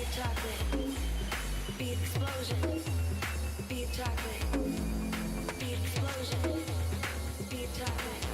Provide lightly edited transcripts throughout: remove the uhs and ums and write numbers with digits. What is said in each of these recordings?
chocolate, be explosion, be chocolate.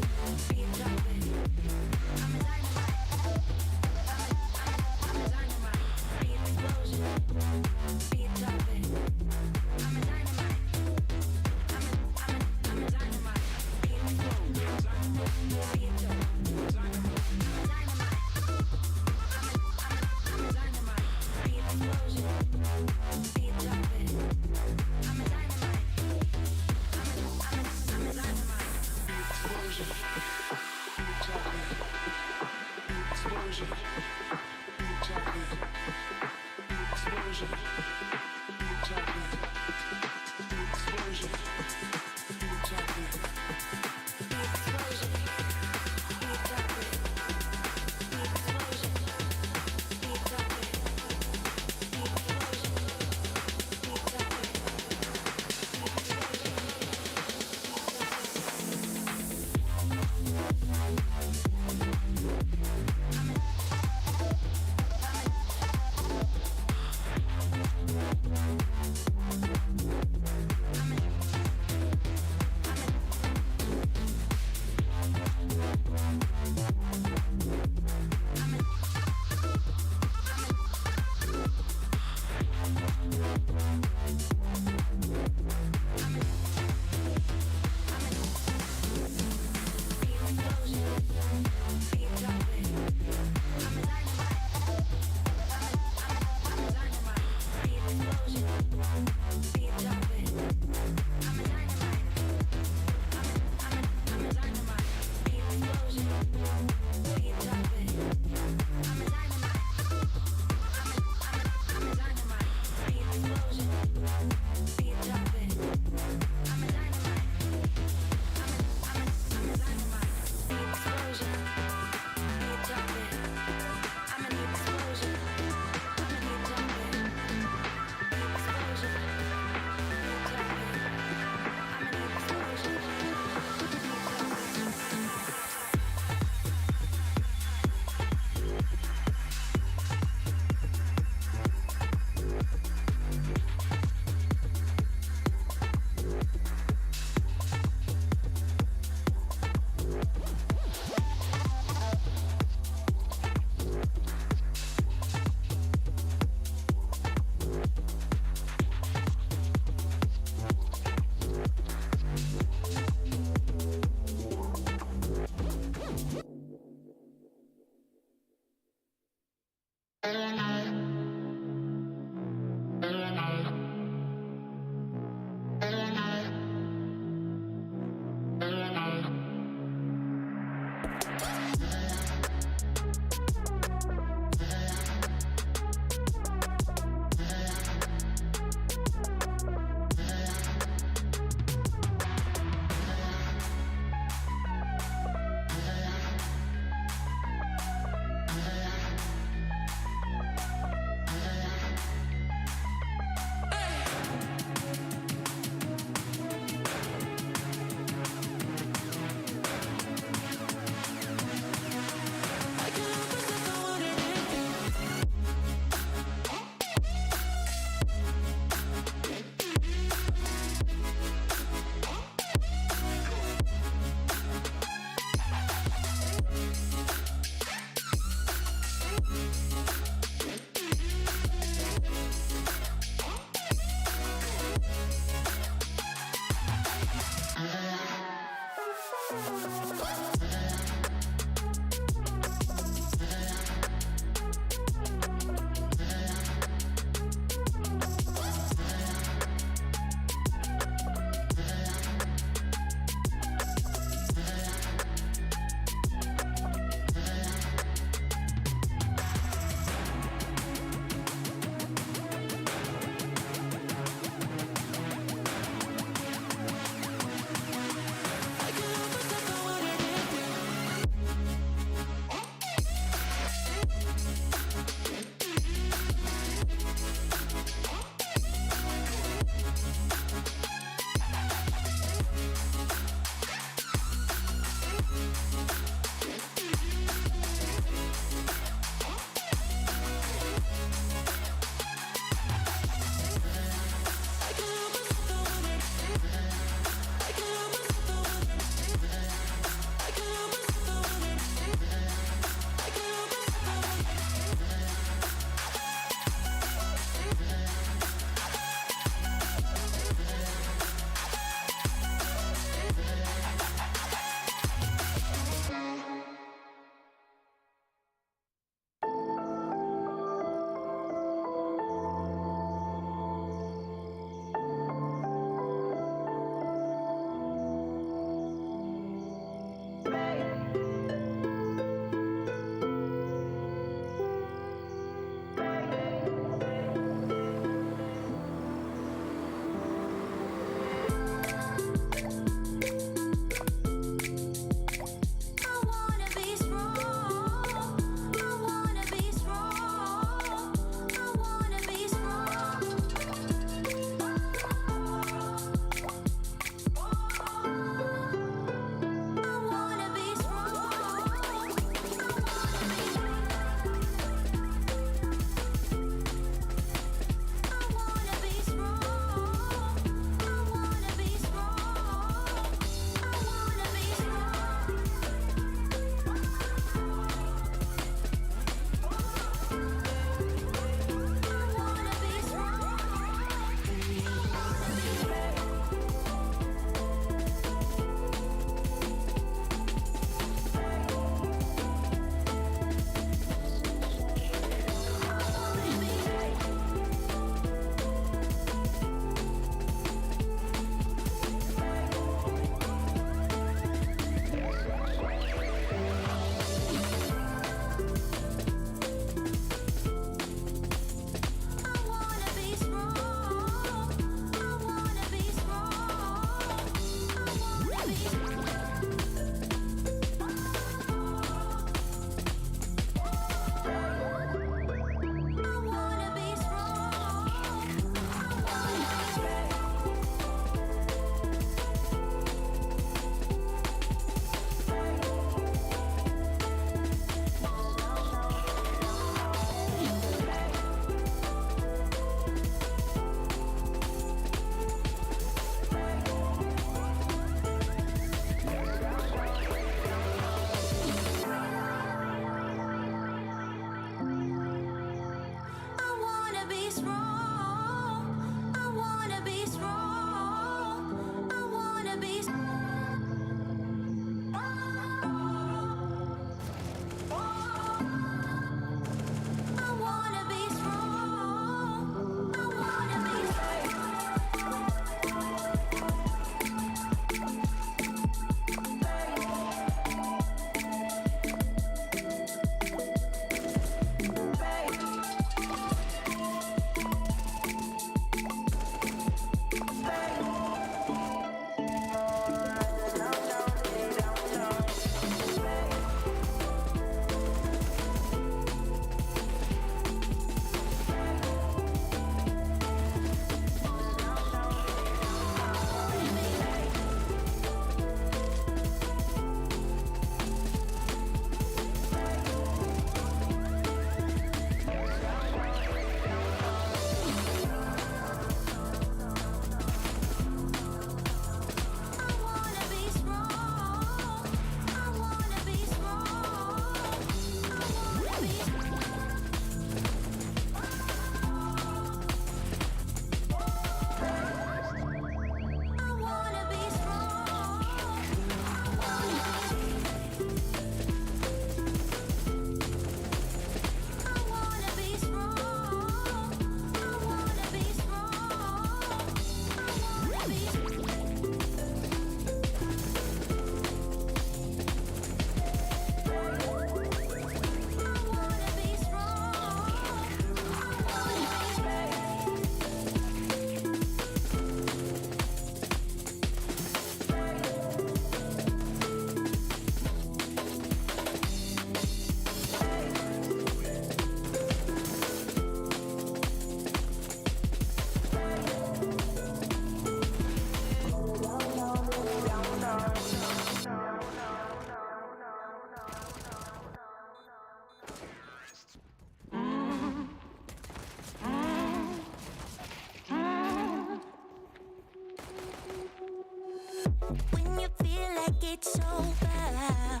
When you feel like it's over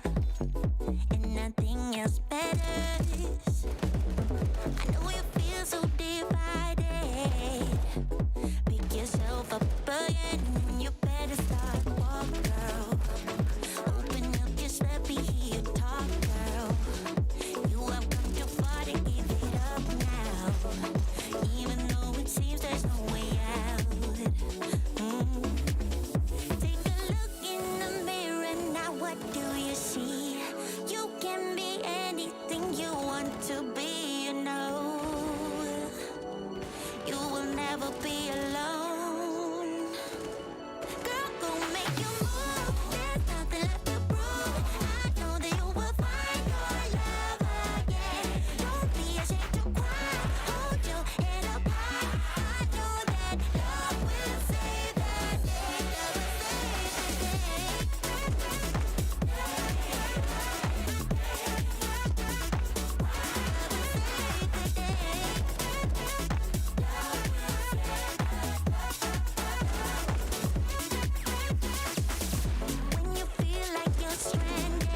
and nothing else matters, I know you feel so divided. Pick yourself up again and you better start walk, girl. Open up, just let me hear you talk, girl. You have come too far to give it up now, even though it seems there's no way out. Take a look in the mirror now, what do you see? You can be anything you want to be, you know. You will never be alone. Girl, go make your move. There's nothing left to prove. I know that you will find your love again. Don't be ashamed to cry. Hold your head up high. I know that love will save the day. Love will save the day. When you feel like you're stranded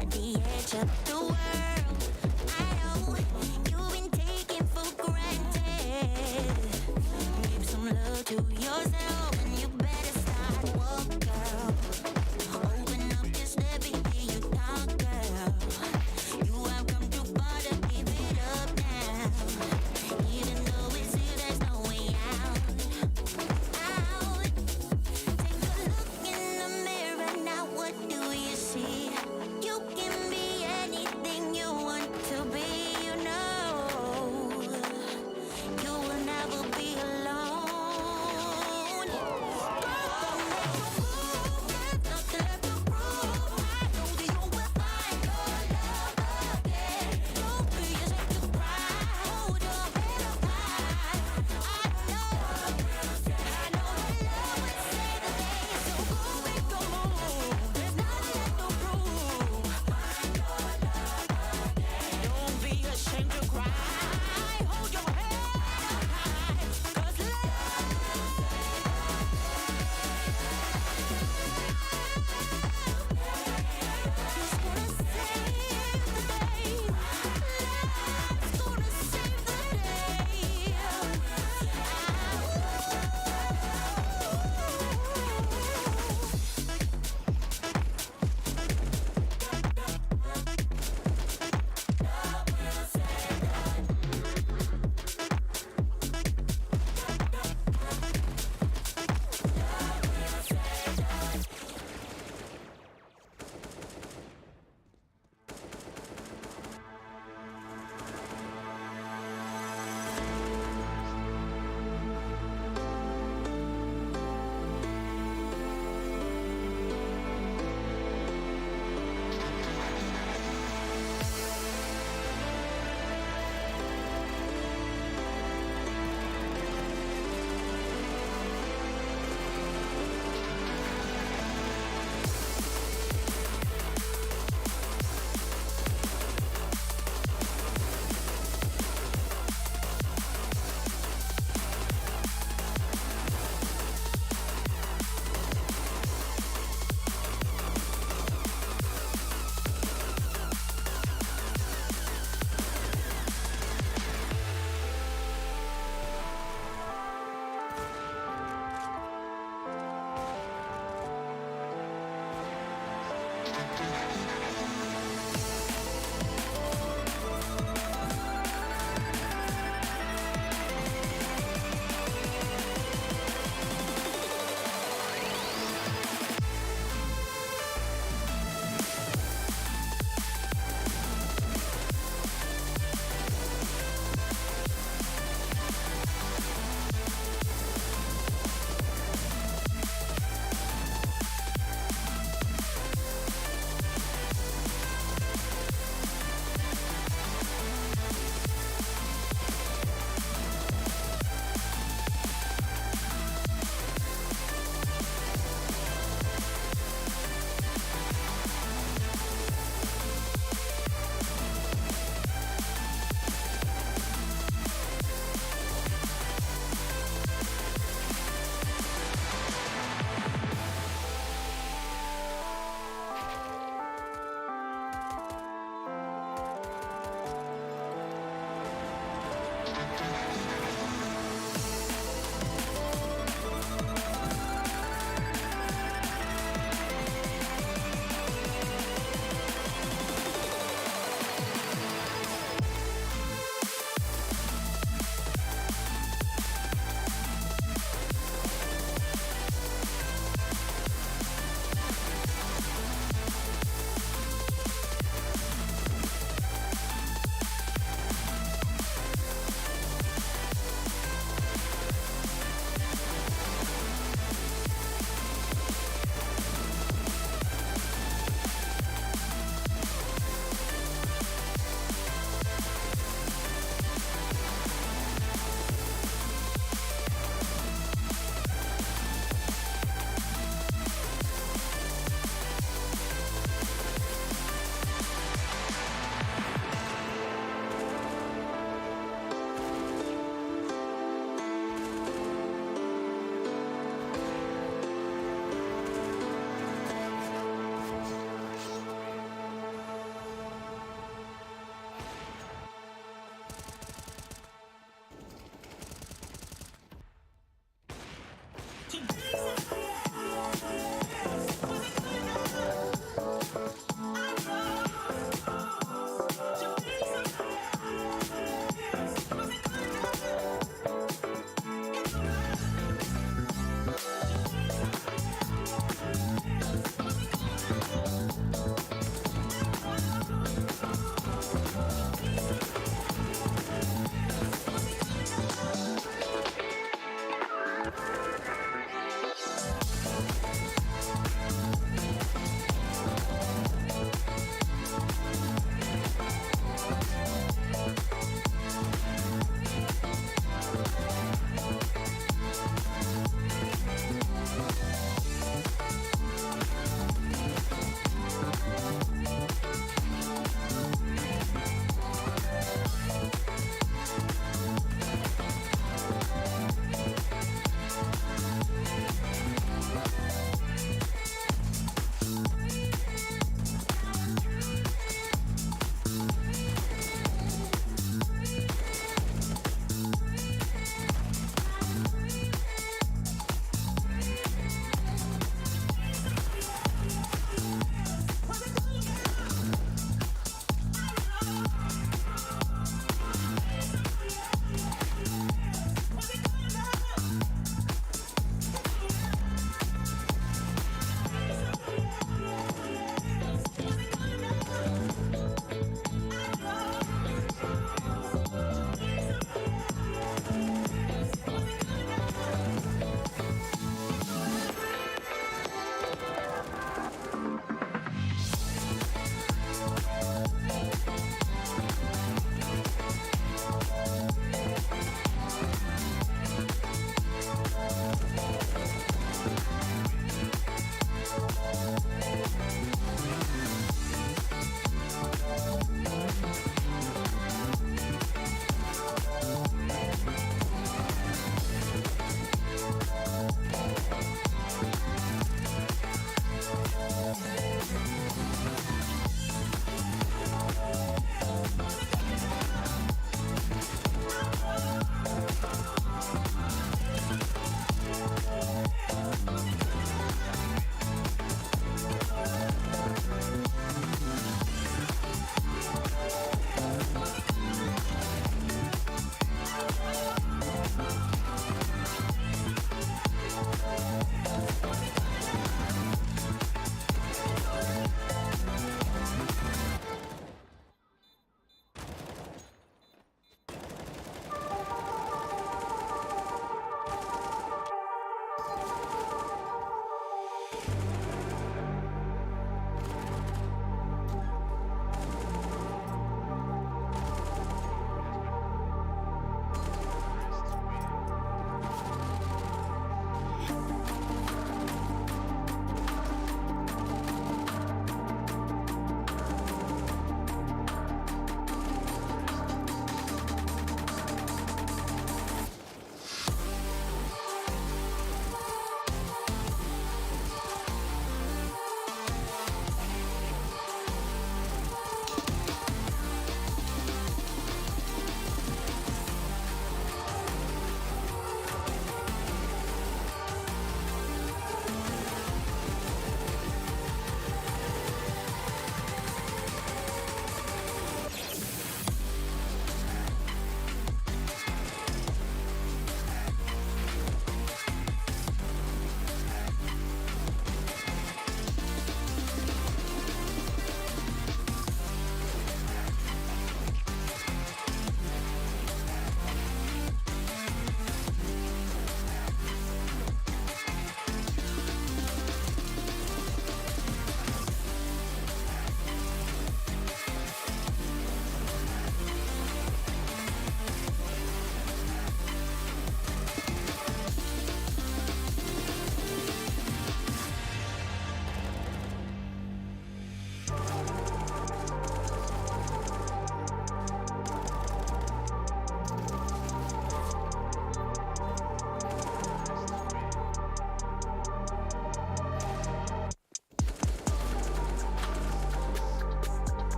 at the edge of the world, I know you've been taken for granted. Give some love to yourself and you better start walk, girl. Open up, just let me hear you talk, girl. You have come too far to give it up now, even though it seems there's no way out. Take a look in the mirror now, what do you see? You can be anything you want to be, you know. You will never be alone.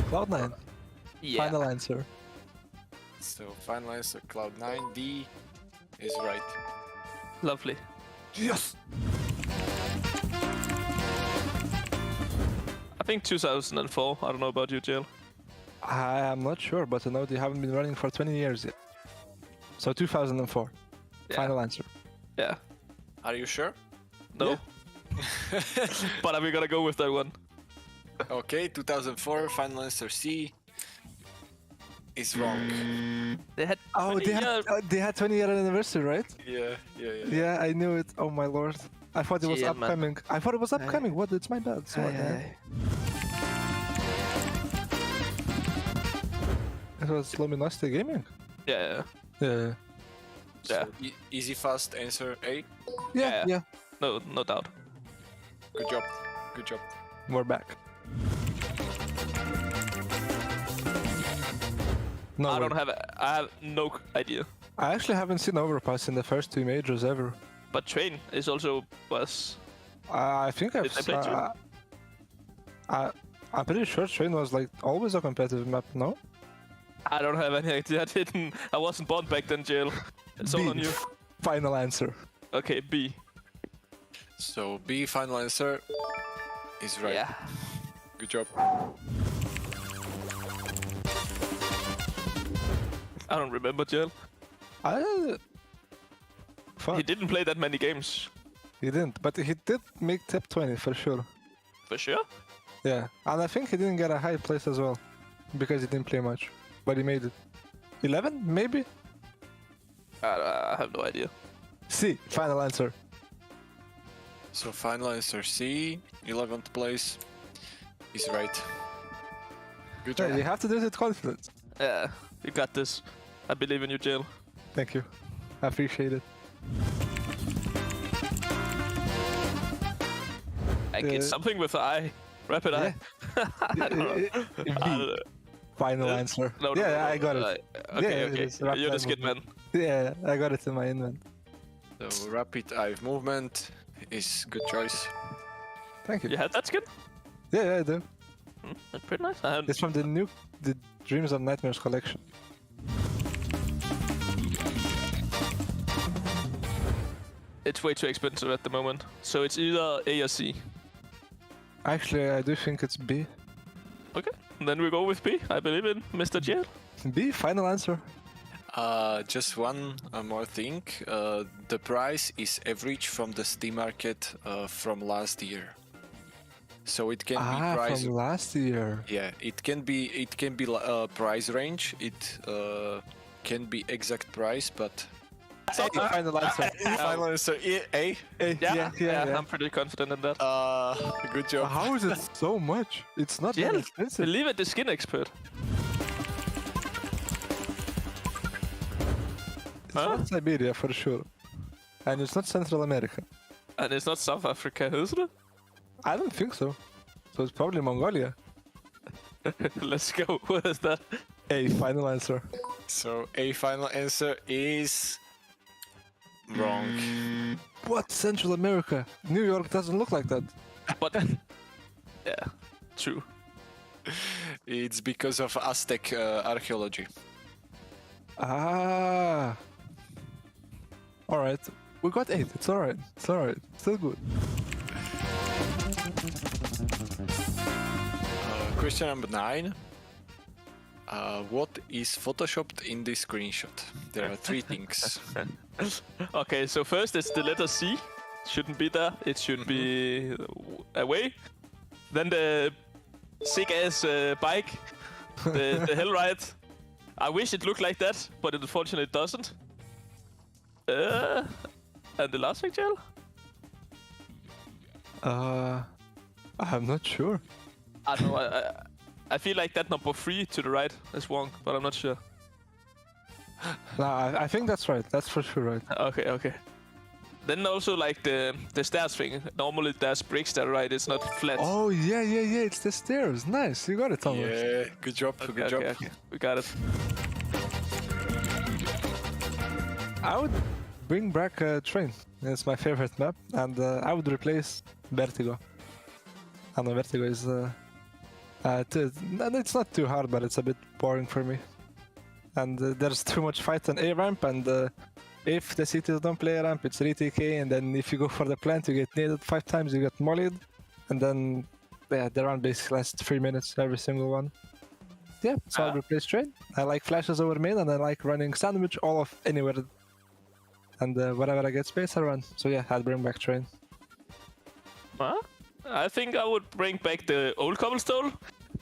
Cloud9. Yeah. Final answer. So final answer Cloud9. D is right. Lovely. Yes! I think 2004. I don't know about you, Jill. I am not sure, but I know they haven't been running for 20 years yet. So 2004. Yeah. Final answer. Yeah. Are you sure? No. But we're gonna go with that one. Okay, 2004. Final answer C is wrong. They had. Oh, they had 20-year anniversary, right? Yeah. Yeah, I knew it. Oh my lord. I thought it was Yeah, man. upcoming. I thought it was upcoming. What? It's my bad. Sorry, man. It was Luminosity Gaming? Yeah. Yeah. Yeah. So, easy, fast answer A. Yeah. No doubt. Good job. Good job. We're back. No, I don't have. I have no idea. I actually haven't seen Overpass in the first 2 majors ever. But Train is also was. I think I've. Did they play Train? I'm pretty sure Train was like always a competitive map. No. I don't have any idea. I wasn't born back then, Jill. It's all B. on you. Final answer. Okay, B. So B, final answer is right. Yeah. Good job. I don't remember, Jill. Fuck. He didn't play that many games. He didn't, but he did make top 20 for sure. For sure. Yeah, and I think he didn't get a high place as well, because he didn't play much, but he made it. 11, maybe? I have no idea. C, final answer. So final answer C, 11th place is right. Good job. Yeah, you have to do it with confidence. Yeah, you got this. I believe in you, Jill. Thank you. I appreciate it. I get something with the eye. Rapid eye. I don't know. I don't know. Final answer. No, I got it. Okay, Yeah, okay. it's rapid You're the eye skid man. Yeah, I got it in my invent. So rapid eye movement is good choice. Thank you. You had that skin? Yeah, I do. That's pretty nice. It's from the Dreams and Nightmares collection. It's way too expensive at the moment. So it's either A or C. Actually, I do think it's B. Okay, then we go with B. I believe in Mr. Jill. B, final answer. Just one more thing. The price is average from the Steam market from last year. So it can be price from last year. Yeah, it can be price range. It can be exact price, but Final answer. final answer A. Yeah. I'm pretty confident in that. Good job. How is it so much? It's not that Jill, expensive. believe it, the skin expert. It's not Siberia for sure. And it's not Central America. And it's not South Africa, is it? I don't think so. So it's probably Mongolia. Let's go. What is that? A, final answer. So A final answer is wrong. What? Central America? New York doesn't look like that. But yeah, true. It's because of Aztec archaeology. Ah. Alright. We got 8. It's alright. It's alright. Still good. Question number 9. What is photoshopped in this screenshot? There are 3 things. Okay, so first it's the letter C. Shouldn't be there. It should be away. Then the sick ass bike, the hell ride. I wish it looked like that, but it unfortunately doesn't. And the last thing, Jill? I'm not sure. I don't know. I feel like that number 3 to the right is wrong, but I'm not sure. Nah, I think that's right. That's for sure right. Okay. Then also like the stairs thing. Normally there's bricks there, right? It's not flat. Oh, yeah. It's the stairs. Nice. You got it, Thomas. Yeah, good job. Good job. Okay. We got it. I would bring back Train. It's my favorite map. And I would replace Vertigo. I know Vertigo is And it's not too hard, but it's a bit boring for me. And there's too much fight on A ramp, and if the cities don't play A ramp, it's re-TK, and then if you go for the plant, you get naded 5 times, you get mollied, and then yeah, the round basically lasts 3 minutes, every single one. Yeah, so I'll replace trade. I like flashes over main, and I like running sandwich all of anywhere. And wherever I get space, I run. So yeah, I'd bring back train. Huh? I think I would bring back the old cobblestone.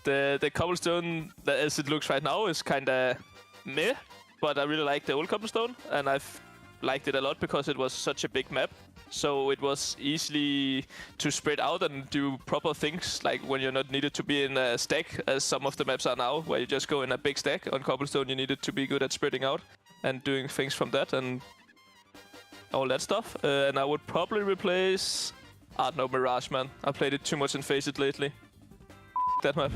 The cobblestone, as it looks right now, is kind of meh, but I really like the old cobblestone, and I've liked it a lot because it was such a big map. So it was easily to spread out and do proper things, like when you're not needed to be in a stack, as some of the maps are now, where you just go in a big stack. On cobblestone, you needed to be good at spreading out and doing things from that and all that stuff. And I would probably replace... I don't know, Mirage, man. I played it too much in FACEIT lately. That map.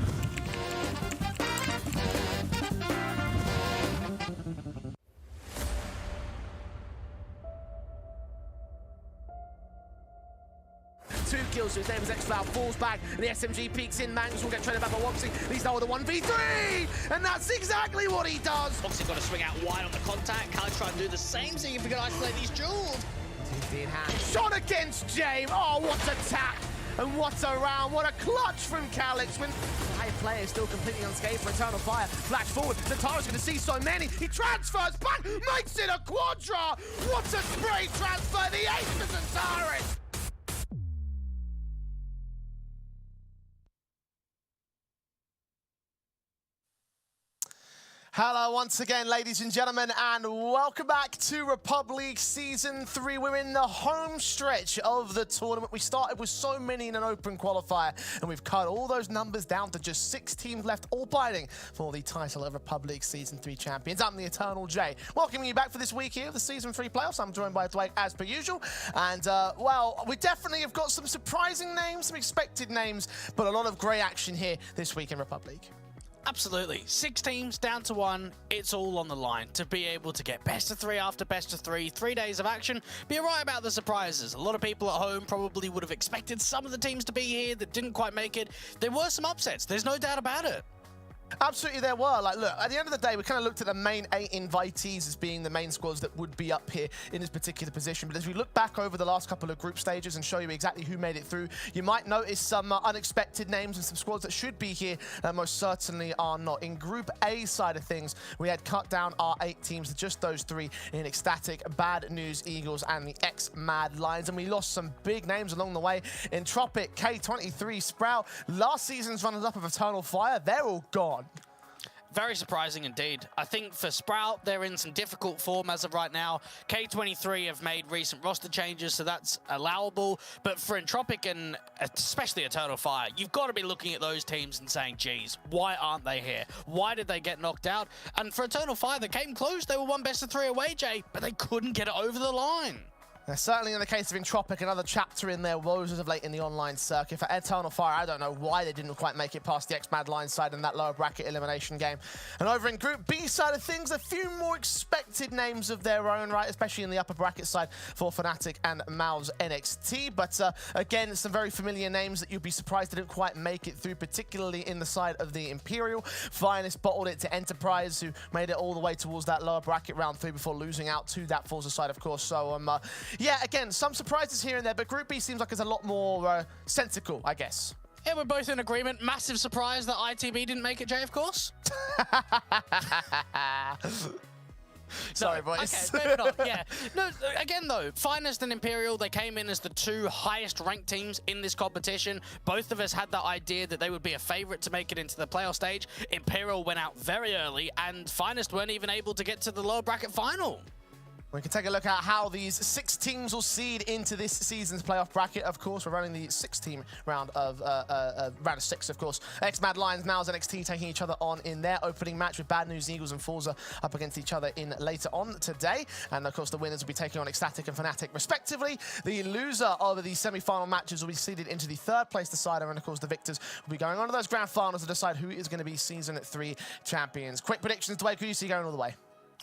Two kills, so his name is X-Cloud, falls back, and the SMG peeks in. Mangs will get traded back by Woxy. He's now with a 1v3, and that's exactly what he does. Woxy got to swing out wide on the contact. Khaled trying to do the same, seeing if we can isolate these jewels. TP in hand. Shot against James. Oh, what a tap, and what a round, what a clutch from Calix. When high player still completely unscathed for Eternal Fire. Flash forward, Nataro's going to see so many. He transfers back, makes it a quadra. What a spray transfer, the ace for Zentaris. Hello once again, ladies and gentlemen, and welcome back to Republic Season 3. We're in the home stretch of the tournament. We started with so many in an open qualifier, and we've cut all those numbers down to just 6 teams left, all fighting for the title of Republic Season 3 champions. I'm the Eternal J, welcoming you back for this week here of the Season 3 playoffs. I'm joined by Dwight as per usual, and well, we definitely have got some surprising names, some expected names, but a lot of great action here this week in Republic. Absolutely. 6 teams down to 1. It's all on the line to be able to get best of 3 after best of 3. 3 days of action. Be right about the surprises. A lot of people at home probably would have expected some of the teams to be here that didn't quite make it. There were some upsets. There's no doubt about it. Absolutely there were. Like, look, at the end of the day, we kind of looked at the main 8 invitees as being the main squads that would be up here in this particular position. But as we look back over the last couple of group stages and show you exactly who made it through, you might notice some unexpected names and some squads that should be here that most certainly are not. In Group A side of things, we had cut down our 8 teams to just those 3 in Ecstatic, Bad News Eagles, and the X-Mad Lions. And we lost some big names along the way. In Tropic, K23, Sprout, last season's runners-up of Eternal Fire, they're all gone. Very surprising indeed. I think for Sprout, they're in some difficult form as of right now. K23 have made recent roster changes, so that's allowable. But for Entropic and especially Eternal Fire, you've got to be looking at those teams and saying, geez, why aren't they here? Why did they get knocked out? And for Eternal Fire, they came close. They were 1 best of 3 away, Jay, but they couldn't get it over the line. Certainly in the case of Entropic, another chapter in their woes as of late in the online circuit. For Eternal Fire, I don't know why they didn't quite make it past the X-Mad Line side in that lower bracket elimination game. And over in Group B side of things, a few more expected names of their own, right? Especially in the upper bracket side for Fnatic and MOUZ NXT. But again, some very familiar names that you'd be surprised didn't quite make it through, particularly in the side of the Imperial. Finest bottled it to Enterprise, who made it all the way towards that lower bracket round 3 before losing out to that forZe side, of course. So, yeah, again, some surprises here and there, but Group B seems like it's a lot more sensical, I guess. Yeah, we're both in agreement. Massive surprise that ITB didn't make it, Jay, of course. Sorry, boys. Okay, moving on. Yeah. No, again, though, Finest and Imperial, they came in as the 2 highest ranked teams in this competition. Both of us had that idea that they would be a favorite to make it into the playoff stage. Imperial went out very early, and Finest weren't even able to get to the lower bracket final. We can take a look at how these 6 teams will seed into this season's playoff bracket. Of course, we're running the 6-team round of round of 6, of course. X-Mad Lions, MOUZ NXT taking each other on in their opening match with Bad News Eagles and forZe up against each other in later on today. And of course, the winners will be taking on Ecstatic and Fnatic respectively. The loser of the semi-final matches will be seeded into the 3rd place decider, and of course, the victors will be going on to those grand finals to decide who is going to be Season 3 champions. Quick predictions, Dwight, who do you see going all the way?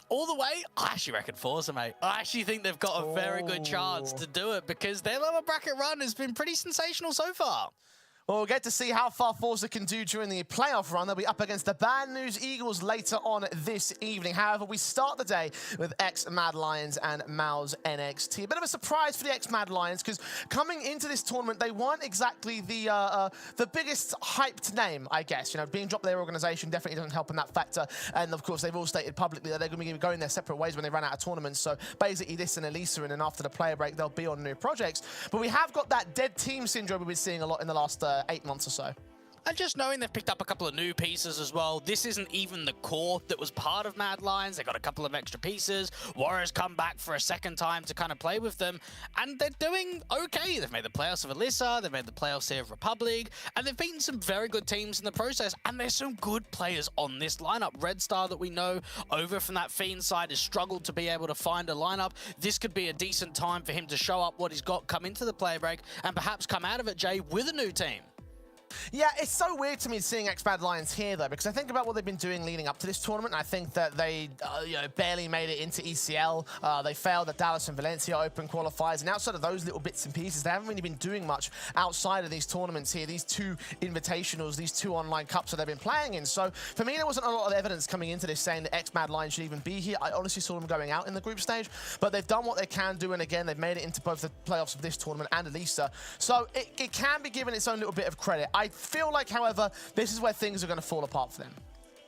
All the way? I actually reckon forZe, mate. I actually think they've got a very good chance to do it because their lower bracket run has been pretty sensational so far. Well, we'll get to see how far forZe can do during the playoff run. They'll be up against the Bad News Eagles later on this evening. However, we start the day with ex-Mad Lions and MOUZ NXT. A bit of a surprise for the ex-Mad Lions, because coming into this tournament, they weren't exactly the biggest hyped name, I guess. You know, being dropped by their organization definitely doesn't help in that factor. And of course, they've all stated publicly that they're going to be going their separate ways when they run out of tournaments. So basically, this and Elisa, and then after the player break, they'll be on new projects. But we have got that dead team syndrome we've been seeing a lot in the last 8 months or so. And just knowing they've picked up a couple of new pieces as well. This isn't even the core that was part of Mad Lions. They got a couple of extra pieces. Warriors come back for a second time to kind of play with them, and they're doing okay. They've made the playoffs of Elisa, they've made the playoffs here of REPUBLEAGUE, and they've beaten some very good teams in the process, and there's some good players on this lineup. Red Star, that we know over from that Fiend side, has struggled to be able to find a lineup. This could be a decent time for him to show up what he's got, come into the player break, and perhaps come out of it, Jay, with a new team. Yeah, it's so weird to me seeing ex-Mad Lions here, though, because I think about what they've been doing leading up to this tournament, and I think that they barely made it into ECL. They failed at Dallas and Valencia Open qualifiers, and outside of those little bits and pieces, they haven't really been doing much outside of these tournaments here, these 2 invitationals, these 2 online cups that they've been playing in. So for me, there wasn't a lot of evidence coming into this saying that ex-Mad Lions should even be here. I honestly saw them going out in the group stage, but they've done what they can do, and again, they've made it into both the playoffs of this tournament and Elisa. So it can be given its own little bit of credit. I feel like, however, this is where things are going to fall apart for them.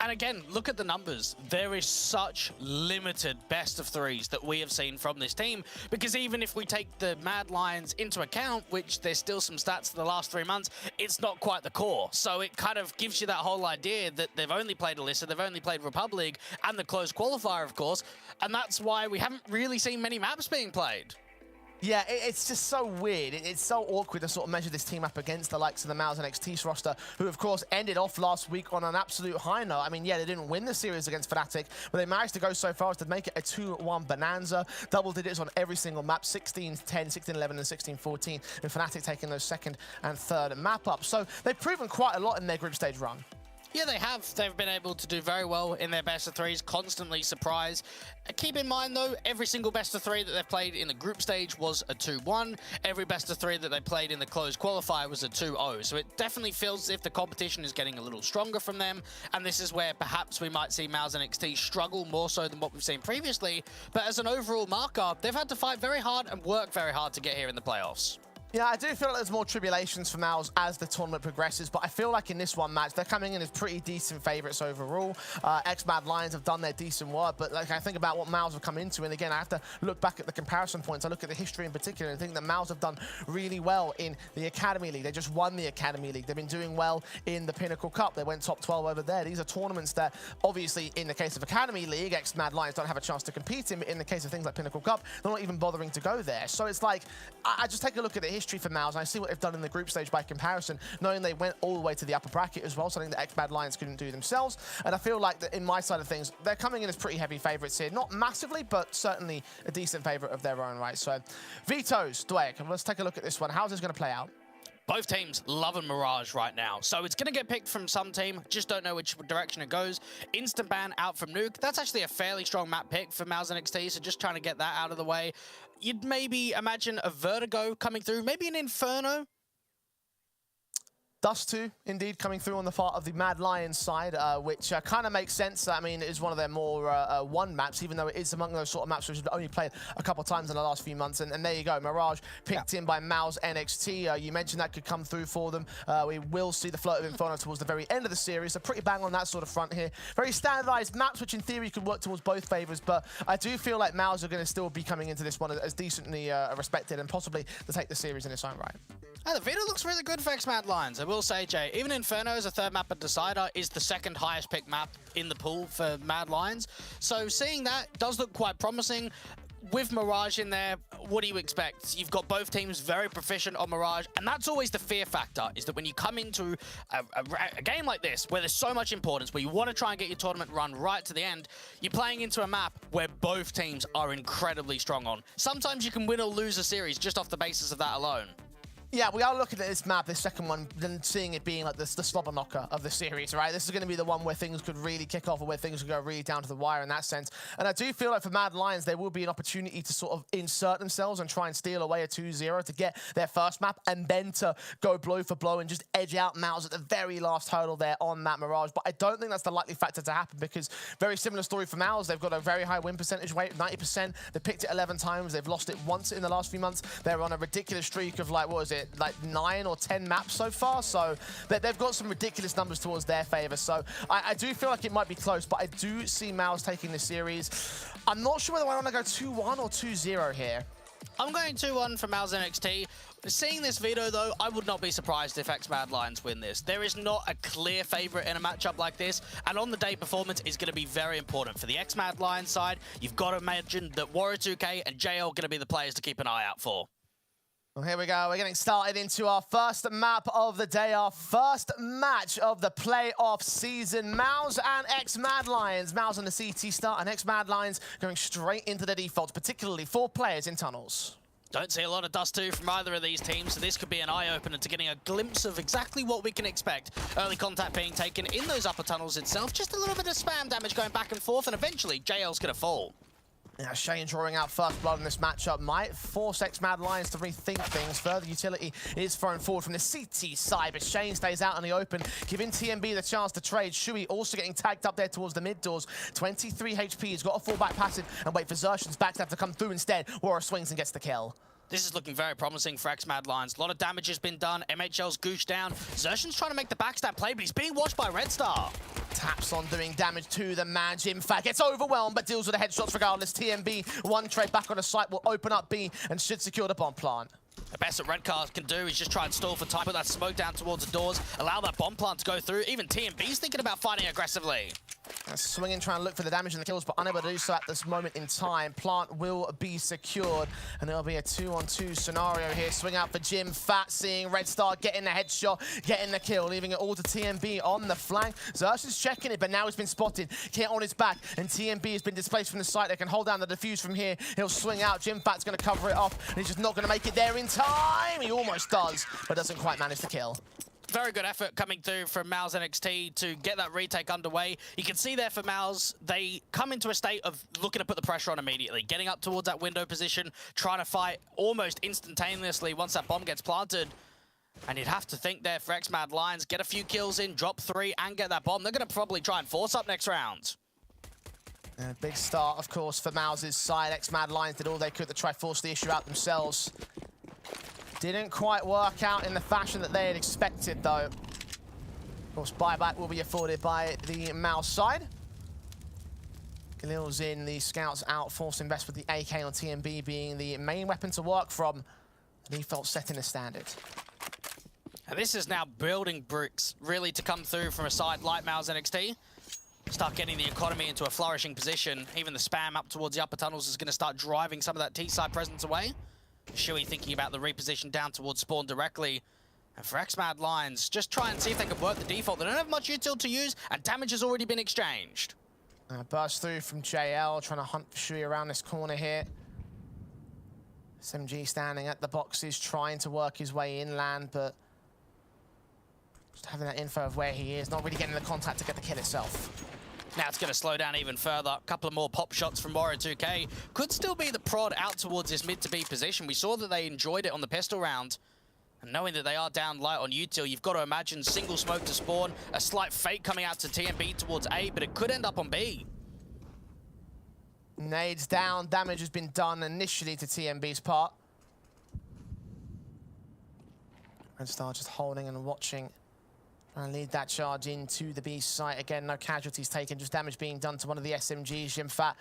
And again, look at the numbers. There is such limited best of 3s that we have seen from this team, because even if we take the Mad Lions into account, which there's still some stats for the last 3 months, it's not quite the core. So it kind of gives you that whole idea that they've only played Elisa, they've only played REPUBLEAGUE, and the closed qualifier, of course, and that's why we haven't really seen many maps being played. Yeah, it's just so weird. It's so awkward to sort of measure this team up against the likes of the MOUZ NXT roster, who, of course, ended off last week on an absolute high note. I mean, yeah, they didn't win the series against Fnatic, but they managed to go so far as to make it a 2-1 bonanza. Double digits on every single map, 16-10, 16-11, and 16-14, and Fnatic taking those second and third map up. So they've proven quite a lot in their group stage run. Yeah, they have. They've been able to do very well in their best of 3s, constantly surprise. Keep in mind, though, every single best of 3 that they've played in the group stage was a 2-1. Every best of 3 that they played in the closed qualifier was a 2-0. So it definitely feels as if the competition is getting a little stronger from them. And this is where perhaps we might see MOUZ NXT struggle more so than what we've seen previously. But as an overall marker, they've had to fight very hard and work very hard to get here in the playoffs. Yeah, I do feel like there's more tribulations for MOUZ as the tournament progresses, but I feel like in this one match, they're coming in as pretty decent favorites overall. Ex-Mad Lions have done their decent work, but like I think about what MOUZ have come into, and again, I have to look back at the comparison points. I look at the history in particular, and think that MOUZ have done really well in the Academy League. They just won the Academy League. They've been doing well in the Pinnacle Cup. They went top 12 over there. These are tournaments that, obviously, in the case of Academy League, ex-Mad Lions don't have a chance to compete in, but in the case of things like Pinnacle Cup, they're not even bothering to go there. So it's like, I just take a look at the history for MOUZ, and I see what they've done in the group stage by comparison, knowing they went all the way to the upper bracket as well, something that ex-Mad Lions couldn't do themselves. And I feel like that in my side of things, they're coming in as pretty heavy favourites here. Not massively, but certainly a decent favourite of their own right. So, Vito's, Dwayne, let's take a look at this one. How's this going to play out? Both teams loving Mirage right now. So it's going to get picked from some team, just don't know which direction it goes. Instant ban out from Nuke. That's actually a fairly strong map pick for MOUZ NXT, so just trying to get that out of the way. You'd maybe imagine a Vertigo coming through, maybe an Inferno. Dust 2, indeed, coming through on the part of the Mad Lions side, which kind of makes sense. I mean, it is one of their more won maps, even though it is among those sort of maps which have only played a couple of times in the last few months. And there you go, Mirage picked in by MOUZ NXT. You mentioned that could come through for them. We will see the float of Inferno towards the very end of the series. So pretty bang on that sort of front here. Very standardized maps, which in theory could work towards both favors. But I do feel like MOUZ are going to still be coming into this one as decently respected and possibly to take the series in its own right. Oh, the Vita looks really good for ex-Mad Lions, I will say, Jay. Even Inferno as a third map at Decider is the second highest picked map in the pool for Mad Lions. So seeing that does look quite promising. With Mirage in there, what do you expect? You've got both teams very proficient on Mirage, and that's always the fear factor, is that when you come into a game like this, where there's so much importance, where you want to try and get your tournament run right to the end, you're playing into a map where both teams are incredibly strong on. Sometimes you can win or lose a series just off the basis of that alone. Yeah, we are looking at this map, this second one, then seeing it being like the slobber knocker of the series, right? This is going to be the one where things could really kick off, or where things could go really down to the wire in that sense. And I do feel like for Mad Lions, there will be an opportunity to sort of insert themselves and try and steal away a 2-0 to get their first map, and then to go blow for blow and just edge out MOUZ at the very last hurdle there on that Mirage. But I don't think that's the likely factor to happen, because very similar story for MOUZ. They've got a very high win percentage rate, 90%. They picked it 11 times. They've lost it once in the last few months. They're on a ridiculous streak of like, what is it, like 9 or 10 maps so far. So they've got some ridiculous numbers towards their favor. So I do feel like it might be close, but I do see MOUZ taking the series. I'm not sure whether I want to go 2-1 or 2-0 here. I'm going 2-1 for MOUZ NXT. Seeing this veto, though, I would not be surprised if X-Mad Lions win this. There is not a clear favorite in a matchup like this, and on the day performance is going to be very important. For the X-Mad Lions side, you've got to imagine that Warrior2K and JL are going to be the players to keep an eye out for. Well, here we go. We're getting started into our first map of the day, our first match of the playoff season. MOUZ and X-Mad Lions. MOUZ on the CT start, and X-Mad Lions going straight into the default, particularly 4 players in tunnels. Don't see a lot of dust too from either of these teams, so this could be an eye-opener to getting a glimpse of exactly what we can expect. Early contact being taken in those upper tunnels itself, just a little bit of spam damage going back and forth, and eventually JL's going to fall. Now, Shane drawing out first blood in this matchup might force X-Mad Lions to rethink things. Further utility is thrown forward from the CT side, but Shane stays out in the open, giving TMB the chance to trade. Shui also getting tagged up there towards the mid doors. 23 HP, he's got a fallback passive, and wait for Xerxion's backstab to come through instead. Warrior swings and gets the kill. This is looking very promising for X-Mad Lions. A lot of damage has been done. MHL's gooshed down. Xerxion's trying to make the backstab play, but he's being watched by Red Star. Taps on doing damage to the man. Jimfat gets overwhelmed, but deals with the headshots regardless. TMB, one trade back on the site, will open up B and should secure the bomb plant. The best that Redcard can do is just try and stall for time, put that smoke down towards the doors, allow that bomb plant to go through. Even TMB's thinking about fighting aggressively. Swinging, trying to look for the damage and the kills, but unable to do so at this moment in time. Plant will be secured, and there'll be a 2-on-2 scenario here. Swing out for Jimfat, seeing Red Star getting the headshot, getting the kill, leaving it all to TMB on the flank. Xerxion's checking it, but now he's been spotted. Hit on his back, and TMB has been displaced from the site. They can hold down the defuse from here. He'll swing out. Jimfat's going to cover it off, and he's just not going to make it there in time. He almost does, but doesn't quite manage to kill. Very good effort coming through from MOUZ NXT to get that retake underway. You can see there for MOUZ, they come into a state of looking to put the pressure on immediately, getting up towards that window position, trying to fight almost instantaneously once that bomb gets planted. And you'd have to think there for X-Mad Lions, get a few kills in, drop 3, and get that bomb. They're going to probably try and force up next round. A big start, of course, for MOUZ's side. X-Mad Lions did all they could to try force the issue out themselves. Didn't quite work out in the fashion that they had expected, though. Of course, buyback will be afforded by the MOUZ side. Khalil's in, the scouts out, forcing best with the AK on TMB being the main weapon to work from. Default setting the standard. And this is now building bricks, really, to come through from a side like MOUZ NXT. Start getting the economy into a flourishing position. Even the spam up towards the upper tunnels is going to start driving some of that T-side presence away. Shui thinking about the reposition down towards spawn directly. And for X-Mad Lions, just try and see if they can work the default. They don't have much util to use, and damage has already been exchanged. Burst through from JL, trying to hunt for Shui around this corner here. SMG standing at the boxes, trying to work his way inland, but just having that info of where he is, not really getting the contact to get the kill itself. Now it's going to slow down even further. A couple of more pop shots from Warrior2K. Could still be the prod out towards this mid to B position. We saw that they enjoyed it on the pistol round. And knowing that they are down light on util, you've got to imagine single smoke to spawn, a slight fake coming out to TMB towards A, but it could end up on B. Nades down, damage has been done initially to TMB's part. Red Star just holding and watching. Trying to lead that charge into the B site. Again, no casualties taken, just damage being done to one of the SMGs. Jimfat,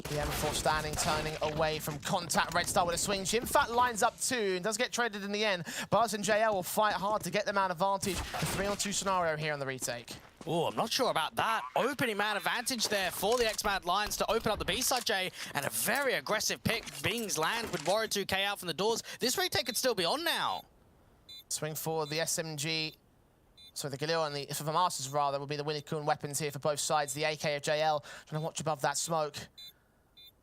the M4 standing, turning away from contact. Red Star with a swing. Jimfat lines up 2 and does get traded in the end. Buzz and JL will fight hard to get them out advantage. A 3-on-2 scenario here on the retake. Oh, I'm not sure about that. Opening man advantage there for the X-Mad Lions to open up the B side, Jay, and a very aggressive pick. Bings land with Warrior2K out from the doors. This retake could still be on now. Swing for the SMG. So the Galil and the Masters, rather, will be the Winnie Coon weapons here for both sides. The AK of JL trying to watch above that smoke.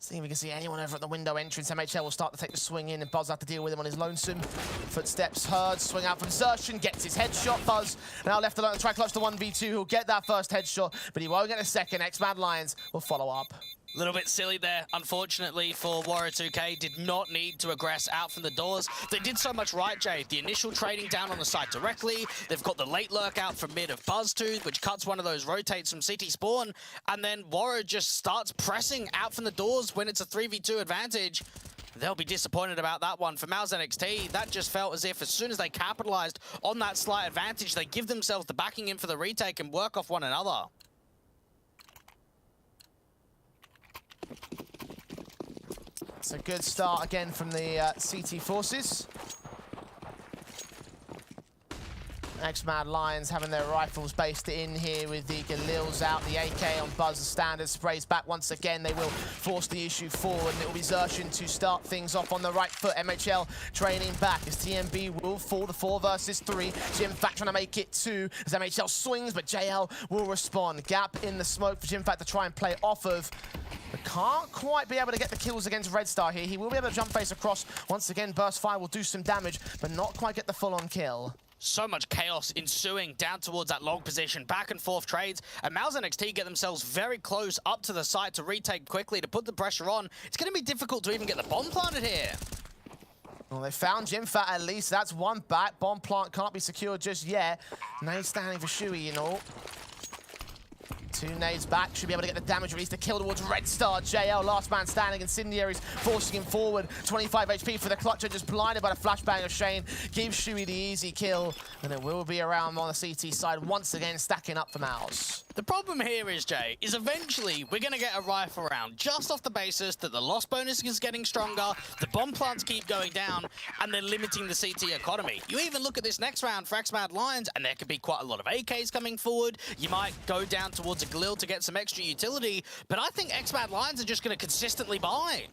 See if we can see anyone over at the window entrance. MHL will start to take the swing in, and Buzz will have to deal with him on his lonesome. Footsteps heard, swing out from Xertion, gets his headshot. Buzz now left alone to try clutch the 1v2. He'll get that first headshot, but he won't get a second. X-Mad Lions will follow up. A little bit silly there, unfortunately, for Warrior 2K. Did not need to aggress out from the doors. They did so much right, Jay. The initial trading down on the site directly. They've got the late lurk out from mid of BuzzTooth, which cuts one of those rotates from City Spawn. And then Warrior just starts pressing out from the doors when it's a 3v2 advantage. They'll be disappointed about that one. For MOUZ NXT, that just felt as if as soon as they capitalized on that slight advantage, they give themselves the backing in for the retake and work off one another. It's a good start again from the CT forces. X-Mad Lions having their rifles based in here with the Galils out. The AK on Buzz standard sprays back once again. They will force the issue forward, and it will be Xertion to start things off on the right foot. MHL training back as TMB will fall to 4 versus 3. Jimfact trying to make it 2 as MHL swings, but JL will respond. Gap in the smoke for Jimfact to try and play off of. But can't quite be able to get the kills against Red Star here. He will be able to jump face across. Once again, Burst Fire will do some damage, but not quite get the full-on kill. So much chaos ensuing down towards that log position, back and forth trades, and MOUZ NXT get themselves very close up to the site to retake quickly, to put the pressure on. It's going to be difficult to even get the bomb planted here. Well, they found Jimfat at least. That's one back. Bomb plant can't be secured just yet. Now he's standing for Shuey, you know. 2 nades back, should be able to get the damage release to kill towards Red Star. JL, last man standing, Incendiaries forcing him forward. 25 HP for the Clutcher, just blinded by the flashbang of Shane. Gives Shuey the easy kill, and it will be around on the CT side once again, stacking up for MOUZ. The problem here is, Jay, is eventually we're going to get a rifle round just off the basis that the loss bonus is getting stronger, the bomb plants keep going down, and they're limiting the CT economy. You even look at this next round for X-Mad Lions, and there could be quite a lot of AKs coming forward. You might go down towards a Galil to get some extra utility, but I think X-Mad Lions are just going to consistently buy.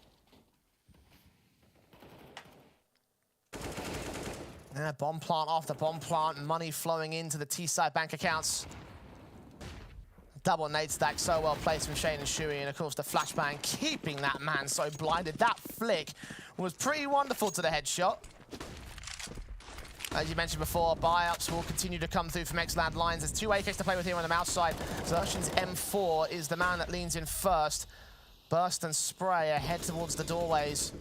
Yeah, bomb plant after bomb plant, money flowing into the T-side bank accounts. Double nade stack so well placed from Shane and Shuey, and of course the flashbang keeping that man so blinded. That flick was pretty wonderful to the headshot. As you mentioned before, buy-ups will continue to come through from X-Mad Lions. There's 2 AKs to play with here on the MOUZ side. Xertion's M4 is the man that leans in first. Burst and spray ahead towards the doorways.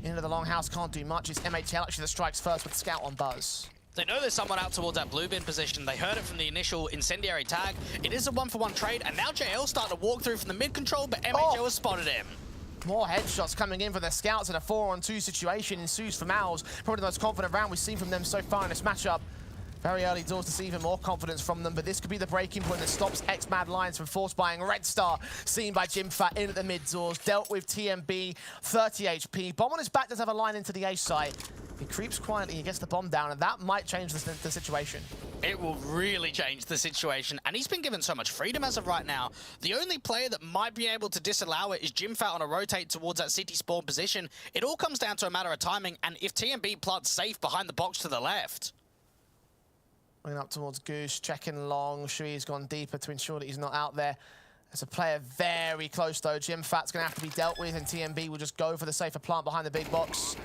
Into the longhouse, can't do much. It's MHL actually that strikes first with Scout on Buzz. They know there's someone out towards that blue bin position. They heard it from the initial incendiary tag. It is a 1-for-1 trade, and now JL starting to walk through from the mid-control, but MHL has spotted him. More headshots coming in for the Scouts, and a 4-on-2 situation ensues for MOUZ. Probably the most confident round we've seen from them so far in this matchup. Very early doors to see even more confidence from them, but this could be the breaking point that stops X-Mad Lions from force buying. Red Star seen by Jimfat in at the mid doors, dealt with TMB, 30 HP. Bomb on his back does have a line into the A site. He creeps quietly, he gets the bomb down, and that might change the situation. It will really change the situation, and he's been given so much freedom as of right now. The only player that might be able to disallow it is Jimfat on a rotate towards that city spawn position. It all comes down to a matter of timing, and if TMB plants safe behind the box to the left. Going up towards Goose, checking long. Shui's gone deeper to ensure that he's not out there. There's a player very close though. Jimfat's gonna have to be dealt with, and TMB will just go for the safer plant behind the big box.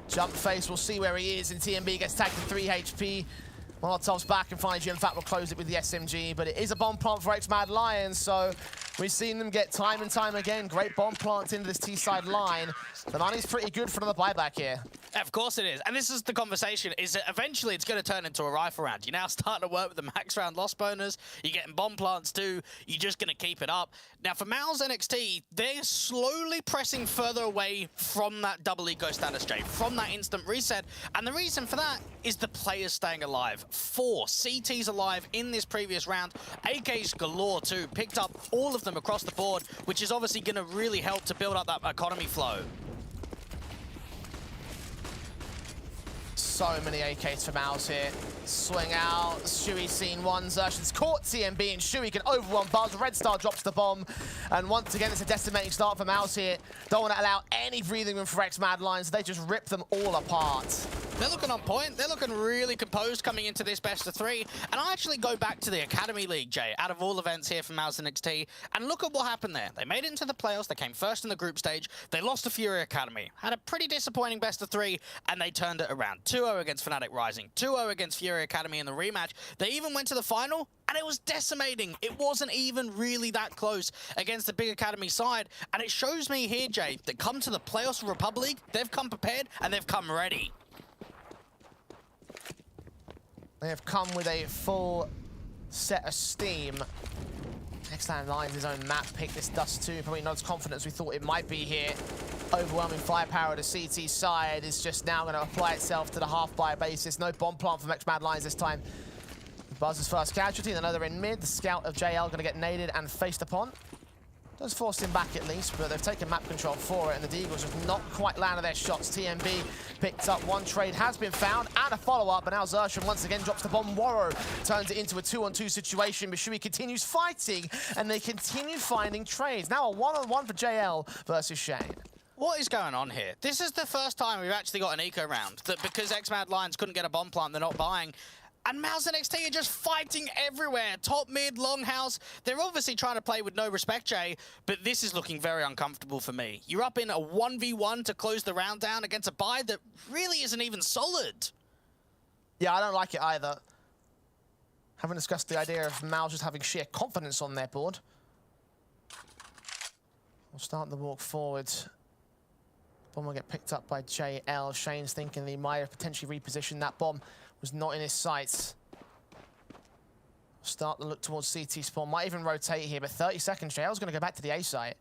Jump face, we'll see where he is, and TMB gets tagged to 3 HP. Molotov's back, and finally Jimfat will close it with the SMG, but it is a bomb plant for X-Mad Lions, so we've seen them get time and time again great bomb plants into this T-side line. The money's pretty good for another buyback here. Of course it is, and this is the conversation, is that eventually it's going to turn into a rifle round. You're now starting to work with the max round loss bonus, you're getting bomb plants too, you're just going to keep it up. Now for MOUZ NXT, they're slowly pressing further away from that double eco status, Jay, from that instant reset, and the reason for that is the players staying alive. 4 CTs alive in this previous round, AKs galore too, picked up all of them across the board, which is obviously going to really help to build up that economy flow. So many AKs for MOUZ here. Swing out, Shui's seen one, Xertion's caught TMB, and Shuey can overwhelm Buzz. Red Star drops the bomb, and once again it's a decimating start for MOUZ here. Don't want to allow any breathing room for X-Mad Lions, they just rip them all apart. They're looking on point. They're looking really composed coming into this best of 3. And I actually go back to the Academy League, Jay, out of all events here for MOUZ NXT, and look at what happened there. They made it into the playoffs. They came first in the group stage. They lost to Fury Academy. Had a pretty disappointing best of 3, and they turned it around. 2-0 against Fnatic Rising. 2-0 against Fury Academy in the rematch. They even went to the final, and it was decimating. It wasn't even really that close against the big Academy side. And it shows me here, Jay, that come to the playoffs of REPUBLEAGUE, they've come prepared and they've come ready. They have come with a full set of steam. X-Man lines his own map, pick this Dust 2, probably not as confident as we thought it might be here. Overwhelming firepower to CT side is just now going to apply itself to the half-buy basis. No bomb plant from X-Man lines this time. BUZZ's first casualty, then another in mid. The scout of JL going to get naded and faced upon. Does force him back at least, but they've taken map control for it, and the Deagles have not quite landed their shots. TMB picked up one trade, has been found, and a follow-up, and now Xerxes once again drops the bomb. Woro turns it into a 2-on-2 situation. Mishui continues fighting, and they continue finding trades. Now a 1-on-1 for JL versus Shane. What is going on here? This is the first time we've actually got an eco round, that because X-Mad Lions couldn't get a bomb plant, they're not buying. And MOUZ NXT are just fighting everywhere. Top, mid, longhouse. They're obviously trying to play with no respect, Jay, but this is looking very uncomfortable for me. You're up in a 1v1 to close the round down against a buy that really isn't even solid. Yeah, I don't like it either. Haven't discussed the idea of MOUZ just having sheer confidence on their board. We'll start the walk forward. Bomb will get picked up by JL. Shane's thinking he might have potentially repositioned that bomb. Was not in his sights. Start the look towards CT spawn. Might even rotate here, but 30 seconds. JL's going to go back to the A site.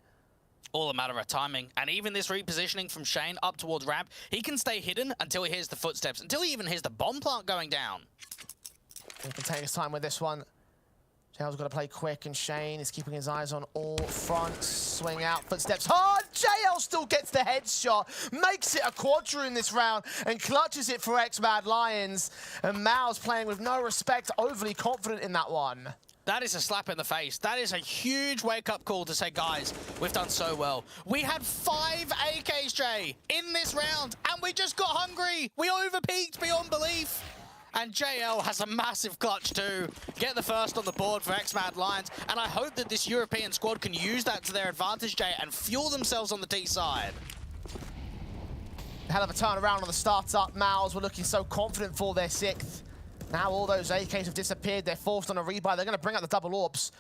All a matter of timing. And even this repositioning from Shane up towards ramp, he can stay hidden until he hears the footsteps, until he even hears the bomb plant going down. He can take his time with this one. JL's got to play quick, and Shane is keeping his eyes on all fronts. Swing out, footsteps hard. JL still gets the headshot, makes it a quadra in this round, and clutches it for X-Mad Lions. And MOUZ playing with no respect, overly confident in that one. That is a slap in the face. That is a huge wake-up call to say, guys, we've done so well. We had 5 AKs, Jay, in this round, and we just got hungry. We overpeaked beyond belief. And JL has a massive clutch too. Get the first on the board for X-Mad Lions. And I hope that this European squad can use that to their advantage, Jay, and fuel themselves on the T side. Hell of a turnaround on the start-up. MOUZ were looking so confident for their 6th. Now all those AKs have disappeared. They're forced on a rebuy. They're going to bring out the double orbs.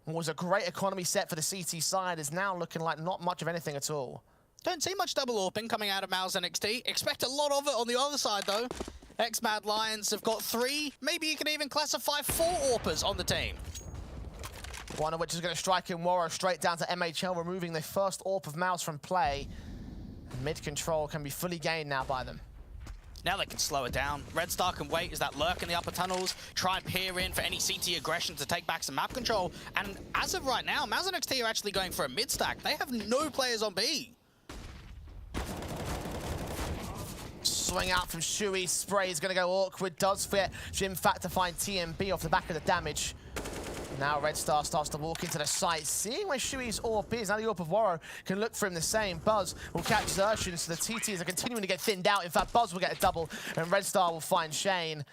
What was a great economy set for the CT side is now looking like not much of anything at all. Don't see much double orbing coming out of MOUZ NXT. Expect a lot of it on the other side, though. X-Mad Lions have got 3, maybe you can even classify 4 AWPers on the team. One of which is going to strike in Woro straight down to MHL, removing the first AWP of MOUZ from play. Mid control can be fully gained now by them. Now they can slow it down. Red Star can wait as that lurk in the upper tunnels, try and peer in for any CT aggression to take back some map control. And as of right now, MOUZ NXT are actually going for a mid stack. They have no players on B. Swing out from Shui. Spray is going to go awkward. Does fit Jimfat to find TMB off the back of the damage. Now Red Star starts to walk into the site, seeing where Shui's AWP is. Now the AWP of Woro can look for him the same. Buzz will catch Xerxes, so the TTs are continuing to get thinned out. In fact, Buzz will get a double, and Red Star will find Shane.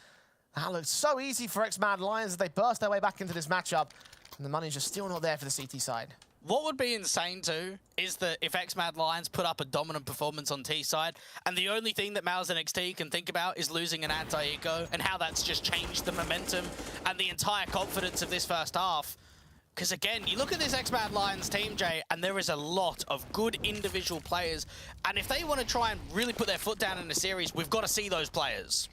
That looks so easy for X-Mad Lions as they burst their way back into this matchup. And the money's just still not there for the CT side. What would be insane too is that if X-Mad Lions put up a dominant performance on T side, and the only thing that MOUZ NXT can think about is losing an anti-eco, and how that's just changed the momentum and the entire confidence of this first half. Because again, you look at this X-Mad Lions team, Jay, and there is a lot of good individual players, and if they want to try and really put their foot down in the series, we've got to see those players.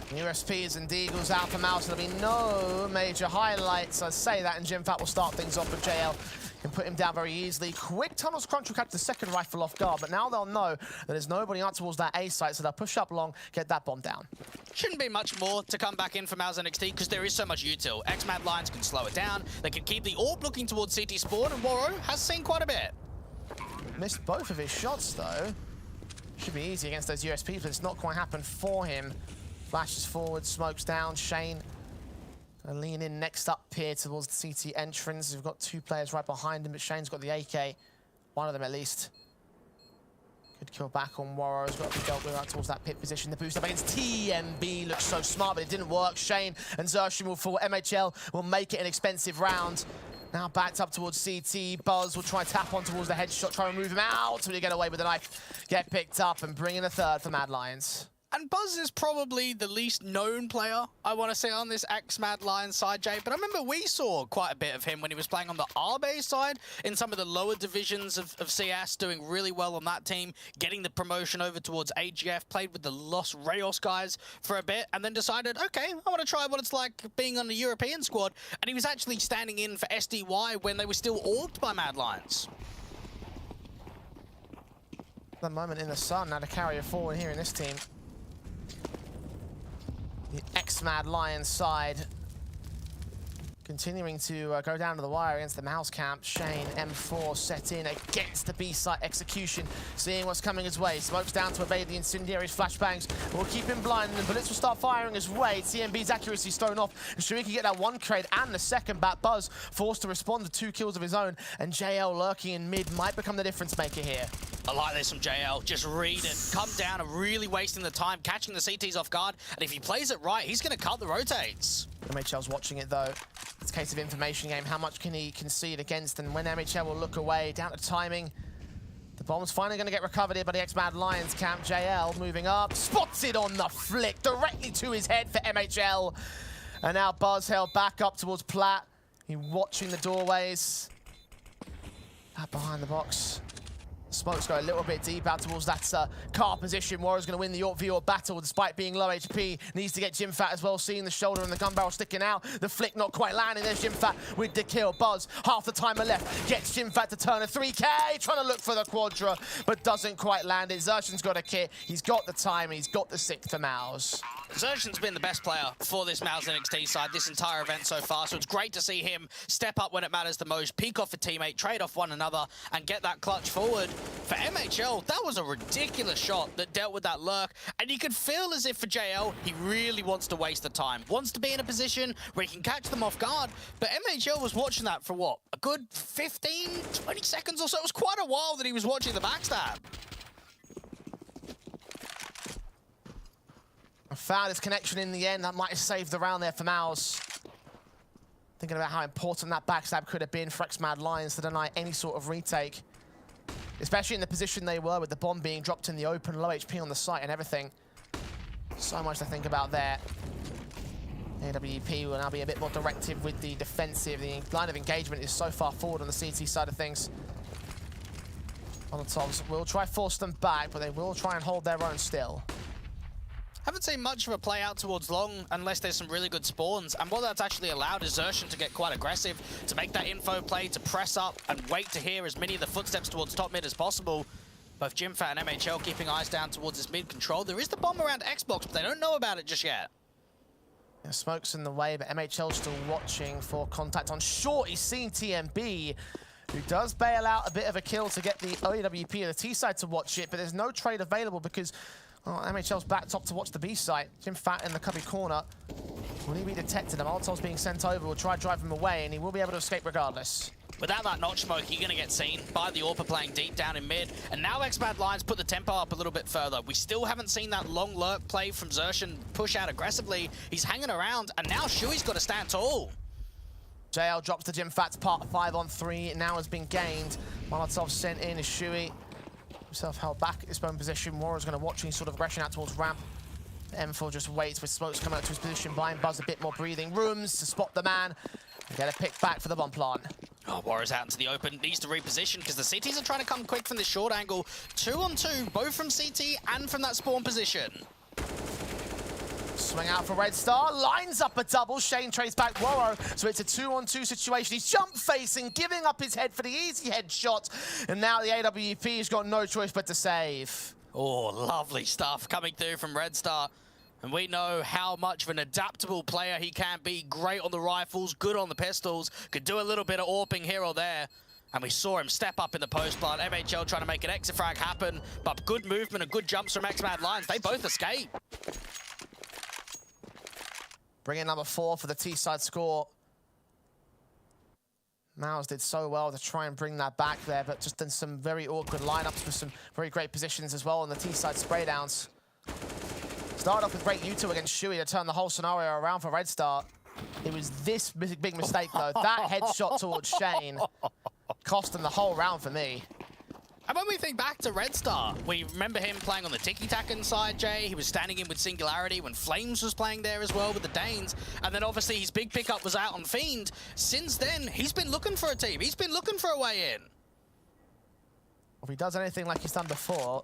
USPs and Deagles out for MOUZ. There'll be no major highlights. I say that, and Jimfat will start things off with JL. Can put him down very easily. Quick tunnels crunch will catch the second rifle off guard, but now they'll know that there's nobody out towards that A site, so they'll push up long, get that bomb down. Shouldn't be much more to come back in for MOUZ NXT because there is so much util. X-Mad Lions can slow it down. They can keep the AWP looking towards CT spawn, and Woro has seen quite a bit. Missed both of his shots, though. Should be easy against those USPs, but it's not quite happened for him. Flashes forward, smokes down. Shane gonna lean in next up here towards the CT entrance. We've got 2 players right behind him, but Shane's got the AK. One of them at least. Good kill back on Warrow. Has got to be dealt with out towards that pit position. The boost up against TMB looks so smart, but it didn't work. Shane and Xerxes will fall. MHL will make it an expensive round. Now backed up towards CT. Buzz will try and tap on towards the headshot, try and move him out until he get away with the knife. Get picked up and bring in a third for Mad Lions. And Buzz is probably the least known player, I want to say, on this ex-Mad Lions side, Jay. But I remember we saw quite a bit of him when he was playing on the RB side in some of the lower divisions of CS, doing really well on that team, getting the promotion over towards AGF, played with the Los Reyes guys for a bit, and then decided, okay, I want to try what it's like being on the European squad. And he was actually standing in for SDY when they were still orged by Mad Lions. The moment in the sun now to carry it forward here in this team. The ex-Mad Lions side continuing to go down to the wire against the Mouse camp. Shane, M4 set in against the B-site execution, seeing what's coming his way. Smokes down to evade the incendiary's flashbangs. We'll keep him blind, and the bullets will start firing his way. TMB's accuracy is thrown off. Sure, he can get that one trade and the second back. Buzz forced to respond to 2 kills of his own, and JL lurking in mid might become the difference maker here. I like this from JL. Just read it, come down and really wasting the time, catching the CTs off guard. And if he plays it right, he's going to cut the rotates. MHL's watching it though. It's a case of information game. How much can he concede against? And when MHL will look away, down to timing. The bomb's finally going to get recovered here by the ex-Mad Lions camp. JL moving up, spots it on the flick, directly to his head for MHL. And now Buzz held back up towards Platt. He watching the doorways. Back behind the box. Smokes go a little bit deep out towards that car position. Warrior's going to win the York v York battle despite being low HP. Needs to get Jimfat as well, seeing the shoulder and the gun barrel sticking out. The flick not quite landing. There's Jimfat with the kill. Buzz, half the timer left. Gets Jimfat to turn a 3K. Trying to look for the quadra, but doesn't quite land it. Xerxes got a kit. He's got the time. He's got the 6th for MOUZ. Xerxes been the best player for this MOUZ NXT side this entire event so far, so it's great to see him step up when it matters the most, peek off a teammate, trade off one another, and get that clutch forward. For MHL, that was a ridiculous shot that dealt with that lurk, and you could feel as if for JL, he really wants to waste the time, wants to be in a position where he can catch them off guard, but MHL was watching that for what, a good 15, 20 seconds or so? It was quite a while that he was watching the backstab. Found his connection in the end. That might have saved the round there for MOUZ. Thinking about how important that backstab could have been for ex-Mad Lions to deny any sort of retake. Especially in the position they were with the bomb being dropped in the open, low HP on the site and everything. So much to think about there. AWP will now be a bit more directive with the defensive. The line of engagement is so far forward on the CT side of things. Molotovs will try force them back, but they will try and hold their own still. Haven't seen much of a play out towards long unless there's some really good spawns, and what that's actually allowed is Xerxes to get quite aggressive, to make that info play, to press up and wait to hear as many of the footsteps towards top mid as possible. Both Jimfat and MHL keeping eyes down towards this mid control. There is the bomb around Xbox, but they don't know about it just yet. Yeah, Smoke's in the way, but MHL's still watching for contact on short. He's seen TMB, who does bail out a bit of a kill to get the OWP or the T side to watch it, but there's no trade available because MHL's back top to watch the B site. Jimfat in the cubby corner. Will he be detected? And Molotov's being sent over. Will try to drive him away, and he will be able to escape regardless. Without that notch smoke, you're going to get seen by the AWPer playing deep down in mid. And now ex-Mad Lions put the tempo up a little bit further. We still haven't seen that long lurk play from Xerxes push out aggressively. He's hanging around, and now Shui's got to stand tall. JL drops the Jimfat's part 5 on 3. Now has been gained. Molotov sent in as Shui. Himself held back at his own position. Warrior's going to watch any sort of aggression out towards ramp. M4 just waits with Smokes coming out to his position. Blind Buzz a bit more breathing rooms to spot the man. And get a pick back for the bomb plant. Oh, Warrior's out into the open, needs to reposition because the CTs are trying to come quick from this short angle. 2 on 2, both from CT and from that spawn position. Swing out for Red Star, lines up a double. Shane trades back Warrow, so it's a 2-on-2 situation. He's jump facing, giving up his head for the easy headshot. And now the AWP has got no choice but to save. Oh, lovely stuff coming through from Red Star. And we know how much of an adaptable player he can be. Great on the rifles, good on the pistols, could do a little bit of AWPing here or there. And we saw him step up in the post plant. MHL trying to make an exifrag happen, but good movement and good jumps from ex-Mad Lions. They both escape. Bring in number 4 for the T-side score. MOUZ did so well to try and bring that back there, but just in some very awkward lineups with some very great positions as well on the T-side spray downs. Started off with great U2 against Shui to turn the whole scenario around for Red Star. It was this big mistake though. That headshot towards Shane cost him the whole round for me. And when we think back to Red Star, we remember him playing on the tiki-taka side, Jay. He was standing in with Singularity when Flames was playing there as well with the Danes. And then obviously his big pickup was out on Fiend. Since then, he's been looking for a team. He's been looking for a way in. If he does anything like he's done before,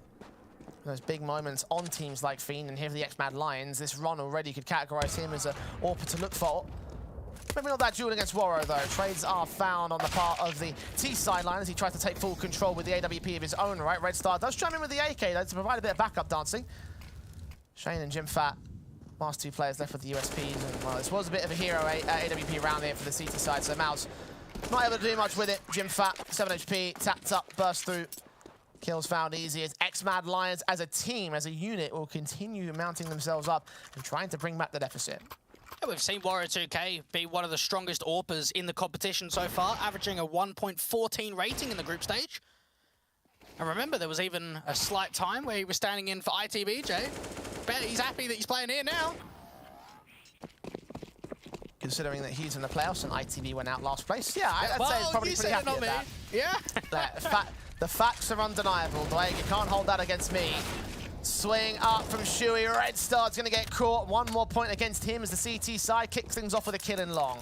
those big moments on teams like Fiend and here for the X-Mad Lions, this run already could categorize him as an AWP to look for. Maybe not that duel against Waro though. Trades are found on the part of the T sideline as he tries to take full control with the AWP of his own right. Red Star does chime in with the AK though to provide a bit of backup dancing. Shane and Jim Fat, last two players left with the USPs. And, well, this was a bit of a hero AWP round here for the CT side, so MOUZ not able to do much with it. Jim Fat, 7 HP, tapped up, burst through. Kills found easy as X-Mad Lions as a team, as a unit, will continue mounting themselves up and trying to bring back the deficit. Yeah, we've seen Warrior2K be one of the strongest AWPers in the competition so far, averaging a 1.14 rating in the group stage. And remember, there was even a slight time where he was standing in for ITB, Jay. Bet he's happy that he's playing here now. Considering that he's in the playoffs and ITB went out last place, yeah, I'd say he's probably pretty happy with that. Yeah. The facts are undeniable, Blake. You can't hold that against me. Swing up from Shui. Red Star's going to get caught. One more point against him as the CT side kicks things off with a kill in long.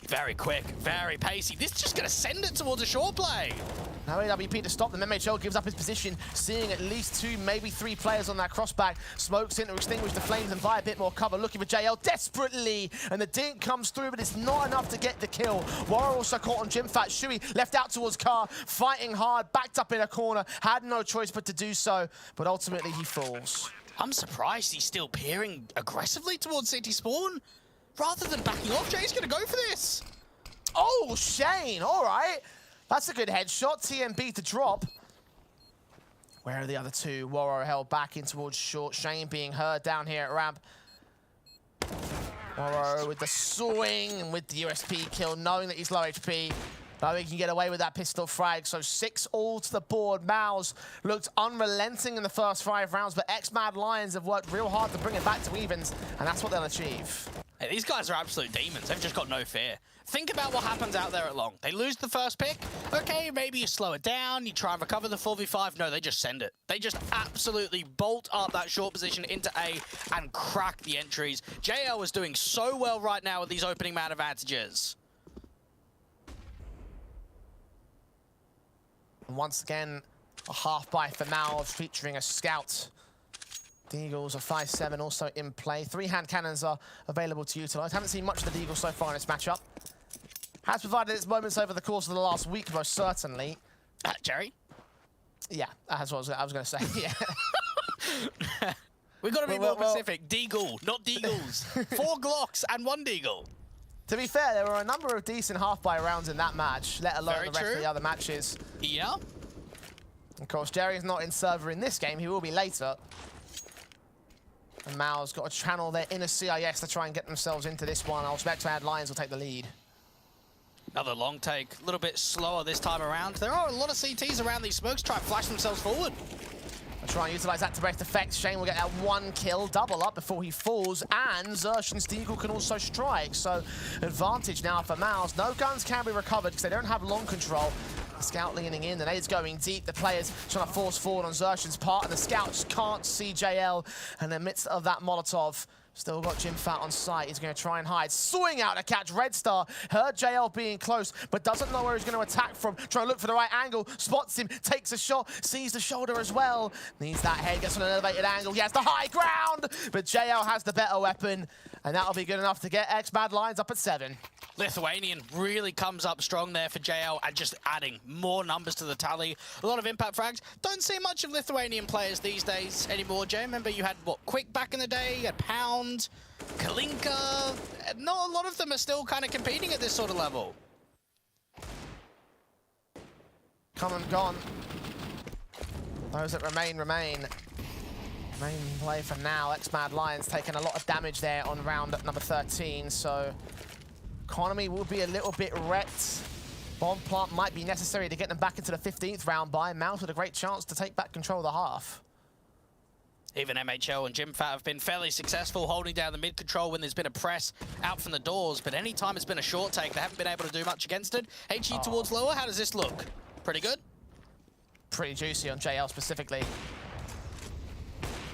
Very quick, very pacey. This is just going to send it towards a short play. No AWP to stop them. MHL gives up his position, seeing at least 2, maybe 3 players on that crossback. Smokes in to extinguish the flames and buy a bit more cover. Looking for JL desperately, and the dink comes through, but it's not enough to get the kill. Warrior also caught on Jim Fat. Shui left out towards Car, fighting hard, backed up in a corner, had no choice but to do so, but ultimately he falls. I'm surprised he's still peering aggressively towards City Spawn. Rather than backing off, Jay's going to go for this. Oh, Shane, all right. That's a good headshot. TMB to drop. Where are the other two? Waro held back in towards short. Shane being heard down here at ramp. Waro with the swing and with the USP kill, knowing that he's low HP. But he can get away with that pistol frag. So 6-all to the board. MOUZ looked unrelenting in the first 5 rounds, but X-Mad Lions have worked real hard to bring it back to evens, and that's what they'll achieve. Hey, these guys are absolute demons. They've just got no fear. Think about what happens out there at long. They lose the first pick. Okay, maybe you slow it down. You try and recover the 4v5. No, they just send it. They just absolutely bolt up that short position into A and crack the entries. JL is doing so well right now with these opening man advantages. And once again, a half buy for MOUZ featuring a scout. Deagles of 5-7 also in play. 3 hand cannons are available to utilize. Haven't seen much of the Deagle so far in this matchup. Has provided its moments over the course of the last week, most certainly. Jerry? Yeah, that's what I was going to say. Yeah. We've got to be more specific. Deagle, not Deagles. 4 Glocks and 1 Deagle. To be fair, there were a number of decent half-buy rounds in that match, let alone the rest of the other matches. Yeah. Of course, Jerry's not in server in this game. He will be later. And MOUZ got to channel their inner CIS to try and get themselves into this one. I'll expect X-Mad Lions will take the lead. Another long take, a little bit slower this time around. There are a lot of CTs around these smokes trying to flash themselves forward. I'll try and utilize that to best effect. Shane will get that 1 kill, double up before he falls, and Zersh and Steagle can also strike. So advantage now for MOUZ. No guns can be recovered because they don't have long control. The scout leaning in, the nade's going deep. The players trying to force forward on Zershin's part, and the scout just can't see JL. And in the midst of that Molotov, still got Jim Fat on site. He's going to try and hide. Swing out to catch Red Star. Heard JL being close, but doesn't know where he's going to attack from. Trying to look for the right angle. Spots him, takes a shot, sees the shoulder as well. Needs that head, gets on an elevated angle. He has the high ground, but JL has the better weapon, and that'll be good enough to get X-Mad Lions up at 7. Lithuanian really comes up strong there for JL and just adding more numbers to the tally. A lot of impact frags. Don't see much of Lithuanian players these days anymore, Jay. Remember you had, what, Quick back in the day, you had Pound, Kalinka. Not a lot of them are still kind of competing at this sort of level. Come and gone. Those that remain. Main play for now. X-Mad Lions taking a lot of damage there on round number 13, so economy will be a little bit wrecked. Bomb plant might be necessary to get them back into the 15th round by MOUZ with a great chance to take back control of the half. Even MHL and GymFat have been fairly successful holding down the mid control when there's been a press out from the doors, but any time it's been a short take, they haven't been able to do much against it. HE towards lower, how does this look? Pretty good? Pretty juicy on JL specifically.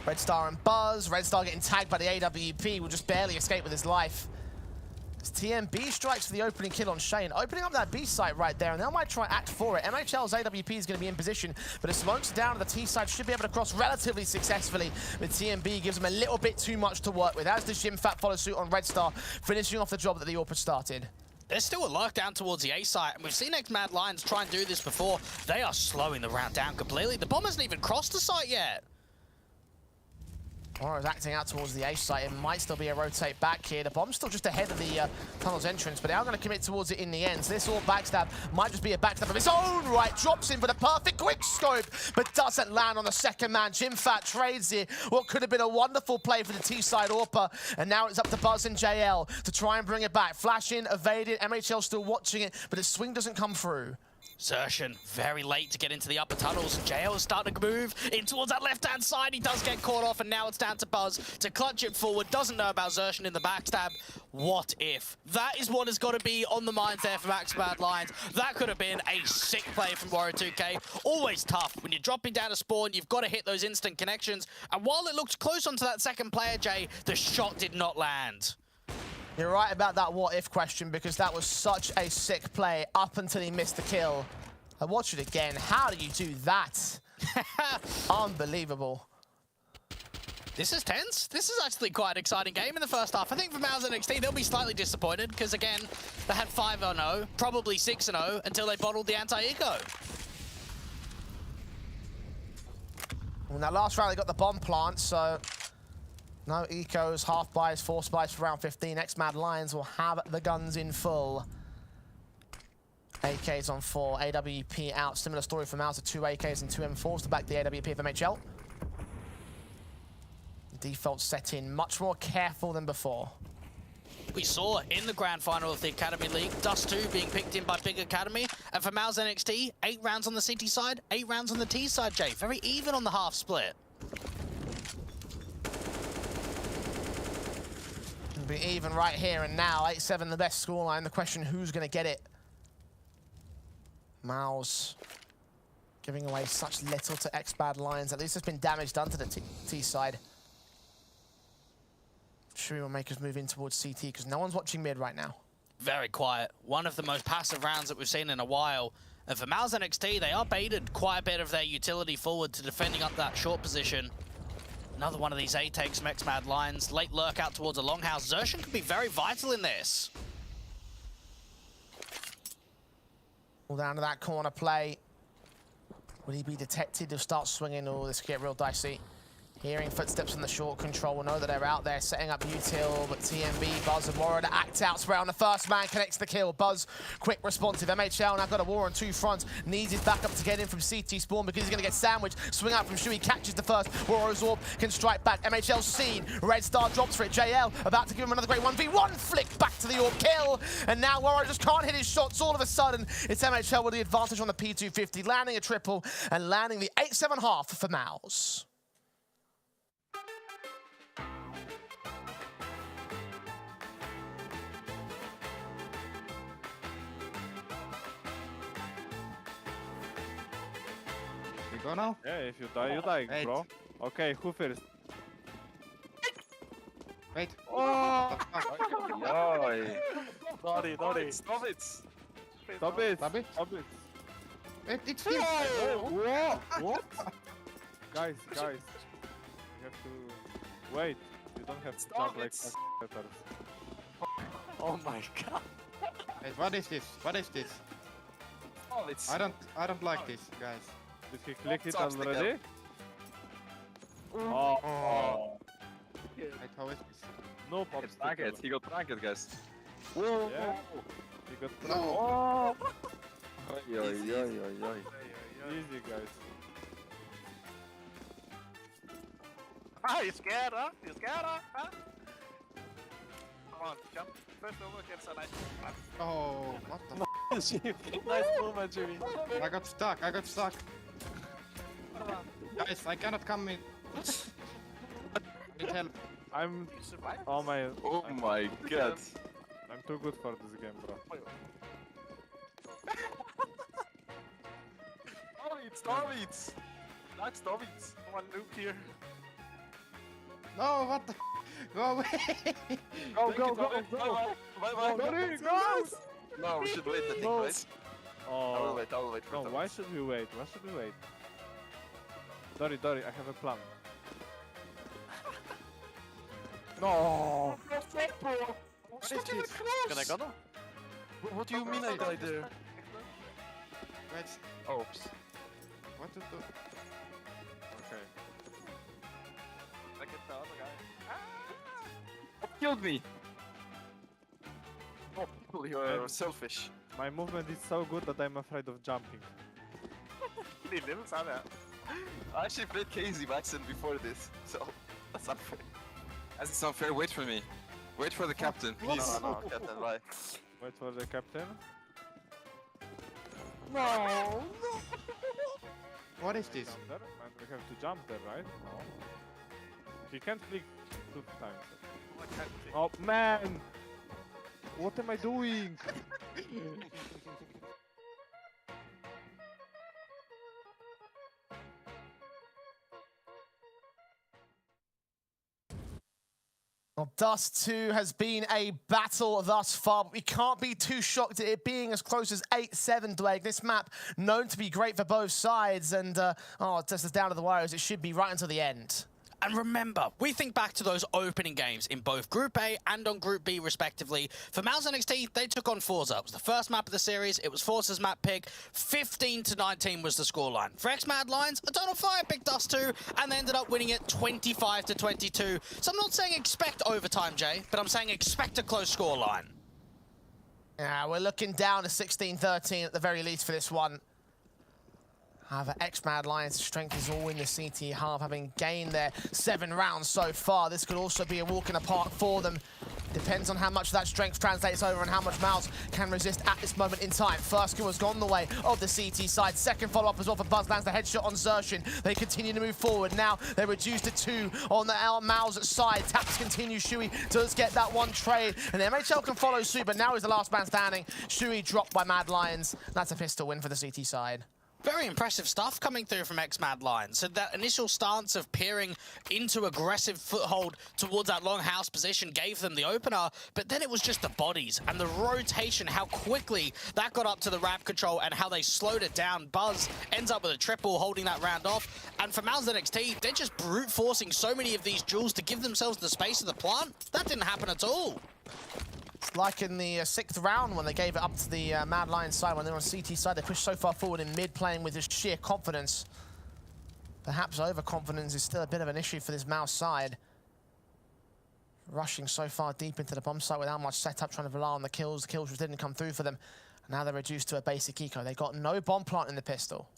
Red Star and Buzz. Red Star getting tagged by the AWP will just barely escape with his life. As TMB strikes for the opening kill on Shane, opening up that B site right there, and they might try act for it. MHL's AWP is going to be in position, but as smokes down to the T side, should be able to cross relatively successfully, but TMB gives them a little bit too much to work with, as does GymFat follow suit on Red Star, finishing off the job that the AWP started. There's still a lockdown towards the A site, and we've seen XMad Lions try and do this before. They are slowing the round down completely. The bomb hasn't even crossed the site yet. Or is acting out towards the A site. It might still be a rotate back here. The bomb's still just ahead of the tunnel's entrance, but they are going to commit towards it in the end. So this all backstab might just be a backstab of its own right. Drops in for the perfect quick scope, but doesn't land on the second man. GymFat trades it. What could have been a wonderful play for the T-side AWPer, and now it's up to Buzz and JL to try and bring it back. Flash in, evade it. MHL still watching it, but his swing doesn't come through. Zertian very late to get into the upper tunnels. JL is starting to move in towards that left-hand side. He does get caught off, and now it's down to Buzz to clutch it forward. Doesn't know about Zertian in the backstab. What if? That is what has got to be on the minds there for XMad Lions. That could have been a sick play from Warrior2K. Always tough. When you're dropping down a spawn, you've got to hit those instant connections. And while it looked close onto that second player, Jay, the shot did not land. You're right about that what-if question, because that was such a sick play up until he missed the kill. I watched it again. How do you do that? Unbelievable. This is tense. This is actually quite an exciting game in the first half. I think for MOUZ NXT, they'll be slightly disappointed, because again, they had 5-0, probably 6-0, until they bottled the anti-eco. Well, now last round they got the bomb plant, so no ecos, half buys, force buys for round 15. XMad Lions will have the guns in full. AKs on 4, AWP out. Similar story for MOUZ, 2 AKs and 2 M4s to back the AWP of MHL. Default set in, much more careful than before. We saw in the grand final of the Academy League, Dust 2 being picked in by Big Academy. And for MOUZ NXT, 8 rounds on the CT side, 8 rounds on the T side, Jay. Very even on the half split. It'll be even right here and now. 8-7 the best scoreline. The question, who's going to get it? MOUZ giving away such little to XMad Lions. At least there's been damage done to the T side. Shuri will make us move in towards CT because no one's watching mid right now. Very quiet. One of the most passive rounds that we've seen in a while. And for MOUZ NXT, they are baited quite a bit of their utility forward to defending up that short position. Another one of these A takes from XMad Lions. Late lurk out towards a longhouse. Zertian could be very vital in this. All down to that corner play. Will he be detected? He'll start swinging. Oh, this could get real dicey. Hearing footsteps on the short control, we'll know that they're out there setting up util, but TMB, Buzz and Warrior to act out. Spray on the first man, connects the kill. Buzz, quick responsive. MHL now got a war on 2 fronts. Needs his backup to get in from CT spawn because he's going to get sandwiched. Swing out from Shui, catches the first. Warrior's orb can strike back. MHL's seen. Red Star drops for it. JL about to give him another great 1v1 flick back to the orb kill. And now Warrior just can't hit his shots. All of a sudden, it's MHL with the advantage on the P250, landing a triple and landing the 8-7 half for MOUZ. Go now? Yeah, if you die, you die, Wait. bro. Okay, who first? Wait. Oh! Naughty, naughty. Stop it! Stop it. Stop it! Wait, it's him. What? Guys, you have to wait. You don't have to jump like letters. Oh my god. Wait, what is this? What is this? Oh, it's... I don't like this, guys. Did he click it Stops the already? Oh. Wait, how is this? No pops. He got pranked, guys. Yeah. He got No. Oh. Easy, Easy, guys. Ah, you scared, huh? You scared, huh? Come on, jump. First over, get a nice... Oh, what the Nice movement, Jimmy. I got stuck. I got stuck. Guys, I cannot come in. Need help. I'm. Oh my. Oh my god. I'm too good for this game, bro. Stormits! Not Stormits. One nuke here. No, what the? Go away. Go. Bye. No, we should wait, I think, right? I will Oh. wait for No, them. why should we wait? Why should we wait? Dory, I have a plan. No! What is this? Can I go now? What do you mean I died there? Wait, Oops. what to do? Okay. I get the other guy. Killed me! Oh, people, you are selfish. My movement is so good that I'm afraid of jumping. I actually played KZ Maxon before this, so that's unfair. As it's unfair, wait for me. Wait for the captain, please. No, captain, bye. Wait for the captain. What is this? Jump there, and we have to jump there, right? No. He can't click 2 times. Oh man! What am I doing? Well, Dust 2 has been a battle thus far, but we can't be too shocked at it being as close as 8-7, Dwayne. This map known to be great for both sides, and just as down to the wire as it should be right until the end. And remember, we think back to those opening games in both Group A and on Group B, respectively. For MOUZ NXT, they took on forZe. It was the first map of the series. It was forZe's map pick. 15-19 was the scoreline. For XMAD Lions, Eternal Fire picked Dust 2, and they ended up winning it 25-22. So I'm not saying expect overtime, Jay, but I'm saying expect a close scoreline. Yeah, we're looking down to 16-13 at the very least for this one. However, XMAD Lions' strength is all in the CT half, having gained their 7 rounds so far. This could also be a walk in the park for them. Depends on how much that strength translates over and how much MOUZ can resist at this moment in time. First kill has gone the way of the CT side. Second follow-up as well for Buzz, lands the headshot on Zershin. They continue to move forward. Now they're reduced to 2 on the MOUZ side. Taps continue. Shui does get that one trade, and MHL can follow suit, but now he's the last man standing. Shui dropped by Mad Lions. That's a pistol win for the CT side. Very impressive stuff coming through from XMAD Lions. So that initial stance of peering into aggressive foothold towards that longhouse position gave them the opener, but then it was just the bodies and the rotation, how quickly that got up to the ramp control and how they slowed it down. Buzz ends up with a triple, holding that round off. And for MOUZ NXT, they're just brute forcing so many of these duels to give themselves the space of the plant. That didn't happen at all. It's like in the 6th round when they gave it up to the Mad Lions side. When they're on CT side, they pushed so far forward in mid, playing with just sheer confidence. Perhaps overconfidence is still a bit of an issue for this MOUZ side. Rushing so far deep into the bomb site without much setup, trying to rely on the kills. The kills just didn't come through for them. Now they're reduced to a basic eco. They got no bomb plant in the pistol.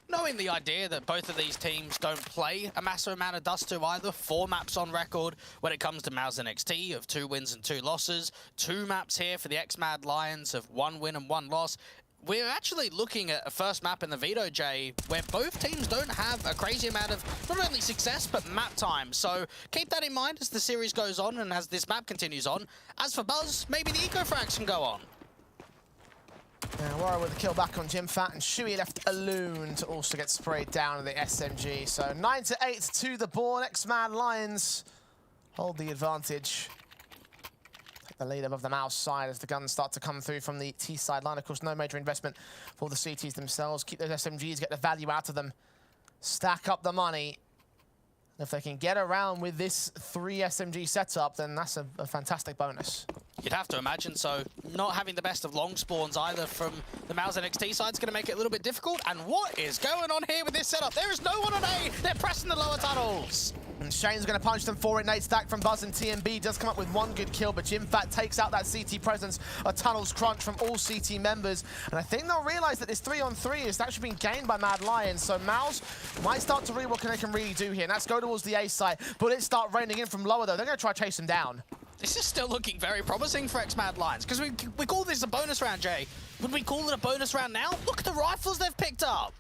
Knowing the idea that both of these teams don't play a massive amount of Dust 2 either, 4 maps on record when it comes to MOUZ NXT of 2 wins and 2 losses, 2 maps here for the XMAD Lions of 1 win and 1 loss. We're actually looking at a first map in the Veto, Jay, where both teams don't have a crazy amount of not only success, but map time. So keep that in mind as the series goes on and as this map continues on. As for Buzz, maybe the eco frags can go on. Warrior with the kill back on Jimfat, and Shui left alone to also get sprayed down in the SMG. So 9-8 to the board. XMAD Lions hold the advantage. Take the lead above the MOUZ side as the guns start to come through from the T side line. Of course, no major investment for the CTs themselves. Keep those SMGs, get the value out of them. Stack up the money. If they can get around with this 3 SMG setup, then that's a fantastic bonus. You'd have to imagine so. Not having the best of long spawns either from the MOUZ NXT side is going to make it a little bit difficult. And what is going on here with this setup? There is no one on A. They're pressing the lower tunnels. And Shane's going to punch them for it. Nate stack from Buzz and TMB does come up with 1 good kill, but Jimfat takes out that CT presence. A tunnels crunch from all CT members. And I think they'll realize that this 3-on-3 is actually being gained by Mad Lions. So MOUZ might start to read what they can really do here. And that's go towards the A side. Bullets start raining in from lower, though. They're going to try to chase him down. This is still looking very promising for XMAD Lions, because we call this a bonus round, Jay. Would we call it a bonus round now? Look at the rifles they've picked up.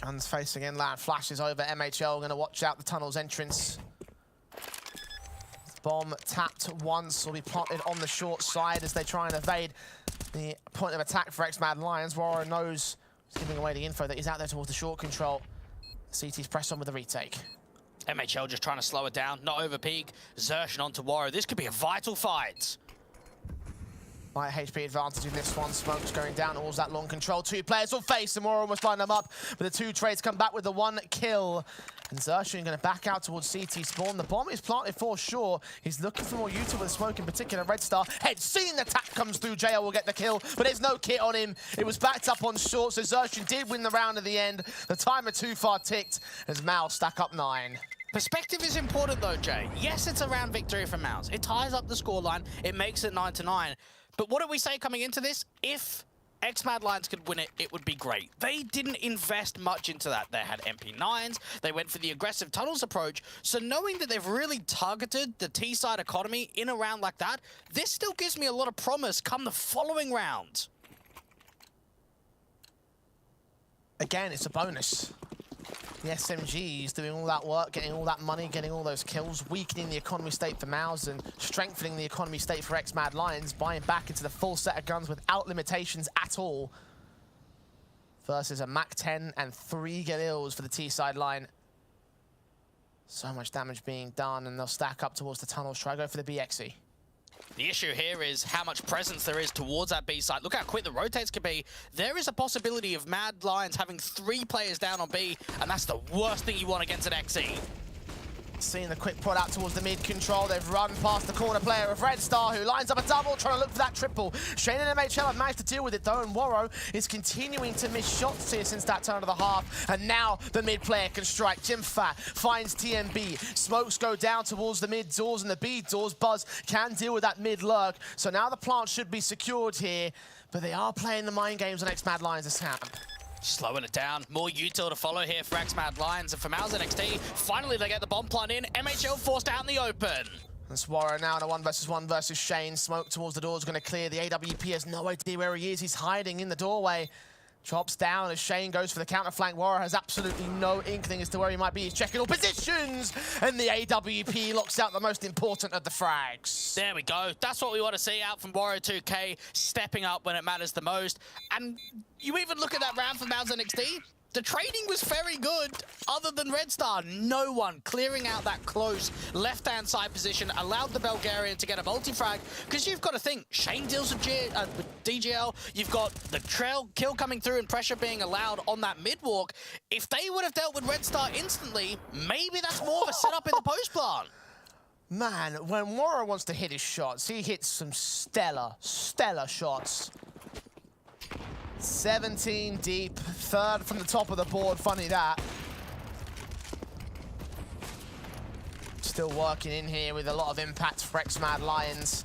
Guns facing inland, flashes over. MHL going to watch out the tunnel's entrance. Bomb tapped once, will be planted on the short side as they try and evade the point of attack for X-Mad Lions. Warren knows he's giving away the info that he's out there towards the short control. CT's press on with the retake. MHL just trying to slow it down, not over peak. Xerxin onto Warrior. This could be a vital fight. Light HP advantage in this one. Smoke's going down towards that long control. Two players will face, and Warrior almost line them up. But the two trades come back with the one kill. And Xerxin going to back out towards CT spawn. The bomb is planted for sure. He's looking for more util with smoke, in particular Red Star. Head seen the tap comes through. JL will get the kill, but there's no kit on him. It was backed up on short, so Xerxin did win the round at the end. The timer too far ticked as MOUZ stack up 9. Perspective is important though, Jay. Yes, it's a round victory for MOUZ. It ties up the scoreline. It makes it 9-9. But what did we say coming into this? If X-Mad Lions could win it, it would be great. They didn't invest much into that. They had MP9s, they went for the aggressive tunnels approach, so knowing that they've really targeted the T-side economy in a round like that, this still gives me a lot of promise come the following round. Again, it's a bonus. The SMG is doing all that work, getting all that money, getting all those kills, weakening the economy state for MOUZ and strengthening the economy state for X-Mad Lions, buying back into the full set of guns without limitations at all. Versus a MAC-10 and 3 Galils for the T-side line. So much damage being done, and they'll stack up towards the tunnels, try to go for the BXE. The issue here is how much presence there is towards that B site. Look how quick the rotates can be. There is a possibility of Mad Lions having 3 players down on B, and that's the worst thing you want against an XE. Seeing the quick prod out towards the mid control. They've run past the corner player of Red Star, who lines up a double, trying to look for that triple. Shane and MHL have managed to deal with it though, and Warrow is continuing to miss shots here since that turn of the half. And now the mid player can strike. Jim Fat finds TMB. Smokes go down towards the mid doors and the B doors. Buzz can deal with that mid lurk. So now the plant should be secured here, but they are playing the mind games on X-Mad Lions this camp. Slowing it down. More util to follow here for X-Mad Lions. And for MOUZ NXT, finally they get the bomb plant in. MHL forced out in the open. And Swara now in a 1-versus-1 versus Shane. Smoke towards the door is going to clear. The AWP has no idea where he is. He's hiding in the doorway. Drops down as Shane goes for the counter flank. Warrior has absolutely no inkling as to where he might be. He's checking all positions, and the AWP locks out the most important of the frags. There we go. That's what we want to see out from Warrior 2K, stepping up when it matters the most. And you even look at that round for MOUZ NXT. The trading was very good, other than Red Star. No one clearing out that close left-hand side position allowed the Bulgarian to get a multi-frag, because you've got to think, Shane deals with DGL, you've got the trail kill coming through and pressure being allowed on that mid-walk. If they would have dealt with Red Star instantly, maybe that's more of a setup in the post-plant. Man, when Warrior wants to hit his shots, he hits some stellar shots. 17 deep, 3rd from the top of the board, funny that. Still working in here with a lot of impact for X-Mad Lions.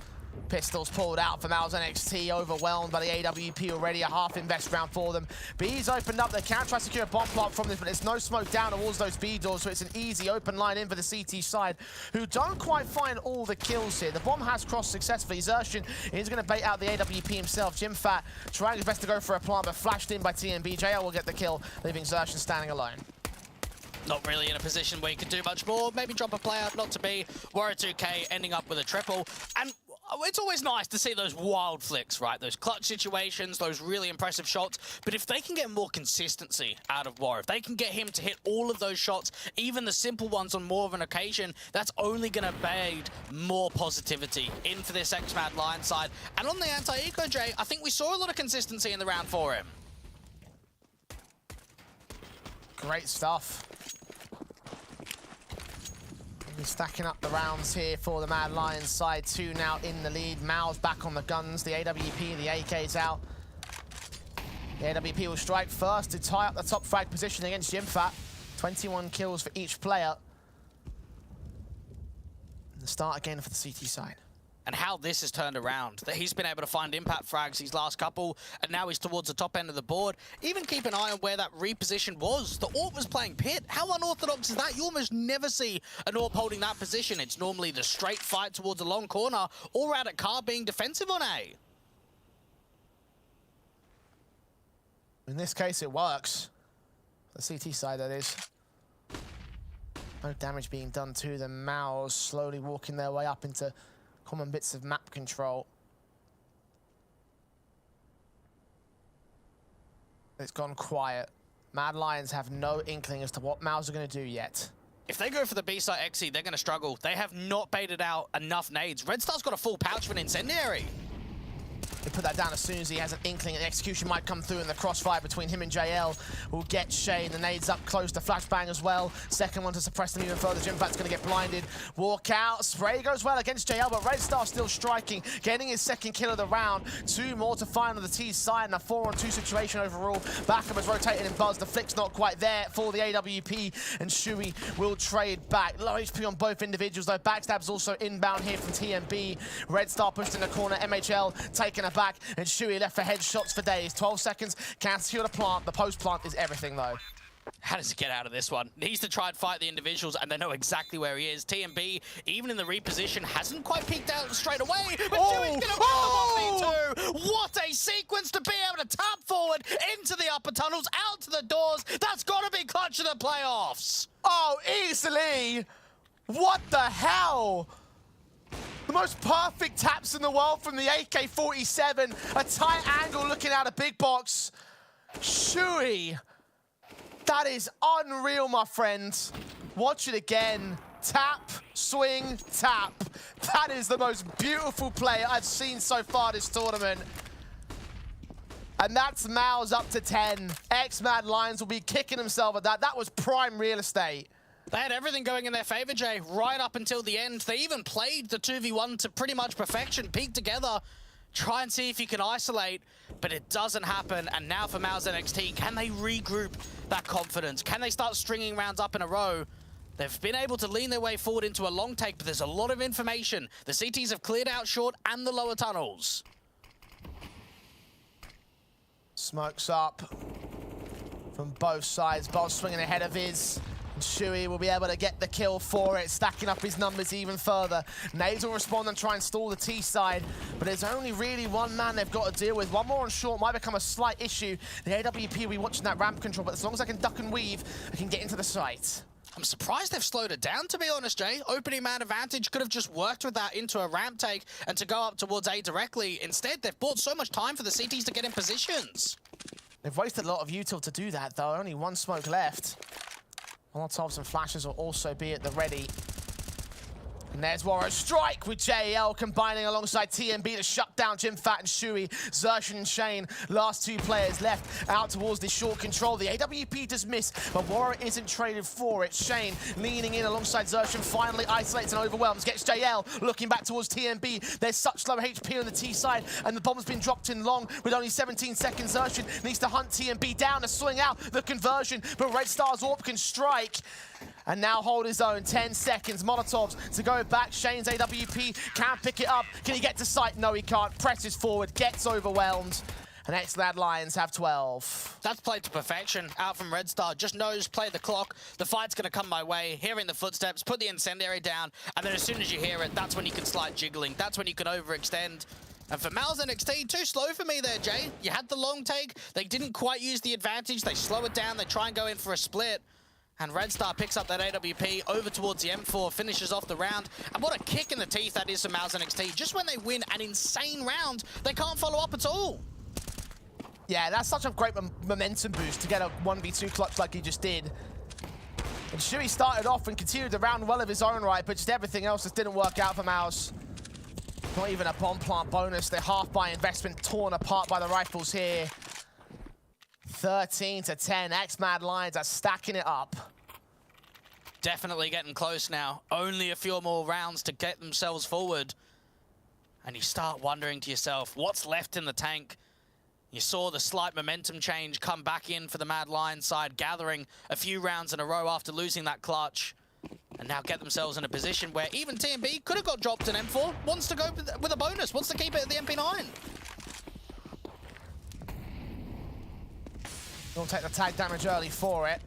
Pistols pulled out for MOUZ NXT, overwhelmed by the AWP already, a half invest round for them. B's opened up, they can try to secure a bomb plant from this, but there's no smoke down towards those B doors, so it's an easy open line in for the CT side, who don't quite find all the kills here. The bomb has crossed successfully. Xerxin is going to bait out the AWP himself. Jim Fat trying his best to go for a plant, but flashed in by TMB. JL will get the kill, leaving Xerxin standing alone. Not really in a position where you could do much more. Maybe drop a player, not to be. Warrior 2K ending up with a triple. And it's always nice to see those wild flicks, right? Those clutch situations, those really impressive shots. But if they can get more consistency out of Warrior, if they can get him to hit all of those shots, even the simple ones on more of an occasion, that's only going to bade more positivity in for this X-Mad Lion side. And on the anti-eco, Jay, I think we saw a lot of consistency in the round for him. Great stuff. Stacking up the rounds here for the Mad Lions side. 2 now in the lead. MOUZ back on the guns. The AWP, the AK's out. The AWP will strike first to tie up the top frag position against Jimfat. 21 kills for each player. And the start again for the CT side. And how this has turned around, that he's been able to find impact frags these last couple, and now he's towards the top end of the board. Even keep an eye on where that reposition was. The AWP was playing pit. How unorthodox is that? You almost never see an AWP holding that position. It's normally the straight fight towards a long corner, or out at car being defensive on A. In this case, it works. The CT side, that is. No damage being done to them. MOUZ slowly walking their way up into common bits of map control. It's gone quiet. Mad Lions have no inkling as to what MOUZ are going to do yet. If they go for the B-side Xe, they're going to struggle. They have not baited out enough nades. Red Star's got a full pouch for an incendiary. They put that down as soon as he has an inkling, and the execution might come through in the crossfire between him and JL. Will get Shane. The nades up close to flashbang as well. Second one to suppress them even further. Jimfat's going to get blinded. Walk out. Spray goes well against JL, but Red Star still striking, getting his second kill of the round. 2 more to find on the T side, and a 4-on-2 situation overall. Backup is rotated in Buzz. The flick's not quite there for the AWP, and Shui will trade back. Low HP on both individuals, though. Backstab's also inbound here from TMB. Red Star pushed in the corner. MHL taking a back, and Shui left for headshots for days. 12 seconds, can't secure the plant. The post plant is everything, though. How does he get out of this one? Needs to try and fight the individuals, and they know exactly where he is. TMB, even in the reposition, hasn't quite peeked out straight away, but Shui's going to win the 1v2. What a sequence to be able to tap forward into the upper tunnels, out to the doors. That's got to be clutch in the playoffs. Oh, easily. What the hell? The most perfect taps in the world from the AK-47. A tight angle looking out a big box. Shui. That is unreal, my friends. Watch it again. Tap, swing, tap. That is the most beautiful play I've seen so far this tournament. And that's MOUZ up to 10. X-Mad Lions will be kicking himself at that. That was prime real estate. They had everything going in their favor, Jay, right up until the end. They even played the 2v1 to pretty much perfection, peek together, try and see if you can isolate, but it doesn't happen. And now for MOUZ NXT, can they regroup that confidence? Can they start stringing rounds up in a row? They've been able to lean their way forward into a long take, but there's a lot of information. The CTs have cleared out short and the lower tunnels. Smokes up from both sides. Buzz swinging ahead of his. And Shui will be able to get the kill for it, stacking up his numbers even further. Nades will respond and try and stall the T side, but there's only really one man they've got to deal with. One more on short might become a slight issue. The AWP will be watching that ramp control, but as long as I can duck and weave, I can get into the site. I'm surprised they've slowed it down, to be honest, Jay. Opening man advantage could have just worked with that into a ramp take and to go up towards A directly. Instead, they've bought so much time for the CTs to get in positions. They've wasted a lot of util to do that, though. Only one smoke left. Molotovs and flashes will also be at the ready. And there's Warrow strike with JL combining alongside TMB to shut down Jimfat and Shui. Zershin and Shane, last 2 players left out towards this short control. The AWP does miss, but Warrow isn't traded for it. Shane leaning in alongside Zershin, finally isolates and overwhelms. Gets JL looking back towards TMB. There's such low HP on the T side, and the bomb's been dropped in long with only 17 seconds. Zershin needs to hunt TMB down to swing out the conversion, but Red Star's AWP can strike. And now hold his own. 10 seconds. Molotovs to go back. Shane's AWP can't pick it up. Can he get to sight? No, he can't. Presses forward. Gets overwhelmed. And X-Mad Lions have 12. That's played to perfection. Out from Red Star. Just knows, play the clock. The fight's going to come my way. Hearing the footsteps, put the incendiary down. And then as soon as you hear it, that's when you can start jiggling. That's when you can overextend. And for MOUZ NXT, too slow for me there, Jay. You had the long take. They didn't quite use the advantage. They slow it down. They try and go in for a split. And Red Star picks up that AWP over towards the M4, finishes off the round. And what a kick in the teeth that is for MOUZ NXT. Just when they win an insane round, they can't follow up at all. Yeah, that's such a great momentum boost to get a 1v2 clutch like he just did. And Shui started off and continued the round well of his own right, but just everything else just didn't work out for MOUZ. Not even a bomb plant bonus. They're half by investment, torn apart by the rifles here. 13 to 10. X-Mad Lions are stacking it up. Definitely getting close now. Only a few more rounds to get themselves forward. And you start wondering to yourself, what's left in the tank? You saw the slight momentum change come back in for the Mad Lions side, gathering a few rounds in a row after losing that clutch. And now get themselves in a position where even TMB could have got dropped in M4, wants to go with a bonus, wants to keep it at the MP9. He'll take the tag damage early for it.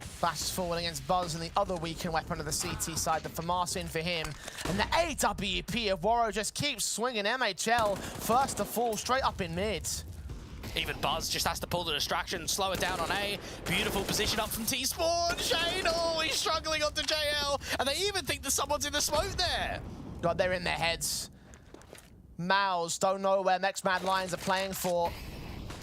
Flashes forward against Buzz and the other weakened weapon of the CT side, the FAMAS in for him. And the AWP of Warrow just keeps swinging. MHL first to fall straight up in mid. Even BUZZ just has to pull the distraction, slow it down on A. Beautiful position up from T-Spawn. Shane, oh, he's struggling onto JL. And they even think that someone's in the smoke there. God, they're in their heads. MOUZ don't know where Next Mad Lions are playing for.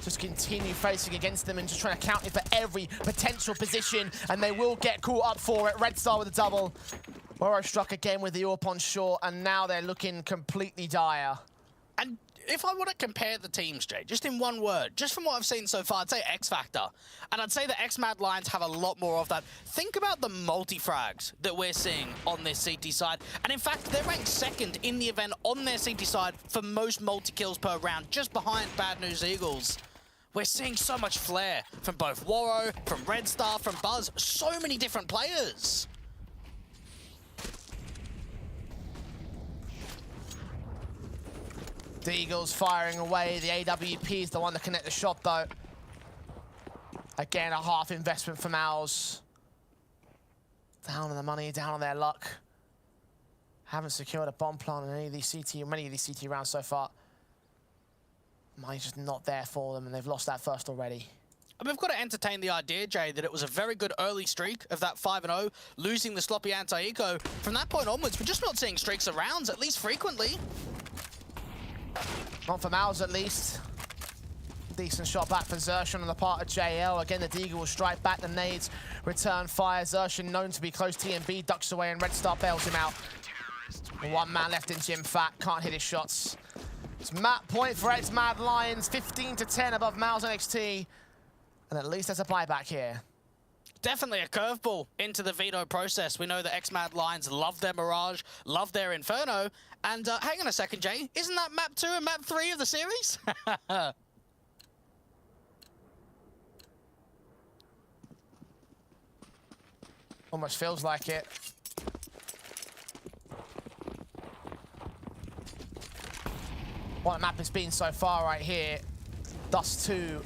Just continue facing against them and just trying to count it for every potential position. And they will get caught up for it. Red Star with a double. Woro struck again with the AWP on short, and now they're looking completely dire. And if I want to compare the teams, Jay, just in one word, just from what I've seen so far, I'd say X Factor. And I'd say the X-Mad Lions have a lot more of that. Think about the multi-frags that we're seeing on this CT side. And in fact, they're ranked second in the event on their CT side for most multi-kills per round, just behind Bad News Eagles. We're seeing so much flair from both Woro, from Red Star, from BUZZ, so many different players. The Eagles firing away. The AWP is the one to connect the shot, though. Again, a half investment for MOUZ. Down on the money, down on their luck. Haven't secured a bomb plant in many of these CT rounds so far. Money's just not there for them, and they've lost that first already. And we've got to entertain the idea, Jay, that it was a very good early streak of that 5-0, losing the sloppy anti-eco. From that point onwards, we're just not seeing streaks of rounds, at least frequently. Not for MOUZ, at least. Decent shot back for Xertion on the part of JL. Again, the Deagle will strike back. The nades return fire. Xertion, known to be close TMB, ducks away, and Red Star bails him out. One man left in Jim Fat. Can't hit his shots. It's map point for X-Mad Lions. 15-10 above MOUZ NXT. And at least there's a buyback here. Definitely a curveball into the veto process. We know that X-Mad Lions love their Mirage, love their Inferno. And hang on a second, Jay. Isn't that map 2 and map 3 of the series? Almost feels like it. What a map it's been so far right here. Dust 2.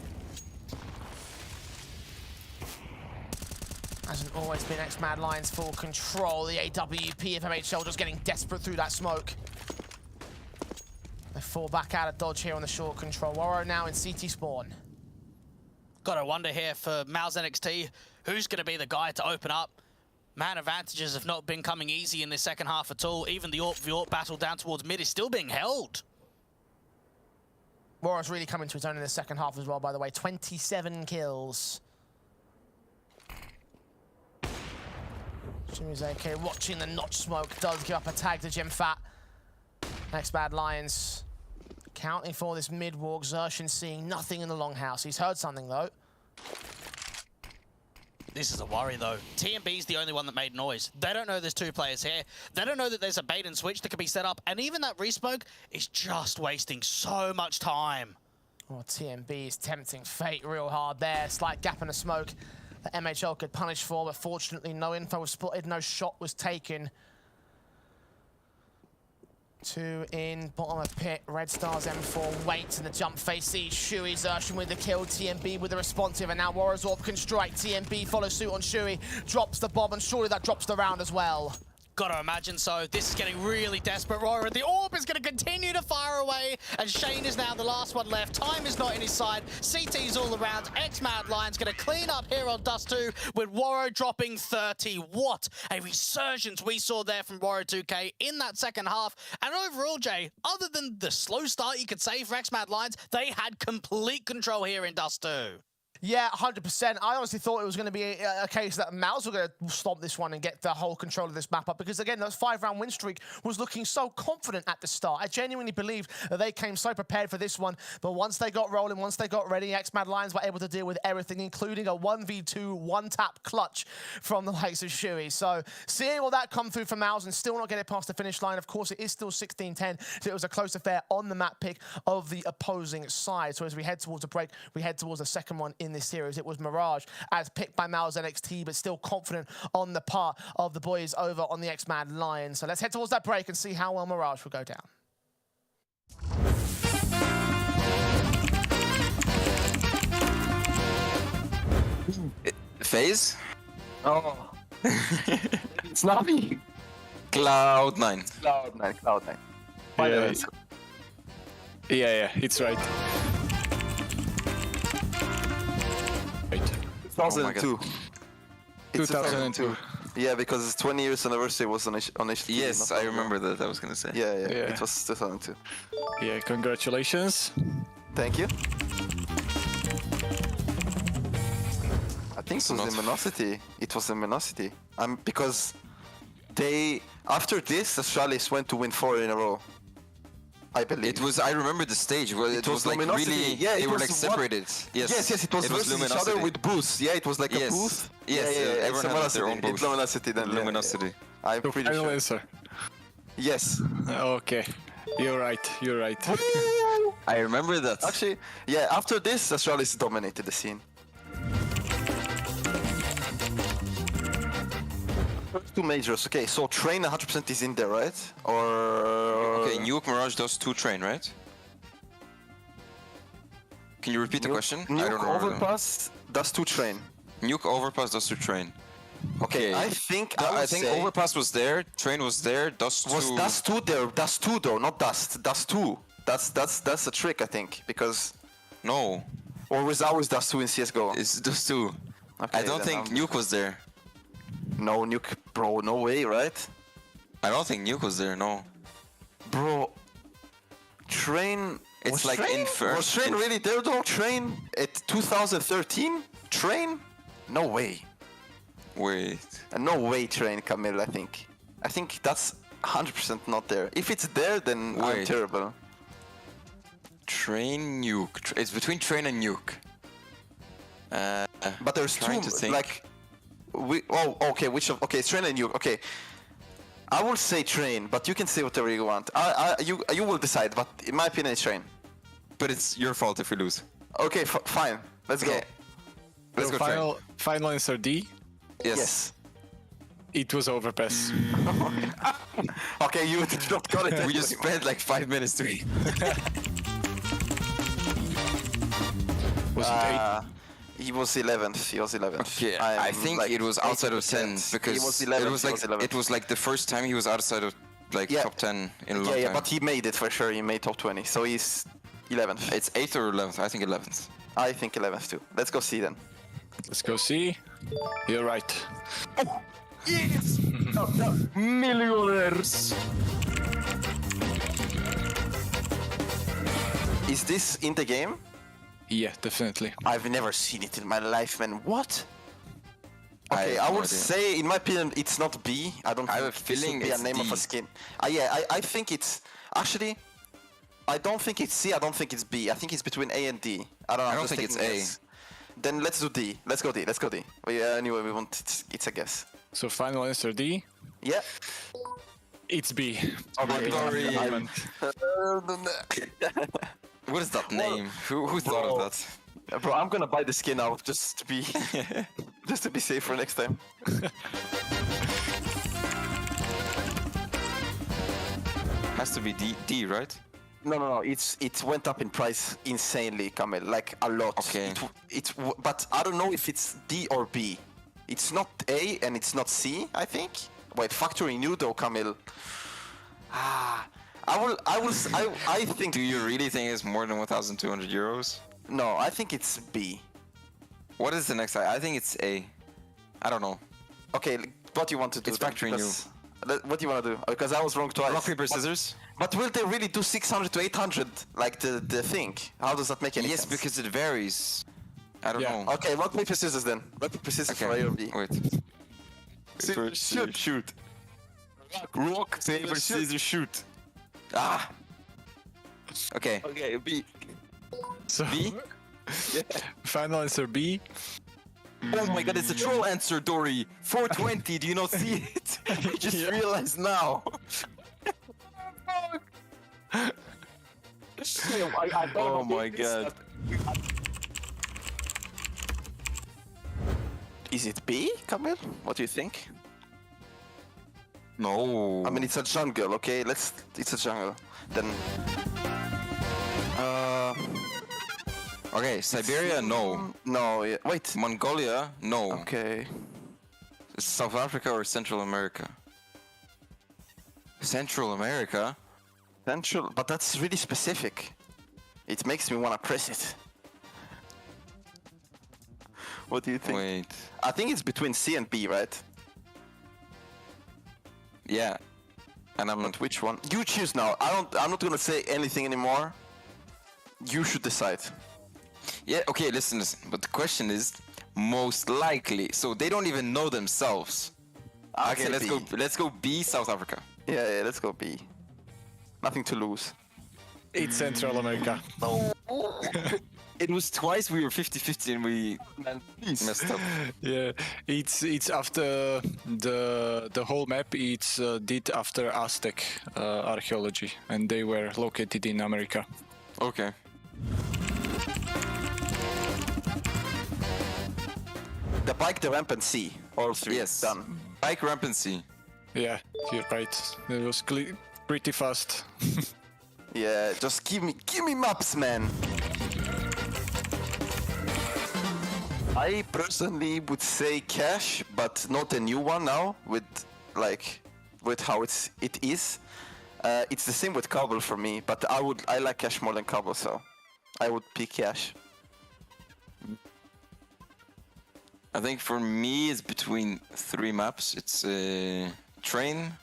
Hasn't always been X-Mad Lions full control. The AWP of MHL just getting desperate through that smoke. They fall back out of dodge here on the short control. Woro now in CT spawn. Got to wonder here for MOUZ NXT, who's going to be the guy to open up? Man advantages have not been coming easy in this second half at all. Even the AWP battle down towards mid is still being held. Woro's really coming to his own in the second half as well, by the way. 27 kills. Jimmy's AK watching the notch smoke, does give up a tag to Jim Fat. X-Mad Lions counting for this mid-walk. Xertion seeing nothing in the longhouse. He's heard something though. This is a worry though. TMB's the only one that made noise. They don't know there's two players here. They don't know that there's a bait and switch that could be set up. And even that resmoke is just wasting so much time. Oh, TMB is tempting fate real hard there. Slight gap in the smoke that MHL could punish for, but fortunately no info was spotted, no shot was taken. 2 in, bottom of pit. Red Star's M4 waits in the jump face. Sees Shui. Xertion with the kill. TMB with the responsive, and now Woro's AWP can strike. TMB follows suit on Shui. Drops the bomb, and surely that drops the round as well. Gotta imagine so. This is getting really desperate. Roar, the AWP is going to continue to fire away, and Shane is now the last one left. Time is not in his side. CT's all around. X-Mad Lions going to clean up here on Dust 2 with Woro dropping 30. What a resurgence we saw there from Woro 2K in that second half. And overall, Jay, other than the slow start you could say for X-Mad Lions, they had complete control here in Dust 2. Yeah, 100%. I honestly thought it was going to be a case that MOUZ were going to stomp this one and get the whole control of this map up, because again, that 5-round win streak was looking so confident at the start. I genuinely believed that they came so prepared for this one, but once they got rolling, once they got ready, X-Mad Lions were able to deal with everything, including a 1v2 one-tap clutch from the likes of Shui. So seeing all that come through for MOUZ and still not get it past the finish line, of course, it is still 16-10, so it was a close affair on the map pick of the opposing side. So as we head towards a break, we head towards the second one in this series. It was Mirage, as picked by MOUZ NXT, but still confident on the part of the boys over on the X-Mad Lions. So let's head towards that break and see how well Mirage will go down. FaZe? Oh. It's Navi. Cloud9. Cloud9. Yeah, yeah, it's right. 2002. It's 2002. Yeah, because its 20 years anniversary was on HT. Yes, I remember that. I was gonna say. Yeah, Yeah. it was 2002. Yeah, congratulations. Thank you. I think it was not- in Minosity. It was in Minosity. Because they, after this, Astralis went to win 4 in a row. I believe. It was. I remember the stage. Well, it was like Luminosity. really. Yeah, they it were was like one- separated. Yes. Yes, it was versus each Luminosity. other with booths. Yeah, it was like a Yes. booth. Yes, yeah, everyone it's had their own Luminosity. booth. It's Luminosity then. yeah, Luminosity. yeah. I'm So pretty final sure. answer. Yes. Okay, you're right. You're right. I remember that. Actually, yeah, after this, Astralis dominated the scene. First 2 majors, okay, so Train 100% is in there, right? Or... Okay, Nuke Mirage does 2 train, right? Can you repeat the question? I Nuke don't know. Overpass does 2 Train. Nuke Overpass does 2 train. Okay, I think I think say Overpass was there, Train was there, Dust 2. was Dust 2 there? Dust 2 though, not Dust. Dust 2. That's a trick, I think, because... No, Or was always Dust 2 in CSGO? it's Dust 2. Okay, I don't then think Nuke was there. No, Nuke, bro, no way, right? I don't think Nuke was there, no. Bro, Train... It's was like Train? in first- Was Train really there though? Train at 2013? Train? No way. Wait. No way, Train, Camille, I think. I think that's 100% not there. If it's there, then I'm Wait. terrible. Train Nuke. It's between Train and Nuke. But there's Trying two, to think. like... okay, which of... Okay, Train and Nuke, okay. I will say Train, but you can say whatever you want. You will decide, but in my opinion, it's Train. But it's your fault if we lose. Okay, fine. Let's Okay. go. Let's So go final answer D. Yes. It was Overpass. Okay, you did not got it. We just spent like 5 minutes to eat. Was it 8? He was 11th. He was 11th. Okay, I think it was outside of 10 because he was 11th. it was he like was 11th. it was like the first time he was outside of like Yeah. top 10 in a long yeah, time. but he made it for sure. He made top 20, so he's 11th. It's 8th or 11th. I think 11th. I think 11th too. Let's go see then. Let's go see. You're right. Yes! Millionaires! Is this in the game? Yeah, definitely. I've never seen it in my life, man. What? Okay, have I no would idea. say, in my opinion, it's not B. I don't. I have a think this would feeling be a it's name of D. a skin. Yeah, I think it's actually. I don't think it's C. I don't think it's B. I think it's between A and D. I don't know. I I'm don't just think it's taking a A. guess. Then let's do D. Let's go D. Let's go D. Anyway, we want it's a guess. So final answer D. Yeah. It's B. Okay. Sorry. I'm- What is that name? Who thought of that? Bro, I'm gonna buy the skin out just to be just to be safe for next time. Has to be D, right? No. It went up in price insanely, Kamel, like a lot. Okay. But I don't know if it's D or B. It's not A and it's not C, I think. Wait, factory new though, Kamel. I think. Do you really think it's more than 1,200 euros? No, I think it's B. What is the next? I think it's A. I don't know. Okay, what do you want to do? It's then? factory Because- What do you want to do? Because I was wrong twice. Rock, paper, scissors? But will they really do 600 to 800 like the thing? How does that make any Yes, sense? because it varies. I don't Yeah. know. Okay, rock, paper, scissors then. Rock, paper, scissors for A or B. Wait. Shoot. Rock, paper, scissors, shoot. Ah. Okay. Okay, B. So B? final answer B. Oh my god, it's a troll answer, Dory. 420, do you not see it? I just realized now. Oh my god. Is it B, Kamil? What do you think? No. I mean, it's a jungle, okay? It's a jungle. Then... Okay, Siberia, no. No, yeah. Wait. Mongolia, no. Okay. South Africa or Central America? Central America? Central, but that's really specific. It makes me wanna press it. What do you think? Wait. I think it's between C and B, right? Yeah. And I'm But not. which one? You choose now. I'm not gonna say anything anymore. You should decide. Yeah. Okay. Listen. But the question is, most likely. So they don't even know themselves. Okay. say Let's B. go. Let's go. B. South Africa. Yeah, let's go B. Nothing to lose. It's Central America. It was twice we were 50-50 and we messed up. Yeah, it's after the whole map. It's did after Aztec archaeology, and they were located in America. Okay. The bike, the ramp, and C. All three. Yes. Done. Bike ramp and C. Yeah, you're right. It was pretty fast. Yeah, just give me maps, man. I personally would say Cash, but not a new one now. With how it is. It's the same with Cobble for me, but I like Cash more than Cobble, so I would pick Cash. I think for me it's between 3 maps. It's Train,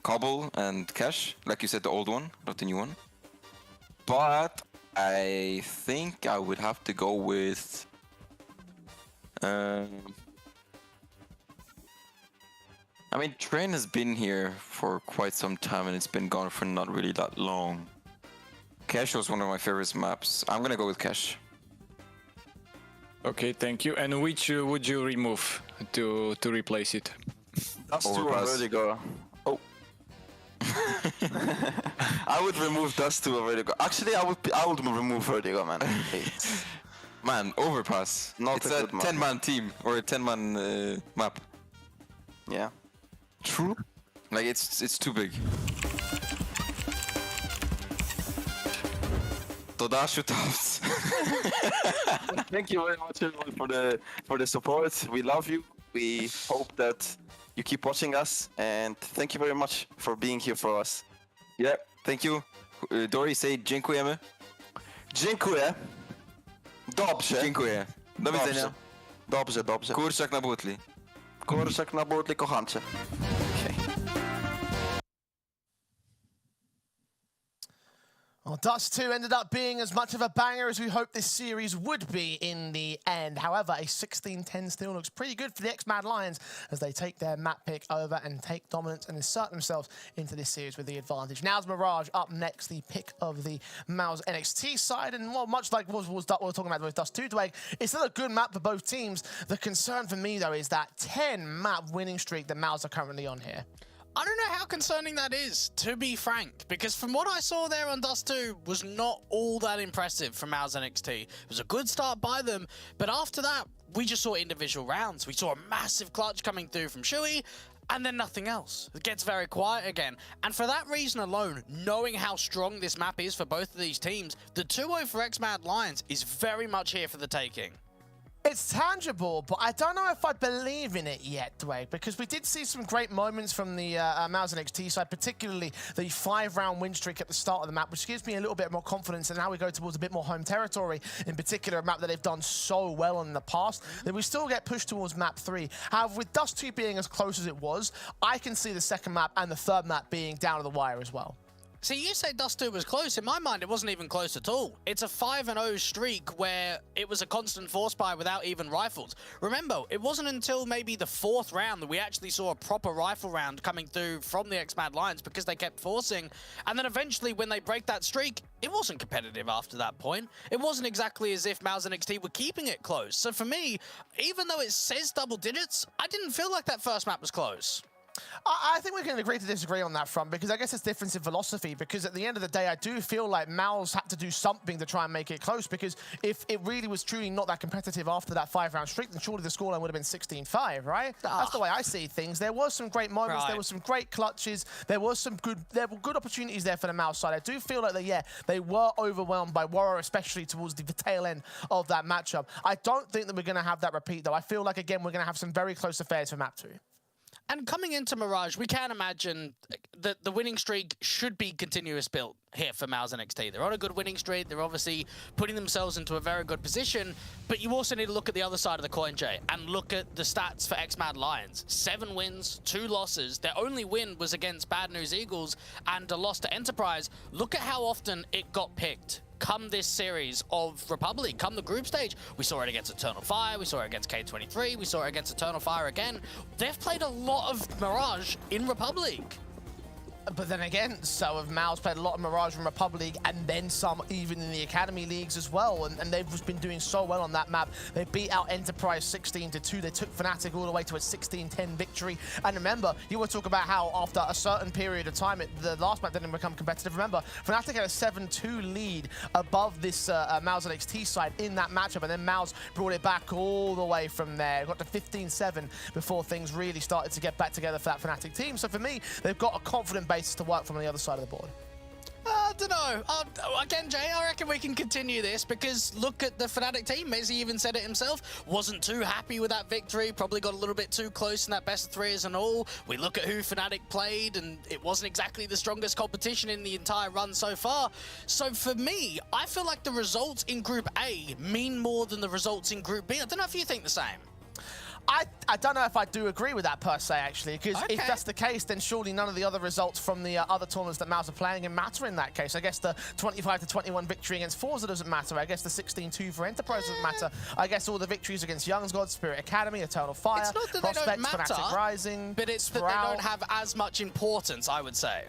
Cobble, and Cash. Like you said, the old one, not the new one. But I think I would have to go with... I mean, Train has been here for quite some time and it's been gone for not really that long. Cash was one of my favorite maps. I'm gonna go with Cash. Okay, thank you. And which would you remove to replace it? Dust 2 or Overpass. Vertigo. Oh. I would remove Dust 2 or Vertigo. Actually, I would remove Vertigo, man. Man, Overpass. Not it's a a good map. 10-man team or a 10-man map. Yeah. True. Like it's too big. Toda shootouts. Thank you very much everyone for the support. We love you. We hope that you keep watching us, and thank you very much for being here for us. Yeah, thank you. Dory, say dziękujemy. Dziękuję. Dobrze. Dziękuję. Do widzenia. Dobrze, dobrze. Kurczak na butli. Kurczak na butli, kochancze. Well, Dust 2 ended up being as much of a banger as we hoped this series would be in the end. However, a 16-10 still looks pretty good for the X-Mad Lions as they take their map pick over and take dominance and insert themselves into this series with the advantage. Now's Mirage up next, the pick of the MOUZ NXT side. And well, much like what we were talking about with Dust 2, Dwayne, it's still a good map for both teams. The concern for me, though, is that 10-map winning streak that MOUZ are currently on here. I don't know how concerning that is, to be frank, because from what I saw there on Dust 2 was not all that impressive from MOUZ NXT. It was a good start by them, but after that, we just saw individual rounds. We saw a massive clutch coming through from Shui, and then nothing else. It gets very quiet again. And for that reason alone, knowing how strong this map is for both of these teams, the 2-0 for X-Mad Lions is very much here for the taking. It's tangible, but I don't know if I believe in it yet, Dwayne, because we did see some great moments from the MOUZ NXT side, particularly the 5-round win streak at the start of the map, which gives me a little bit more confidence in how we go towards a bit more home territory, in particular a map that they've done so well in the past, that we still get pushed towards map 3. However, with Dust 2 being as close as it was, I can see the second map and the third map being down to the wire as well. See, you say Dust 2 was close. In my mind, it wasn't even close at all. It's a 5-0 streak where it was a constant force buy without even rifles. Remember, it wasn't until maybe the 4th round that we actually saw a proper rifle round coming through from the X-Mad Lions because they kept forcing. And then eventually, when they break that streak, it wasn't competitive after that point. It wasn't exactly as if MOUZ NXT were keeping it close. So for me, even though it says double digits, I didn't feel like that first map was close. I think we can agree to disagree on that front, because I guess it's difference in philosophy, because at the end of the day, I do feel like MOUZ had to do something to try and make it close, because if it really was truly not that competitive after that 5-round streak, then surely the scoreline would have been 16-5, right? That's the way I see things. There was some great moments, there was some great clutches, there were good opportunities there for the MOUZ side. I do feel like they were overwhelmed by Warrior, especially towards the tail end of that matchup. I don't think that we're going to have that repeat, though. I feel like, again, we're going to have some very close affairs for map 2. And coming into Mirage, we can imagine that the winning streak should be continuous built here for MOUZ NXT. They're on a good winning streak. They're obviously putting themselves into a very good position. But you also need to look at the other side of the coin, Jay, and look at the stats for XMAD Lions. 7 wins, 2 losses. Their only win was against Bad News Eagles and a loss to Enterprise. Look at how often it got picked. Come this series of Republic, come the group stage. We saw it against Eternal Fire, we saw it against K23, we saw it against Eternal Fire again. They've played a lot of Mirage in Republic. But then again, so have MOUZ played a lot of Mirage and Republic, and then some even in the Academy Leagues as well, and they've just been doing so well on that map. They beat out Enterprise 16-2, they took Fnatic all the way to a 16-10 victory, and remember, you were talking about how after a certain period of time, the last map didn't become competitive. Remember, Fnatic had a 7-2 lead above this MOUZ NXT side in that matchup, and then MOUZ brought it back all the way from there. It got to 15-7 before things really started to get back together for that Fnatic team. So for me, they've got a confident basis to work from the other side of the board. I don't know. Again, Jay, I reckon we can continue this because look at the Fnatic team. Mezzy even said it himself. Wasn't too happy with that victory. Probably got a little bit too close in that best of threes and all. We look at who Fnatic played and it wasn't exactly the strongest competition in the entire run so far. So for me, I feel like the results in Group A mean more than the results in Group B. I don't know if you think the same. I don't know if I do agree with that per se, actually, because if that's the case, then surely none of the other results from the other tournaments that MOUZ are playing in matter in that case. I guess the 25-21 victory against forZe doesn't matter. I guess the 16-2 for Enterprise doesn't matter. I guess all the victories against Young's God, Spirit Academy, Eternal Fire, it's not that Prospects, they don't matter, Fnatic Rising, but it's Sprout. that they don't have as much importance, I would say.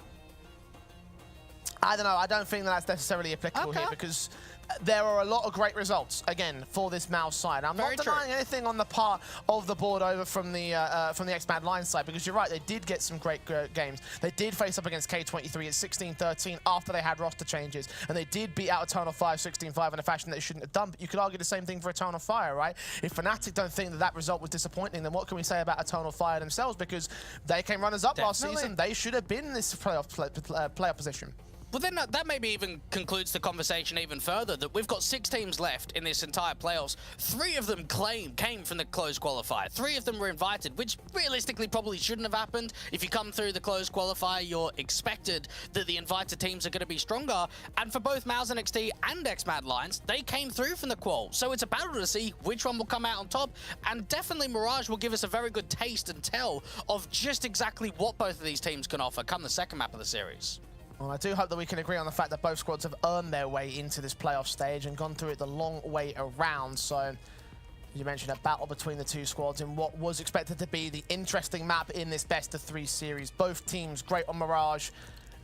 I don't know. I don't think that's necessarily applicable here because there are a lot of great results, again, for this MOUZ side. I'm not denying anything on the part of the board over from the XMAD Lions side, because you're right, they did get some great games. They did face up against K23 at 16-13 after they had roster changes, and they did beat out Eternal Fire 16-5 in a fashion they shouldn't have done, but you could argue the same thing for Eternal Fire, right? If Fnatic don't think that that result was disappointing, then what can we say about Eternal Fire themselves? Because they came runners-up last season. They should have been in this playoff position. Well, then that maybe even concludes the conversation even further, that we've got 6 teams left in this entire playoffs. 3 of them came from the closed qualifier. 3 of them were invited, which realistically probably shouldn't have happened. If you come through the closed qualifier, you're expected that the invited teams are going to be stronger. And for both MOUZ NXT and XMAD Lions, they came through from the qual. So it's a battle to see which one will come out on top. And definitely Mirage will give us a very good taste and tell of just exactly what both of these teams can offer come the second map of the series. Well, I do hope that we can agree on the fact that both squads have earned their way into this playoff stage and gone through it the long way around. So you mentioned a battle between the 2 squads in what was expected to be the interesting map in this best-of-3 series. Both teams great on Mirage.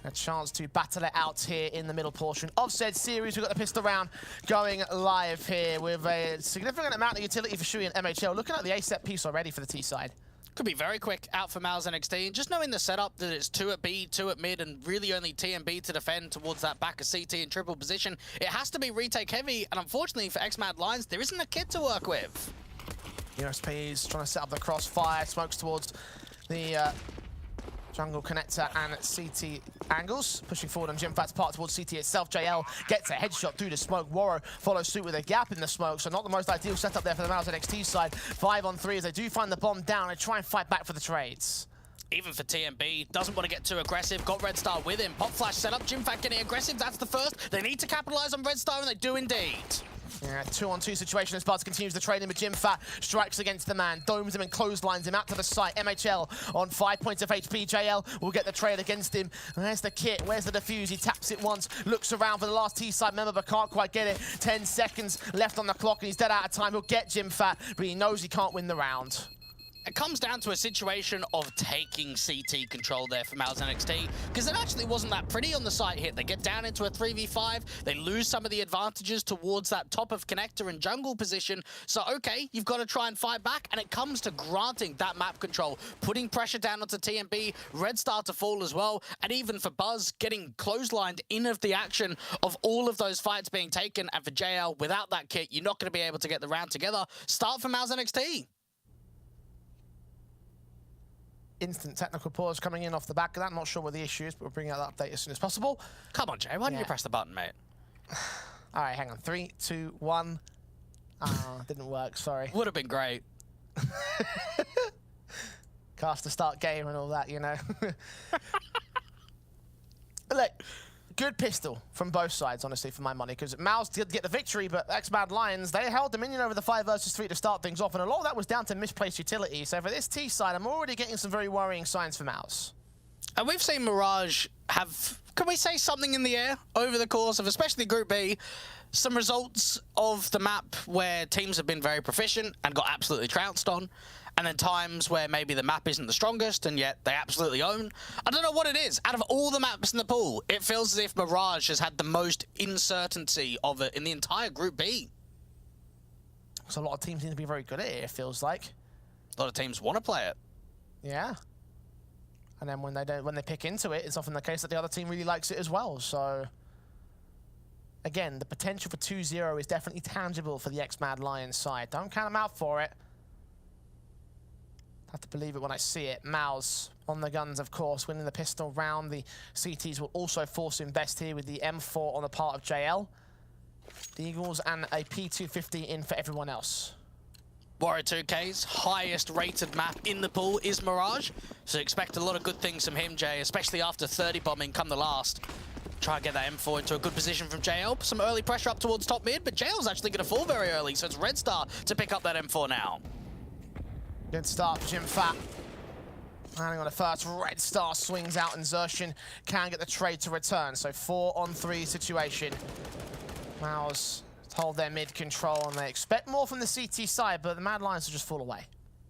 A chance to battle it out here in the middle portion of said series. We've got the pistol round going live here with a significant amount of utility for Shui and MHL. Looking at the A-set piece already for the T side. Could be very quick out for MOUZ NXT. And just knowing the setup that it's 2 at B, 2 at mid, and really only T and B to defend towards that back of CT in triple position, it has to be retake heavy. And unfortunately for XMAD Lions, there isn't a kit to work with. USP is trying to set up the crossfire, smokes towards the jungle connector and CT angles. Pushing forward on Jimfat's part towards CT itself. JL gets a headshot through the smoke. Waro follows suit with a gap in the smoke, so not the most ideal setup there for the MOUZ NXT side. 5 on 3 as they do find the bomb down and try and fight back for the trades. Even for TMB, doesn't want to get too aggressive. Got Red Star with him. Pop flash set up. Jimfat getting aggressive. That's the first. They need to capitalize on Red Star, and they do indeed. Yeah, 2-on-2 situation as Sparta continues the trading with Jimfat. Strikes against the man, domes him and clotheslines him out to the site. MHL on 5 points of HP. JL will get the trade against him. And there's the kit, where's the defuse? He taps it once, looks around for the last T-side member, but can't quite get it. 10 seconds left on the clock, and he's dead out of time. He'll get Jimfat, but he knows he can't win the round. It comes down to a situation of taking CT control there for MOUZ NXT, because it actually wasn't that pretty on the site hit. They get down into a 3v5, they lose some of the advantages towards that top of connector and jungle position. So, okay, you've got to try and fight back, and it comes to granting that map control, putting pressure down onto TMB, Red Star to fall as well, and even for Buzz getting clotheslined in of the action of all of those fights being taken. And for JL, without that kit, you're not going to be able to get the round together. Start for MOUZ NXT. Instant technical pause coming in off the back of that. Not sure what the issue is, but we'll bring out that update as soon as possible. Come on, Jay. Why didn't you press the button, mate? All right, hang on. 3, 2, 1. Didn't work. Sorry. Would have been great. Cast to start game and all that, you know. But look, good pistol from both sides, honestly, for my money, because MOUZ did get the victory, but XMAD Lions, they held Dominion over the 5 versus 3 to start things off, and a lot of that was down to misplaced utility. So for this T side, I'm already getting some very worrying signs for MOUZ. And we've seen Mirage have, can we say, something in the air over the course of especially Group B. Some results of the map where teams have been very proficient and got absolutely trounced on. And then times where maybe the map isn't the strongest and yet they absolutely own. I don't know what it is. Out of all the maps in the pool, it feels as if Mirage has had the most uncertainty of it in the entire Group B. So a lot of teams need to be very good at it, it feels like. A lot of teams want to play it. Yeah. And then when they pick into it, it's often the case that the other team really likes it as well. So again, the potential for 2-0 is definitely tangible for the XMAD Lions side. Don't count them out for it. Have to believe it when I see it. MOUZ on the guns, of course, winning the pistol round. The CTs will also force to invest here with the M4 on the part of JL. The Eagles and a P250 in for everyone else. Warrior 2K's highest rated map in the pool is Mirage, so expect a lot of good things from him, Jay, especially after 30 bombing come the last. Try and get that M4 into a good position from JL. Some early pressure up towards top mid, but JL's actually going to fall very early, so it's Red Star to pick up that M4 now. Good start for Jim Fat. Landing on the first, Red Star swings out and Xerxian can get the trade to return. So 4-on-3 situation. MOUZ hold their mid control and they expect more from the CT side, but the Mad Lions will just fall away.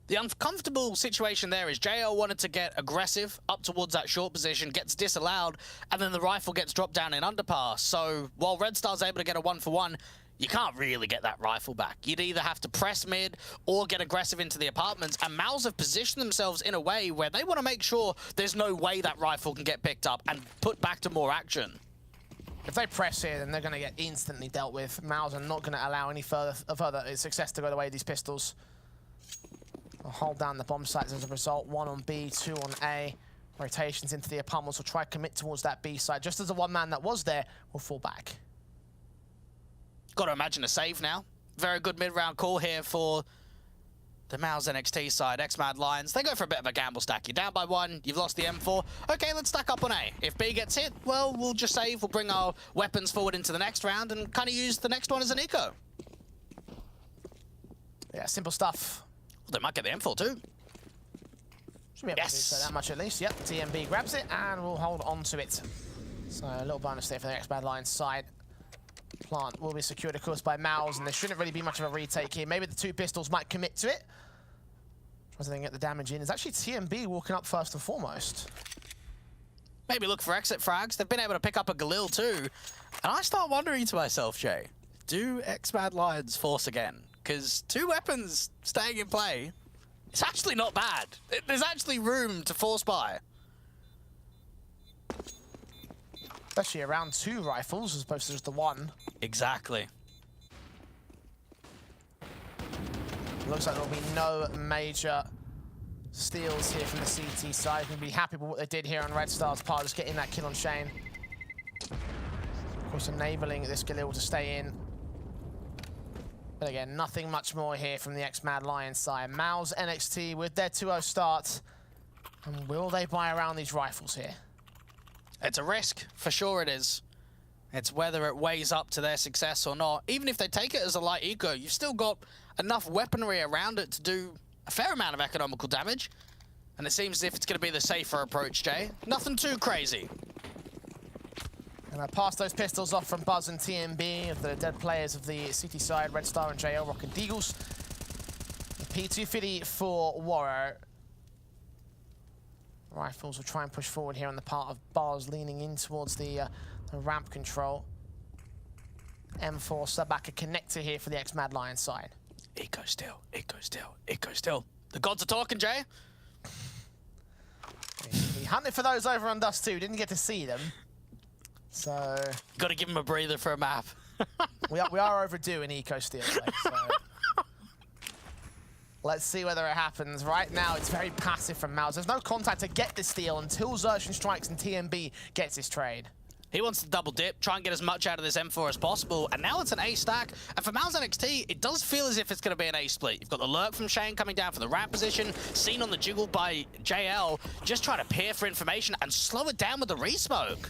The uncomfortable situation there is JL wanted to get aggressive up towards that short position, gets disallowed, and then the rifle gets dropped down in underpass. So while Red Star's able to get a 1-for-1, you can't really get that rifle back. You'd either have to press mid or get aggressive into the apartments, and MOUZ have positioned themselves in a way where they want to make sure there's no way that rifle can get picked up and put back to more action. If they press here, then they're going to get instantly dealt with. MOUZ are not going to allow any further success to go the way of these pistols. They'll hold down the bomb sites as a result. 1 on B, 2 on A. Rotations into the apartments will try to commit towards that B side. Just as the one man that was there will fall back. Got to imagine a save now. Very good mid-round call here for the MOUZ NXT side. XMAD Lions, they go for a bit of a gamble stack. You're down by 1, you've lost the M4. Okay, let's stack up on A. If B gets hit, well, we'll just save. We'll bring our weapons forward into the next round and kind of use the next one as an eco. Yeah, simple stuff. Well, they might get the M4 too. Should be able to do so that much at least. Yep, TMB grabs it and we'll hold on to it. So a little bonus there for the XMAD Lions side. Plant will be secured, of course, by MOUZ, and there shouldn't really be much of a retake here. Maybe the 2 pistols might commit to it. Tries to get the damage in. It's actually TMB walking up first and foremost. Maybe look for exit frags. They've been able to pick up a Galil too. And I start wondering to myself, Jay, do XMAD Lions force again? Because 2 weapons staying in play, it's actually not bad. There's actually room to force buy. Especially around 2 rifles as opposed to just the 1. Exactly. Looks like there'll be no major steals here from the CT side. We'll be happy with what they did here on Red Star's part, just getting that kill on Shane. Of course, enabling this Galil to stay in. But again, nothing much more here from the XMAD Lions side. MOUZ NXT with their 2-0 start. And will they buy around these rifles here? It's a risk, for sure it is. It's whether it weighs up to their success or not. Even if they take it as a light eco, you've still got enough weaponry around it to do a fair amount of economical damage. And it seems as if it's going to be the safer approach, Jay. Nothing too crazy. And I pass those pistols off from Buzz and TMB, of the dead players of the City side, Red Star and JL, rocking Deagles. P250 for Warrior. Rifles will try and push forward here on the part of Bars, leaning in towards the ramp control. M4 sub back a connector here for the XMAD Lions side. Eco still, eco still, eco still. The gods are talking, Jay. He hunted for those over on Dust 2, didn't get to see them. So got to give him a breather for a map. we are overdue in eco steal. So let's see whether it happens. Right now, it's very passive from MOUZ. There's no contact to get the steal until Xerxian strikes and TMB gets his trade. He wants to double dip, try and get as much out of this M4 as possible, and now it's an A stack. And for MOUZ NXT, it does feel as if it's going to be an A split. You've got the lurk from Shane coming down from the ramp position, seen on the jiggle by JL, just trying to peer for information and slow it down with the resmoke.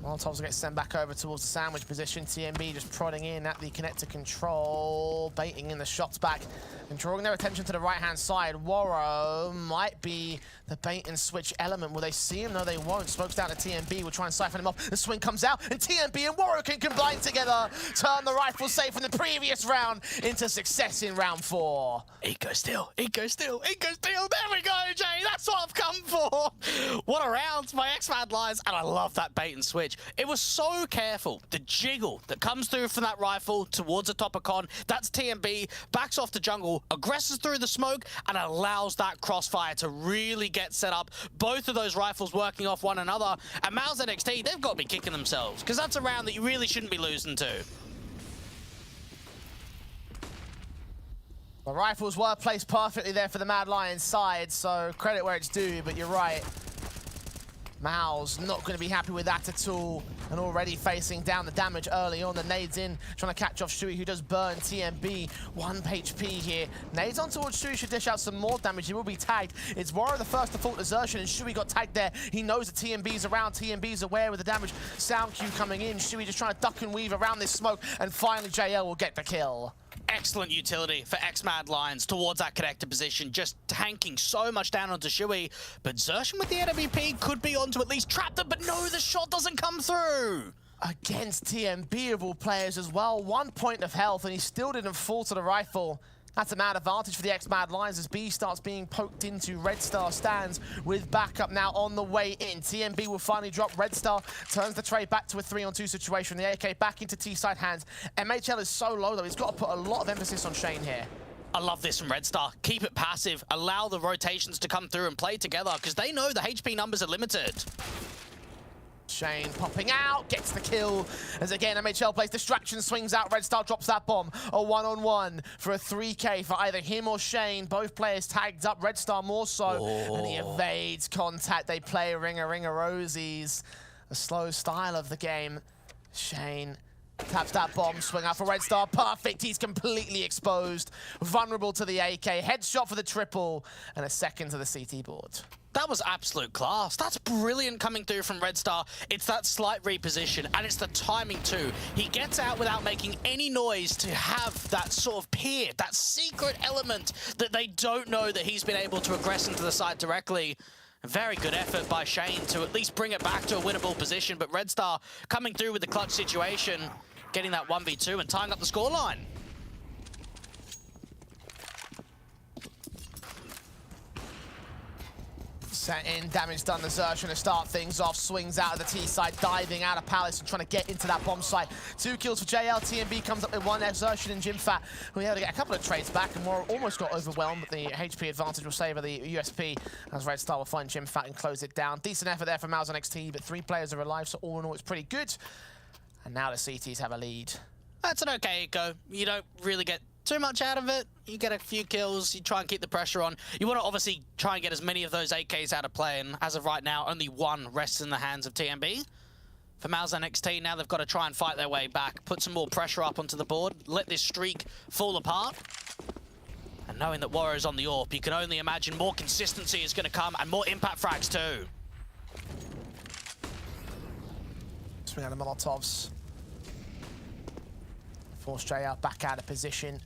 Molotovs will get sent back over towards the sandwich position. TMB just prodding in at the connector control, baiting in the shots back and drawing their attention to the right-hand side. Waro might be the bait and switch element. Will they see him? No, they won't. Smokes down to TMB. Will try and siphon him off. The swing comes out, and TMB and Waro can combine together. Turn the rifle safe from the previous round into success in round 4. Eco steal, eco steal, eco steal. There we go, Jay. That's what I've come for. What a round by X-Mad Lions, and I love that bait and switch. It was so careful. The jiggle that comes through from that rifle towards the top of con, that's TMB, backs off the jungle, aggresses through the smoke, and allows that crossfire to really get set up. Both of those rifles working off one another, and MOUZ NXT, they've got to be kicking themselves, because that's a round that you really shouldn't be losing to. The rifles were placed perfectly there for the Mad Lions side, so credit where it's due, but you're right. MOUZ not going to be happy with that at all, and already facing down the damage early on. The nades in, trying to catch off Shui, who does burn TMB. 1 HP here. Nades on towards Shui, should dish out some more damage. He will be tagged. It's Waro the first to fault desertion, and Shui got tagged there. He knows that TMB's around. TMB's aware with the damage. Sound cue coming in. Shui just trying to duck and weave around this smoke, and finally JL will get the kill. Excellent utility for X-Mad Lions towards that connector position, just tanking so much down onto Shui. But Zertian with the AWP could be on to at least trap them, but no, the shot doesn't come through. Against TMB of all players as well. 1 point of health, and he still didn't fall to the rifle. That's a mad advantage for the X-Mad Lions as B starts being poked into. Red Star stands with backup now on the way in. TMB will finally drop. Red Star turns the trade back to a 3-on-2 situation. The AK back into T-side hands. MHL is so low though, he's got to put a lot of emphasis on Shane here. I love this from Red Star. Keep it passive. Allow the rotations to come through and play together, because they know the HP numbers are limited. Shane popping out, gets the kill, as again MHL plays distraction, swings out, Red Star drops that bomb. A 1-on-1 for a 3K for either him or Shane. Both players tagged up, Red Star more so, and he evades contact. They play Ringer Rosies, the slow style of the game. Shane taps that bomb, swing out for Red Star, perfect, he's completely exposed. Vulnerable to the AK, headshot for the triple, and a second to the CT board. That was absolute class. That's brilliant coming through from Red Star. It's that slight reposition, and it's the timing too. He gets out without making any noise to have that sort of peer, that secret element that they don't know that he's been able to aggress into the side directly. A very good effort by Shane to at least bring it back to a winnable position, but Red Star coming through with the clutch situation, getting that 1v2 and tying up the scoreline. Set in, damage done, the Zertian to start things off, swings out of the T side, diving out of Palace and trying to get into that bomb site. 2 kills for JL, TMB comes up with 1, Zertian and Jimfat, who able to get a couple of trades back, and more almost got overwhelmed, but the HP advantage will savour the USP, as Red Star will find Jimfat and close it down. Decent effort there for MOUZ NXT, but 3 players are alive, so all in all it's pretty good. And now the CTs have a lead. That's an okay eco. You don't really get too much out of it. You get a few kills, you try and keep the pressure on. You want to obviously try and get as many of those AKs out of play, and as of right now, only 1 rests in the hands of TMB. For MOUZ NXT, now they've got to try and fight their way back, put some more pressure up onto the board, let this streak fall apart. And knowing that Warrior's on the AWP, you can only imagine more consistency is going to come, and more impact frags too. Swing out of Molotovs. Force J out, back out of position.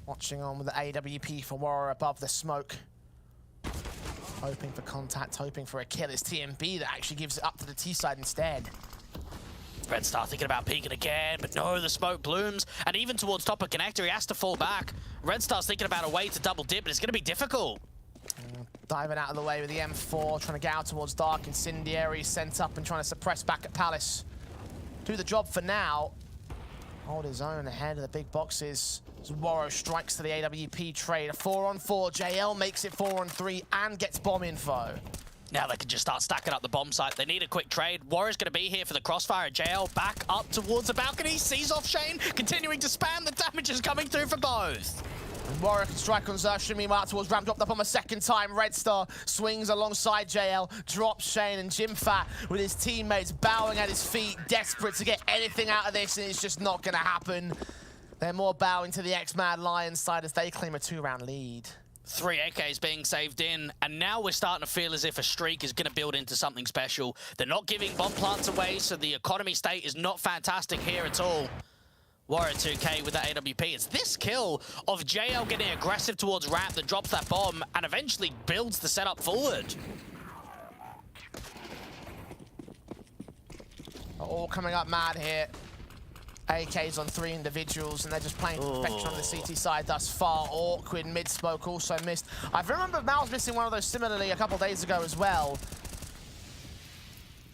Watching on with the AWP for Warrior above the smoke. Hoping for contact, hoping for a kill. It's TMB that actually gives it up to the T side instead. Red Star thinking about peeking again, but no, the smoke blooms. And even towards top of connector, he has to fall back. Red Star's thinking about a way to double dip, but it's going to be difficult. Diving out of the way with the M4, trying to get out towards Dark. Incendiary sent up and trying to suppress back at Palace. Do the job for now. Hold his own ahead of the big boxes. As Waro strikes to the AWP trade. A 4-on-4. JL makes it 4-on-3 and gets bomb info. Now they can just start stacking up the bomb site. They need a quick trade. Warrior's going to be here for the crossfire. JL back up towards the balcony. Sees off Shane. Continuing to spam. The damage is coming through for both. Warrior can strike on Xerxes, meanwhile towards Ram, dropped up on the second time. Red Star swings alongside JL, drops Shane, and Jimfat with his teammates bowing at his feet, desperate to get anything out of this, and it's just not going to happen. They're more bowing to the X-Mad Lions side as they claim a 2-round lead. 3 AKs being saved in, and now we're starting to feel as if a streak is going to build into something special. They're not giving bomb plants away, so the economy state is not fantastic here at all. Warrior 2K with that AWP. It's this kill of JL getting aggressive towards Ramp that drops that bomb and eventually builds the setup forward. All coming up mad here. AKs on 3 individuals, and they're just playing perfection on the CT side thus far. Awkward mid-smoke also missed. I remember MOUZ missing one of those similarly a couple days ago as well.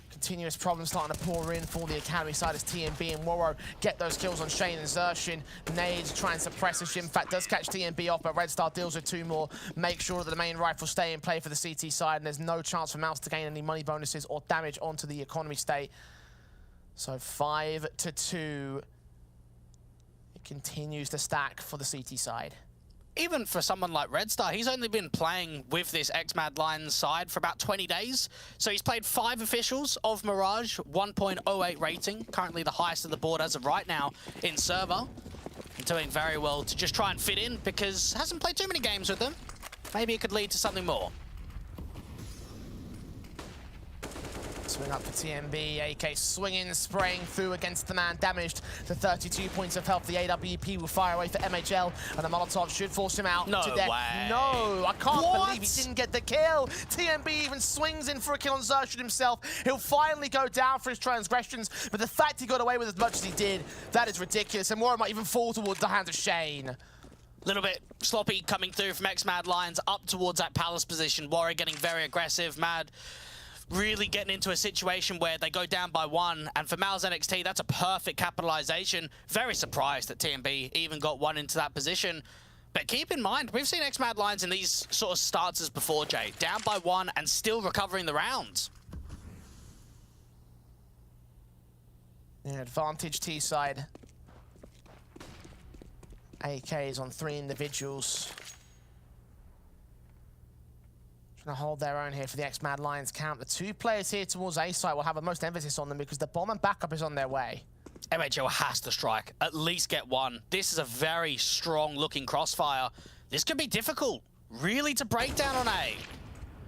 Continuous problems starting to pour in for the Academy side as TMB and Woro get those kills on Shane and Xerxes. Nades try and suppress as Jimfat does catch TMB off, but Red Star deals with 2 more. Make sure that the main rifle stay in play for the CT side, and there's no chance for MOUZ to gain any money bonuses or damage onto the economy state. So 5-2. It continues to stack for the CT side. Even for someone like Red Star, he's only been playing with this X-Mad Lions side for about 20 days. So he's played 5 officials of Mirage, 1.08 rating, currently the highest of the board as of right now in server. Doing very well to just try and fit in because hasn't played too many games with them. Maybe it could lead to something more. Swing up for TMB, AK swinging, spraying through against the man, damaged to 32 points of health. The AWP will fire away for MHL, and the Molotov should force him out to death. Way. No, I can't believe he didn't get the kill. TMB even swings in for a kill on Xerxes himself. He'll finally go down for his transgressions, but the fact he got away with as much as he did, that is ridiculous, and more might even fall towards the hands of Shane. Little bit sloppy coming through from X-Mad Lions up towards that Palace position. Warrior getting very aggressive. Mad really getting into a situation where they go down by 1, and for MOUZ NXT, that's a perfect capitalization. Very surprised that TMB even got 1 into that position. But keep in mind, we've seen X-Mad Lions in these sort of stances before, Jay. Down by 1 and still recovering the rounds. Yeah, advantage T side. AKs on 3 individuals. Trying to hold their own here for the X-Mad Lions camp. The 2 players here towards A side will have the most emphasis on them because the bomb and backup is on their way. MHL has to strike, at least get 1. This is a very strong looking crossfire. This could be difficult, really, to break down on A.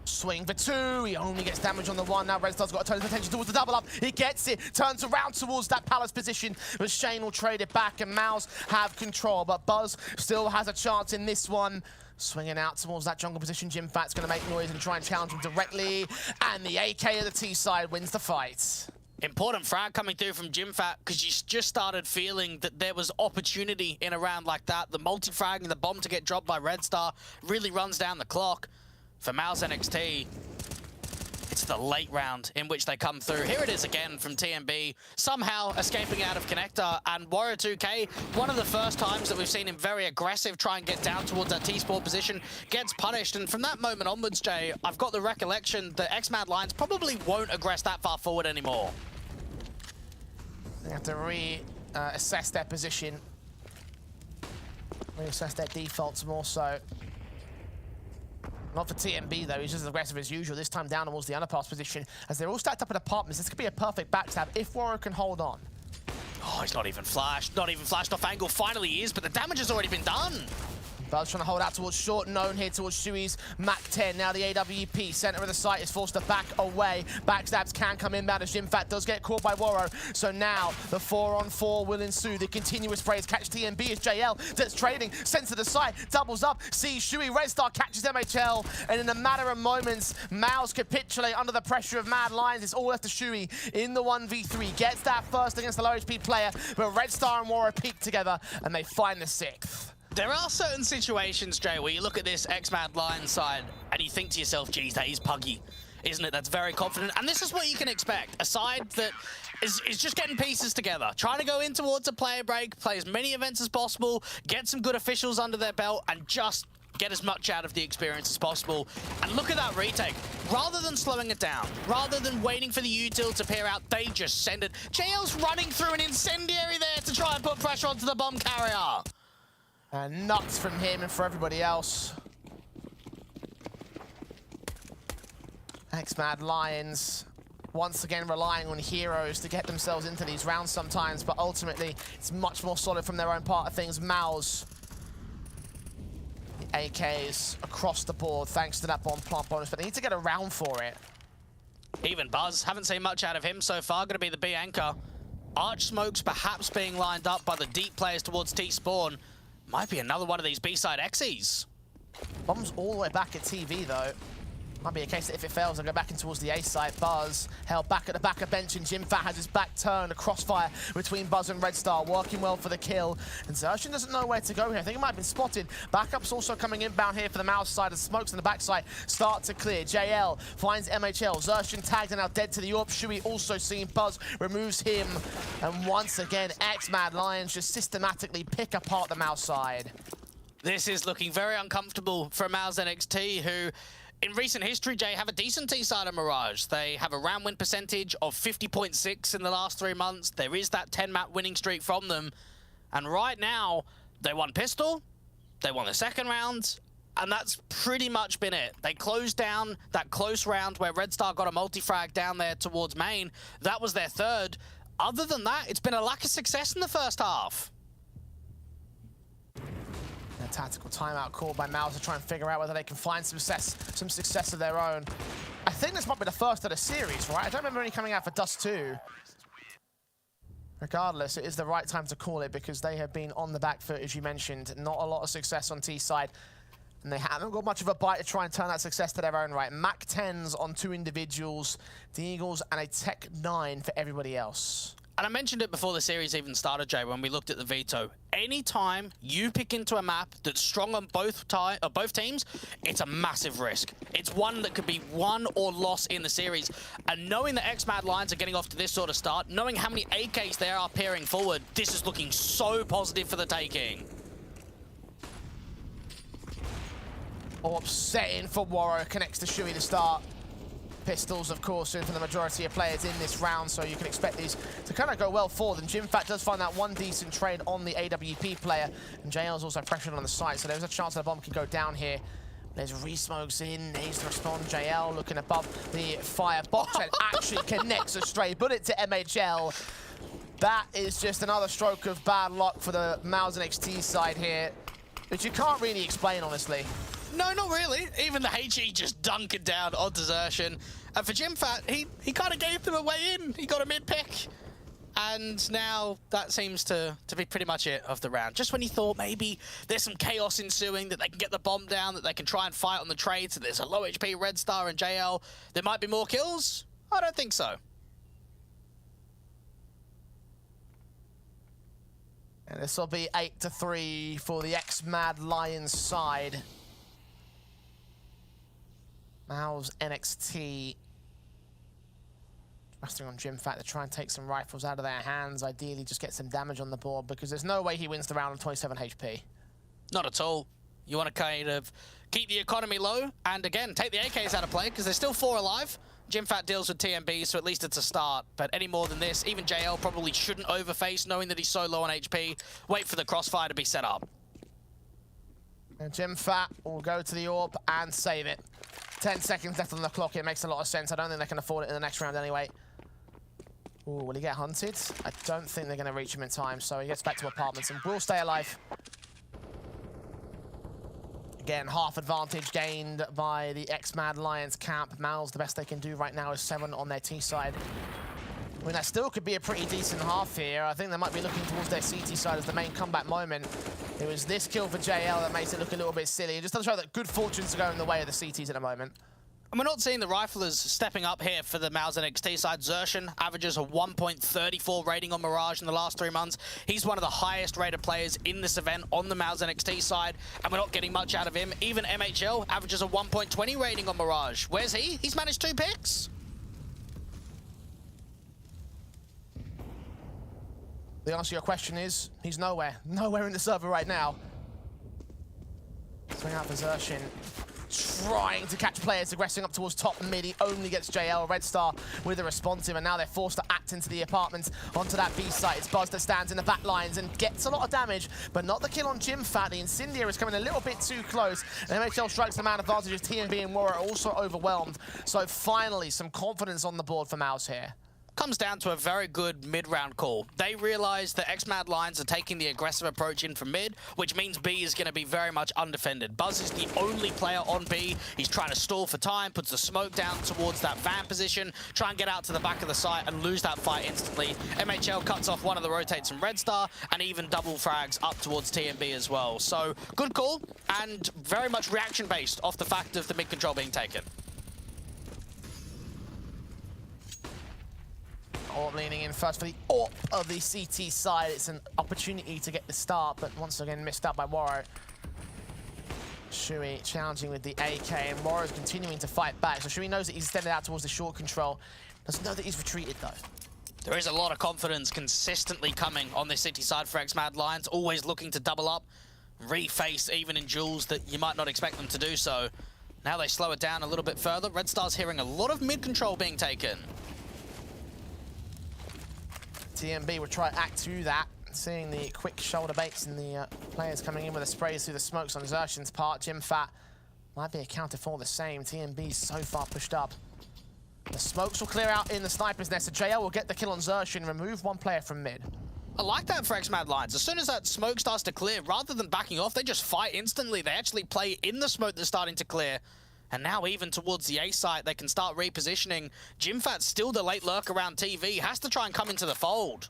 Swing for 2, he only gets damage on the 1. Now Red Star's got to turn his attention towards the double up. He gets it, turns around towards that Palace position, but Shane will trade it back and MOUZ have control. But Buzz still has a chance in this one. Swinging out towards that jungle position, Jimfat's going to make noise and try and challenge him directly. And the AK of the T side wins the fight. Important frag coming through from Jimfat because you just started feeling that there was opportunity in a round like that. The multi-frag and the bomb to get dropped by Red Star really runs down the clock. For MOUZ NXT, it's the late round in which they come through. Here it is again from TMB, somehow escaping out of Connector, and Warrior 2K, one of the first times that we've seen him very aggressive, try and get down towards that T-Sport position, gets punished, and from that moment onwards, Jay, I've got the recollection that X-Mad Lions probably won't aggress that far forward anymore. They have to reassess their position, reassess their defaults more so. Not for TMB though, he's just as aggressive as usual, this time down towards the underpass position. As they're all stacked up in apartments, this could be a perfect backstab if Warrior can hold on. Oh, he's not even flashed off angle. Finally he is, but the damage has already been done. Buzz trying to hold out towards short, known here towards Shui's Mac 10. Now the AWP, center of the site, is forced to back away. Backstabs can come inbound as Jimfat does get caught by Woro. So now the 4-on-4 will ensue. The continuous sprays catch TMB as JL that's trading, sends to the site, doubles up, sees Shui, Red Star catches MHL, and in a matter of moments, MOUZ capitulate under the pressure of Mad Lions. It's all left to Shui in the 1v3. Gets that first against the low HP player, but Red Star and Woro peak together, and they find the 6th. There are certain situations, Jay, where you look at this X-Mad Lions side and you think to yourself, geez, that is puggy, isn't it? That's very confident. And this is what you can expect. A side that is just getting pieces together, trying to go in towards a player break, play as many events as possible, get some good officials under their belt, and just get as much out of the experience as possible. And look at that retake. Rather than slowing it down, rather than waiting for the util to peer out, they just send it. JL's running through an incendiary there to try and put pressure onto the bomb carrier. Nuts from him and for everybody else. X-Mad Lions once again relying on heroes to get themselves into these rounds sometimes, but ultimately it's much more solid from their own part of things. MOUZ, the AKs across the board thanks to that bomb plant bonus, but they need to get a round for it. Even Buzz, haven't seen much out of him so far. Going to be the B anchor. Arch smokes perhaps being lined up by the deep players towards T-spawn. Might be another one of these B-side X's. Bomb's all the way back at TV though. Might be a case that if it fails, they'll go back in towards the A side. Buzz held back at the back of bench, and JimFat has his back turned. A crossfire between Buzz and Red Star, working well for the kill. And Zershin doesn't know where to go here. I think it might have been spotted. Backup's also coming inbound here for the MOUZ side, as smokes on the backside start to clear. JL finds MHL. Zershin tagged and now dead to the AWP. Shui also seeing Buzz, removes him. And once again, X-Mad Lions just systematically pick apart the MOUZ side. This is looking very uncomfortable for MOUZ NXT, who in recent history, Jay, have a decent T-side of Mirage. They have a round win percentage of 50.6 in the last 3 months. There is that 10-map winning streak from them. And right now, they won Pistol, they won the second round, and that's pretty much been it. They closed down that close round where Red Star got a multi-frag down there towards main. That was their third. Other than that, it's been a lack of success in the first half. A tactical timeout called by MOUZ to try and figure out whether they can find some success of their own. I think this might be the first of the series, right? I don't remember any coming out for Dust 2. Regardless, it is the right time to call it because they have been on the back foot, as you mentioned. Not a lot of success on T side, and they haven't got much of a bite to try and turn that success to their own right. Mac 10s on 2 individuals, the Eagles, and a Tech 9 for everybody else. And I mentioned it before the series even started, Jay, when we looked at the veto. Anytime you pick into a map that's strong on both teams, it's a massive risk. It's one that could be won or lost in the series. And knowing that X-Mad Lions are getting off to this sort of start, knowing how many AKs there are peering forward, this is looking so positive for the taking. Upsetting for Waro, connects to Shui to start. Pistols, of course, in for the majority of players in this round, so you can expect these to kind of go well for them. JimFat does find that one decent trade on the AWP player, and JL's also pressured on the side, so there's a chance that a bomb can go down here. There's re-smokes in, needs to respond. JL looking above the firebox and actually connects a stray bullet to MHL. That is just another stroke of bad luck for the MOUZ NXT side here, which you can't really explain, honestly. No, not really. Even the HE just dunk it down on desertion. And for JimFat, he kind of gave them a way in. He got a mid-pick. And now that seems to be pretty much it of the round. Just when you thought maybe there's some chaos ensuing, that they can get the bomb down, that they can try and fight on the trade, so there's a low HP Red Star and JL, there might be more kills? I don't think so. And this will be 8-3 for the X-Mad Lions side. MOUZ NXT resting on JimFat to try and take some rifles out of their hands, ideally just get some damage on the board, because there's no way he wins the round on 27 HP. Not at all. You want to kind of keep the economy low, and again, take the AKs out of play, because there's still 4 alive. JimFat deals with TMB, so at least it's a start. But any more than this, even JL probably shouldn't overface, knowing that he's so low on HP. Wait for the crossfire to be set up. And JimFat will go to the AWP and save it. 10 seconds left on the clock. It makes a lot of sense. I don't think they can afford it in the next round anyway. Ooh, will he get hunted? I don't think they're going to reach him in time, so he gets back to apartments and will stay alive. Again, half advantage gained by the X-Mad Lions camp. MOUZ, the best they can do right now is 7 on their T side. I mean, that still could be a pretty decent half here. I think they might be looking towards their CT side as the main comeback moment. It was this kill for JL that makes it look a little bit silly. It just doesn't show that good fortunes are going the way of the CTs at the moment. And we're not seeing the riflers stepping up here for the MOUZ NXT side. Zershin averages a 1.34 rating on Mirage in the last 3 months. He's one of the highest rated players in this event on the MOUZ NXT side, and we're not getting much out of him. Even MHL averages a 1.20 rating on Mirage. Where's he? He's managed 2 picks. The answer to your question is, he's nowhere. Nowhere in the server right now. Swing out for Zershin. trying to catch players aggressing up towards top mid. He only gets JL. Red Star with a responsive, and now they're forced to act into the apartment onto that B site. It's Buzz that stands in the back lines and gets a lot of damage, but not the kill on Jimfat. The Incendiary is coming a little bit too close, and MHL strikes the man advantage as TMB and Warrior are also overwhelmed. So finally, some confidence on the board for MOUZ here. Comes down to a very good mid-round call. They realize that XMAD Lions are taking the aggressive approach in from mid, which means B is going to be very much undefended. Buzz is the only player on B. He's trying to stall for time, puts the smoke down towards that van position, try and get out to the back of the site and lose that fight instantly. MHL cuts off one of the rotates from Red Star and even double frags up towards TMB as well. So good call and very much reaction-based off the fact of the mid control being taken. Orb leaning in first for the AWP of the CT side. It's an opportunity to get the start, but once again missed out by Warrior. Shui challenging with the AK, and Warrior's continuing to fight back. So Shui knows that he's extended out towards the short control. Doesn't know that he's retreated though. There is a lot of confidence consistently coming on this city side for XMAD Lions, always looking to double up, reface even in duels that you might not expect them to do so. Now they slow it down a little bit further. Red Star's hearing a lot of mid control being taken. TMB will try to act to that, seeing the quick shoulder baits and the players coming in with the sprays through the smokes on Xerxion's part. Jimfat might be accounted for the same. TMB so far pushed up. The smokes will clear out in the sniper's nest, so JL will get the kill on Xerxion, remove one player from mid. I like that for XMAD Lions. As soon as that smoke starts to clear, rather than backing off, they just fight instantly. They actually play in the smoke that's starting to clear. And now even towards the A site, they can start repositioning. Jimfat's still the late lurk around TV, has to try and come into the fold.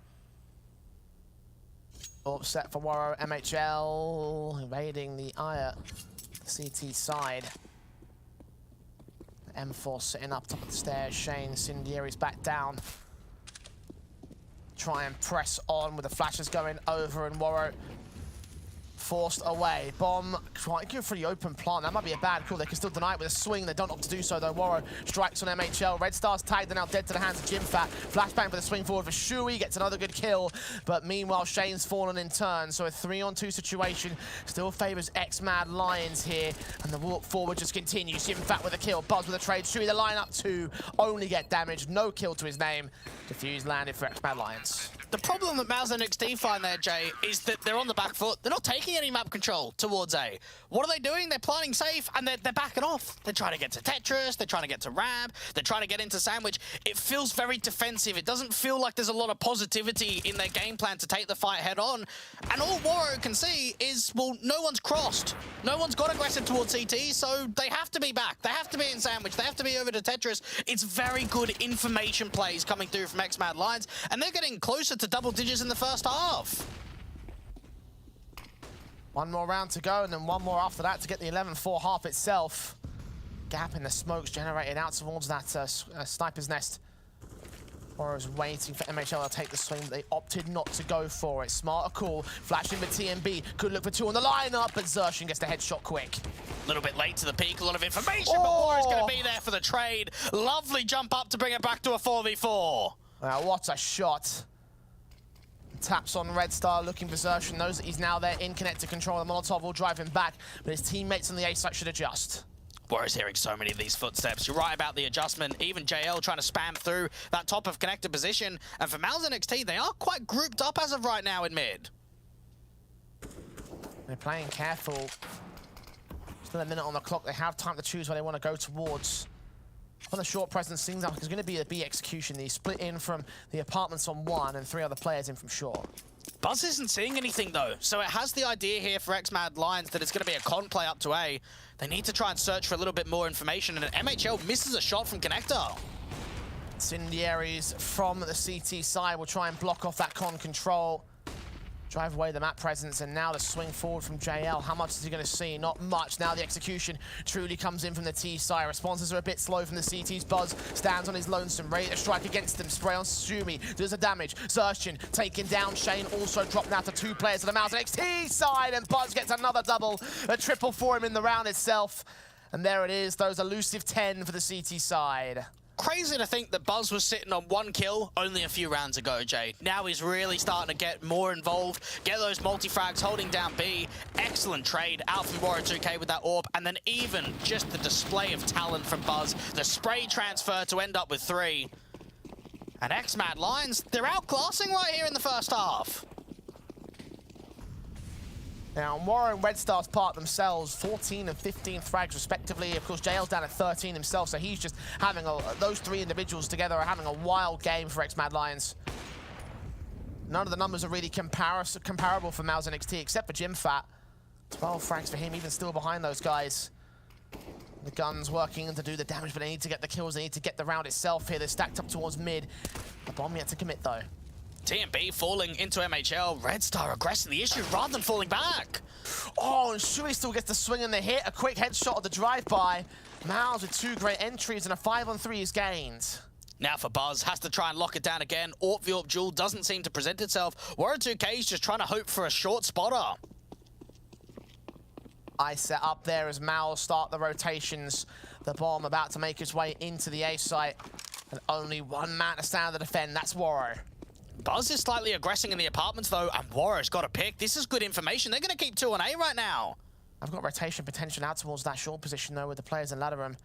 Upset for Warrior. MHL invading the Aya CT side. M4 sitting up top of the stairs. Shane Incendiary's back down. Try and press on with the flashes going over, and Warrior forced away. Bomb quite good for the open plant. That might be a bad call. They can still deny it with a swing. They don't opt to do so though. Warrior strikes on MHL. Red Star's tagged and now dead to the hands of Jimfat. Flashbang for the swing forward for Shui. Gets another good kill. But meanwhile, Shane's fallen in turn. So a 3-on-2 situation still favors XMAD Lions here. And the walk forward just continues. Jimfat with a kill. Buzz with a trade. Shui the lineup 2. Only get damaged. No kill to his name. Defuse landed for XMAD Lions. The problem that MOUZ NXT find there, Jay, is that they're on the back foot. They're not taking any map control towards A. What are they doing? They're planning safe, and they're backing off. They're trying to get to Tetris, they're trying to get to Rab, they're trying to get into Sandwich. It feels very defensive. It doesn't feel like there's a lot of positivity in their game plan to take the fight head on. And all Warrior can see is, well, no one's crossed. No one's got aggressive towards CT, so they have to be back. They have to be in Sandwich. They have to be over to Tetris. It's very good information plays coming through from XMAD Lions, and they're getting closer to double digits in the first half. One more round to go, and then one more after that to get the 11-4 half itself. Gap in the smokes generated out towards that sniper's nest. Warriors waiting for MHL to take the swing, but they opted not to go for it. Smarter call, flashing with TMB. Could look for 2 on the lineup, but Xerxion gets the headshot quick. A little bit late to the peak, a lot of information, but Warrior's going to be there for the trade. Lovely jump up to bring it back to a 4v4. Wow, what a shot. Taps on Red Star, looking for Xerxion, knows that he's now there in connector control. The Molotov will drive him back, but his teammates on the A site should adjust. Warriors hearing so many of these footsteps. You're right about the adjustment. Even JL trying to spam through that top of connector position. And for MOUZ NXT, they are quite grouped up as of right now in mid. They're playing careful. Still a minute on the clock. They have time to choose where they want to go towards. On the short presence, seems like it's going to be a B execution. They split in from the apartments on 1 and 3 other players in from short. Buzz isn't seeing anything though, so it has the idea here for XMAD Lions that it's going to be a con play up to A. They need to try and search for a little bit more information, and MHL misses a shot from connector. Incendiaries from the CT side will try and block off that con control. Drive away the map presence, and now the swing forward from JL. How much is he going to see? Not much. Now the execution truly comes in from the T side. Responses are a bit slow from the CT's. Buzz stands on his lonesome, ready to strike against them. Spray on Sumi, does the damage. Xerxion taking down Shane, also dropped now to 2 players to the MOUZ NXT side, and Buzz gets another double. A triple for him in the round itself. And there it is, those elusive 10 for the CT side. Crazy to think that Buzz was sitting on 1 kill only a few rounds ago, Jay. Now he's really starting to get more involved, get those multi-frags, holding down B. Excellent trade out from Waro2K with that AWP, and then even just the display of talent from Buzz, the spray transfer to end up with 3. And XMAD Lions, they're outclassing right here in the first half. Now, Waro and Red Star's part themselves, 14 and 15 frags respectively. Of course, JL's down at 13 himself, so he's just having those 3 individuals together are having a wild game for XMAD Lions. None of the numbers are really comparable for MOUZ NXT, except for JimFat. 12 frags for him, even still behind those guys. The gun's working to do the damage, but they need to get the kills, they need to get the round itself here. They're stacked up towards mid. The bomb yet to commit, though. TMB falling into MHL. Red Star aggressing the issue rather than falling back. Oh, and Shui still gets the swing and the hit. A quick headshot of the drive-by. MOUZ with 2 great entries and a 5-on-3 is gained. Now for Buzz, has to try and lock it down again. AWP v AWP duel doesn't seem to present itself. Waro2K is just trying to hope for a short spotter. I set up there as MOUZ start the rotations. The bomb about to make its way into the A site. And only 1 man to stand to defend, that's Waro. Buzz is slightly aggressing in the apartments though, and Waro's got a pick. This is good information. They're going to keep 2 on A right now. I've got rotation potential out towards that short position though with the players in ladder room.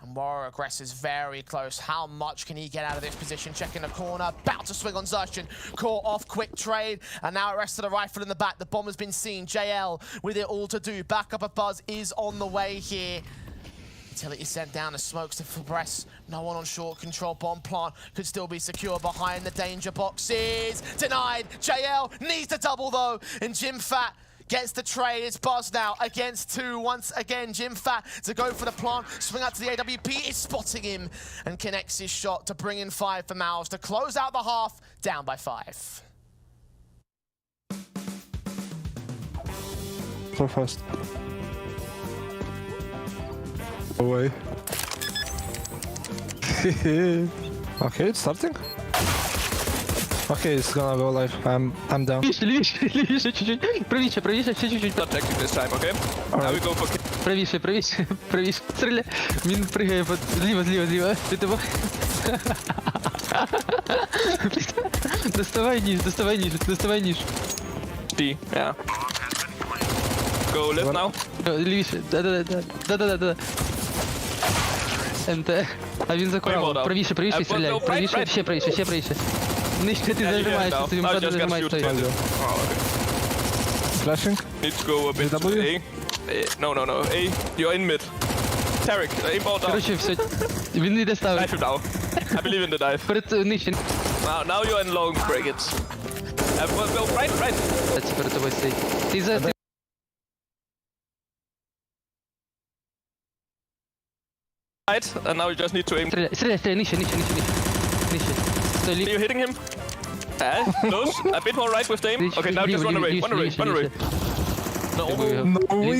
And Waro aggresses very close. How much can he get out of this position? Checking the corner, about to swing on Zertian. Caught off, quick trade, and now arrested a rifle in the back. The bomb has been seen. JL with it all to do. Backup of Buzz is on the way here. Utility sent down as smokes to progress. No one on short control. Bomb plant could still be secure behind the danger boxes. Denied. JL needs to double though. And JimFat gets the trade. It's Buzz now against 2. Once again, JimFat to go for the plant. Swing out to the AWP. Is spotting him and connects his shot to bring in 5 for MOUZ to close out the half. Down by 5. So fast. Away. Okay, it's starting. Okay, it's gonna go live. I'm down. Левіше, чуть-чуть. Правіше, ще чуть-чуть. Not tactic this time, okay? Now we go for kill. Правіше. Стріляй. Він пригає зліва. Ти того. Доставай ніж. D, yeah. Go left now. Лівіше. Да. МТ. А він закурав. Правіше, стріляй. Правіше, ще правіше. Нижче ти зажимаєшся, тобі впаду зажимаєш той. Flashing. Need to go a bit to A. No. A, you're in mid. Tarek, aim ball down. Короче, все. Він йде ставить. Dive him now. I believe in the dive. Перед нижче. Now you're in long brackets. Well, right. Перед тобою стоїть. Ти за... Right, and now you just need to aim. Стріляй, нижче. Стой, Are you hitting him? Close. A bit more right with the aim. Okay, now just run away.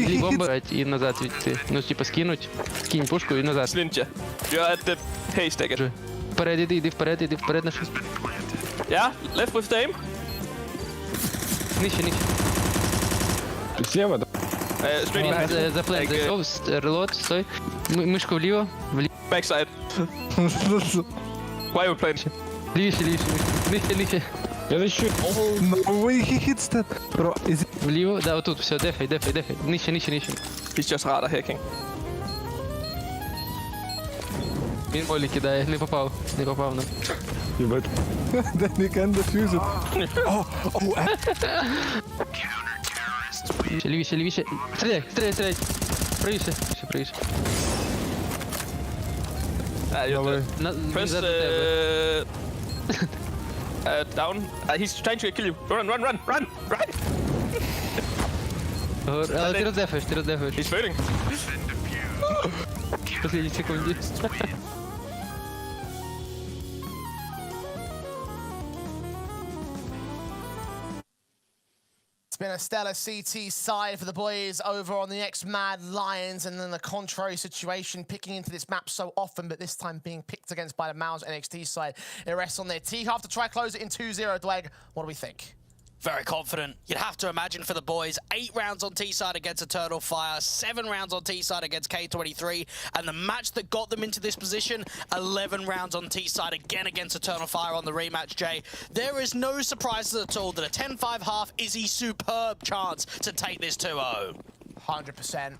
Дві бомби і назад відти. Ну, типа скинуть. Кинь пушку і назад. Ninja. You're at the haystack. Вперед, іди вперед на щось. Yeah, left with the aim. Нижче. Слева, да? Straight behind. За плен зайшов, релот, стой. Мишку вліво. Backside. Why are you playing? Лівіше. Нижче. Я лечу. No way he hits that. Bro, is it... Вліво, да, отут, все, дефай. Нижче. He's just radar hacking. Він болі кидає, не попав нам. Ебать. Then he can defuse it. Лівіше. Стріляй. Правіше. You're press down. He's trying to kill you. Run! Але ти роздефаєш. He's failing. В последній секунді. It's been a stellar CT side for the boys over on the XMAD Lions, and then the contrary situation picking into this map so often, but this time being picked against by the MOUZ NXT side. It rests on their T half to try close it in 2-0. Dweg, what do we think? Very confident. You'd have to imagine for the boys, 8 rounds on T-side against Eternal Fire, 7 rounds on T-side against K23, and the match that got them into this position, 11 rounds on T-side again against Eternal Fire on the rematch, Jay. There is no surprises at all that a 10-5 half is a superb chance to take this 2-0. 100%.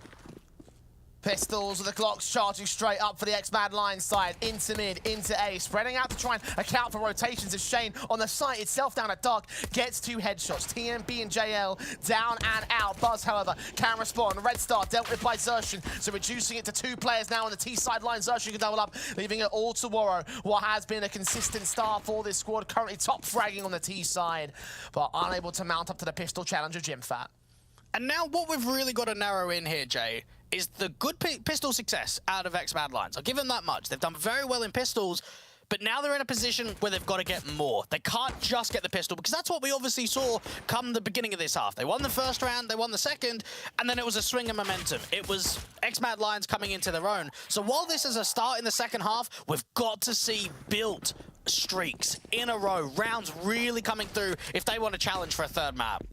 Pistols with the Glocks charging straight up for the X-Mad line side, into mid, into A, spreading out to try and account for rotations as Shane on the site itself down at Dark gets 2 headshots. TMB and JL down and out. Buzz, however, can respond. Red Star dealt with by Xertion, so reducing it to 2 players now on the T side line. Xertion can double up, leaving it all to Woro, what has been a consistent star for this squad, currently top fragging on the T side, but unable to mount up to the pistol challenge of Jimfat. And now what we've really got to narrow in here, Jay, is the good pistol success out of X-Mad Lines. I'll give them that much. They've done very well in pistols, but now they're in a position where they've got to get more. They can't just get the pistol, because that's what we obviously saw come the beginning of this half. They won the first round, they won the second, and then it was a swing of momentum. It was X-Mad Lines coming into their own. So while this is a start in the second half, we've got to see built streaks in a row, rounds really coming through if they want to challenge for a third map.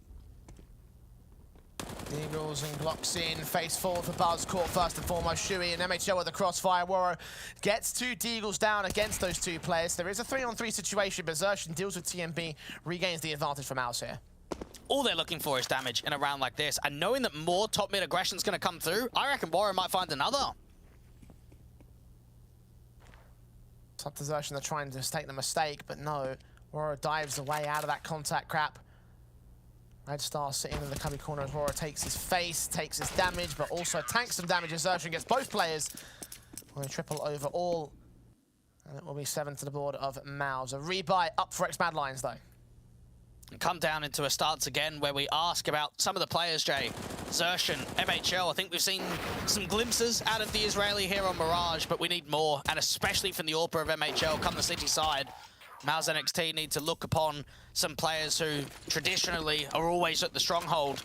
Eagles and Glocks in, face forward for Buzz, caught first and foremost. Shuey and MHL with the crossfire. Woro gets 2 Deagles down against those 2 players. There is a 3-on-3 situation, but Xertion deals with TMB, regains the advantage from MOUZ here. All they're looking for is damage in a round like this, and knowing that more top mid aggression is going to come through, I reckon Woro might find another. It's up to Xertion, they're trying to take the mistake, but no. Woro dives away out of that contact crap. Red Star sitting in the cubby corner as Woro takes his face, takes his damage, but also tanks some damage as Xertion gets both players. We're triple over all. And it will be 7 to the board of MOUZ. A rebuy up for X-Mad Lines, though. And come down into a stance again where we ask about some of the players, Jay. Xertion, MHL, I think we've seen some glimpses out of the Israeli here on Mirage, but we need more, and especially from the AWPer of MHL come the city side. MOUZ NXT need to look upon some players who traditionally are always at the stronghold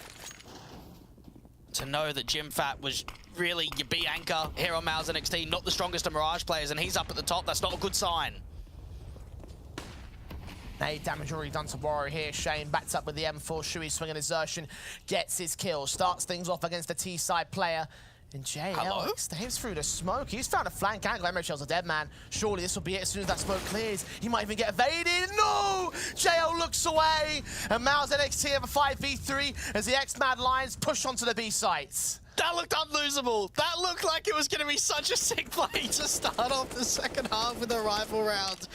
to know that Jimfat was really your B anchor here on MOUZ NXT, not the strongest of Mirage players, and he's up at the top. That's not a good sign. 8 damage already done to Woro here. Shane backs up with the M4. Shuey swinging his Xertion, gets his kill, starts things off against the T-side player. And JL stays through the smoke. He's found a flank angle. MHL's a dead man. Surely this will be it as soon as that smoke clears. He might even get evaded. No! JL looks away. And MOUZ NXT have a 5v3 as the X-Mad Lions push onto the B sites. That looked unlosable. That looked like it was going to be such a sick play to start off the second half with a rifle round.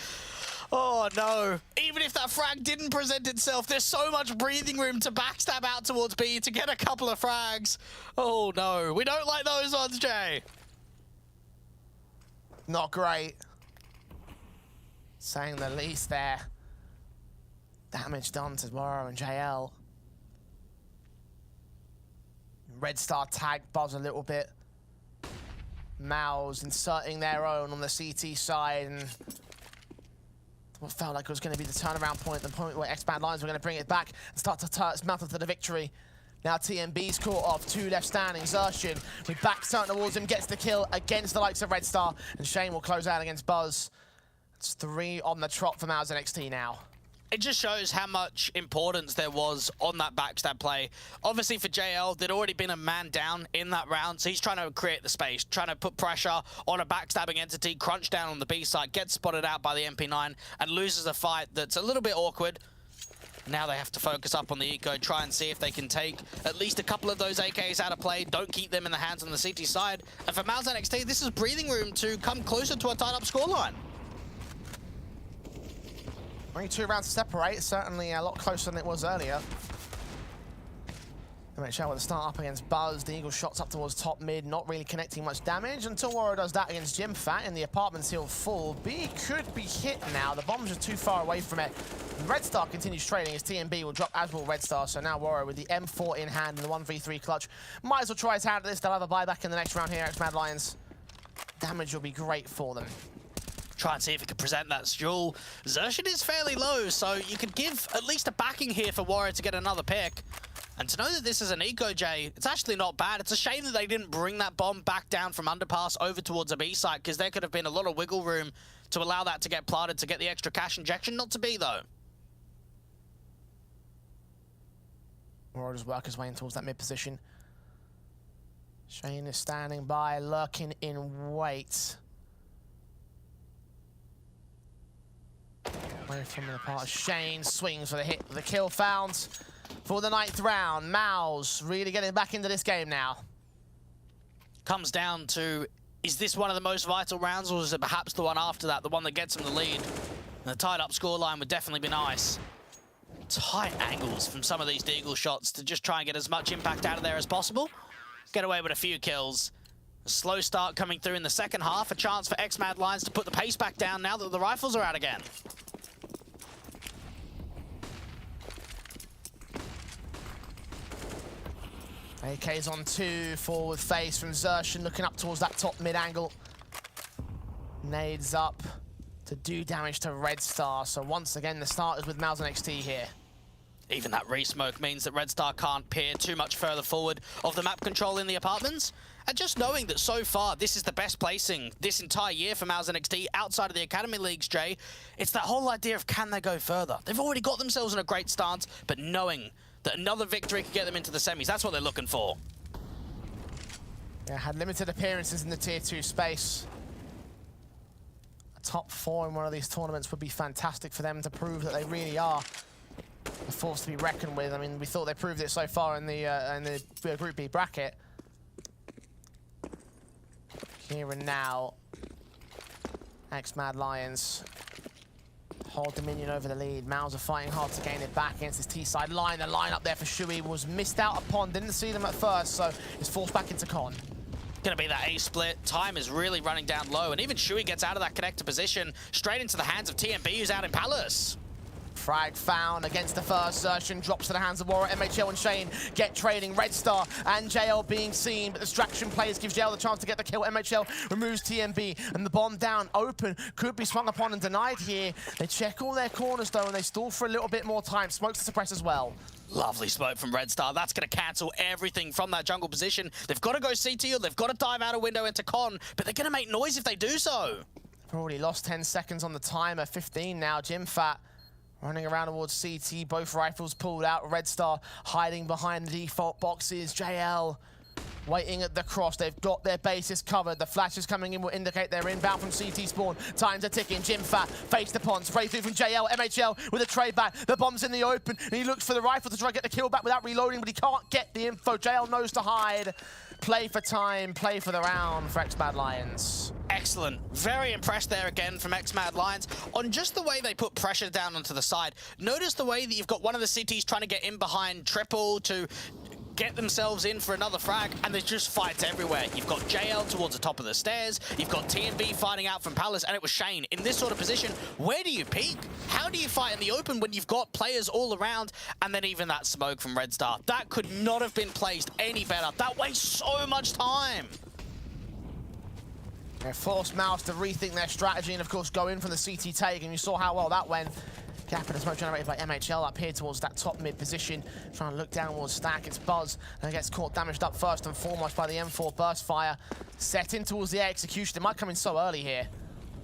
Oh no, even if that frag didn't present itself, there's so much breathing room to backstab out towards B to get a couple of frags. Oh no, we don't like those ones, Jay. Not great. Saying the least there. Damage done to Woro and JL. Red Star tagged Buzz a little bit. MOUZ inserting their own on the CT side, and what felt like it was going to be the turnaround point, the point where X-Mad Lines were going to bring it back and start to mount up to the victory. Now TMB's caught off, 2 left standing. Xertion with back starting towards him, gets the kill against the likes of Red Star, and Shane will close out against Buzz. It's 3 on the trot for MOUZ NXT now. It just shows how much importance there was on that backstab play. Obviously for JL, there'd already been a man down in that round, so he's trying to create the space, trying to put pressure on a backstabbing entity, crunch down on the B side, gets spotted out by the MP9, and loses a fight that's a little bit awkward. Now they have to focus up on the eco, try and see if they can take at least a couple of those AKs out of play, don't keep them in the hands on the CT side. And for MOUZ NXT, this is breathing room to come closer to a tied-up scoreline. Only 2 rounds to separate, certainly a lot closer than it was earlier. MHL with a start up against Buzz. The Eagle shots up towards top mid, not really connecting much damage until Woro does that against Jimfat, and the apartment's still full. B could be hit now. The bombs are too far away from it. Red Star continues trading as TMB will drop as will Red Star, so now Woro with the M4 in hand and the 1v3 clutch. Might as well try his hand at this. They'll have a buyback in the next round here, X-Mad Lions. Damage will be great for them. Try and see if he can present that duel. Xertion is fairly low, so you could give at least a backing here for Woro to get another pick. And to know that this is an eco, Jay, it's actually not bad. It's a shame that they didn't bring that bomb back down from underpass over towards a B site, because there could have been a lot of wiggle room to allow that to get planted to get the extra cash injection. Not to be, though. Moro just work his way in towards that mid position. Shane is standing by, lurking in wait. Away from the part of Shane, swings for the hit, the kill found for the 9th round. MOUZ really getting back into this game now. Comes down to, is this one of the most vital rounds, or is it perhaps the one after that, the one that gets him the lead? And the tied up scoreline would definitely be nice. Tight angles from some of these deagle shots to just try and get as much impact out of there as possible. Get away with a few kills. A slow start coming through in the second half. A chance for X-Mad Lions to put the pace back down now that the rifles are out again. AK's on 2, forward face from Zershin, looking up towards that top mid angle. Nades up to do damage to Red Star. So once again, the starters with MOUZ NXT here. Even that re-smoke means that Red Star can't peer too much further forward of the map control in the apartments. And just knowing that so far, this is the best placing this entire year for MOUZ NXT outside of the Academy Leagues, Jay. It's that whole idea of can they go further? They've already got themselves in a great stance, but knowing that another victory could get them into the semis, that's what they're looking for. Yeah, had limited appearances in the Tier 2 space. A top 4 in one of these tournaments would be fantastic for them to prove that they really are a force to be reckoned with. I mean, we thought they proved it so far in the Group B bracket. Here and now, X-Mad Lions hold dominion over the lead. MOUZ are fighting hard to gain it back against this T-side line. The line up there for Shui was missed out upon. Didn't see them at first, so it's forced back into Con. Gonna be that A split. Time is really running down low, and even Shui gets out of that connector position straight into the hands of TMB, who's out in Palace. Frag found against the first. Zershin drops to the hands of Warrior. MHL and Shane get trading. Red Star and JL being seen, but distraction plays gives JL the chance to get the kill. MHL removes TMB, and the bomb down open could be swung upon and denied here. They check all their corners though, and they stall for a little bit more time. Smokes to suppress as well. Lovely smoke from Red Star. That's going to cancel everything from that jungle position. They've got to go CT, or they've got to dive out a window into Con, but they're going to make noise if they do so. They've already lost 10 seconds on the timer. 15 now. Jimfat running around towards CT, both rifles pulled out. Red Star hiding behind the default boxes. JL waiting at the cross. They've got their bases covered. The flashes coming in will indicate they're inbound from CT spawn. Times are ticking. Jimfat face the ponds. Spray through from JL. MHL with a trade back. The bomb's in the open, and he looks for the rifle to try to get the kill back without reloading, but he can't get the info. JL knows to hide. Play for time, play for the round for X-Mad Lions. Excellent. Very impressed there again from X-Mad Lions on just the way they put pressure down onto the side. Notice the way that you've got one of the CTs trying to get in behind triple to get themselves in for another frag, and there's just fights everywhere. You've got JL towards the top of the stairs, you've got TMB fighting out from Palace, and it was Shane. In this sort of position, where do you peek? How do you fight in the open when you've got players all around? And then even that smoke from Red Star. That could not have been placed any better. That wastes so much time. They forced MOUZ to rethink their strategy and, of course, go in from the CT take, and you saw how well that went. Gap and the smoke generated by MHL up here towards that top mid position, trying to look down towards Stack. It's Buzz, and gets caught damaged up first and foremost by the M4 burst fire. Set in towards the execution. It might come in so early here.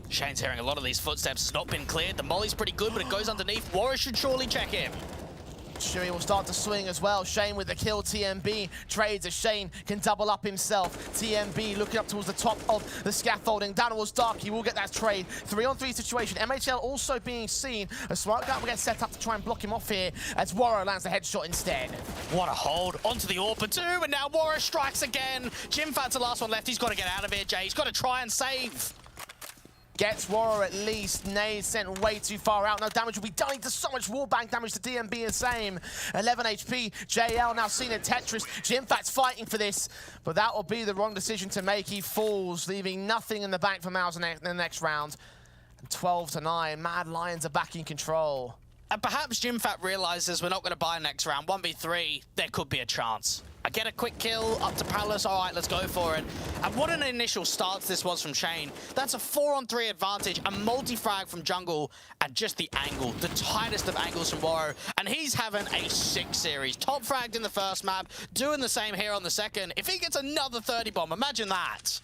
Shane's hearing a lot of these footsteps. It's not been cleared. The molly's pretty good, but it goes underneath. Warrior should surely check him. Shui will start to swing as well. Shane with the kill. TMB trades as Shane can double up himself. TMB looking up towards the top of the scaffolding. Down towards Dark. He will get that trade. 3-on-3 situation. MHL also being seen. A smart guy will get set up to try and block him off here as Warrior lands the headshot instead. What a hold. Onto the AWP too, and now Warrior strikes again. Jimfat's the last one left. He's got to get out of here, Jay. He's got to try and save. Gets Warrior at least. Nade sent way too far out. No damage will be done. He does so much wallbang damage to DMB and same. 11 HP. JL now seen at Tetris. Jimfat's fighting for this, but that will be the wrong decision to make. He falls, leaving nothing in the bank for MOUZ in the next round. And 12-9. Mad Lions are back in control. And perhaps Jimfat realizes we're not going to buy next round. 1v3, there could be a chance. I get a quick kill up to Palace. All right, let's go for it. And what an initial start this was from Shane. That's a 4-on-3 advantage, a multi-frag from Jungle, and just the angle, the tightest of angles from Warrior. And he's having a sick series. Top fragged in the first map, doing the same here on the second. If he gets another 30 bomb, imagine that.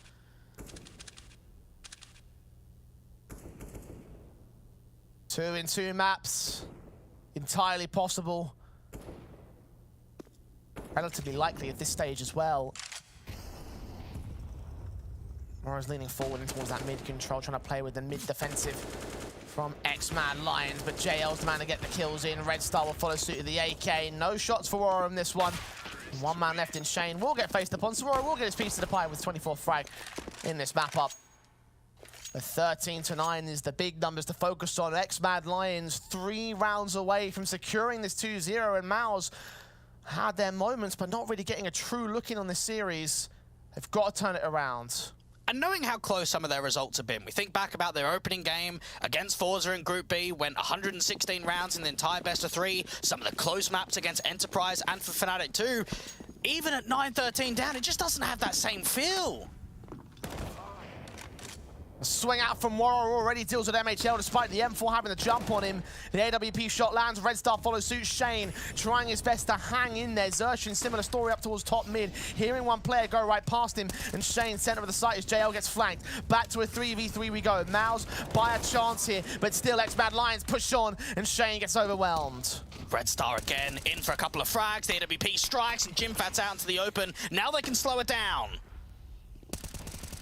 Two in two maps. Entirely possible. relatively likely at this stage as well. Mora's leaning forward and towards that mid control, trying to play with the mid defensive from X-Mad Lions, but JL's the man to get the kills in. Red Star will follow suit of the AK. No shots for Aura in this one. One man left in Shane. Will get faced upon, so Aura will get his piece of the pie with 24 frag in this map up. The 13-9 is the big numbers to focus on. X-Mad Lions 3 rounds away from securing this 2-0, and MOUZ had their moments, but not really getting a true look in on this series. They've got to turn it around. And knowing how close some of their results have been, we think back about their opening game against forZe in Group B, went 116 rounds in the entire best-of-3, some of the close maps against Enterprise and for Fnatic too. Even at 9-13 down, it just doesn't have that same feel. A swing out from Warrior already deals with MHL despite the M4 having the jump on him. The AWP shot lands, Red Star follows suit. Shane trying his best to hang in there. Xerxin, similar story up towards top mid. Hearing one player go right past him, and Shane center of the site as JL gets flanked. Back to a 3v3 we go. MOUZ by a chance here, but still X-Mad Lions push on, and Shane gets overwhelmed. Red Star again, in for a couple of frags. The AWP strikes, and Jimfat's out into the open. Now they can slow it down.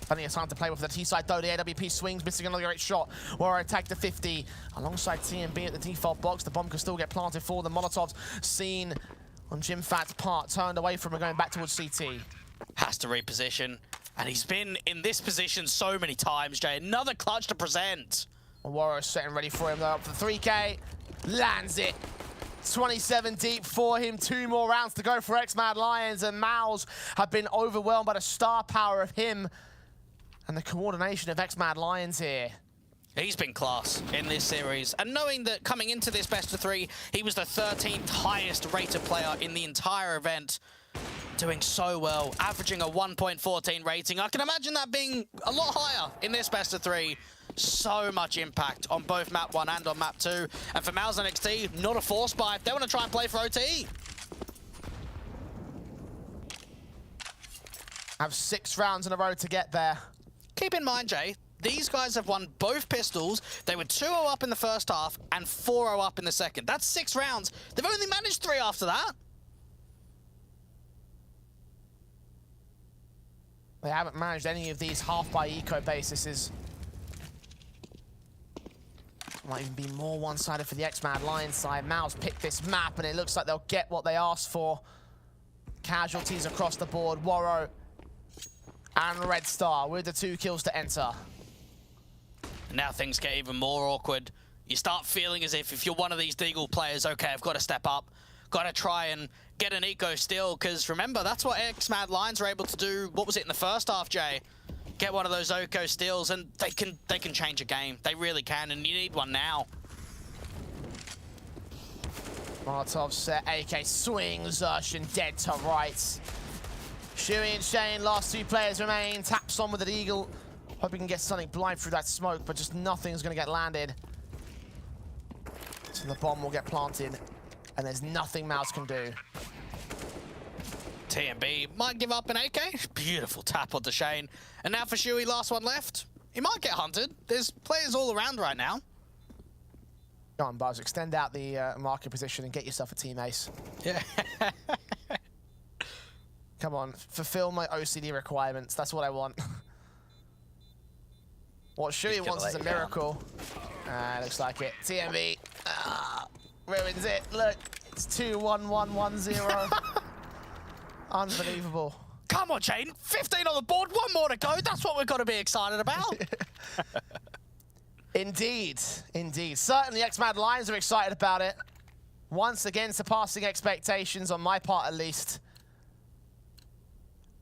Plenty of time to play with the T-side though. The AWP swings, missing another great shot. Warrior attack to 50. Alongside TMB at the default box, the bomb can still get planted for the Molotovs. Seen on Jimfat's part, turned away from him, going back towards CT. Has to reposition, and he's been in this position so many times, Jay. Another clutch to present. Warrior's setting ready for him though, up for 3K. Lands it. 27 deep for him. 2 more rounds to go for X-Mad Lions, and MOUZ have been overwhelmed by the star power of him and the coordination of X-Mad Lions here. He's been class in this series, and knowing that coming into this best-of-3, he was the 13th highest rated player in the entire event, doing so well, averaging a 1.14 rating. I can imagine that being a lot higher in this best-of-3. So much impact on both map 1 and on map 2. And for MOUZ NXT, not a force buy. They want to try and play for OT. Have 6 rounds in a row to get there. Keep in mind, Jay, these guys have won both pistols. They were 2-0 up in the first half and 4-0 up in the second. That's 6 rounds. They've only managed 3 after that. They haven't managed any of these half by eco bases. Might even be more one-sided for the X-Mad Lions side. MOUZ picked this map, and it looks like they'll get what they asked for. Casualties across the board. Warro and Red Star with the 2 kills to enter. And now things get even more awkward. You start feeling as if you're one of these Deagle players, okay, I've got to step up. Got to try and get an eco steal, because remember, that's what X-Mad Lions were able to do. What was it in the first half, Jay? Get one of those eco steals, and they can change a game. They really can, and you need one now. Molotov set, AK swings, Xerxin dead to right. Shuey and Shane, last 2 players remain. Taps on with the Eagle. Hope he can get something blind through that smoke, but just nothing's going to get landed. So the bomb will get planted, and there's nothing MOUZ can do. TMB might give up an AK. Beautiful tap onto Shane. And now for Shuey, last one left. He might get hunted. There's players all around right now. Go on, Buzz. Extend out the market position and get yourself a team ace. Yeah. Come on, fulfill my OCD requirements. That's what I want. What Shuey wants is a miracle. Looks like it. TMB ruins it. Look, it's 2-1-1-1-0. Unbelievable. Come on, Shane. 15 on the board. 1 more to go. That's what we've got to be excited about. Indeed, indeed. Certainly X-Mad Lions are excited about it. Once again, surpassing expectations on my part at least.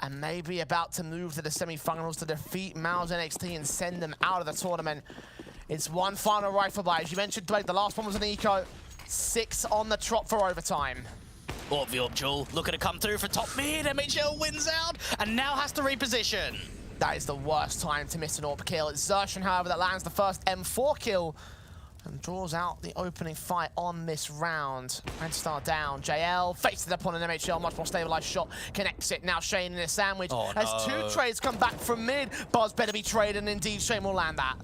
And maybe about to move to the semi-finals to defeat MOUZ NXT and send them out of the tournament. It's one final rifle buy. As you mentioned, Blake, the last one was an eco. 6 on the trot for overtime. Orb the Orb Jewel looking to come through for top mid. MHL wins out and now has to reposition. That is the worst time to miss an AWP kill. It's Xerxin, however, that lands the first M4 kill and draws out the opening fight on this round. Red Star down. JL faces it upon an MHL, much more stabilized shot. Connects it. Now Shane in a sandwich. Oh, as 2 trades come back from mid. Buzz better be traded, and indeed Shane will land that.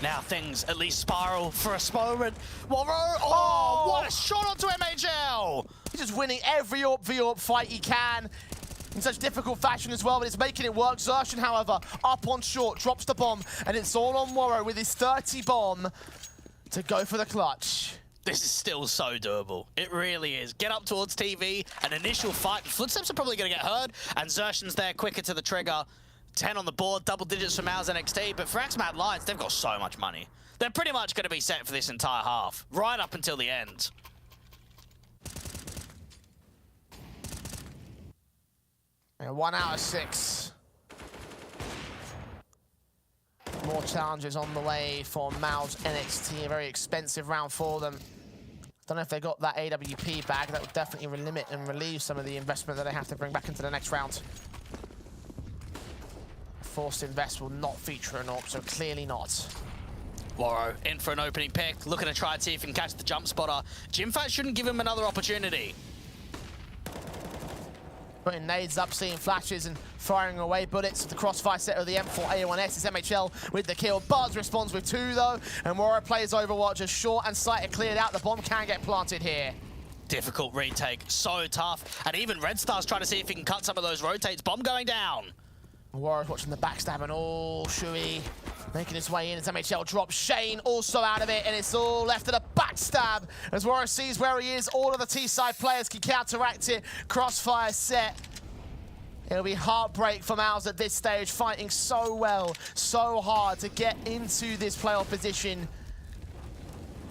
Now things at least spiral for a moment. Oh, what a shot onto MHL! He's just winning every AWP v AWP fight he can in such difficult fashion as well, but it's making it work. Zershan, however, up on short, drops the bomb, and it's all on Woro with his 30 bomb to go for the clutch. This is still so doable. It really is. Get up towards TV, an initial fight. Footsteps are probably going to get heard, and Zershan's there quicker to the trigger. 10 on the board, double digits for MOUZ NXT, but for XMAD Lions, they've got so much money. They're pretty much going to be set for this entire half, right up until the end. And 1 out of 6. More challenges on the way for MOUZ NXT. A very expensive round for them. Don't know if they got that AWP bag. That would definitely limit and relieve some of the investment that they have to bring back into the next round. Forced invest will not feature an AWP, so clearly not. Woro in for an opening pick, looking to try and see if he can catch the jump spotter. Jimfat shouldn't give him another opportunity. Putting nades up, seeing flashes and firing away bullets. The crossfire set of the M4A1S is MHL with the kill. Buzz responds with 2 though, and Woro plays Overwatch as short and sight are cleared out. The bomb can get planted here. Difficult retake, so tough. And even Red Star's trying to see if he can cut some of those rotates. Bomb going down. Woro's watching the backstab and all Shui making his way in as MHL drops. Shane also out of it, and it's all left at a backstab as Woro sees where he is. All of the T-side players can counteract it. Crossfire set. It'll be heartbreak for MOUZ at this stage, fighting so well, so hard to get into this playoff position.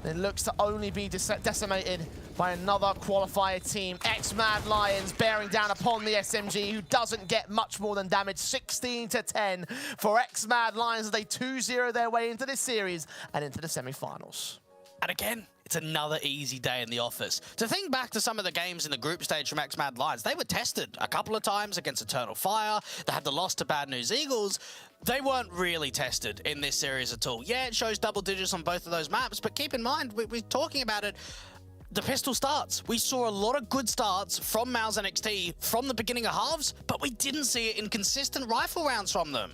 It looks to only be decimated by another qualifier team. XMAD Lions bearing down upon the SMG, who doesn't get much more than damage. 16-10 for XMAD Lions as they 2-0 their way into this series and into the semi-finals. And again, it's another easy day in the office. To think back to some of the games in the group stage from XMAD Lions, they were tested a couple of times against Eternal Fire. They had the loss to Bad News Eagles. They weren't really tested in this series at all. Yeah, it shows double digits on both of those maps, but keep in mind, we're talking about it, the pistol starts. We saw a lot of good starts from MOUZ NXT from the beginning of halves, but we didn't see it in consistent rifle rounds from them.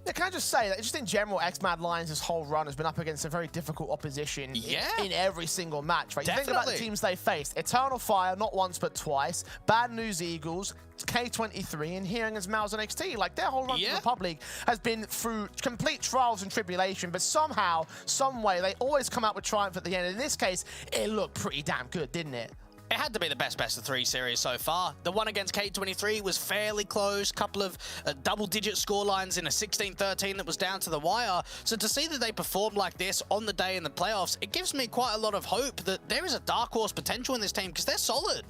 Yeah, can I just say that just in general, XMAD Lions' this whole run has been up against a very difficult opposition in every single match, right? You think about the teams they faced. Eternal Fire, not once but twice. Bad News Eagles, K23, and here against MOUZ NXT. Like, their whole run to REPUBLEAGUE has been through complete trials and tribulation, but somehow, some way, they always come out with triumph at the end. In this case, it looked pretty damn good, didn't it? It had to be the best of 3 series so far. The one against K23 was fairly close, couple of double-digit scorelines in a 16-13 that was down to the wire. So to see that they performed like this on the day in the playoffs, it gives me quite a lot of hope that there is a dark horse potential in this team because they're solid.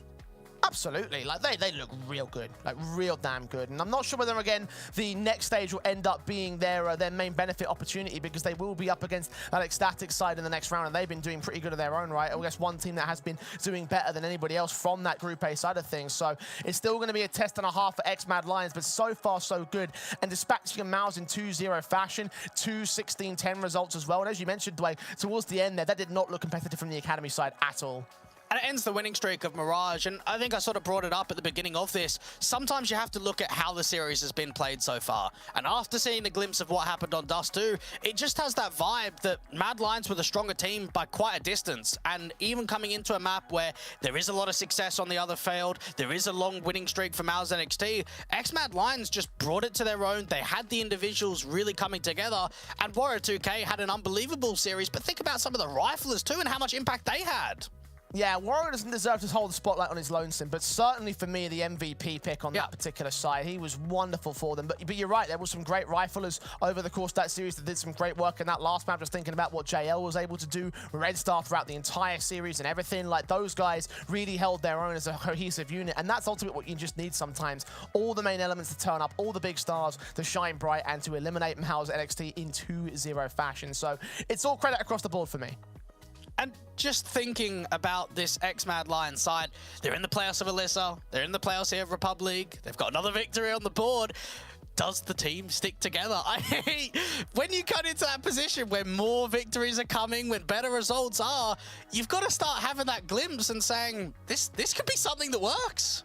Absolutely, like they look real good, like real damn good. And I'm not sure whether, again, the next stage will end up being their main benefit opportunity, because they will be up against that Ecstatic side in the next round, and they've been doing pretty good of their own right. I guess one team that has been doing better than anybody else from that Group A side of things. So it's still going to be a test and a half for XMAD Lions, but so far so good. And dispatching MOUZ in 2-0 fashion, 2 16-10 results as well. And as you mentioned, Dwayne, towards the end there, that did not look competitive from the Academy side at all. And it ends the winning streak of Mirage, and I think I sort of brought it up at the beginning of this. Sometimes you have to look at how the series has been played so far. And after seeing a glimpse of what happened on Dust 2, it just has that vibe that Mad Lions were the stronger team by quite a distance. And even coming into a map where there is a lot of success on the other field, there is a long winning streak for MOUZ NXT, XMAD Lions just brought it to their own. They had the individuals really coming together, and Warrior 2K had an unbelievable series. But think about some of the riflers too and how much impact they had. Yeah, Warrior doesn't deserve to hold the spotlight on his lonesome, but certainly for me, the MVP pick on that particular side, he was wonderful for them. But you're right, there was some great riflers over the course of that series that did some great work in that last map. Just thinking about what JL was able to do, Red Star throughout the entire series and everything. Like, those guys really held their own as a cohesive unit, and that's ultimately what you just need sometimes. All the main elements to turn up, all the big stars to shine bright and to eliminate MOUZ NXT in 2-0 fashion. So it's all credit across the board for me. And just thinking about this XMAD Lions side, they're in the playoffs of Alyssa, they're in the playoffs here of REPUBLEAGUE, they've got another victory on the board. Does the team stick together? I hate when you cut into that position where more victories are coming, when better results are, you've got to start having that glimpse and saying, this could be something that works.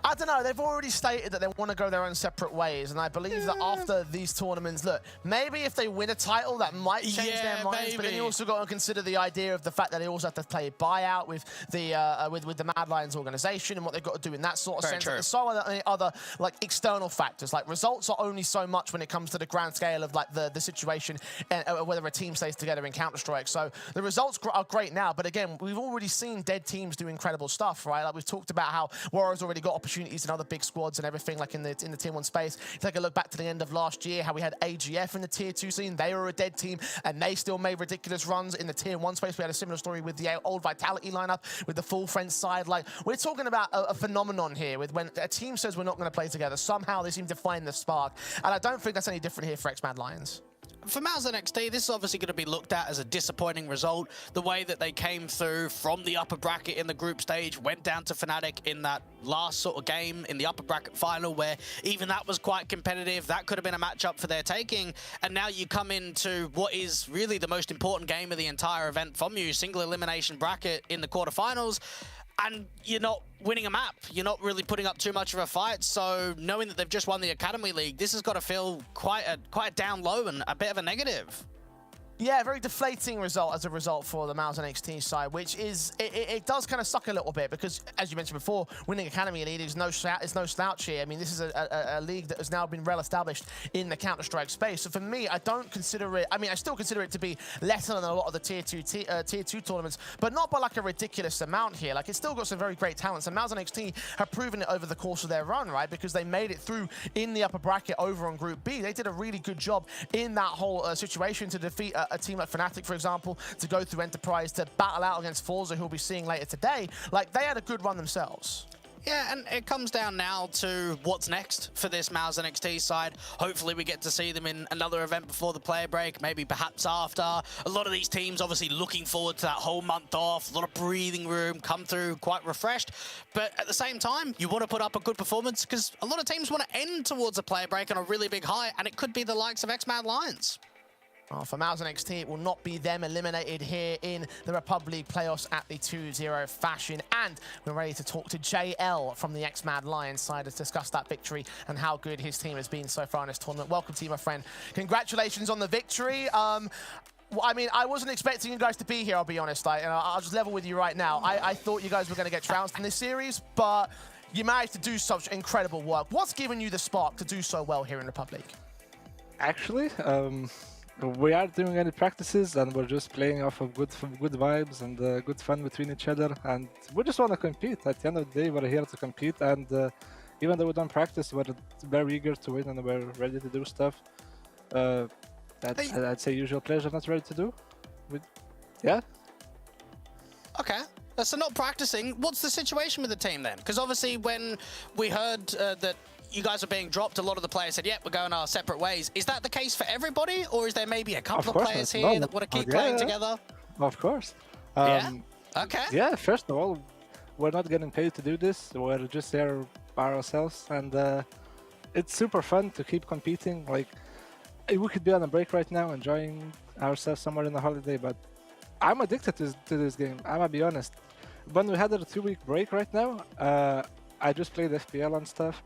I don't know, they've already stated that they want to go their own separate ways, and I believe that after these tournaments, look, maybe if they win a title, that might change their minds, but then you also got to consider the idea of the fact that they also have to play buyout with the Mad Lions organization and what they've got to do in that sort of sense. There's so many other like external factors, like results are only so much when it comes to the grand scale of like the situation and whether a team stays together in Counter-Strike. So the results are great now, but again, we've already seen dead teams do incredible stuff, right? Like we've talked about how Warriors already got opportunities in other big squads and everything, like in the tier 1 space. Take a look back to the end of last year, how we had AGF in the tier 2 scene. They were a dead team and they still made ridiculous runs in the tier 1 space. We had a similar story with the old Vitality lineup with the full French side. Like we're talking about a phenomenon here with when a team says we're not going to play together, somehow they seem to find the spark, and I don't think that's any different here for X-Mad Lions. For MOUZ NXT, this is obviously going to be looked at as a disappointing result. The way that they came through from the upper bracket in the group stage, went down to Fnatic in that last sort of game in the upper bracket final, where even that was quite competitive. That could have been a matchup for their taking. And now you come into what is really the most important game of the entire event from you, single elimination bracket in the quarterfinals. And you're not winning a map. You're not really putting up too much of a fight. So knowing that they've just won the Academy League, this has got to feel quite a down low and a bit of a negative. Yeah, very deflating result as a result for the MOUZ NXT side, which is, it does kind of suck a little bit because, as you mentioned before, winning Academy League is no slouch here. I mean, this is a league that has now been well established in the Counter-Strike space. So for me, I don't consider it, I mean, I still consider it to be lesser than a lot of the tier 2 tournaments, but not by like a ridiculous amount here. Like, it's still got some very great talents, and MOUZ NXT have proven it over the course of their run, right? Because they made it through in the upper bracket over on Group B. They did a really good job in that whole situation to defeat a team like Fnatic, for example, to go through Enterprise, to battle out against forZe, who we'll be seeing later today. Like, they had a good run themselves. Yeah, and it comes down now to what's next for this MOUZ NXT side. Hopefully we get to see them in another event before the player break, maybe perhaps after. A lot of these teams obviously looking forward to that whole month off, a lot of breathing room, come through quite refreshed. But at the same time, you want to put up a good performance because a lot of teams want to end towards a player break on a really big high, and it could be the likes of X-Mad Lions. Well, for MOUZ NXT, it will not be them eliminated here in the REPUBLEAGUE playoffs at the 2-0 fashion. And we're ready to talk to JL from the X-Mad Lions side to discuss that victory and how good his team has been so far in this tournament. Welcome to you, my friend. Congratulations on the victory. I mean, I wasn't expecting you guys to be here, I'll be honest. I'll just level with you right now. I thought you guys were going to get trounced in this series, but you managed to do such incredible work. What's given you the spark to do so well here in REPUBLEAGUE? Actually, we aren't doing any practices, and we're just playing off of good vibes and good fun between each other, and we just want to compete. At the end of the day, we're here to compete, and even though we don't practice, we're very eager to win and we're ready to do stuff. I'd say usual players are not ready to do. Yeah. Okay. So not practicing. What's the situation with the team then? Because obviously when we heard that you guys are being dropped, a lot of the players said, yep, we're going our separate ways. Is that the case for everybody? Or is there maybe a couple of players here that want to keep playing together? Of course. Yeah? Okay. Yeah, first of all, we're not getting paid to do this. We're just there by ourselves. And it's super fun to keep competing. Like, we could be on a break right now, enjoying ourselves somewhere in the holiday, but I'm addicted to this game. I'm gonna be honest. When we had a 2-week break right now, I just played FPL and stuff.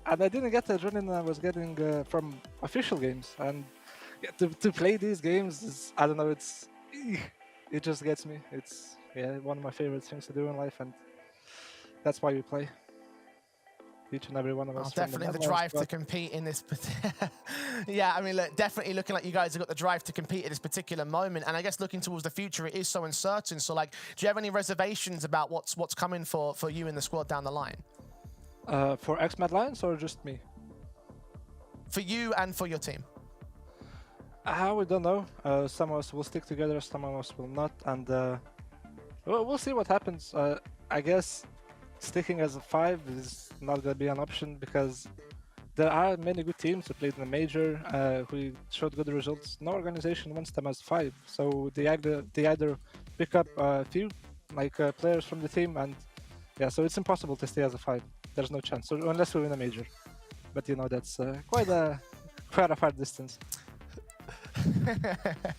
And I didn't get the adrenaline I was getting from official games. And to play these games, is, I don't know, it just gets me. It's one of my favorite things to do in life, and that's why we play. Each and every one of us. Definitely the drive to compete in this. Yeah, I mean, look, definitely looking like you guys have got the drive to compete at this particular moment. And I guess looking towards the future, it is so uncertain. So, like, do you have any reservations about what's coming for you in the squad down the line? For X-Mad Lions or just me? For you and for your team. We don't know. Some of us will stick together, some of us will not, and we'll see what happens. I guess sticking as a 5 is not going to be an option because there are many good teams who played in the major, who showed good results. No organization wants them as 5, so they either pick up a few players from the team, and yeah, so it's impossible to stay as a 5. There's no chance, so unless we win a major. But you know, that's quite a far distance.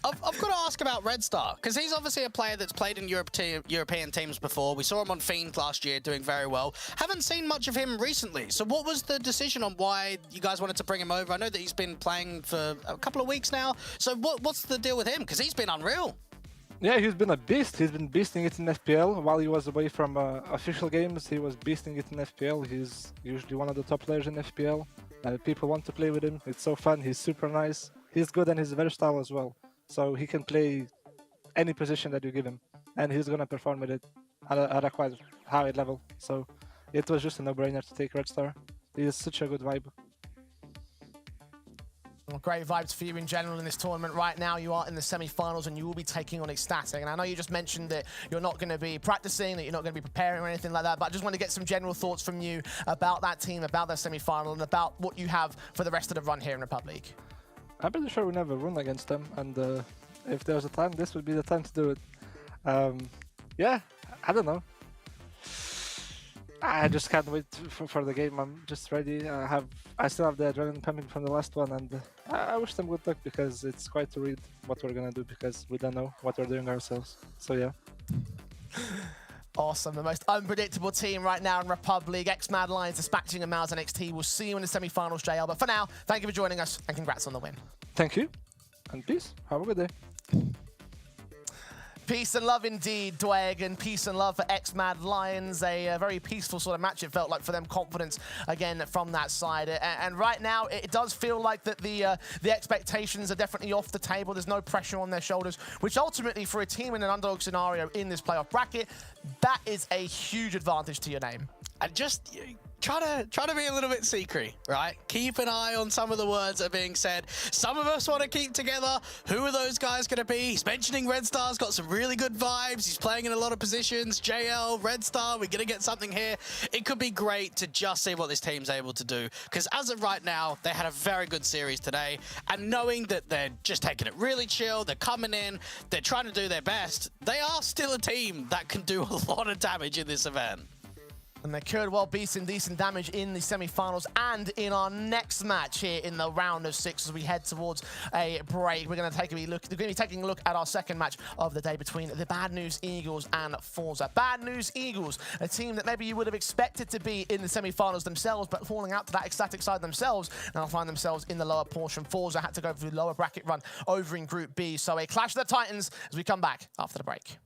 I've got to ask about Red Star, because he's obviously a player that's played in European teams before. We saw him on Fiend last year doing very well. Haven't seen much of him recently. So what was the decision on why you guys wanted to bring him over? I know that he's been playing for a couple of weeks now. So what's the deal with him? Because he's been unreal. Yeah, he's been a beast. He's been beasting it in FPL. While he was away from official games, he was beasting it in FPL. He's usually one of the top players in FPL. People want to play with him. It's so fun. He's super nice. He's good and he's versatile as well. So he can play any position that you give him. And he's going to perform with it at a quite high level. So it was just a no-brainer to take Red Star. He is such a good vibe. Well, great vibes for you in general in this tournament. Right now, you are in the semi-finals and you will be taking on Ecstatic. And I know you just mentioned that you're not going to be practicing, that you're not going to be preparing or anything like that, but I just want to get some general thoughts from you about that team, about their semi-final, and about what you have for the rest of the run here in REPUBLEAGUE. I'm pretty sure we never won against them, and if there's a time, this would be the time to do it. Yeah, I don't know. I just can't wait for the game. I'm just ready. I still have the adrenaline pumping from the last one, and I wish them good luck because it's quite to read what we're gonna do because we don't know what we're doing ourselves. So yeah. Awesome, the most unpredictable team right now in REPUBLEAGUE. X-Mad Lions dispatching a MOUZ NXT. We'll see you in the semi-finals, JL. But for now, thank you for joining us and congrats on the win. Thank you, and peace. Have a good day. Peace and love indeed, Dweg, and peace and love for X-Mad Lions. A very peaceful sort of match, it felt like, for them. Confidence again from that side. And right now, it does feel like that the expectations are definitely off the table. There's no pressure on their shoulders, which ultimately, for a team in an underdog scenario in this playoff bracket, that is a huge advantage to your name. And just try to be a little bit secret, right? Keep an eye on some of the words that are being said. Some of us want to keep together. Who are those guys going to be? He's mentioning Red Star's got some really good vibes. He's playing in a lot of positions. JL, Red Star, we're going to get something here. It could be great to just see what this team's able to do. Because as of right now, they had a very good series today. And knowing that they're just taking it really chill, they're coming in, they're trying to do their best, they are still a team that can do a lot of damage in this event. And they could well be some decent damage in the semi-finals and in our next match here in the round of 6 as we head towards a break. We're going to be taking a look at our second match of the day between the Bad News Eagles and forZe. Bad News Eagles, a team that maybe you would have expected to be in the semi-finals themselves, but falling out to that Ecstatic side themselves, now find themselves in the lower portion. forZe had to go through the lower bracket run over in Group B. So a clash of the Titans as we come back after the break.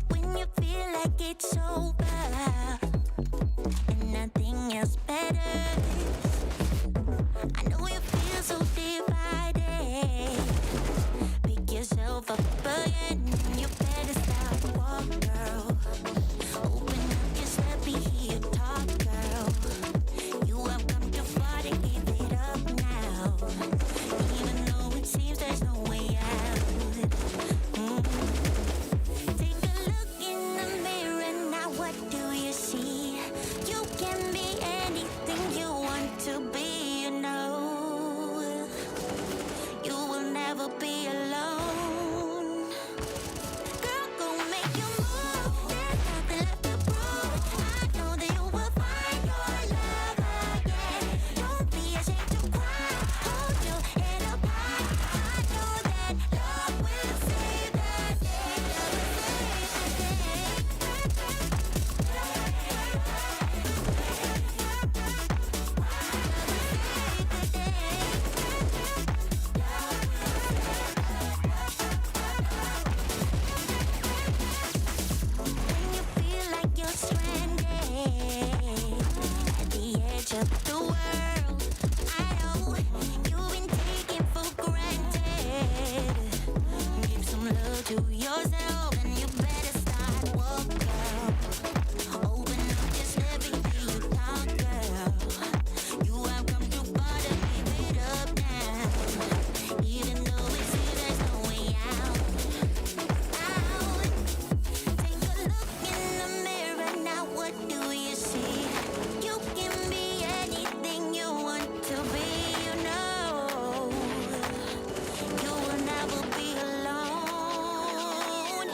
When you feel like it's over and nothing else matters. I know you feel so divided. Pick yourself up again. You better start walk, girl. Open up, just let me hear you talk, girl. You have come too far to give it up now. Even though it seems there's no way out. Take a look in the mirror now. What do you see? You can be anything you want to be, you know. You will never be alone. Girl, go make your move. There's nothing left to prove. I know that you will find your love again. Don't be ashamed to cry. Hold your head up high. I know that love will save the day. When you feel like you're stranded at the edge of the world, I know you've been taken for granted. Give some love to yourself and you better start walk, girl. Open up, just let me hear you talk, girl. You have come too far to give it up now. Even though it seems there's no way out. Take a look in the mirror now. What do you see? You can be anything you want to be, you know. You will never be alone.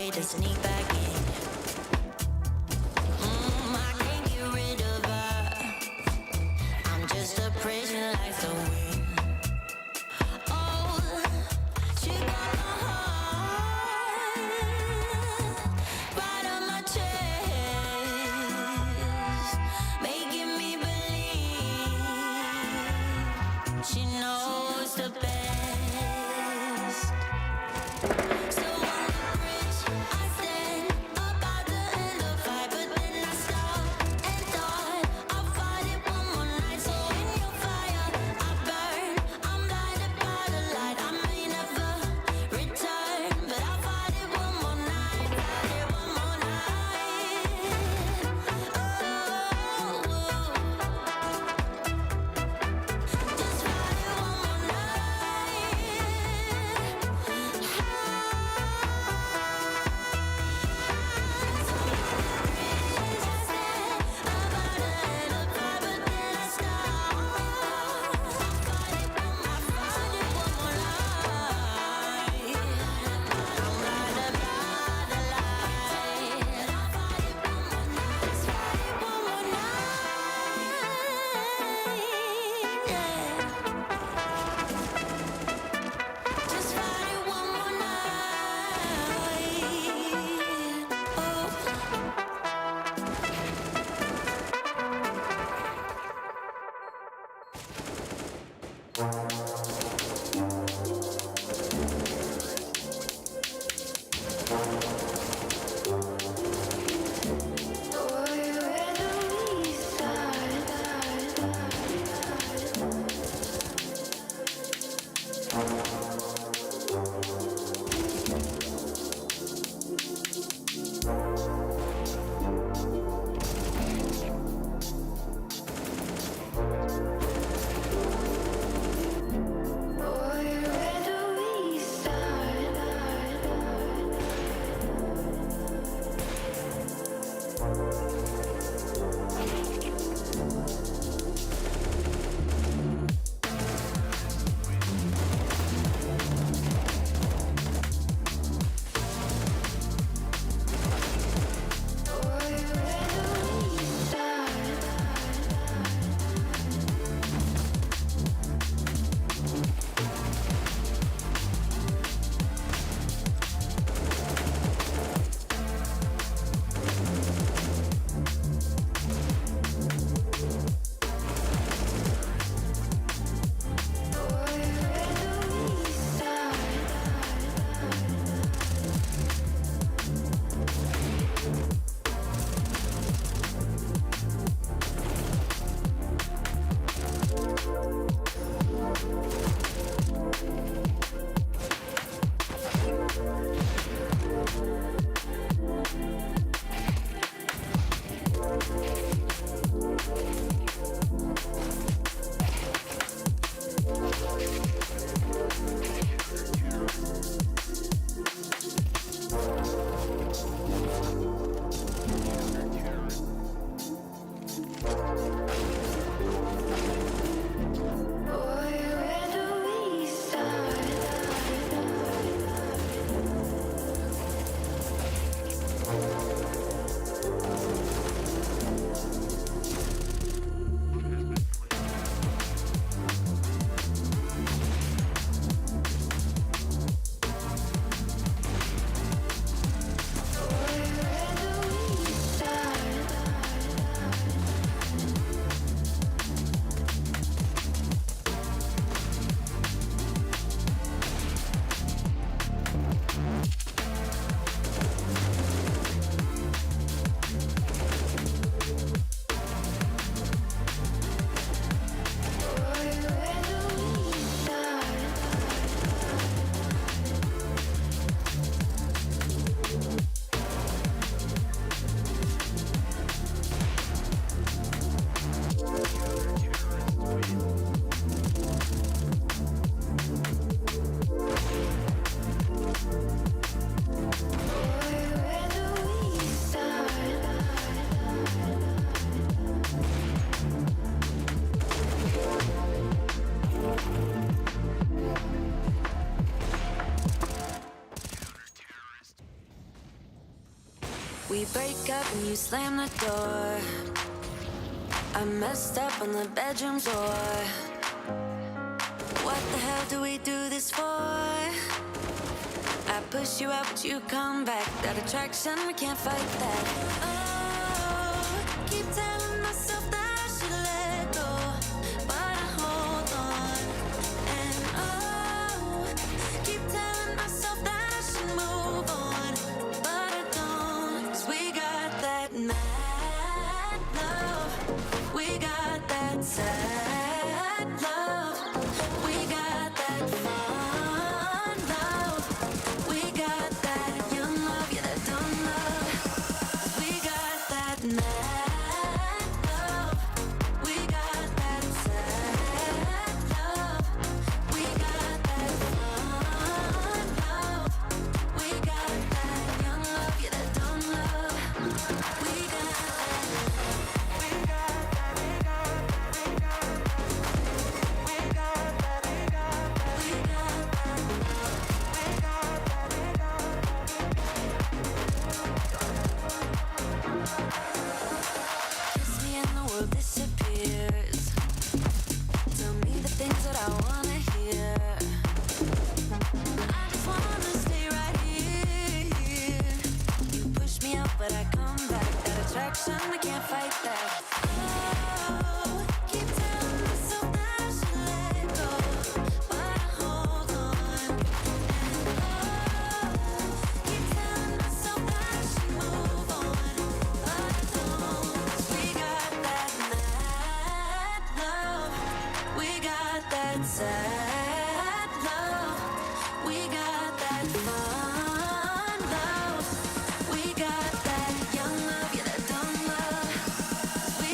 way to sneak back in. I can't get rid of her. I'm just a prisoner like the wind. Oh, she got my heart right on my chest, making me believe she knows the best. So on the bridge I stand, about to end the fight, but then I stopped and thought I'll fight it one more night. So in your fire I burn, I'm blinded by the light. I may never return, but I'll fight it one more night, fight it one more night. Oh, just fight it one more just fight it one more night. We break up and you slam the door. I messed up on the bedroom floor. What the hell do we do this for? I push you out but you come back. That attraction, we can't fight that. Oh, keep telling myself that I should let go, but I hold on. And oh, keep telling myself that I should move on, but I don't. 'Cause we got that mad love, we got that sad love, we got that fun love, we got that young love, yeah, that dumb love. 'Cause we got that mad love, we got that sad love, we got that fun love, we got that young love, yeah, that dumb love. We got that, we got that, we got that, we got that, we got that, we got that, we got that, we got that, we got that. Kiss me and the world disappears. Tell me the things that I wanna hear. I just wanna stay right here. You push me out, but I come back. That attraction, we can't fight that. Oh, keep telling myself that I should let go, but I hold on. And oh, keep telling myself that I should move on, but I don't. 'Cause we got that mad love, we got that sad love, we got that fun love, we got that young love, yeah, that dumb love. 'Cause we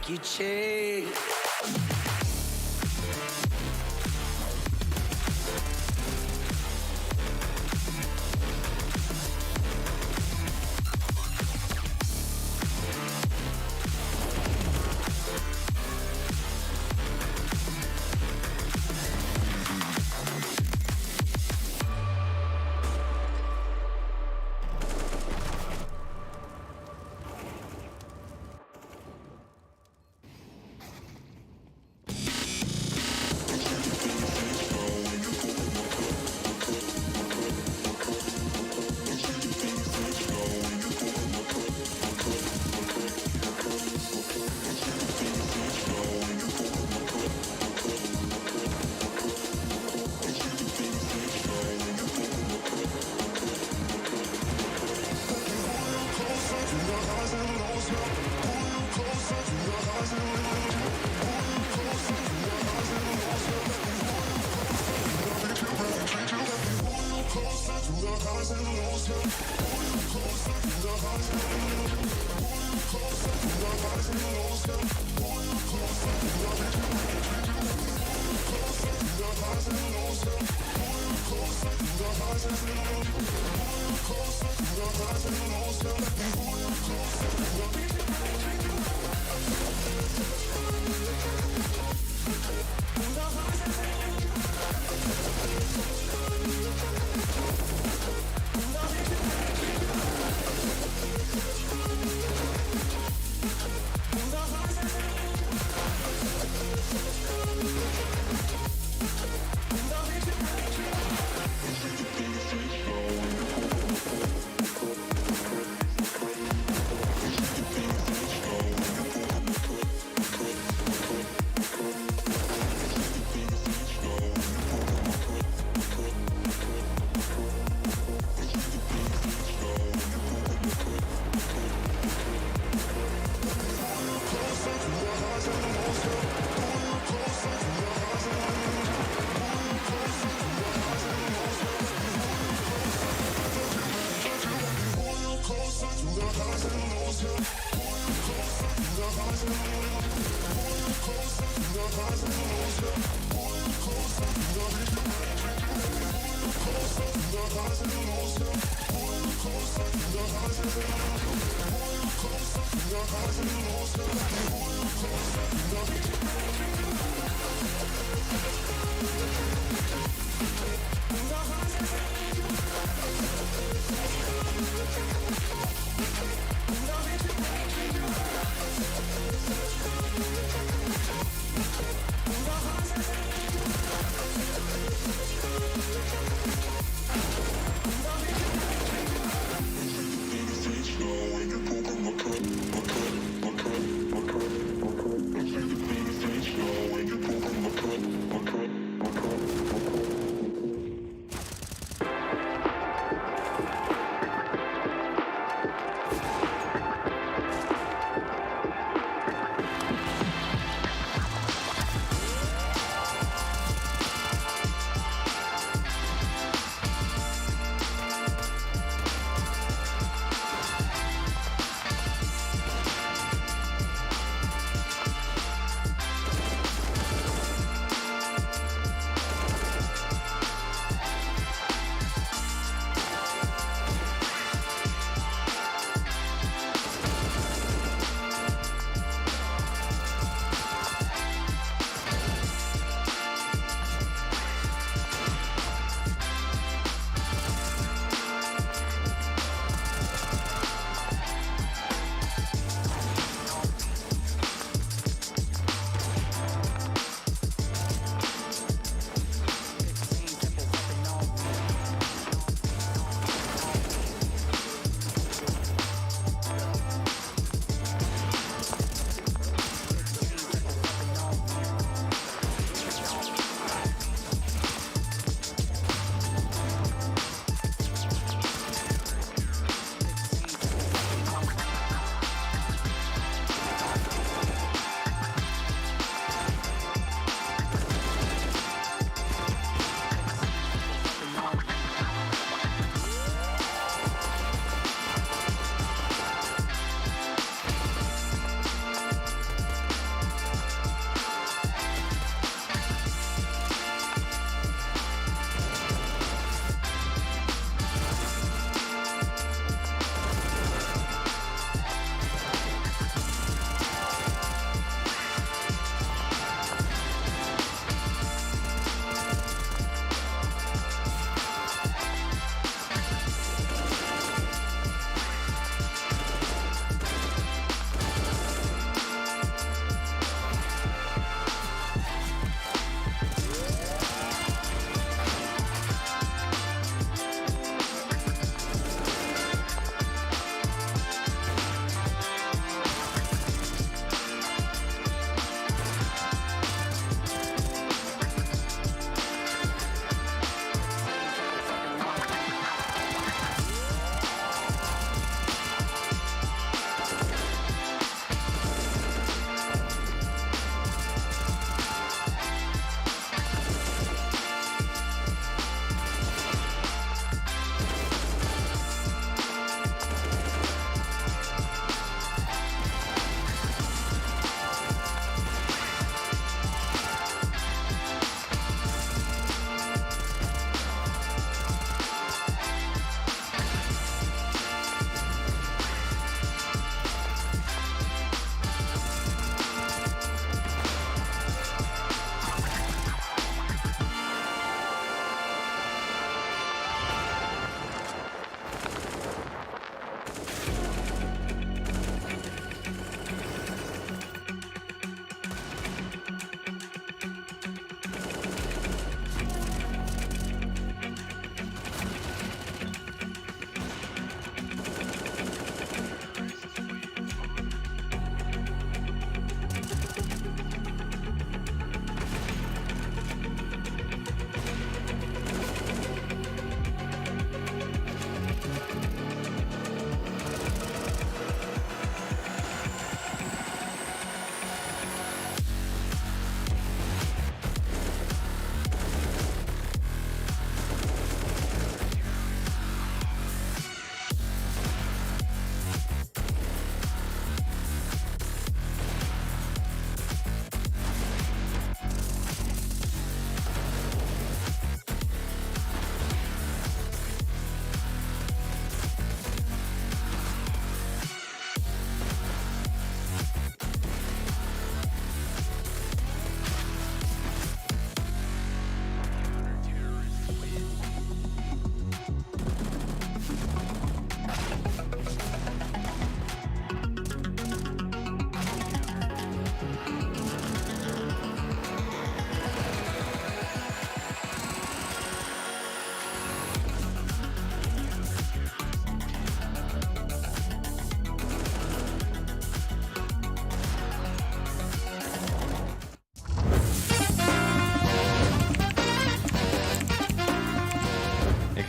make you change.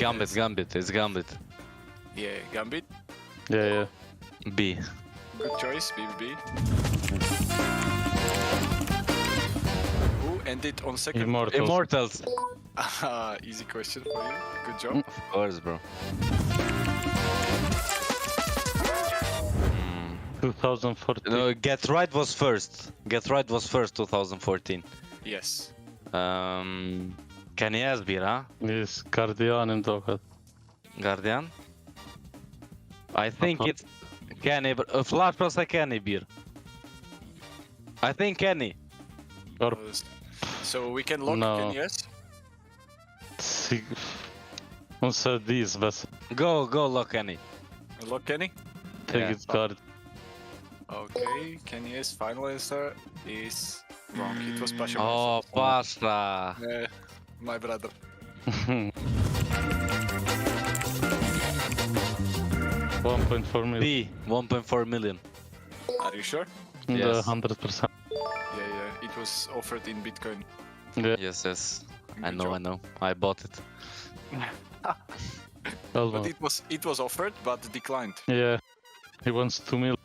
Gambit, Gambit, it's Gambit. Yeah, Gambit. Yeah. B. Good choice, BBB. Who ended on second? Immortals. Easy question for you. Good job. Of course, bro. 2014. No, Get Right was first. Get Right was first, 2014. Yes. Kenny Asbir, huh? Yes, Guardian Dokat. Guardian? I think it's Kenny, but Flash was a Kenny beer. I think Kenny. Or So we can lock No. yes? On said these, but Go, lock Kenny. Lock Kenny? take Yeah. it guard. Okay, Kenny's final answer is wrong. It was Pasha. Oh, Pasha. My brother. 1.4 million. B, 1.4 million. Are you sure? Yes. 100%. Yeah. It was offered in Bitcoin. Yeah. Yes. I Good know. job. I bought it. But Almost. it was offered but declined. Yeah. He wants 2 million.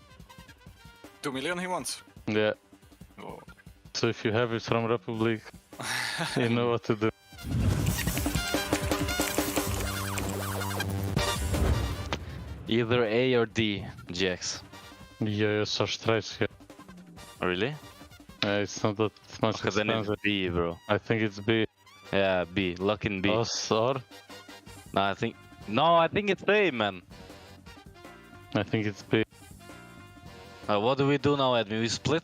2 million he wants. Yeah. Oh. So if you have it from Republic, you know what to do. Either A or D, GX. Yeah, so straight here. Really? It's not that much Okay, then it's expensive. B, bro. I think it's B. Yeah, B. Lock in B. Us or? No, I think it's A, man. I think it's B. What do we do now, Admin? We split?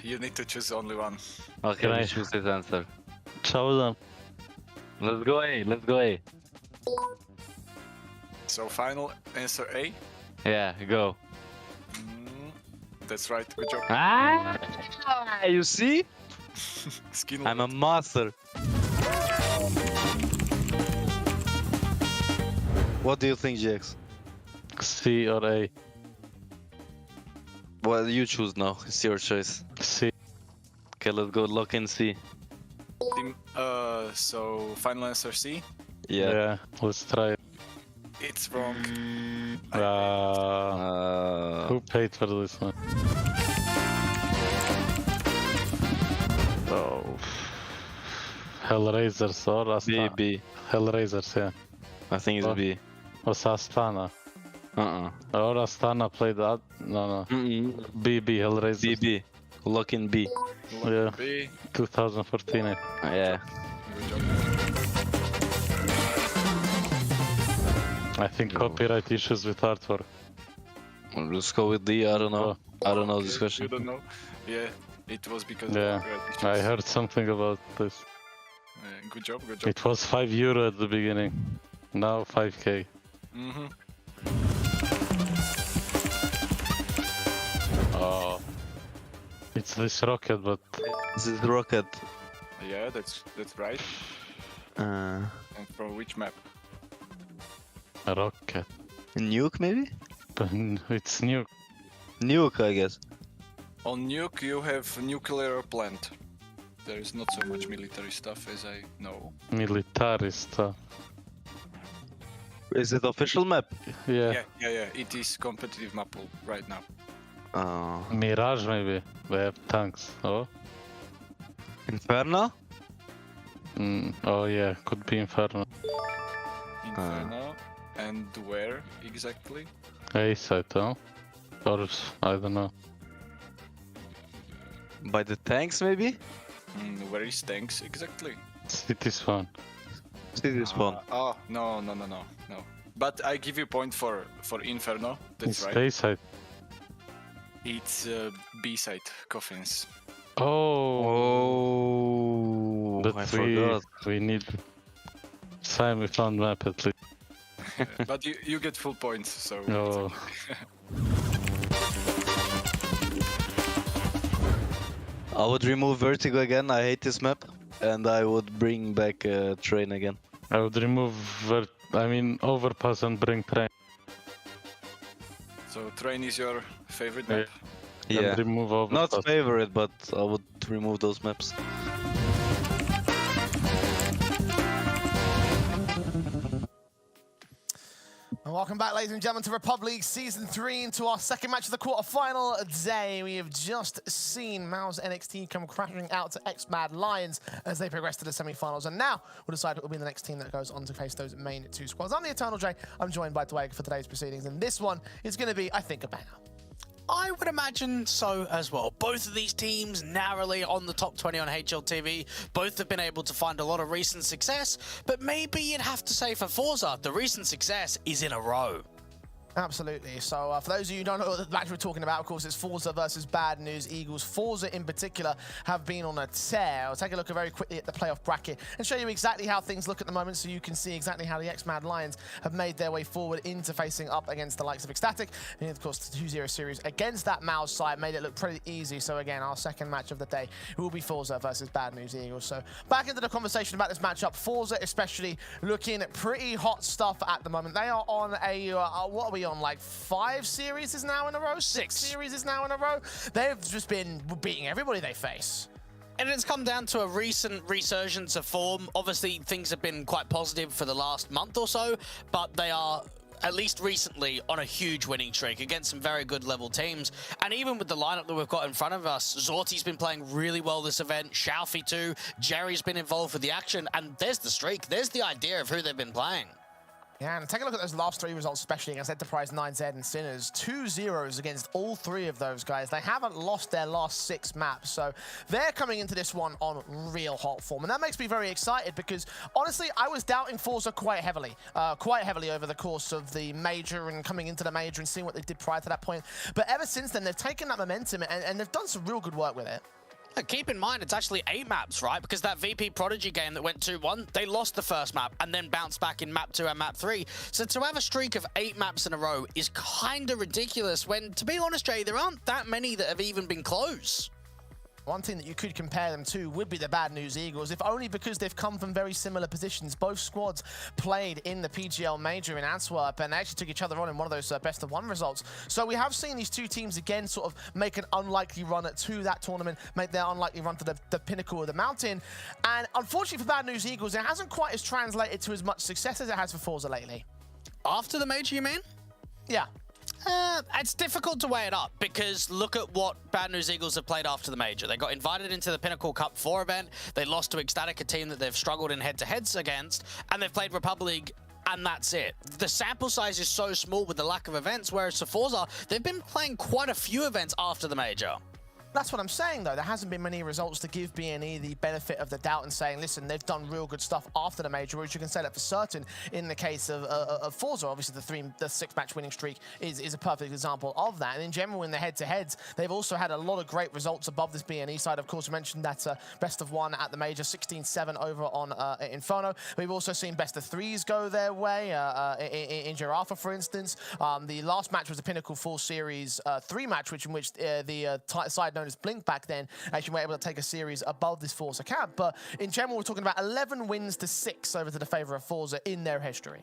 You need to choose only one. Okay, Can we I- choose this answer. Chosen. Let's go A. So final answer A. Yeah, go. That's right. Good job. Ah, you see? Skin. I'm a master. What do you think, GX? C or A? Well, you choose now. It's your choice. C. Okay, let's go lock in C. So final answer C. Yeah. Let's try it. It's wrong. Who paid for this one? Oh. Hellraisers or Astana? B. Hellraisers, yeah. I think it's Oh. B. Was Astana? Uh-uh. Or Astana played that? No. B, Hellraisers. B. Lock in B. Yeah. B. 2014. Yeah. Good job. I think copyright issues with artwork. Let's go with D. I don't know. I don't know this You question. don't know? Yeah, it was because Yeah. of copyright issues. I heard something about this. Good job. It was €5 at the beginning. Now 5k. Mm-hmm. Oh. It's this rocket, but This is the rocket. Yeah, that's right. And from which map? a rocket. Nuke, maybe? But it's new. Nuke, I guess. On Nuke, you have nuclear plant. There is not so much military stuff as I know. Military stuff. Is it official map? Yeah. Yeah. It is competitive map right now. Mirage, maybe. They have tanks. Oh? Inferno? Oh, yeah. Could be Inferno. Inferno. And where exactly? A site, huh? Or I don't know. By the tanks, maybe? Where is tanks exactly? City spawn. City spawn. Oh, no. But I give you point for Inferno. That's It's right. A site. It's B side, coffins. Oh. But I forgot. we need sign we found map at least. But you get full points, so. Oh. I would remove Vertigo again, I hate this map. And I would bring back Train again. I would remove Overpass and bring Train. So Train is your favorite map? Yeah. And remove Overpass. Not favorite, but I would remove those maps. Welcome back, ladies and gentlemen, to REPUBLEAGUE Season 3, into our second match of the quarterfinal day. We have just seen MOUZ NXT come crashing out to XMAD Lions as they progress to the semi-finals, and now we'll decide who will be the next team that goes on to face those main two squads. I'm the Eternal J. I'm joined by Dwayne for today's proceedings, and this one is going to be, I think, a banger. I would imagine so as well. Both of these teams narrowly on the top 20 on HLTV. Both have been able to find a lot of recent success, but maybe you'd have to say for forZe, the recent success is in a row. Absolutely. So for those of you who don't know what the match we're talking about, of course, it's forZe versus Bad News Eagles. forZe in particular have been on a tear. I'll take a look very quickly at the playoff bracket and show you exactly how things look at the moment so you can see exactly how the XMAD Lions have made their way forward into facing up against the likes of Ecstatic. And of course, the 2-0 series against that MOUZ side made it look pretty easy. So again, our second match of the day will be forZe versus Bad News Eagles. So back into the conversation about this matchup, forZe especially looking pretty hot stuff at the moment. They are on a, what are we on, like 5 series now in a row? 6 series now in a row? They've just been beating everybody they face. And it's come down to a recent resurgence of form. Obviously, things have been quite positive for the last month or so, but they are, at least recently, on a huge winning streak against some very good level teams. And even with the lineup that we've got in front of us, Zorti's been playing really well this event, Xiaofi too, Jerry's been involved with the action, and there's the streak. There's the idea of who they've been playing. Yeah, and take a look at those last 3 results, especially against Enterprise, 9Z, and Sinners. 2 0s against all 3 of those guys. They haven't lost their last 6 maps, so they're coming into this one on real hot form. And that makes me very excited because, honestly, I was doubting forZe quite heavily over the course of the major and coming into the major and seeing what they did prior to that point. But ever since then, they've taken that momentum and they've done some real good work with it. Keep in mind, it's actually 8 maps, right? Because that VP Prodigy game that went 2-1, they lost the first map and then bounced back in map 2 and map 3. So to have a streak of 8 maps in a row is kind of ridiculous when, to be honest, Jay, there aren't that many that have even been close. One team that you could compare them to would be the Bad News Eagles, if only because they've come from very similar positions. Both squads played in the PGL Major in Antwerp, and they actually took each other on in one of those best-of-1 results. So we have seen these two teams again sort of make an unlikely run to that tournament, make their unlikely run to the pinnacle of the mountain. And unfortunately for Bad News Eagles, it hasn't quite as translated to as much success as it has for forZe lately. After the Major, you mean? Yeah. It's difficult to weigh it up because look at what Bad News Eagles have played after the Major. They got invited into the Pinnacle Cup 4 event. They lost to Ecstatic, a team that they've struggled in head-to-heads against, and they've played REPUBLEAGUE, and that's it. The sample size is so small with the lack of events, whereas for forZe, they've been playing quite a few events after the Major. That's what I'm saying, though. There hasn't been many results to give BNE the benefit of the doubt and saying, listen, they've done real good stuff after the Major, which you can say that for certain in the case of forZe. Obviously, the 6-match winning streak is a perfect example of that. And in general, in the head-to-heads, they've also had a lot of great results above this BNE side. Of course, we mentioned that best-of-1 at the Major, 16-7 over on Inferno. We've also seen best-of-3s go their way in Giraffe, for instance. The last match was a Pinnacle 4 Series 3 match, in which the side known as Blink back then actually were able to take a series above this forZe cap. But in general, we're talking about 11 wins to 6 over to the favor of forZe in their history.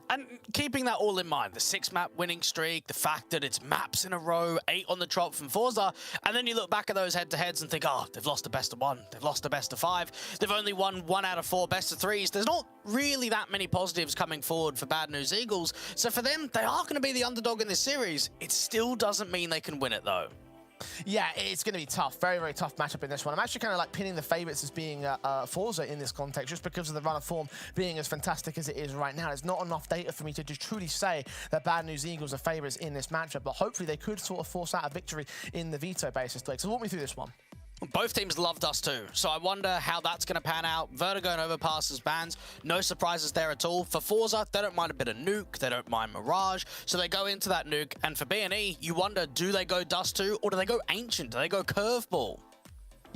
And keeping that all in mind, the 6-map winning streak, the fact that it's maps in a row, 8 on the trot from forZe, and then you look back at those head-to-heads and think, oh, they've lost a best-of-1, they've lost a best-of-5, they've only won 1 out of 4 best-of-3s. There's not really that many positives coming forward for Bad News Eagles, so for them, they are going to be the underdog in this series. It still doesn't mean they can win it, though. Yeah, it's going to be tough. Very, very tough matchup in this one. I'm actually kind of like pinning the favorites as being forZe in this context, just because of the run of form being as fantastic as it is right now. There's not enough data for me to just truly say that Bad News Eagles are favorites in this matchup, but hopefully they could sort of force out a victory in the veto basis. So walk me through this one. Both teams loved us too, so I wonder how that's going to pan out. Vertigo and Overpass as bans, no surprises there at all. For forZe, they don't mind a bit of Nuke, they don't mind Mirage, so they go into that Nuke. And for BNE, you wonder, do they go Dust 2 or do they go Ancient? Do they go Curveball?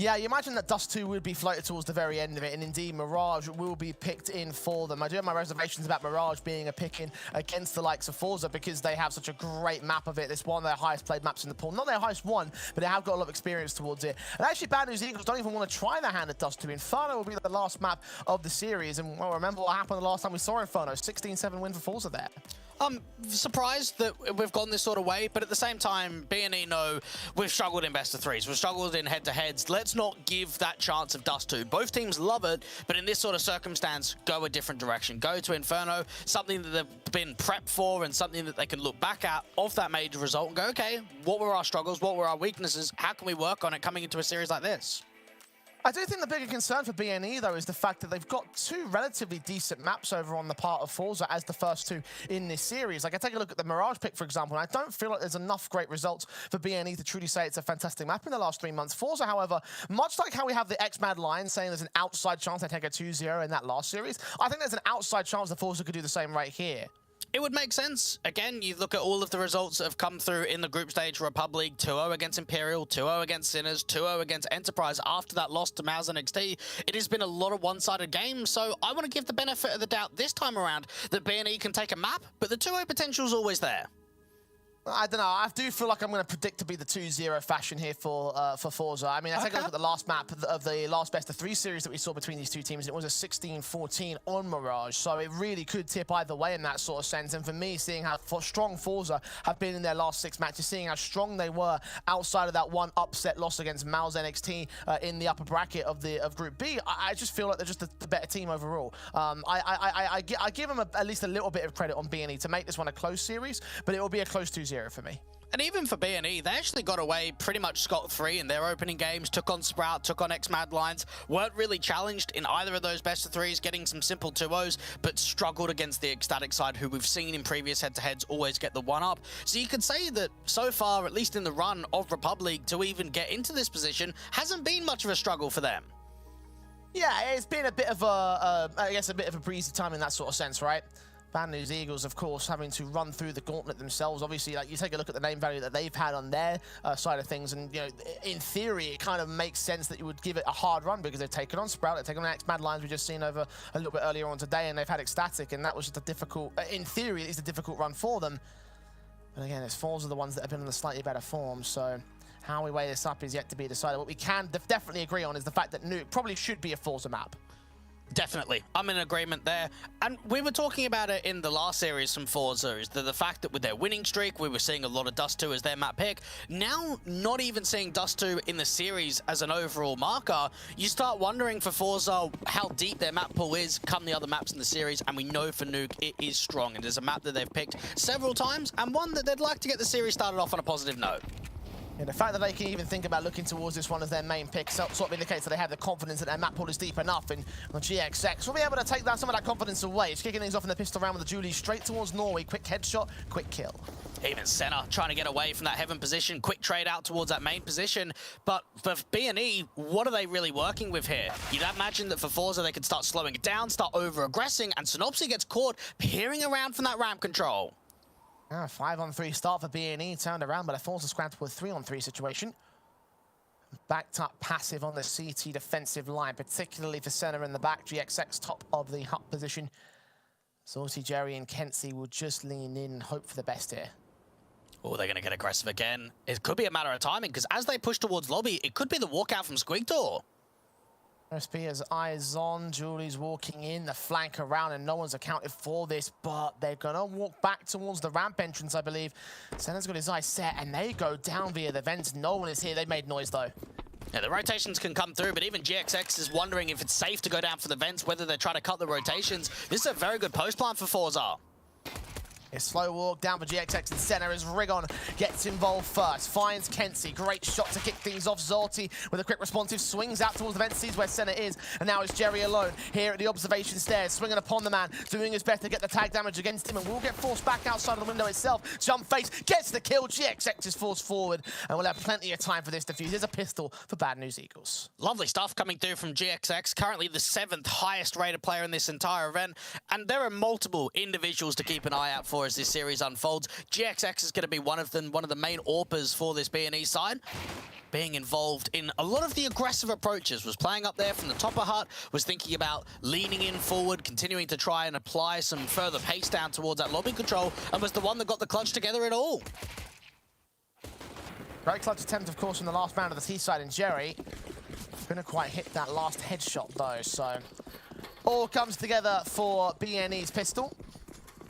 Yeah, you imagine that Dust 2 would be floated towards the very end of it, and indeed Mirage will be picked in for them. I do have my reservations about Mirage being a pick-in against the likes of forZe because they have such a great map of it. It's one of their highest played maps in the pool. Not their highest one, but they have got a lot of experience towards it. And actually, Bad News Eagles don't even want to try their hand at Dust 2. Inferno will be the last map of the series, and well, remember what happened the last time we saw Inferno. 16-7 win for forZe there. I'm surprised that we've gone this sort of way, but at the same time, B&E know we've struggled in best of threes. We've struggled in head-to-heads. Let's not give that chance of Dust 2. Both teams love it, but in this sort of circumstance, go a different direction. Go to Inferno, something that they've been prepped for and something that they can look back at of that major result and go, okay, what were our struggles? What were our weaknesses? How can we work on it coming into a series like this? I do think the bigger concern for BNE, though, is the fact that they've got two relatively decent maps over on the part of forZe as the first two in this series. Like, I take a look at the Mirage pick, for example, and I don't feel like there's enough great results for BNE to truly say it's a fantastic map in the last 3 months. forZe, however, much like how we have the XMAD line saying there's an outside chance they take a 2-0 in that last series, I think there's an outside chance that forZe could do the same right here. It would make sense. Again, you look at all of the results that have come through in the group stage. REPUBLEAGUE 2-0 against Imperial, 2-0 against Sinners, 2-0 against Enterprise after that loss to MOUZ NXT. It has been a lot of one-sided games, so I want to give the benefit of the doubt this time around that BNE can take a map, but the 2-0 potential is always there. I don't know. I do feel like I'm going to predict to be the 2-0 fashion here for forZe. I mean, I take a look at the last map of the last best of 3 series that we saw between these two teams. It was a 16-14 on Mirage, so it really could tip either way in that sort of sense. And for me, seeing how strong forZe have been in their last 6 matches, seeing how strong they were outside of that one upset loss against MOUZ NXT in the upper bracket of Group B, I just feel like they're just the better team overall. I give them at least a little bit of credit on BNE to make this one a close series, but it will be a close 2-0 for me. And even for BNE, they actually got away pretty much scot-free in their opening games, took on Sprout, took on XMAD lines, weren't really challenged in either of those best of 3s, getting some simple 2-0s, but struggled against the Ecstatic side, who we've seen in previous head-to-heads always get the 1-up. So you could say that so far, at least in the run of REPUBLEAGUE, to even get into this position, hasn't been much of a struggle for them. Yeah, it's been a bit of a, I guess, a bit of a breezy time in that sort of sense, right? Bad News Eagles, of course, having to run through the gauntlet themselves. Obviously, like, you take a look at the name value that they've had on their side of things, and, you know, in theory, it kind of makes sense that you would give it a hard run because they've taken on Sprout, they've taken on XMAD lines we've just seen over a little bit earlier on today, and they've had Ecstatic, and that was just a difficult, in theory, it's a difficult run for them. But again, it's forZe the ones that have been in a slightly better form, so how we weigh this up is yet to be decided. What we can definitely agree on is the fact that Nuke probably should be a forZe map. Definitely. I'm in agreement there. And we were talking about it in the last series from forZe, is the fact that with their winning streak, we were seeing a lot of Dust 2 as their map pick. Now, not even seeing Dust 2 in the series as an overall marker, you start wondering for forZe how deep their map pool is come the other maps in the series, and we know for Nuke it is strong. It is a map that they've picked several times, and one that they'd like to get the series started off on a positive note. Yeah, the fact that they can even think about looking towards this one as their main pick sort of indicates that they have the confidence that their map pool is deep enough, and GXX will be able to take some of that confidence away. It's kicking things off in the pistol round with the Julie straight towards Norway. Quick headshot, quick kill. Even Senna trying to get away from that heaven position, quick trade out towards that main position. But for BNE, what are they really working with here? You'd imagine that for forZe they could start slowing it down, start over-aggressing, and Synopsy gets caught peering around from that ramp control. 5-on-3 start for BNE, turned around, but a forZe scramble to a 3-on-3 situation. Backed up passive on the CT defensive line, particularly for Senna in the back. GXX top of the hut position. Salty Jerry and Kenzie will just lean in and hope for the best here. Oh, they're going to get aggressive again. It could be a matter of timing, because as they push towards lobby, it could be the walkout from Squigtor. SP has eyes on, Julie's walking in, the flank around, and no one's accounted for this, but they're gonna walk back towards the ramp entrance, I believe. Senna's got his eyes set, and they go down via the vents. No one is here. They made noise, though. Yeah, the rotations can come through, but even GXX is wondering if it's safe to go down for the vents, whether they're trying to cut the rotations. This is a very good post plan for forZe. A slow walk down for GXX and Senna as Rigon gets involved first. Finds Kenzie. Great shot to kick things off. Zolti with a quick responsive swings out towards the vent, sees where Senna is. And now it's Jerry alone here at the observation stairs, swinging upon the man, doing his best to get the tag damage against him, and will get forced back outside of the window itself. Jump face gets the kill. GXX is forced forward, and we'll have plenty of time for this defuse. There's a pistol for Bad News Eagles. Lovely stuff coming through from GXX, currently the 7th highest rated player in this entire event. And there are multiple individuals to keep an eye out for as this series unfolds. GXX is going to be one of them, one of the main AWPers for this BNE side. Being involved in a lot of the aggressive approaches, was playing up there from the top of hut, was thinking about leaning in forward, continuing to try and apply some further pace down towards that lobby control, and was the one that got the clutch together at all. Great clutch attempt, of course, in the last round of the T-side, and Jerry couldn't quite hit that last headshot, though, so all comes together for BNE's pistol.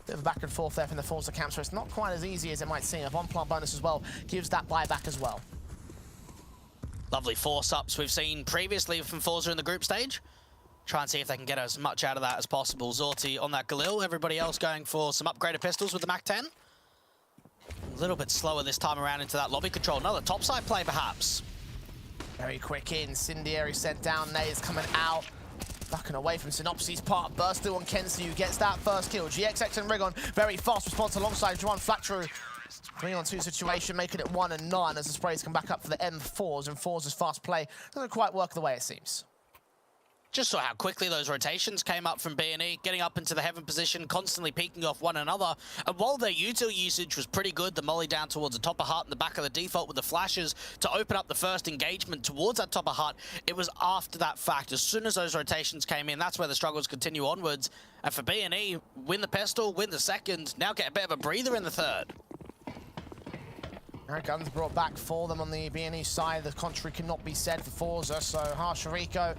Bit of a back and forth there from the forZe camp, so it's not quite as easy as it might seem. A bomb plant bonus as well gives that buyback as well. Lovely force-ups we've seen previously from forZe in the group stage. Try and see if they can get as much out of that as possible. Zorti on that Galil, everybody else going for some upgraded pistols with the MAC-10. A little bit slower this time around into that lobby control. Another topside play, perhaps. Very quick incendiary sent down. Nades coming out. Backing away from Synopsys part. Burst through on kenSi, who gets that first kill. GXX and Rigon, very fast response alongside Juan flat through. 3-on-2 situation, making it 1 and none as the sprays come back up for the M4s, and forZe's fast play doesn't quite work the way it seems. Just saw how quickly those rotations came up from B&E, getting up into the heaven position, constantly peeking off one another. And while their util usage was pretty good, the molly down towards the top of hut and the back of the default with the flashes to open up the first engagement towards that top of hut, it was after that fact. As soon as those rotations came in, that's where the struggles continue onwards. And for B&E, win the pistol, win the second, now get a bit of a breather in the third. Now guns brought back for them on the B&E side. The contrary cannot be said for forZe, so Harshariko.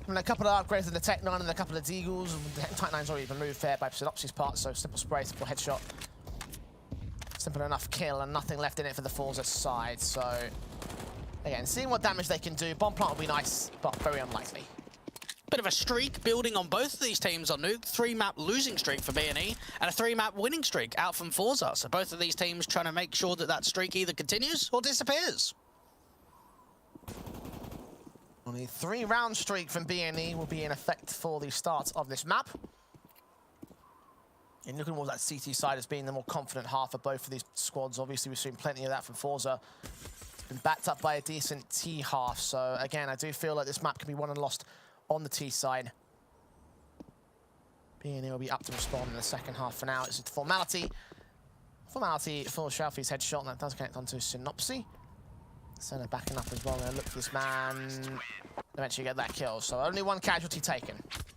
And a couple of upgrades in the Tech 9 and a couple of Deagles. The Tech 9's already been moved fair by Synopsys part, so simple spray, simple headshot. Simple enough kill and nothing left in it for the forZe side. So, again, seeing what damage they can do. Bomb plant will be nice, but very unlikely. Bit of a streak building on both of these teams on Nuke. 3-map losing streak for B&E and a 3-map winning streak out from forZe. So both of these teams trying to make sure that that streak either continues or disappears. Only 3-round streak from B&E will be in effect for the start of this map. And looking towards that CT side as being the more confident half of both of these squads. Obviously, we've seen plenty of that from forZe. It's been backed up by a decent T half. So again, I do feel like this map can be won and lost on the T side. B&E will be up to respond in the second half. For now, it's a formality. Formality for Shelfie's headshot, and that does connect onto Synopsy. Center backing up as well. Gonna look for this man. Eventually get that kill. So only one casualty taken.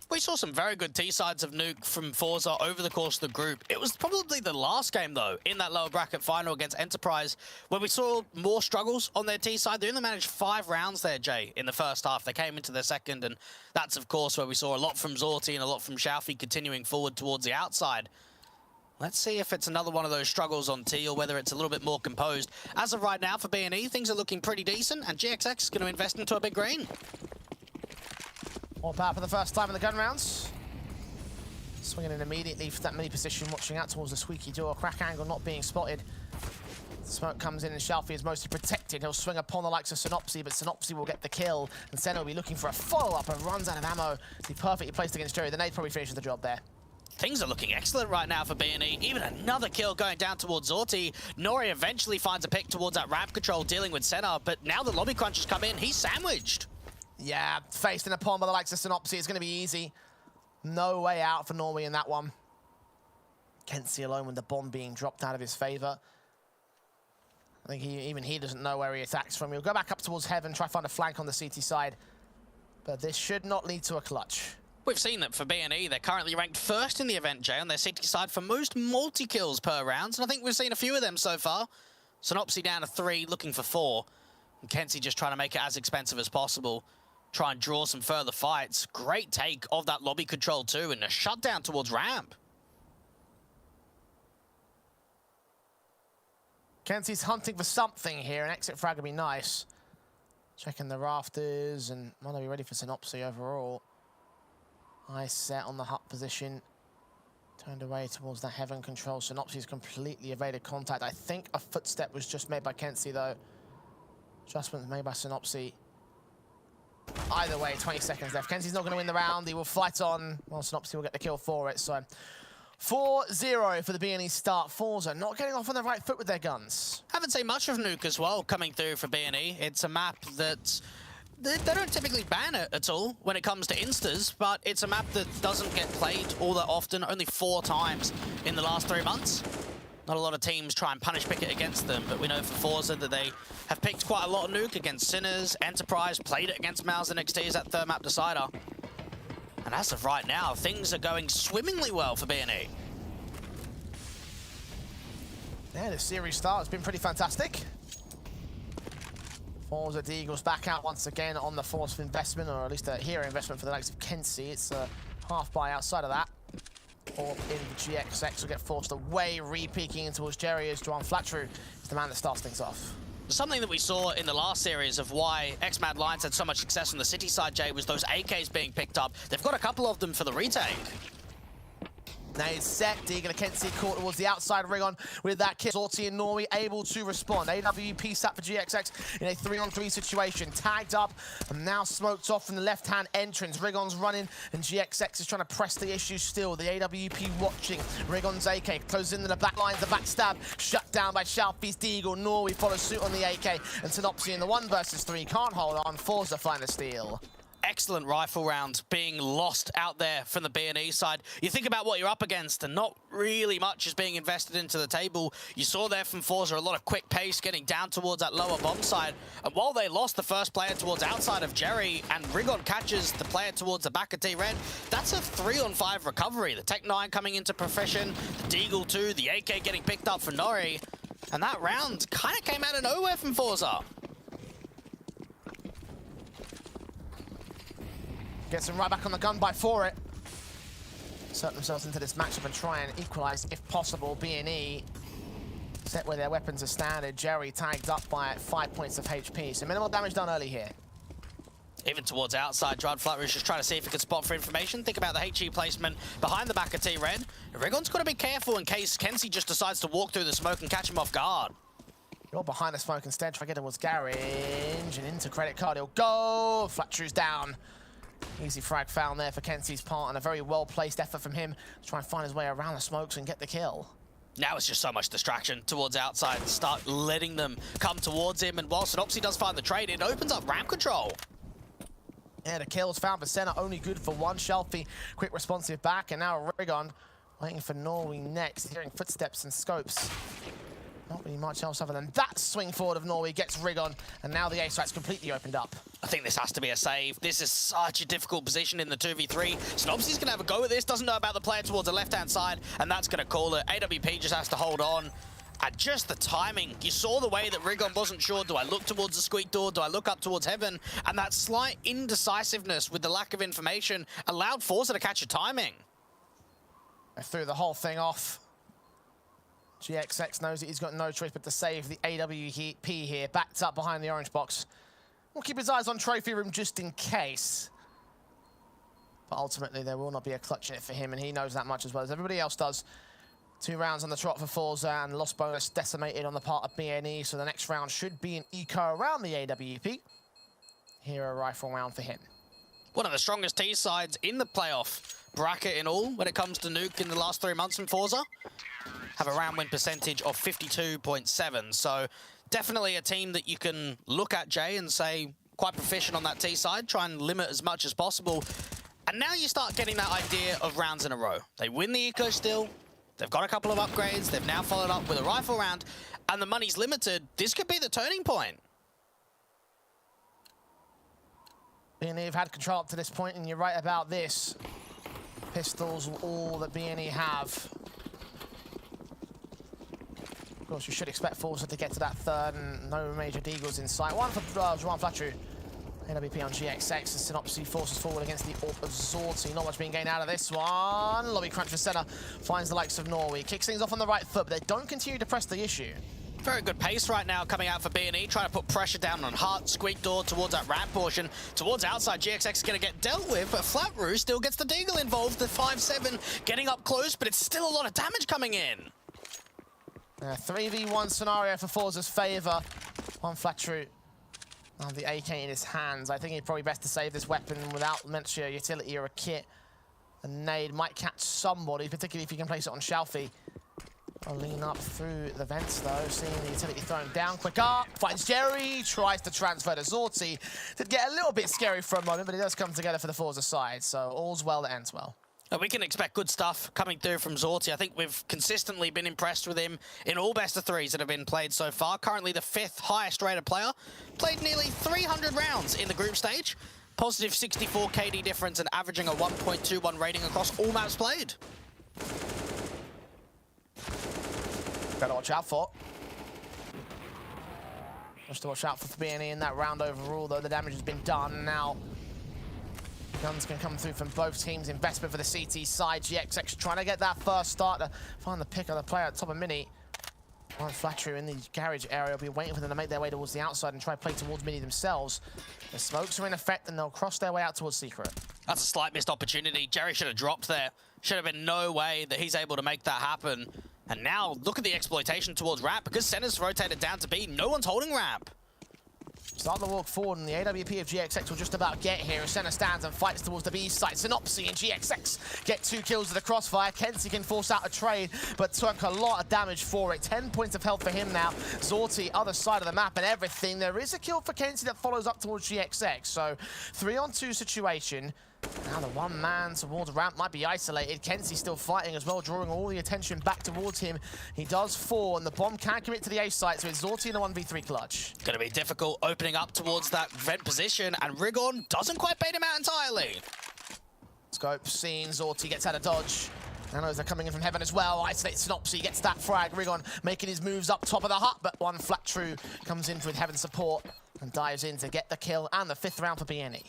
We saw some very good T-sides of Nuke from forZe over the course of the group. It was probably the last game, though, in that lower bracket final against Enterprise, where we saw more struggles on their T-side. They only managed 5 rounds there, Jay, in the first half. They came into their second, and that's, of course, where we saw a lot from Zorti and a lot from Shelfie continuing forward towards the outside. Let's see if it's another one of those struggles on T or whether it's a little bit more composed. As of right now for B&E, things are looking pretty decent, and GXX is going to invest into a big green. More power for the first time in the gun rounds. Swinging in immediately for that mini position, watching out towards the squeaky door. Crack angle not being spotted. Smoke comes in and Shelfie is mostly protected. He'll swing upon the likes of Synopsy, but Synopsy will get the kill. And Senna will be looking for a follow-up and runs out of ammo. He's perfectly placed against Jerry. The nade probably finishes the job there. Things are looking excellent right now for B&E. Even another kill going down towards Zorti. Nori eventually finds a pick towards that ramp control, dealing with Senna, but now the lobby crunchers come in, he's sandwiched. Yeah, faced in a pond by the likes of Synopsy. It's going to be easy. No way out for Nori in that one. kenSi alone with the bomb being dropped out of his favor. I think even he doesn't know where he attacks from. He'll go back up towards heaven, try to find a flank on the CT side. But this should not lead to a clutch. We've seen that for B&E, they're currently ranked first in the event, Jay, on their CT side for most multi-kills per round, and I think we've seen a few of them so far. Synopsy down to 3, looking for 4. And kenSi just trying to make it as expensive as possible. Try and draw some further fights. Great take of that lobby control too, and a shutdown towards ramp. kenSi's hunting for something here. An exit frag would be nice. Checking the rafters, and might not be ready for Synopsy overall. Eyes set on the hut position. Turned away towards that heaven control. Synopsy's completely evaded contact. I think a footstep was just made by kenSi, though. Adjustments made by Synopsy. Either way, 20 seconds left. kenSi's not going to win the round. He will fight on. Well, Synopsy will get the kill for it. So 4-0 for the B&E start. forZe not getting off on the right foot with their guns. Haven't seen much of Nuke as well coming through for B&E. It's a map that they don't typically ban it at all when it comes to instas, but it's a map that doesn't get played all that often, only 4 times in the last 3 months. Not a lot of teams try and punish pick it against them, but we know for forZe that they have picked quite a lot of Nuke against Sinners, Enterprise, played it against MOUZ NXT as that 3rd map decider. And as of right now, things are going swimmingly well for B&E. Yeah, the series start has been pretty fantastic. forZe Deagles back out once again on the forced investment, or at least a hero investment for the likes of kenSi. It's a half buy outside of that. Or in the GXX will get forced away, re-peeking in towards Jerry as Joan Flatru is the man that starts things off. Something that we saw in the last series of why XMAD Lions had so much success on the city side, Jay, was those AKs being picked up. They've got a couple of them for the retake. Now it's set, Deegan and Kenzie caught towards the outside, Rigon with that kill. zorti and Norway able to respond. AWP sat for GXX in a 3-on-3 situation. Tagged up and now smoked off from the left-hand entrance. Rigon's running and GXX is trying to press the issue still. The AWP watching. Rigon's AK closes into the back lines, the backstab. Shut down by Shalfi's Deagle. Norway follows suit on the AK. And Synopsy in the 1 versus 3 can't hold on. forZe find the steal. Excellent rifle round being lost out there from the B&E side. You think about what you're up against and not really much is being invested into the table. You saw there from forZe a lot of quick pace getting down towards that lower bomb side. And while they lost the first player towards outside of Jerry and Rigon catches the player towards the back of T-Red, that's a 3-on-5 recovery. The Tech 9 coming into profession, the Deagle 2, the AK getting picked up for Nori. And that round kind of came out of nowhere from forZe. Gets him right back on the gun by for it. Insert themselves into this matchup and try and equalize if possible. B&E set where their weapons are standard. Jerry tagged up by 5 points of HP. So minimal damage done early here. Even towards outside, Joan Flatru is just trying to see if he can spot for information. Think about the HE placement behind the back of T-Red. Rigon's got to be careful in case Kenzie just decides to walk through the smoke and catch him off guard. You're behind the smoke instead. Try to get towards Garage and into credit card. He'll go. Flatru's down. Easy frag found there for Kenzie's part and a very well-placed effort from him to try and find his way around the smokes and get the kill. Now it's just so much distraction towards outside. Start letting them come towards him, and while Synopsy does find the trade, it opens up ramp control. Yeah, the kills found for Senna, only good for one. Shelfie, quick responsive back, and now Rigon waiting for Norway next, hearing footsteps and scopes. Not really much else other than that swing forward of Norway gets Rigon, and now the A site's completely opened up. I think this has to be a save. This is such a difficult position in the 2v3. Synopsy's gonna have a go at this, doesn't know about the player towards the left-hand side, and that's gonna call it. AWP just has to hold on. And just the timing, you saw the way that Rigon wasn't sure, do I look towards the squeak door, do I look up towards heaven? And that slight indecisiveness with the lack of information allowed forZe to catch a timing. I threw the whole thing off. GXX knows that he's got no choice but to save the AWP here, backed up behind the orange box. We'll keep his eyes on trophy room just in case. But ultimately, there will not be a clutch in it for him, and he knows that much as well as everybody else does. 2 rounds on the trot for forZe, and lost bonus decimated on the part of B&E, so the next round should be an eco around the AWP. Hero rifle round for him. One of the strongest T sides in the playoff bracket in all when it comes to Nuke in the last 3 months from forZe. Have a round win percentage of 52.7, so definitely a team that you can look at, Jay, and say quite proficient on that T side, try and limit as much as possible. And now you start getting that idea of rounds in a row. They win the eco still, they've got a couple of upgrades, they've now followed up with a rifle round, and the money's limited. This could be the turning point. B&E have had control up to this point, and you're right about this. Pistols, all that B&E have. Of course, you should expect forZe to get to that third, and no major deagles in sight. One for Joan Flatru. AWP on GXX, as Synopsy forces forward against the AWP of zorti. Not much being gained out of this one. Lobby crunch for Senna. Finds the likes of Norway. Kicks things off on the right foot, but they don't continue to press the issue. Very good pace right now coming out for B&E, trying to put pressure down on Hart, squeak door towards that ramp portion. Towards outside, GXX is going to get dealt with, but Flatru still gets the deagle involved. The 5-7 getting up close, but it's still a lot of damage coming in. 3v1 scenario for forZe's favor. On Flatru. The AK in his hands. I think he'd probably best to save this weapon without mentioning a utility or a kit. A nade might catch somebody, particularly if you can place it on Shalfie. I'll lean up through the vents though, seeing the utility thrown down. Quick up, finds Jerry, tries to transfer to zorti. Did get a little bit scary for a moment, but it does come together for the forZe side, so all's well that ends well. We can expect good stuff coming through from zorti. I think we've consistently been impressed with him in all best of threes that have been played so far. Currently the 5th highest rated player. Played nearly 300 rounds in the group stage. Positive 64 KD difference and averaging a 1.21 rating across all maps played. Better watch out for. Just to watch out for B&E in that round overall, though the damage has been done. Now Guns can come through from both teams. Investment for the CT side. GXX trying to get that first start to find the pick of the player at top of Mini. One Flattery in the garage area will be waiting for them to make their way towards the outside and try to play towards Mini themselves. The smokes are in effect and they'll cross their way out towards Secret. That's a slight missed opportunity. Jerry should have dropped there. Should have been no way that he's able to make that happen. And now look at the exploitation towards Ramp. Because Senna's rotated down to B, no one's holding Ramp. Start the walk forward, and the AWP of GXX will just about get here. Senna stands and fights towards the B site. Synopsy and GXX get 2 kills to the crossfire. Kenzie can force out a trade, but took a lot of damage for it. 10 points of health for him now. Zorti, other side of the map and everything. There is a kill for Kenzie that follows up towards GXX. So 3-on-2 situation. Now the one man towards Ramp might be isolated. Kenzie still fighting as well, drawing all the attention back towards him. He does fall, and the bomb can commit to the A site, so it's Zorti in a 1v3 clutch. Gonna be difficult opening up towards that vent position, and Rigon doesn't quite bait him out entirely. Scope seen, Zorti gets out of dodge. Nanos are coming in from heaven as well. Isolates Synopsy, gets that frag. Rigon making his moves up top of the hut, but one flat true comes in with heaven support and dives in to get the kill and the 5th round for BNE.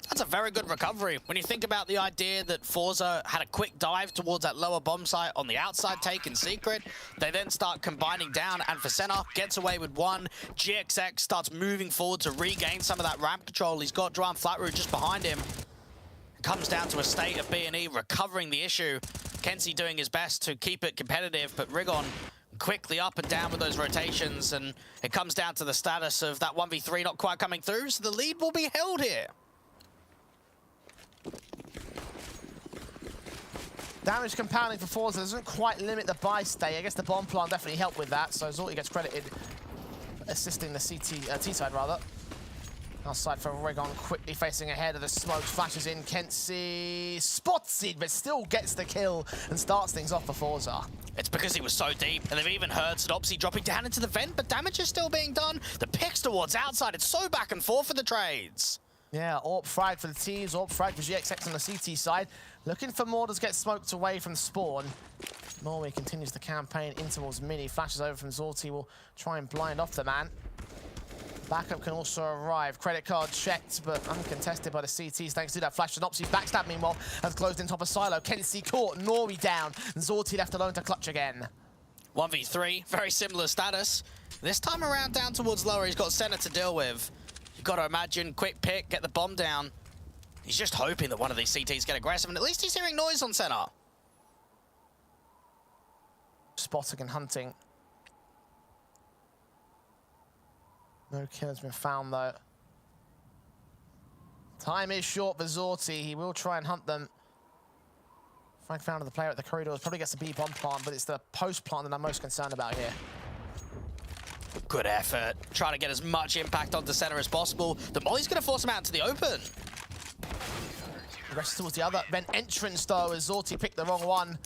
That's a very good recovery. When you think about the idea that forZe had a quick dive towards that lower bomb site on the outside take in secret, they then start combining down, and for Senna gets away with one. GXX starts moving forward to regain some of that ramp control. He's got Drum Flatroot just behind him. It comes down to a state of B&E recovering the issue. Kenzie doing his best to keep it competitive, but Rigon quickly up and down with those rotations, and it comes down to the status of that 1v3 not quite coming through, so the lead will be held here. Damage compounding for forZe doesn't quite limit the buy stay. I guess the bomb plant definitely helped with that, so Zorti gets credited assisting the T-side rather. Outside for Rigon, quickly facing ahead of the smoke, flashes in, Kenzie spots it, but still gets the kill and starts things off for forZe. It's because he was so deep, and they've even heard Synopsy dropping down into the vent, but damage is still being done. The picks towards outside, it's so back and forth for the trades. Yeah, AWP frag for the teams, AWP frag for GXX on the CT side. Looking for more to get smoked away from spawn. Norway continues the campaign in towards Mini. Flashes over from Zorti, will try and blind off the man. Backup can also arrive. Credit card checked, but uncontested by the CTs thanks to that flash. Synopsy backstab, meanwhile, has closed in top of Silo. Kenzie caught, Norway down, and Zorti left alone to clutch again. 1v3, very similar status. This time around down towards lower, he's got Senna to deal with. You've got to imagine, quick pick, get the bomb down. He's just hoping that one of these CTs get aggressive, and at least he's hearing noise on Senna. Spotting and hunting. No kill has been found, though. Time is short for Zorti. He will try and hunt them. Frag found of the player at the corridors. Probably gets the B bomb plant, but it's the post plant that I'm most concerned about here. Good effort. Trying to get as much impact onto Senna as possible. The Molly's going to force him out into the open. Progresses towards the other. Then entrance, though, as Zorti picked the wrong one.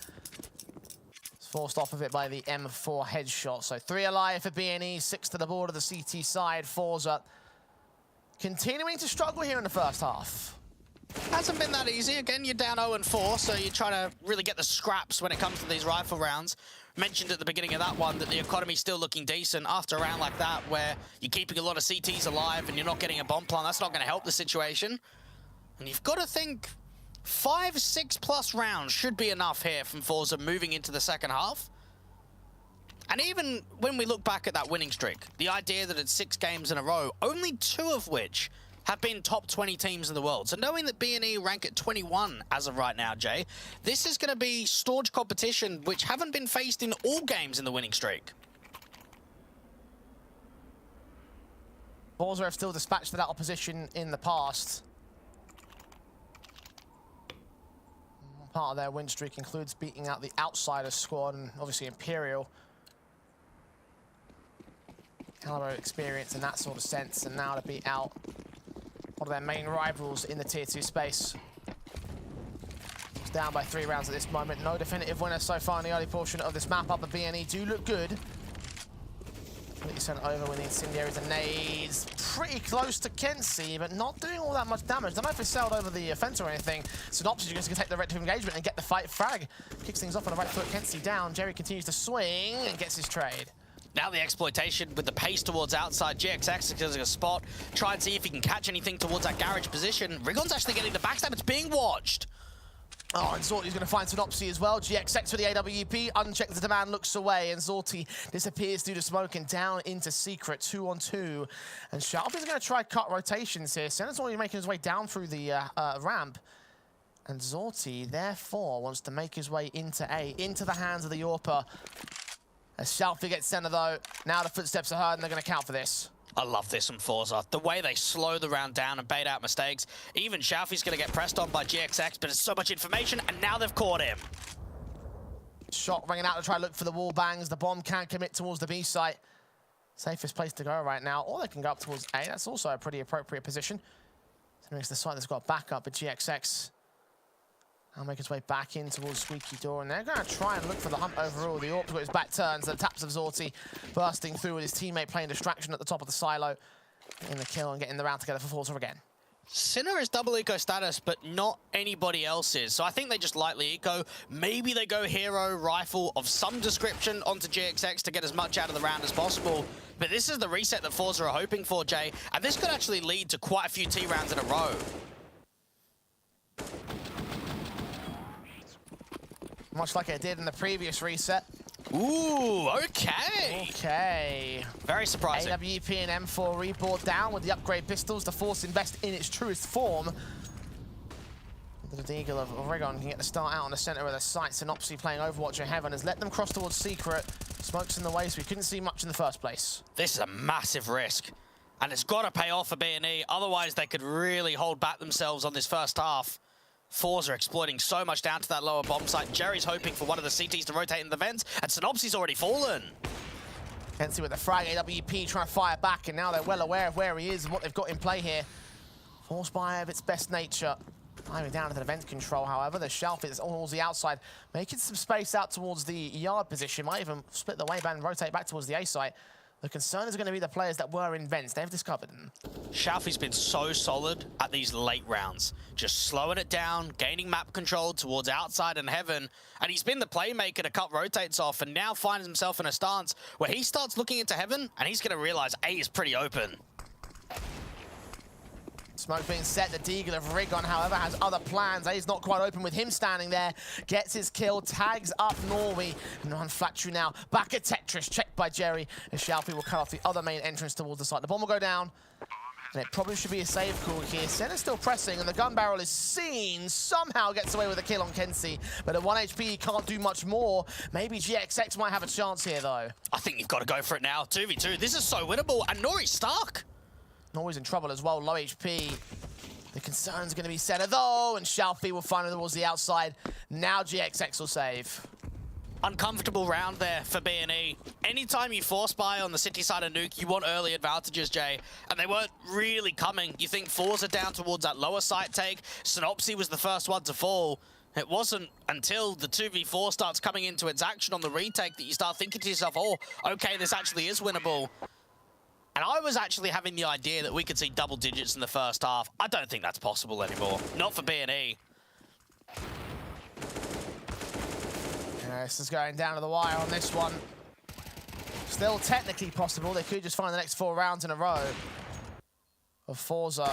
It's forced off of it by the M4 headshot. So 3 alive for BNE, 6 to the board of the CT side. forZe continuing to struggle here in the first half. Hasn't been that easy. Again, you're down 0-4, so you're trying to really get the scraps when it comes to these rifle rounds. Mentioned at the beginning of that one that the economy's still looking decent after a round like that where you're keeping a lot of CTs alive and you're not getting a bomb plant. That's not going to help the situation. And you've got to think 5-6+ rounds should be enough here from forZe moving into the second half. And even when we look back at that winning streak, the idea that it's 6 games in a row, only 2 of which have been top 20 teams in the world. So knowing that BNE rank at 21 as of right now, Jay, this is going to be staunch competition which haven't been faced in all games in the winning streak. forZe have still dispatched to that opposition in the past. Part of their win streak includes beating out the Outsiders squad and obviously Imperial. Caliber experience in that sort of sense, and now to beat out one of their main rivals in the Tier 2 space. It's down by 3 rounds at this moment. No definitive winner so far in the early portion of this map up. The BNE do look good. Completely sent over with the incendiaries and nades. Pretty close to Kenzie, but not doing all that much damage. Don't know if it's sailed over the fence or anything. Synopsy just going to take the directive engagement and get the fight. Frag kicks things off on the right foot. Kenzie down. Jerry continues to swing and gets his trade. Now the exploitation with the pace towards outside. GXX is getting a spot. Try and see if he can catch anything towards that garage position. Rigon's actually getting the backstab. It's being watched. Oh, and Zorti's going to find Synopsy as well. GXX for the AWP. Unchecked the demand, looks away, and Zorti disappears through the smoke and down into Secret. 2-on-2. And Sharpie's going to try cut rotations here. Senna's already making his way down through the ramp. And Zorti, therefore, wants to make his way into A, into the hands of the Yorper. As Shalfie gets center though, now the footsteps are heard and they're going to count for this. I love this from forZe. The way they slow the round down and bait out mistakes. Even Shalfie's going to get pressed on by GXX, but it's so much information, and now they've caught him. Shot ringing out to try to look for the wall bangs. The bomb can commit towards the B site. Safest place to go right now. Or they can go up towards A. That's also a pretty appropriate position. So it makes the site that's got backup, but GXX I'll make his way back in towards Squeaky Door, and they're going to try and look for the hump overall. The Orp's got his back turns, the taps of Zorti bursting through with his teammate playing distraction at the top of the silo. Getting the kill and getting the round together for forZe again. Sinner is double eco status, but not anybody else's. So I think they just lightly eco. Maybe they go hero, rifle of some description onto GXX to get as much out of the round as possible. But this is the reset that forZe are hoping for, Jay. And this could actually lead to quite a few T rounds in a row. Much like it did in the previous reset. Ooh, okay. Okay. Very surprising. AWP and M4 reboard down with the upgrade pistols. The force invest in its truest form. The Deagle of Rigon can get the start out on the center of the site. Synopsy playing Overwatch in heaven has let them cross towards Secret. Smoke's in the way, so we couldn't see much in the first place. This is a massive risk. And it's got to pay off for B&E. Otherwise, they could really hold back themselves on this first half. forZe are exploiting so much down to that lower bomb site. Jerry's hoping for one of the CTs to rotate in the vents, and Synopsy's already fallen. Kenzie with the frag, AWP trying to fire back, and now they're well aware of where he is and what they've got in play here. Force by of its best nature. Climbing down to the vent control, however, the shelf is towards the outside, making some space out towards the yard position. Might even split the wave and rotate back towards the A site. The concern is going to be the players that were in vents. They've discovered them. Shalfie's been so solid at these late rounds. Just slowing it down, gaining map control towards outside and heaven. And he's been the playmaker to cut rotates off and now finds himself in a stance where he starts looking into heaven and he's going to realize A is pretty open. Smoke being set, the Deagle of Rigon, however, has other plans. A's not quite open with him standing there. Gets his kill, tags up Norway. Non-Flatru now, back at Tetris, checked by Jerry. And Shalfie will cut off the other main entrance towards the site. The bomb will go down. And it probably should be a save call here. Senna's still pressing, and the gun barrel is seen. Somehow gets away with a kill on Kenzie. But at 1 HP, he can't do much more. Maybe GXX might have a chance here, though. I think you've got to go for it now. 2v2, this is so winnable. And Nori's stuck. Nori's in trouble as well, low HP. The concern's going to be Senna though, and Shalfie will find it towards the outside. Now GXX will save. Uncomfortable round there for B&E. Anytime you force buy on the city side of Nuke, you want early advantages, Jay. And they weren't really coming. You think forZe down towards that lower site take. Synopsy was the first one to fall. It wasn't until the 2v4 starts coming into its action on the retake that you start thinking to yourself, oh, okay, this actually is winnable. And I was actually having the idea that we could see double digits in the first half. I don't think that's possible anymore. Not for B&E. This is going down to the wire on this one. Still technically possible. They could just find the next 4 rounds in a row of forZe,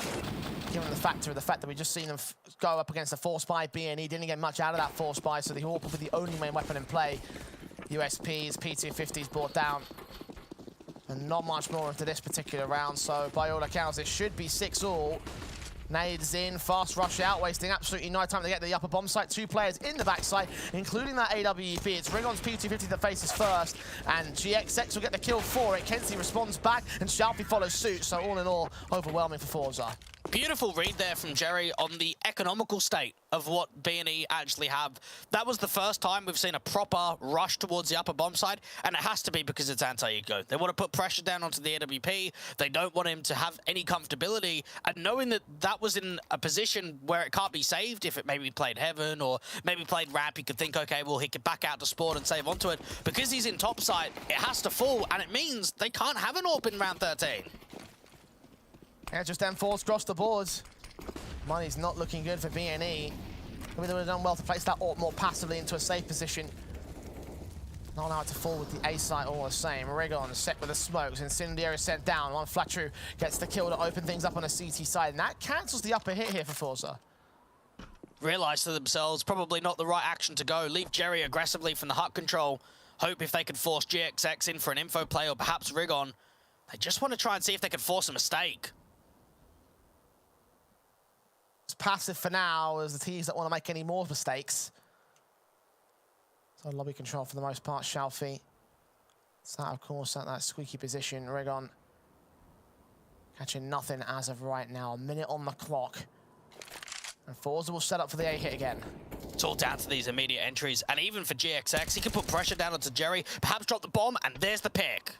given the fact that we just seen them go up against a force buy. B&E didn't get much out of that force buy, so the Orp will be the only main weapon in play. USPs, P250s brought down. And not much more into this particular round, so by all accounts, it should be 6-all. Nades in, fast rush out, wasting absolutely no time to get to the upper bomb site. 2 players in the backside, including that AWP. It's Rigon's P250 that faces first, and GXX will get the kill for it. Kenzie responds back, and Shalfie follows suit, so all in all, overwhelming for forZe. Beautiful read there from Jerry on the economical state of what B&E actually have. That was the first time we've seen a proper rush towards the upper bomb side, and it has to be because it's anti-eco. They want to put pressure down onto the AWP. They don't want him to have any comfortability, and knowing that that was in a position where it can't be saved, if it maybe played heaven or maybe played ramp, he could think, okay, well, he could back out to spawn and save onto it. Because he's in top side, it has to fall, and it means they can't have an AWP in round 13. Yeah, just M4's crossed the boards. Money's not looking good for B&E. Maybe they would have done well to place that AWP more passively into a safe position. Not allowed to fall with the A site all the same. Rigon set with the smokes. Incendiary sent down. One Flatru gets the kill to open things up on a CT side. And that cancels the upper hit here for forZe. Realised to themselves, probably not the right action to go. Leave Jerry aggressively from the hut control. Hope if they could force GXX in for an info play or perhaps Rigon. They just want to try and see if they could force a mistake. It's passive for now as the teams don't want to make any more mistakes. So lobby control for the most part, Shalfie. It's that, of course, at that squeaky position. Rigon catching nothing as of right now. A minute on the clock. And forZe will set up for the A hit again. It's all down to these immediate entries. And even for GXX, he can put pressure down onto Jerry, perhaps drop the bomb, and there's the pick.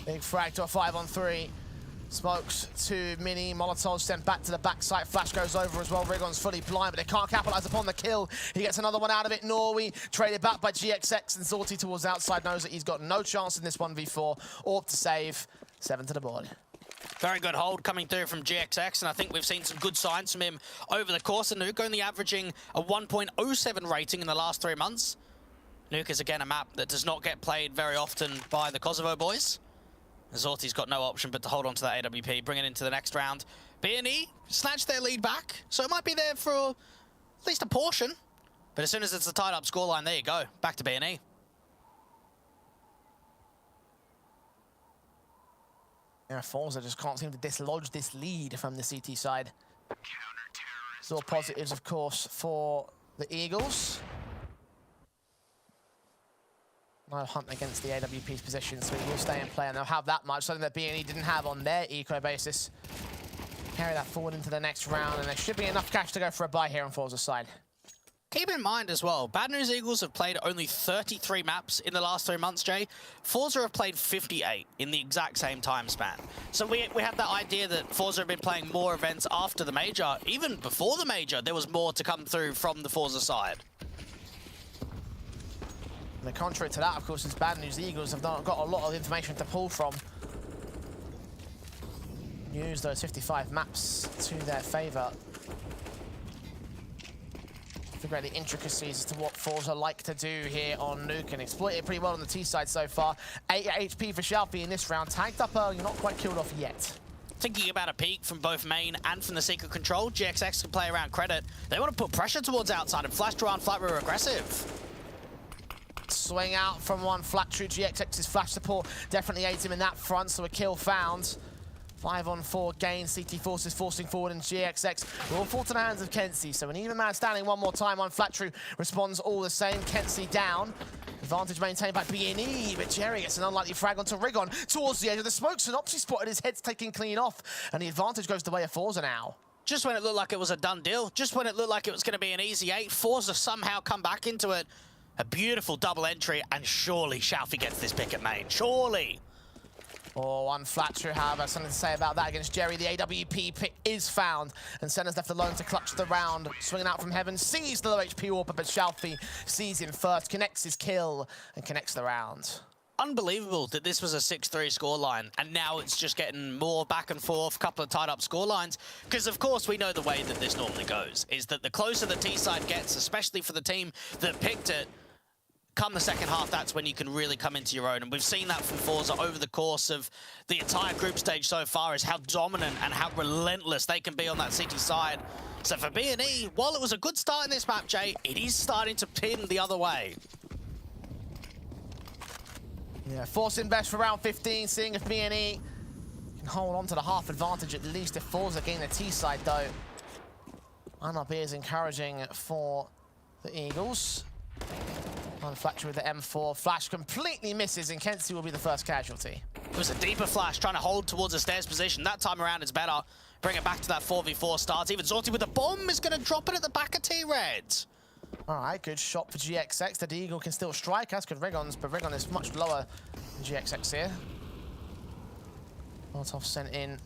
Big frag to a 5-on-3. Smokes to Mini. Molotov sent back to the backside. Flash goes over as well. Rigon's fully blind, but they can't capitalize upon the kill. He gets another one out of it. Norway traded back by GXX, and Zorti towards outside knows that he's got no chance in this 1v4. Orb to save. 7 to the board. Very good hold coming through from GXX, and I think we've seen some good signs from him over the course of Nuke, only averaging a 1.07 rating in the last 3 months. Nuke is again a map that does not get played very often by the Kosovo boys. Zorti's got no option but to hold on to that AWP, bring it into the next round. B&E snatched their lead back, so it might be there for at least a portion. But as soon as it's a tied up scoreline, there you go, back to B&E. Yeah, forZe just can't seem to dislodge this lead from the CT side. It's all positives, of course, for the Eagles. No hunt against the AWP's position, so he will stay in play, and they'll have that much, something that B&E didn't have on their eco basis. Carry that forward into the next round, and there should be enough cash to go for a buy here on forZe's side. Keep in mind as well, Bad News Eagles have played only 33 maps in the last 3 months, Jay. forZe have played 58 in the exact same time span. So we have that idea that forZe have been playing more events after the major. Even before the major, there was more to come through from the forZe side. And the contrary to that, of course, is Bad News Eagles have not got a lot of information to pull from. Use those 55 maps to their favour. Figure out the intricacies as to what forZe like to do here on Nuke, and exploit it pretty well on the T side so far. 8 HP for Shalfie in this round. Tagged up early, not quite killed off yet. Thinking about a peek from both main and from the secret control, GXX can play around credit. They want to put pressure towards outside, and Flash Draw and Flight were aggressive. Swing out from one Flatru. GXX's flash support definitely aids him in that front, so a kill found. 5-on-4 gain. CT Forces forcing forward, and GXX will fall to the hands of Kenzie. So an even man standing one more time on Flatru responds all the same. Kenzie down. Advantage maintained by B&E, but Jerry gets an unlikely frag onto Rigon towards the edge of the smoke. Synopsy spotted, his head's taking clean off, and the advantage goes the way of forZe now. Just when it looked like it was a done deal, just when it looked like it was going to be an easy 8, forZe somehow come back into it. A beautiful double entry, and surely Shalfie gets this pick at main. Surely. Oh, one Flatru, however, something to say about that against Jerry. The AWP pick is found, and Senna's left alone to clutch the round. Swinging out from heaven, sees the low HP Orb, but Shalfie sees him first, connects his kill, and connects the round. Unbelievable that this was a 6-3 scoreline, and now it's just getting more back and forth, a couple of tied-up scorelines. Because, of course, we know the way that this normally goes, is that the closer the T-side gets, especially for the team that picked it, come the second half, that's when you can really come into your own. And we've seen that from forZe over the course of the entire group stage so far, is how dominant and how relentless they can be on that CT side. So for B&E, while it was a good start in this map, Jay, it is starting to pin the other way. Yeah, force invest for round 15, seeing if B&E can hold on to the half advantage at least if forZe gain the T side, though. NRB is encouraging for the Eagles. On Flatru with the M4. Flash completely misses, and Kenzie will be the first casualty. It was a deeper Flash trying to hold towards a stairs position. That time around it's better. Bring it back to that 4v4 start. Even Zorti with the bomb is going to drop it at the back of T-Red. All right, good shot for GXX. The Deagle can still strike, as could Rigon's, but Rigon is much lower than GXX here. Molotov sent in.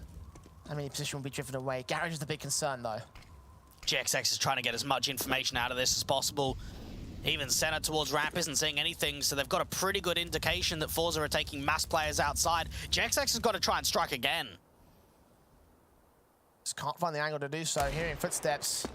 How many position will be driven away? Garage is the big concern, though. GXX is trying to get as much information out of this as possible. Even Senna towards ramp isn't seeing anything, so they've got a pretty good indication that forZe are taking mass players outside. GXX has got to try and strike again. Just can't find the angle to do so. Hearing footsteps.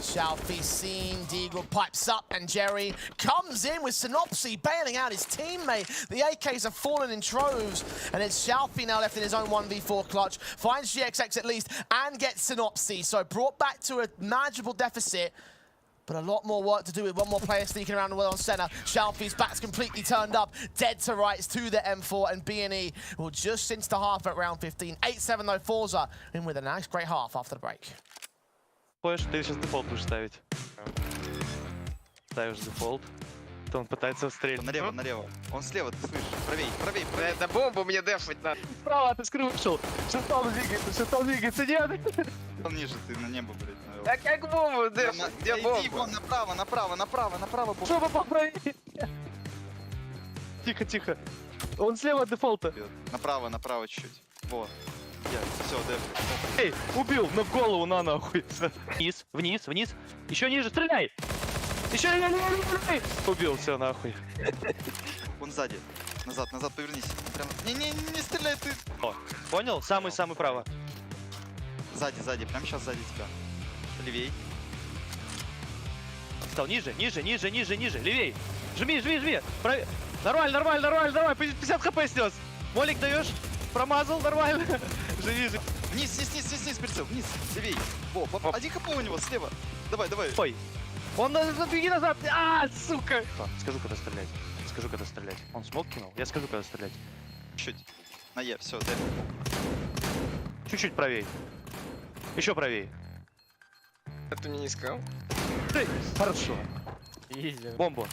Shalfie seen, Deagle pipes up, and Jerry comes in with Synopsy, bailing out his teammate. The AKs have fallen in troves, and it's Shalfie now left in his own 1v4 clutch. Finds GXX at least, and gets Synopsy. So brought back to a manageable deficit, but a lot more work to do with one more player sneaking around the well on center. Shalfie's back's completely turned up, dead to rights to the M4, and BNE will just cinch the half at round 15. 8-7 though, forZe in with a nice, great half after the break. Флэш, ты сейчас дефолт будешь ставить. Ставишь дефолт. То он пытается стрелять. Налево, налево. Он слева, ты слышишь? Правей, правей, правей. Да бомбу мне дефать надо. Справа, ты скрывшил. Шестом двигается, нет. Он ниже, ты на небо, блядь, навел. Да как бомбу дефать? Где Иди бомба? вон направо, направо, направо, направо. Чтобы поправить. Тихо, тихо. Он слева от дефолта. Направо, направо чуть-чуть. Вот. Все, деф. Эй, убил, но в голову на нахуй. Вниз, вниз, вниз. Еще ниже, стреляй. Еще ниже. Убил, все нахуй. Он сзади. Назад, назад, повернись. Прям... Не стреляй ты. О, понял? Самый право. Сзади, сзади, прям сейчас сзади тебя. Левей. Стал ниже, ниже, ниже, ниже, ниже. Левей. Жми, жми, жми. Нормально, нормально, нормально, нормально. 50 хп снес. Молик даешь. Промазал, нормально. Живи, живи. Вниз, вниз, вниз, вниз, вниз, прицел, вниз. Левей. Во, один хп у него слева. Давай, давай. Ой. Он беги назад. А, сука. Скажу, когда стрелять. Скажу, когда стрелять. Он смог кинул? Я скажу, когда стрелять. Чуть. На Е, все, деф. Чуть-чуть правее. Еще правее. Это мне не сказал. Хорошо. Бомбу.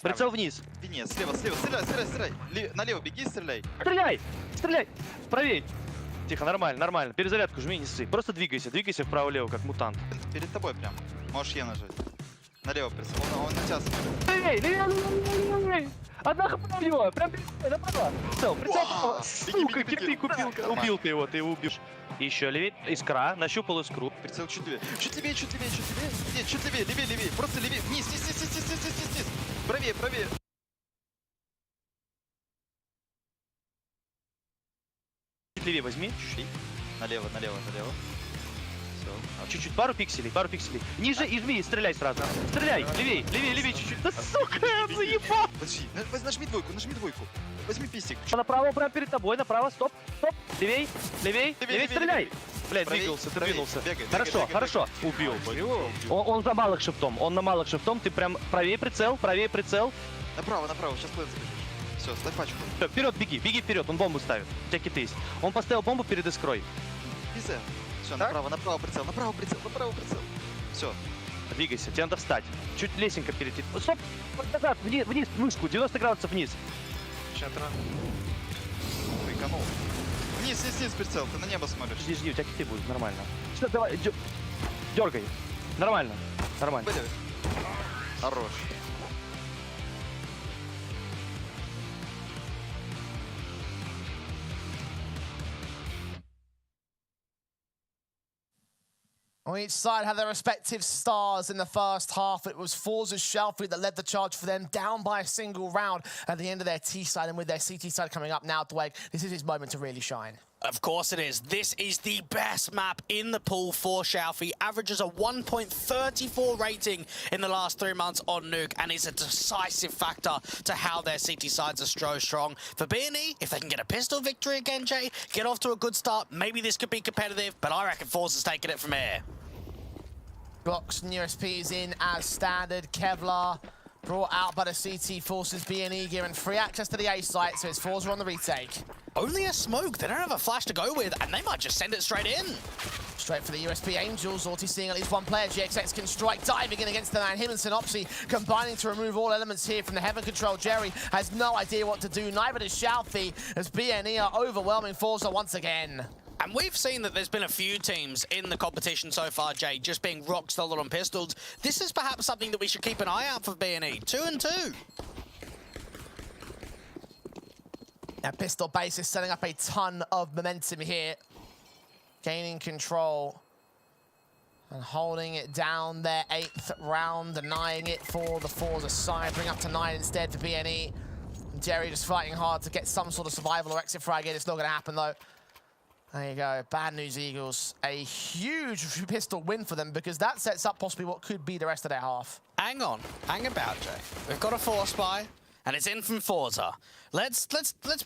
Прицел вниз. Нет, слева, слева, стреляй, стреляй, стреляй. Налево беги, стреляй. Стреляй! Стреляй! Правей! Тихо, нормально, нормально. Перезарядку жми, не ссы. Просто двигайся, двигайся вправо-лево, как мутант. Перед тобой прям. Можешь Е нажать. Налево прицел. Он на тебя смотрит. Левей, левей, левей! Одна хп у него, прям перед тобой, направо. Прицел, прицел. Сука, кирпик убил. Убил ты его, ты его убьешь. Еще левее, искра, нащупал искру. Прицел чуть левее. Чуть левее, чуть левее, чуть левее. Нет, чуть левее, левее, левее. Просто левее. Вниз, вниз, вниз, вниз, вниз, вниз, вниз. Правее, правее. Чуть левее возьми. Чуть. Налево, налево, налево. Все. Чуть-чуть, пару пикселей, пару пикселей. Ниже и жми, стреляй сразу. Стреляй, левее, левее, левее чуть-чуть. Да сука, я заебал. Подожди, нажми двойку, нажми двойку. Возьми пистик. Направо, прям перед тобой, направо, стоп, стоп. Левей, левей, левей, стреляй. Блядь, Правей, двигался, ты правей. двинулся. Бегай, Хорошо, бегай, хорошо. Убил. Он за малых шифтом, он на малых шифтом. Ты прям правее прицел, правее прицел. Направо, направо, сейчас плен забежишь. Все, ставь пачку. Вперед беги, беги вперед, он бомбу ставит. У тебя киты есть. Он поставил бомбу перед искрой. Пизде. Все, направо, направо прицел, направо прицел, направо прицел. Все. Двигайся, тебе надо встать. Чуть лесенка перейти. Стоп! Назад, вниз, вниз, мышку, 90 градусов вниз. Приканул. Вниз, вниз, вниз прицел, ты на небо смотришь. Жди, жди, у тебя киты будут, нормально. Что, давай, дергай. Нормально, нормально. Были. Хорош. On each side had their respective stars in the first half. It was forZe's Shalfie that led the charge for them, down by a single round at the end of their T side, and with their CT side coming up now, Dwayne, this is his moment to really shine. Of course it is. This is the best map in the pool for Shalfie. Averages a 1.34 rating in the last 3 months on Nuke, and is a decisive factor to how their CT sides are so strong. For BNE, if they can get a pistol victory again, Jay, get off to a good start, maybe this could be competitive, but I reckon forZe's taking it from here. Blocks and USPs in as standard. Kevlar brought out by the CT forces BNE, given free access to the A site, so it's forZe on the retake. Only a smoke. They don't have a flash to go with, and they might just send it straight in. Straight for the USP Angels. Orti seeing at least one player. GXX can strike, diving in against the man. Him and Synopsy combining to remove all elements here from the heaven control. Jerry has no idea what to do. Neither does Shalfie, as BNE are overwhelming forZe once again. And we've seen that there's been a few teams in the competition so far, Jay, just being rock solid on pistols. This is perhaps something that we should keep an eye out for BNE. 2-2. Now, pistol base is setting up a ton of momentum here. Gaining control and holding it down their 8th round, denying it for the forZe side. Bring up to 9 instead for BNE. Jerry just fighting hard to get some sort of survival or exit frag in. It's not going to happen, though. There you go. Bad news, Eagles. A huge pistol win for them because that sets up possibly what could be the rest of their half. Hang on. Hang about, Jay. We've got a force buy, and it's in from forZe. Let's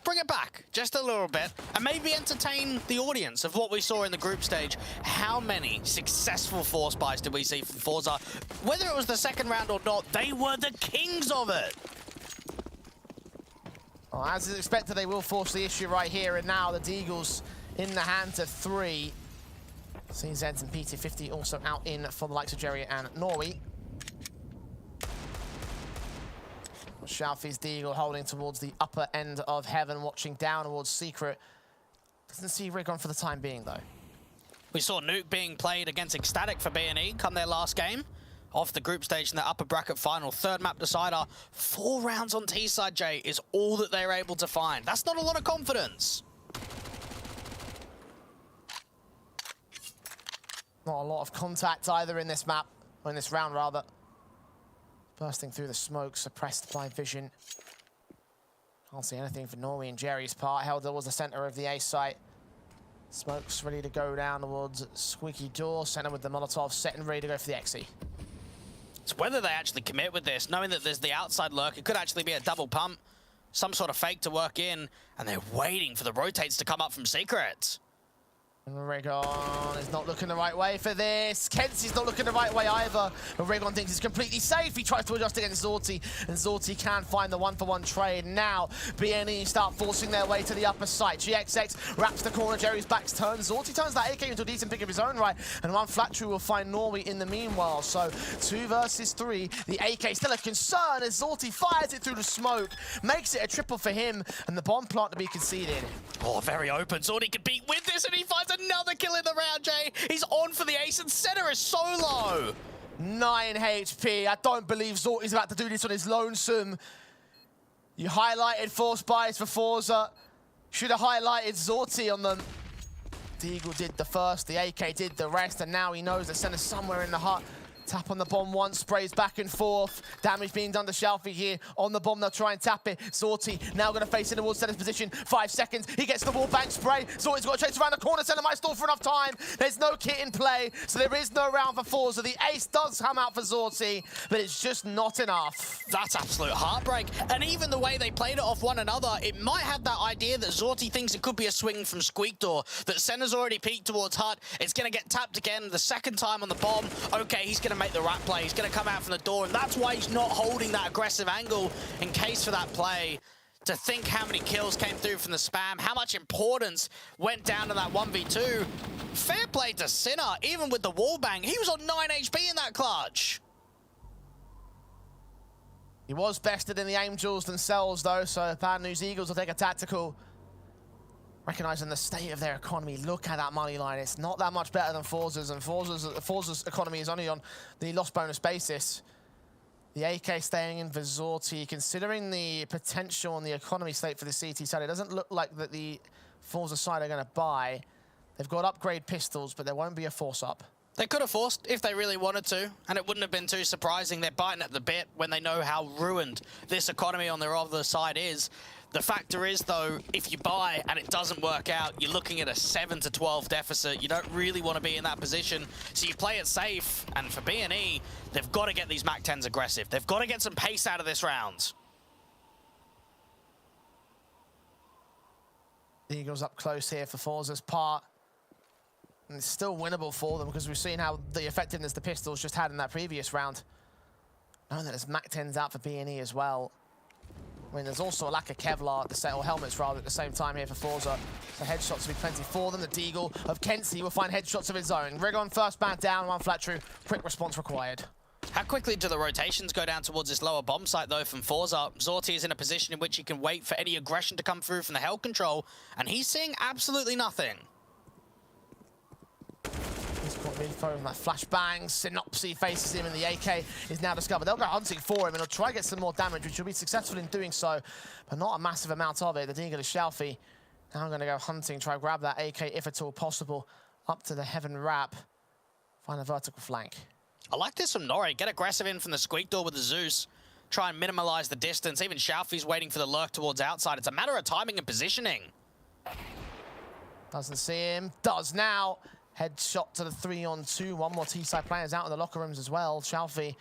bring it back just a little bit and maybe entertain the audience of what we saw in the group stage. How many successful force buys did we see from forZe? Whether it was the second round or not, they were the kings of it. Well, as is expected, they will force the issue right here and now. The Deagles in the hands of 3. CZ and PT50 also out in for the likes of Jerry and Norway. Shalfi's Deagle holding towards the upper end of heaven, watching down towards Secret. Doesn't see Rig on for the time being, though. We saw Nuke being played against Ecstatic for B&E come their last game. Off the group stage in the upper bracket final. Third map decider. 4 rounds on T-side, Jay, is all that they're able to find. That's not a lot of confidence. Not a lot of contact either in this map, or in this round rather. Bursting through the smoke, suppressed by vision. Can't see anything for Norway and Jerry's part. Held towards the center of the A site. Smoke's ready to go down towards Squeaky Door. Center with the Molotov set and ready to go for the XE. It's whether they actually commit with this, knowing that there's the outside lurk. It could actually be a double pump, some sort of fake to work in, and they're waiting for the rotates to come up from Secret. And Regon is not looking the right way for this. Kenzie's not looking the right way either. But Regon thinks he's completely safe. He tries to adjust against Zorti, and Zorti can find the one-for-one trade. Now, BNE start forcing their way to the upper site. GXX wraps the corner. Jerry's back's turned. Zorti turns that AK into a decent pick of his own right, and one flat true will find Norway in the meanwhile. So 2 versus 3. The AK still a concern as Zorti fires it through the smoke, makes it a triple for him, and the bomb plant to be conceded. Oh, very open. Zorti can beat with this, and he finds another kill in the round, Jay. He's on for the ace, and center is so low. 9 HP. I don't believe Zorti's about to do this on his lonesome. You highlighted force buys for forZe. Should have highlighted Zorti on them. Deagle did the first, the AK did the rest, and now he knows the center's somewhere in the hut. Tap on the bomb once, sprays back and forth. Damage being done to Shalfie here. On the bomb, they'll try and tap it. Zorti now going to face in towards center's position. 5 seconds. He gets the wall bank spray. Zorti's got to chase around the corner. Center might stall for enough time. There's no kit in play, so there is no round for forZe. The ace does come out for Zorti, but it's just not enough. That's absolute heartbreak. And even the way they played it off one another, it might have that idea that Zorti thinks it could be a swing from Squeak Door, that center's already peeked towards hut. It's going to get tapped again the second time on the bomb. Okay, he's going to make the rat play. He's going to come out from the door, and that's why he's not holding that aggressive angle in case for that play. To think how many kills came through from the spam, how much importance went down to that 1v2. Fair play to Sinner, even with the wall bang. He was on 9 HP in that clutch. He was bested in the Angels themselves, though, so bad news. Eagles will take a tactical. Recognizing the state of their economy, look at that money line. It's not that much better than forZe's, and forZe's economy is only on the loss bonus basis. The AK staying in for Zorti. Considering the potential on the economy slate for the CT side, it doesn't look like that the forZe side are going to buy. They've got upgrade pistols, but there won't be a force up. They could have forced if they really wanted to, and it wouldn't have been too surprising. They're biting at the bit when they know how ruined this economy on their other side is. The factor is, though, if you buy and it doesn't work out, you're looking at a 7 to 12 deficit. You don't really want to be in that position, so you play it safe. And for B&E, they've got to get these MAC-10s aggressive. They've got to get some pace out of this round. The Eagles up close here for forZe's part. And it's still winnable for them because we've seen how the effectiveness the pistols just had in that previous round. Knowing that there's MAC-10s out for B&E as well. I mean, there's also a lack of Kevlar at the set, or helmets rather, at the same time here for forZe. So headshots will be plenty for them. The Deagle of Kenzie will find headshots of his own. Rigon first man down, 1 flat true. Quick response required. How quickly do the rotations go down towards this lower bomb site, though, from forZe? Zorti is in a position in which he can wait for any aggression to come through from the hell control, and he's seeing absolutely nothing. He's got info from that flashbang. Synopsy faces him, and the AK is now discovered. They'll go hunting for him, and he'll try to get some more damage, which will be successful in doing so, but not a massive amount of it. The Deagle is Shalfie. Now I'm going to go hunting, try to grab that AK if at all possible, up to the heaven wrap. Find a vertical flank. I like this from Nori. Get aggressive in from the Squeak Door with the Zeus. Try and minimize the distance. Even Shalfie's waiting for the lurk towards outside. It's a matter of timing and positioning. Doesn't see him. Does now. Headshot to the 3-on-2. One more T-side players out in the locker rooms as well. Chalfie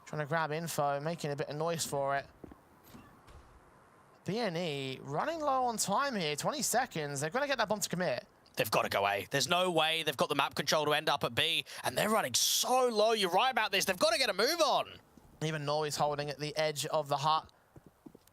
trying to grab info, making a bit of noise for it. BNE running low on time here. 20 seconds. They're going to get that bomb to commit. They've got to go A. There's no way they've got the map control to end up at B, and they're running so low. You're right about this. They've got to get a move on. Even Norway's holding at the edge of the hut.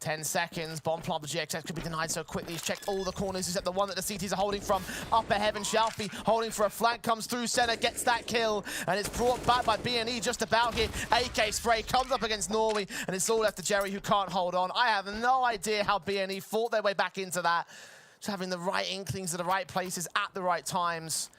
10 seconds. Bomb plant, but GXX could be denied so quickly. He's checked all the corners except the one that the CTs are holding from. Upper heaven, Chalfie holding for a flank, comes through center, gets that kill, and it's brought back by BNE just about here. AK spray comes up against Norway, and it's all left to Jerry, who can't hold on. I have no idea how BNE fought their way back into that. Just having the right inklings at the right places at the right times.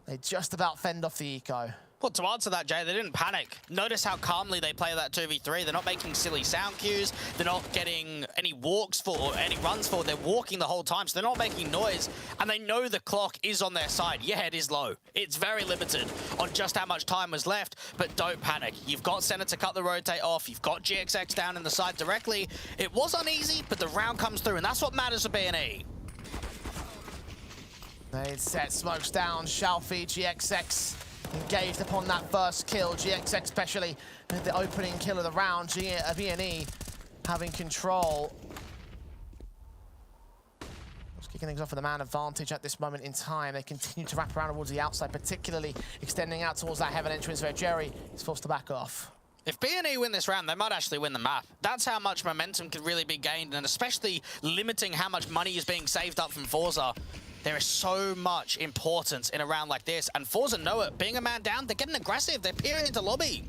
They just about fend off the eco. Well, to answer that, Jay, they didn't panic. Notice how calmly they play that 2v3. They're not making silly sound cues. They're not getting any walks for or any runs for. They're walking the whole time, so they're not making noise. And they know the clock is on their side. Yeah, it is low. It's very limited on just how much time was left, but don't panic. You've got Senna to cut the rotate off. You've got GXX down in the side directly. It was uneasy, but the round comes through, and that's what matters for BNE. They set smokes down. Chalfie, GXX engaged upon that first kill. GXX especially with the opening kill of the round. BNE having control. Just kicking things off with a man advantage at this moment in time. They continue to wrap around towards the outside, particularly extending out towards that heaven entrance where Jerry is forced to back off. If BNE win this round, they might actually win the map. That's how much momentum could really be gained, and especially limiting how much money is being saved up from forZe. There is so much importance in a round like this, and forZe know it. Being a man down, they're getting aggressive. They're peering into lobby.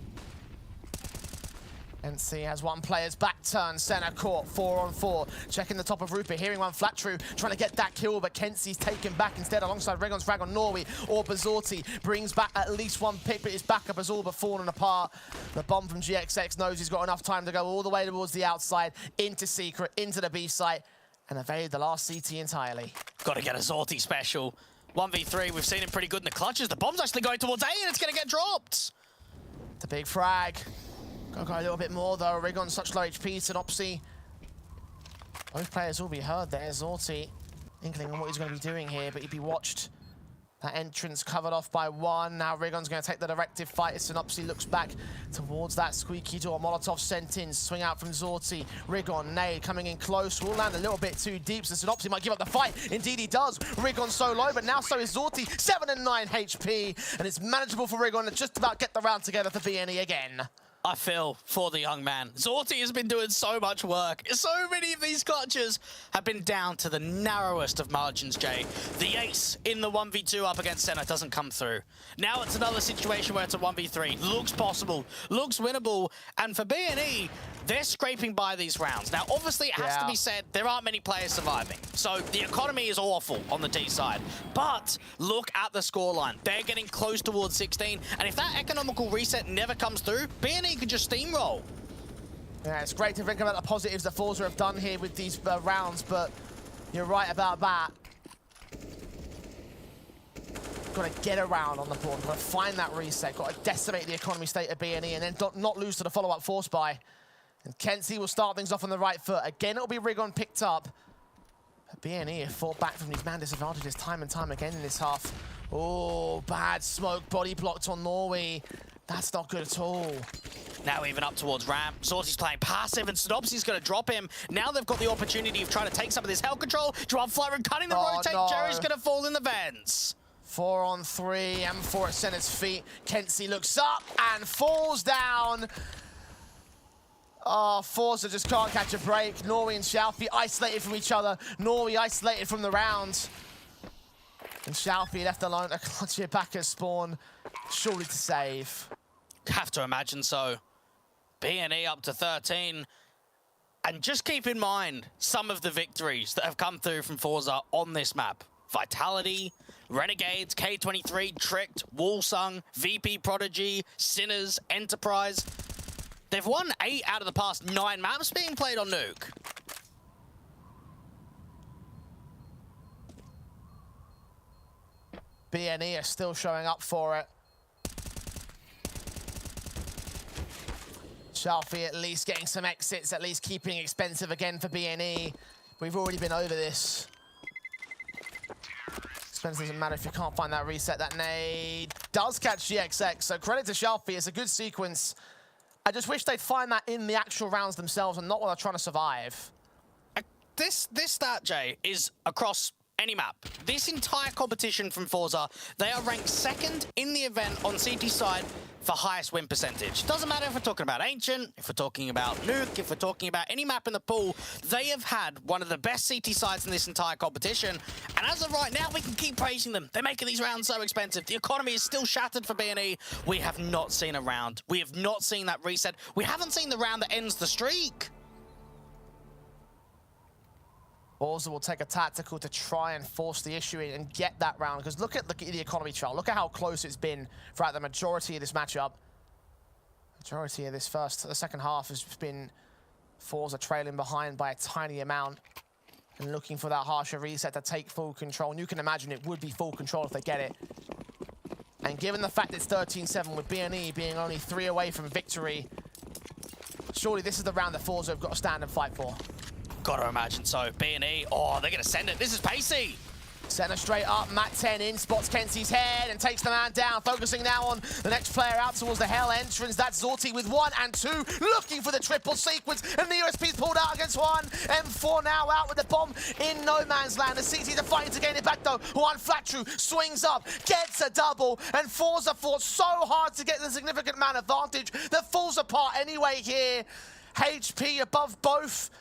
NC has one player's back turn, center court, 4-on-4. Checking the top of Rupert, hearing one flat true, trying to get that kill, but Kenzie's taken back instead alongside Regon's frag on Norway. Or Bazorti brings back at least one pick, but his backup has all but fallen apart. The bomb from GXX knows he's got enough time to go all the way towards the outside, into Secret, into the B site, and evade the last CT entirely. Got to get a Zorti special. 1v3, we've seen him pretty good in the clutches. The bomb's actually going towards A, and it's going to get dropped. The big frag. Gotta go a little bit more though. Rig on such low HP. Synopsy. Both players will be heard there. Zorti inkling on what he's going to be doing here, but he'd be watched. That entrance covered off by one. Now Rigon's going to take the directive fight as Synopsy looks back towards that squeaky door. Molotov sent in, swing out from Zorti. Rigon, nade coming in close. Will land a little bit too deep, so Synopsy might give up the fight. Indeed he does. Rigon so low, but now so is Zorti. 7 and 9 HP, and it's manageable for Rigon to just about get the round together for BNE again. I feel for the young man. Zorti has been doing so much work. So many of these clutches have been down to the narrowest of margins, Jay. The ace in the 1v2 up against Senna doesn't come through. Now it's another situation where it's a 1v3. Looks possible, looks winnable, and for BNE, they're scraping by these rounds. Now, obviously, it has to be said, there aren't many players surviving. So the economy is awful on the D side. But look at the scoreline. They're getting close towards 16. And if that economical reset never comes through, BNE could just steamroll. Yeah, it's great to think about the positives that forZe have done here with these rounds, but you're right about that. Got to get around on the board. Got to find that reset. Got to decimate the economy state of BNE and then not lose to the follow-up force buy. And Kenzie will start things off on the right foot. Again, it'll be Rigon picked up. But BNE have fought back from these man disadvantages time and time again in this half. Oh, bad smoke. Body blocked on Norway. That's not good at all. Now even up towards ramp. Zorti's playing passive and Synopsy's going to drop him. Now they've got the opportunity of trying to take some of this hell control. Drop flyer and cutting the rotate. No. Jerry's going to fall in the vents. 4-on-3. M4 at Senna's feet. Kenzie looks up and falls down. Oh, forZe just can't catch a break. Norway and Chalfie isolated from each other. Norway isolated from the round. And Chalfie left alone to clutch it back at spawn. Surely to save. Have to imagine so. BNE up to 13. And just keep in mind some of the victories that have come through from forZe on this map. Vitality, Renegades, K23, Tricked, Wolsung, VP Prodigy, Sinners, Enterprise. They've won 8 out of the past 9 maps being played on Nuke. BNE are still showing up for it. Chalfie at least getting some exits, at least keeping expensive again for BNE. We've already been over this. Spence doesn't matter if you can't find that reset. That nade does catch GXX, so credit to Shelfie. It's a good sequence. I just wish they'd find that in the actual rounds themselves and not while they're trying to survive. This stat, Jay, is across any map. This entire competition from forZe, they are ranked second in the event on CT side for highest win percentage. Doesn't matter if we're talking about Ancient, if we're talking about Nuke, if we're talking about any map in the pool, they have had one of the best CT sides in this entire competition. And as of right now, we can keep praising them. They're making these rounds so expensive. The economy is still shattered for B&E. We have not seen a round. We have not seen that reset. We haven't seen the round that ends the streak. forZe will take a tactical to try and force the issue in and get that round. Because look at the economy chart. Look at how close it's been throughout the majority of this matchup. Majority of the second half has been forZe trailing behind by a tiny amount and looking for that harsher reset to take full control. And you can imagine it would be full control if they get it. And given the fact it's 13-7 with B&E being only 3 away from victory, surely this is the round that forZe have got to stand and fight for. Gotta imagine so. B&E, oh, they're gonna send it. This is pacey. Center straight up, Matt 10 in, spots Kenzie's head and takes the man down. Focusing now on the next player out towards the Hell entrance. That's Zorti with 1 and 2, looking for the triple sequence. And the USP's pulled out against 1. M4 now out with the bomb in no man's land. The CTs are fighting to gain it back though. One Flatru swings up, gets a double, and forZe fought so hard to get the significant man advantage that falls apart anyway here. HP above both.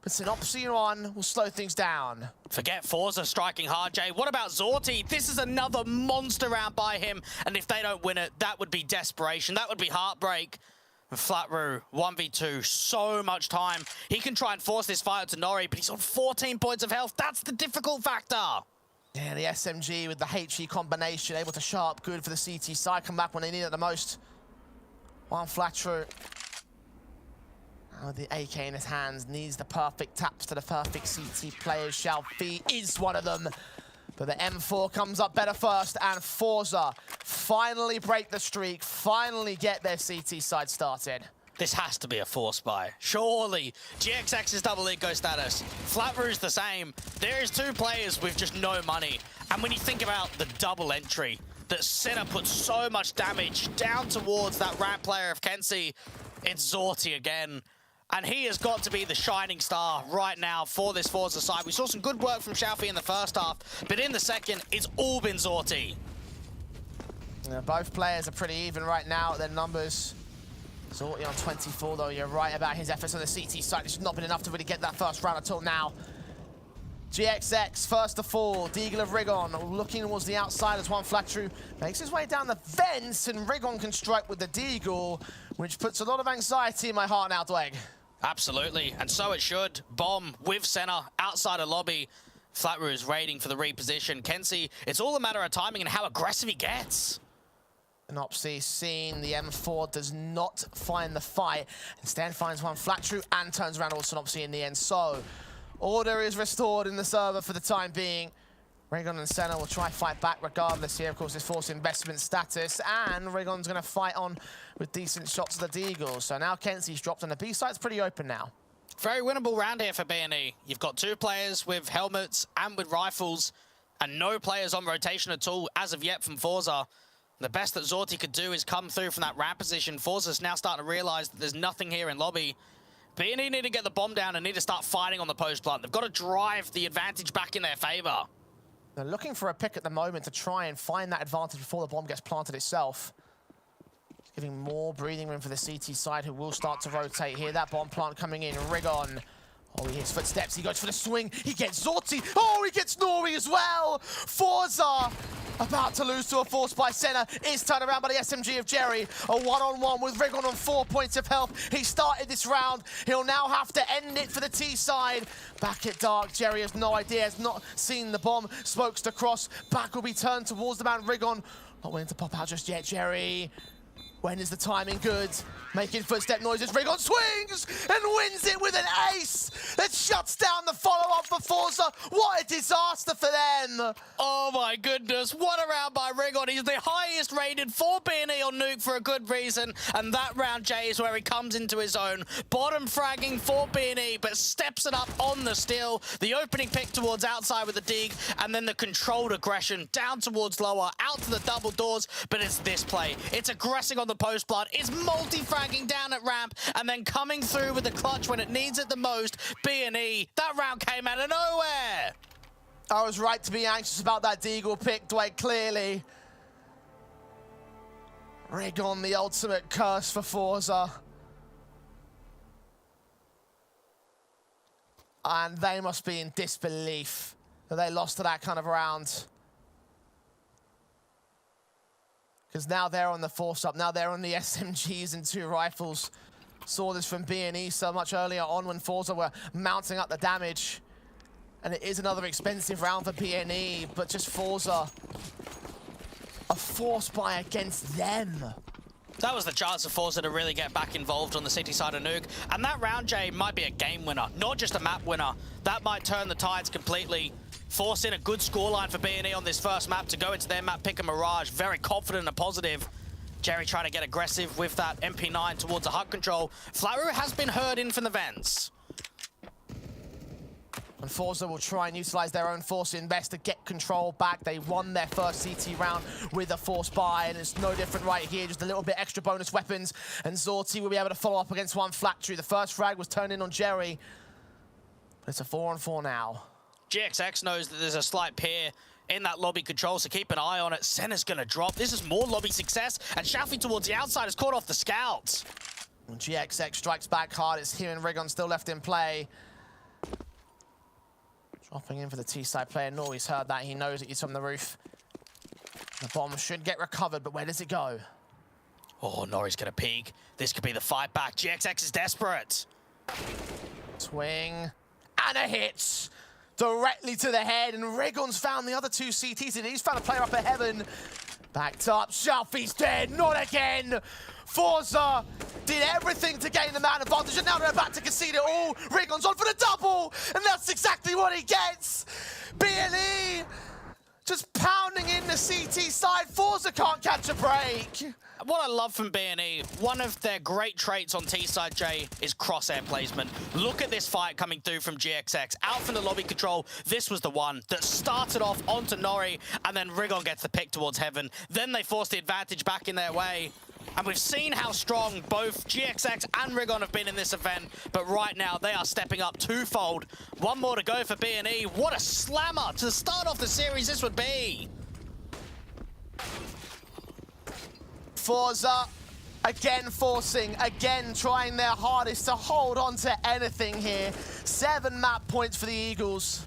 But Synopsy on will slow things down. Forget forZe striking hard, Jay. What about Zorti? This is another monster round by him. And if they don't win it, that would be desperation. That would be heartbreak. And Flatru, 1v2, so much time. He can try and force this fight to Nori, but he's on 14 points of health. That's the difficult factor. Yeah, the SMG with the HE combination, able to show up good for the CT side. Come back when they need it the most. One Flatru. With the AK in his hands, needs the perfect taps to the perfect CT players. Shelfie is one of them. But the M4 comes up better first, and forZe finally break the streak, finally get their CT side started. This has to be a force buy. Surely. GXX's double eco status. Flatru's the same. There is 2 players with just no money. And when you think about the double entry, that Senna puts so much damage down towards that ramp player of Kenzie, it's Zorti again. And he has got to be the shining star right now for this forZe side. We saw some good work from Shelfie in the first half, but in the second, it's all been Zorti. Yeah, both players are pretty even right now at their numbers. Zorti on 24, though. You're right about his efforts on the CT side. It's not been enough to really get that first round until now. GXX, first to fall. Deagle of Rigon looking towards the outside as one Flatru makes his way down the fence, and Rigon can strike with the Deagle, which puts a lot of anxiety in my heart now, Dweg. Absolutely, and so it should. Bomb with Senna outside of lobby. Flatru is raiding for the reposition. Kenzie, it's all a matter of timing and how aggressive he gets. Synopsy seen the M4 does not find the fight. Instead finds one Flatru and turns around all Synopsy in the end. So order is restored in the server for the time being. Rigon and Senna will try fight back regardless here. Of course, it's forced investment status, and Rigon's going to fight on with decent shots of the Deagle. So now Kenzie's dropped, and the B side's pretty open now. Very winnable round here for B&E. You've got 2 players with helmets and with rifles, and no players on rotation at all as of yet from forZe. The best that Zorti could do is come through from that ramp position. forZe's now starting to realize that there's nothing here in lobby. B&E need to get the bomb down and need to start fighting on the post plant. They've got to drive the advantage back in their favor. They're looking for a pick at the moment to try and find that advantage before the bomb gets planted itself. Giving more breathing room for the CT side, who will start to rotate here. That bomb plant coming in. Rigon. Oh, he hears footsteps. He goes for the swing. He gets Zorti. Oh, he gets Nori as well. forZe about to lose to a force by Senna. Is turned around by the SMG of Jerry. A one-on-one with Rigon on 4 points of health. He started this round. He'll now have to end it for the T side. Back at dark. Jerry has no idea. Has not seen the bomb. Smokes to cross. Back will be turned towards the man Rigon. Not willing to pop out just yet. Jerry When is the timing good? Making footstep noises, Rigon swings and wins it with an ace that shuts down the follow-up for forZe. What a disaster for them. Oh my goodness, what a round by Rigon. He's the highest rated for B&E on Nuke for a good reason, and that round, Jay, is where he comes into his own. Bottom fragging for B&E, but steps it up on the steal. The opening pick towards outside with the dig, and then the controlled aggression down towards lower, out to the double doors, but it's this play. It's aggressing on the post plant, it's multi-fragging down at ramp, and then coming through with the clutch when it needs it the most. B&E, that round came out of nowhere. I was right to be anxious about that Deagle pick, Dwight, clearly. Rigon, the ultimate curse for forZe. And they must be in disbelief that they lost to that kind of round. Because now they're on the force up, now they're on the SMGs and 2 rifles. Saw this from B&E so much earlier on when forZe were mounting up the damage. And it is another expensive round for B&E, but just forZe, a force buy against them. That was the chance of forZe to really get back involved on the city side of Nuke. And that round, Jay, might be a game winner, not just a map winner. That might turn the tides completely. Force in a good scoreline for B&E on this first map to go into their map, pick a Mirage. Very confident and positive. Jerry trying to get aggressive with that MP9 towards a HUD control. Flaru has been heard in from the vents. And forZe will try and utilize their own force invest to get control back. They won their first CT round with a force buy, and it's no different right here. Just a little bit extra bonus weapons, and Zorti will be able to follow up against one Flactory. The first frag was turned in on Jerry, but it's a 4-on-4 now. GXX knows that there's a slight pair in that lobby control, so keep an eye on it. Senna's gonna drop. This is more lobby success, and Shafi towards the outside is caught off the scouts. When GXX strikes back hard, it's him and Rigon still left in play. Dropping in for the T-side player. Nori's heard that. He knows that he's from the roof. The bomb should get recovered, but where does it go? Oh, Nori's gonna peek. This could be the fight back. GXX is desperate. Swing. And a hit. Directly to the head, and Rigon's found the other 2 CTs, and he's found a player up at heaven. Backed up, Shelfie's dead, not again! forZe did everything to gain the man advantage, and now they're about to concede it all. Rigon's on for the double, and that's exactly what he gets! B&E just pounding in the CT side. forZe can't catch a break. What I love from B&E, one of their great traits on T-side, Jay, is crosshair placement. Look at this fight coming through from GXX. Out from the lobby control, this was the one that started off onto Nori, and then Rigon gets the pick towards heaven. Then they force the advantage back in their way. And we've seen how strong both GXX and Rigon have been in this event, but right now they are stepping up twofold. One more to go for B&E. What a slammer to start off the series this would be. forZe, again forcing, again trying their hardest to hold on to anything here. 7 map points for the Eagles.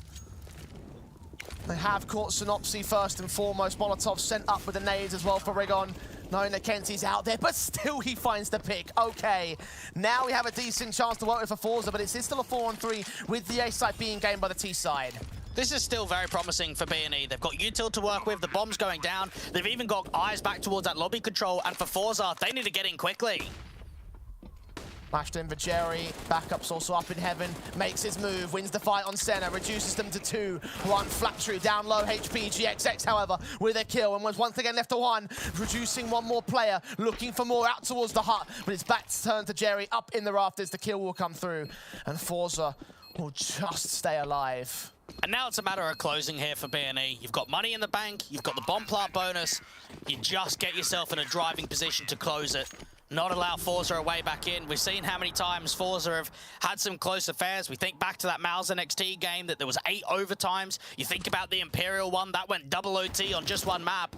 They have caught Synopsy first and foremost. Molotov sent up with the nades as well for Rigon, knowing that Kenzie's out there, but still he finds the pick. Okay, now we have a decent chance to work with for forZe, but it's still a 4-on-3 with the A side being gained by the T side. This is still very promising for B&E. They've got util to work with, the bomb's going down. They've even got eyes back towards that lobby control, and for forZe, they need to get in quickly. Flashed in for Jerry, backup's also up in heaven, makes his move, wins the fight on Senna, reduces them to 2. One Flactory down low HP, GXX however with a kill, and was once again left to 1, reducing one more player, looking for more out towards the hut, but it's back to turn to Jerry, up in the rafters, the kill will come through, and forZe will just stay alive. And now it's a matter of closing here for B&E. You've got money in the bank, you've got the bomb plant bonus, you just get yourself in a driving position to close it. Not allow forZe a way back in. We've seen how many times forZe have had some close affairs. We think back to that MOUZ NXT game that there was 8 overtimes. You think about the Imperial one, that went double OT on just one map.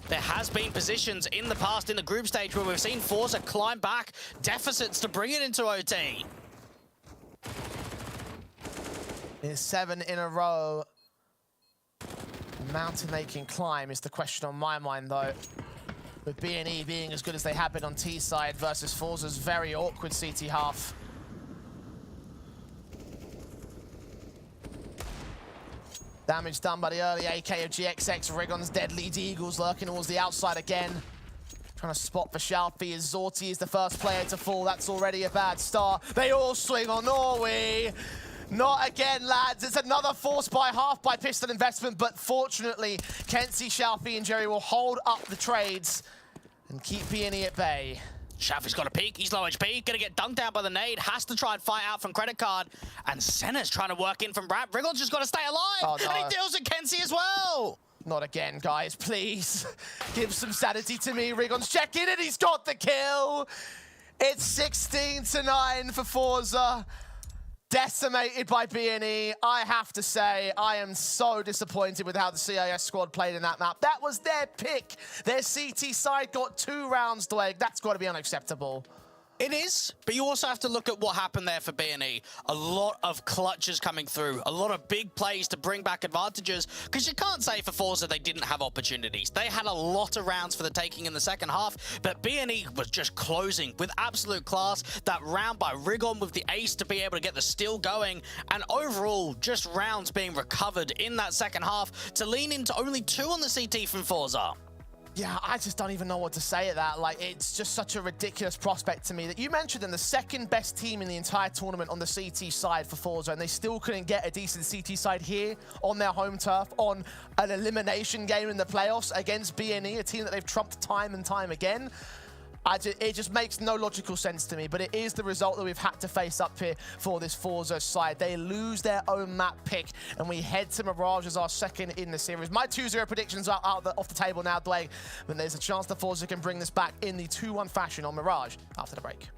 There has been positions in the past in the group stage where we've seen forZe climb back deficits to bring it into OT. It's 7 in a row. The mountain they can climb is the question on my mind, though. With B&E being as good as they have been on T side versus forZe's very awkward CT half. Damage done by the early AK of GXX. Rigon's deadly Deagles lurking towards the outside again. Trying to spot for Xiaopi as Zorti is the first player to fall. That's already a bad start. They all swing on Norway. Not again, lads. It's another force by half by Pistol Investment, but fortunately, Kenzie, Xiaopi, and Jerry will hold up the trades and keep BNE at bay. Xiaopi's got a peek. He's low HP. Gonna get dunked out by the nade. Has to try and fight out from Credit Card. And Senna's trying to work in from Brad. Wriggle's just got to stay alive. Oh, no. And he deals with Kenzie as well. Not again, guys, please. Give some sanity to me. Rigon's checking and he's got the kill. It's 16-9 for forZe. Decimated by BNE. I have to say, I am so disappointed with how the CIS squad played in that map. That was their pick. Their CT side got 2 rounds, Dwayne. That's got to be unacceptable. It is, but you also have to look at what happened there for BNE. A lot of clutches coming through, a lot of big plays to bring back advantages, because you can't say for forZe they didn't have opportunities. They had a lot of rounds for the taking in the second half, but BNE was just closing with absolute class. That round by Rigon with the ace to be able to get the steal going, and overall, just rounds being recovered in that second half to lean into only 2 on the CT from forZe. Yeah, I just don't even know what to say at that. Like, it's just such a ridiculous prospect to me that you mentioned them, the second best team in the entire tournament on the CT side for forZe, and they still couldn't get a decent CT side here on their home turf on an elimination game in the playoffs against BNE, a team that they've trumped time and time again. It just makes no logical sense to me, but it is the result that we've had to face up here for this forZe side. They lose their own map pick, and we head to Mirage as our second in the series. My 2-0 predictions are off the table now, Dwayne, but there's a chance that forZe can bring this back in the 2-1 fashion on Mirage after the break.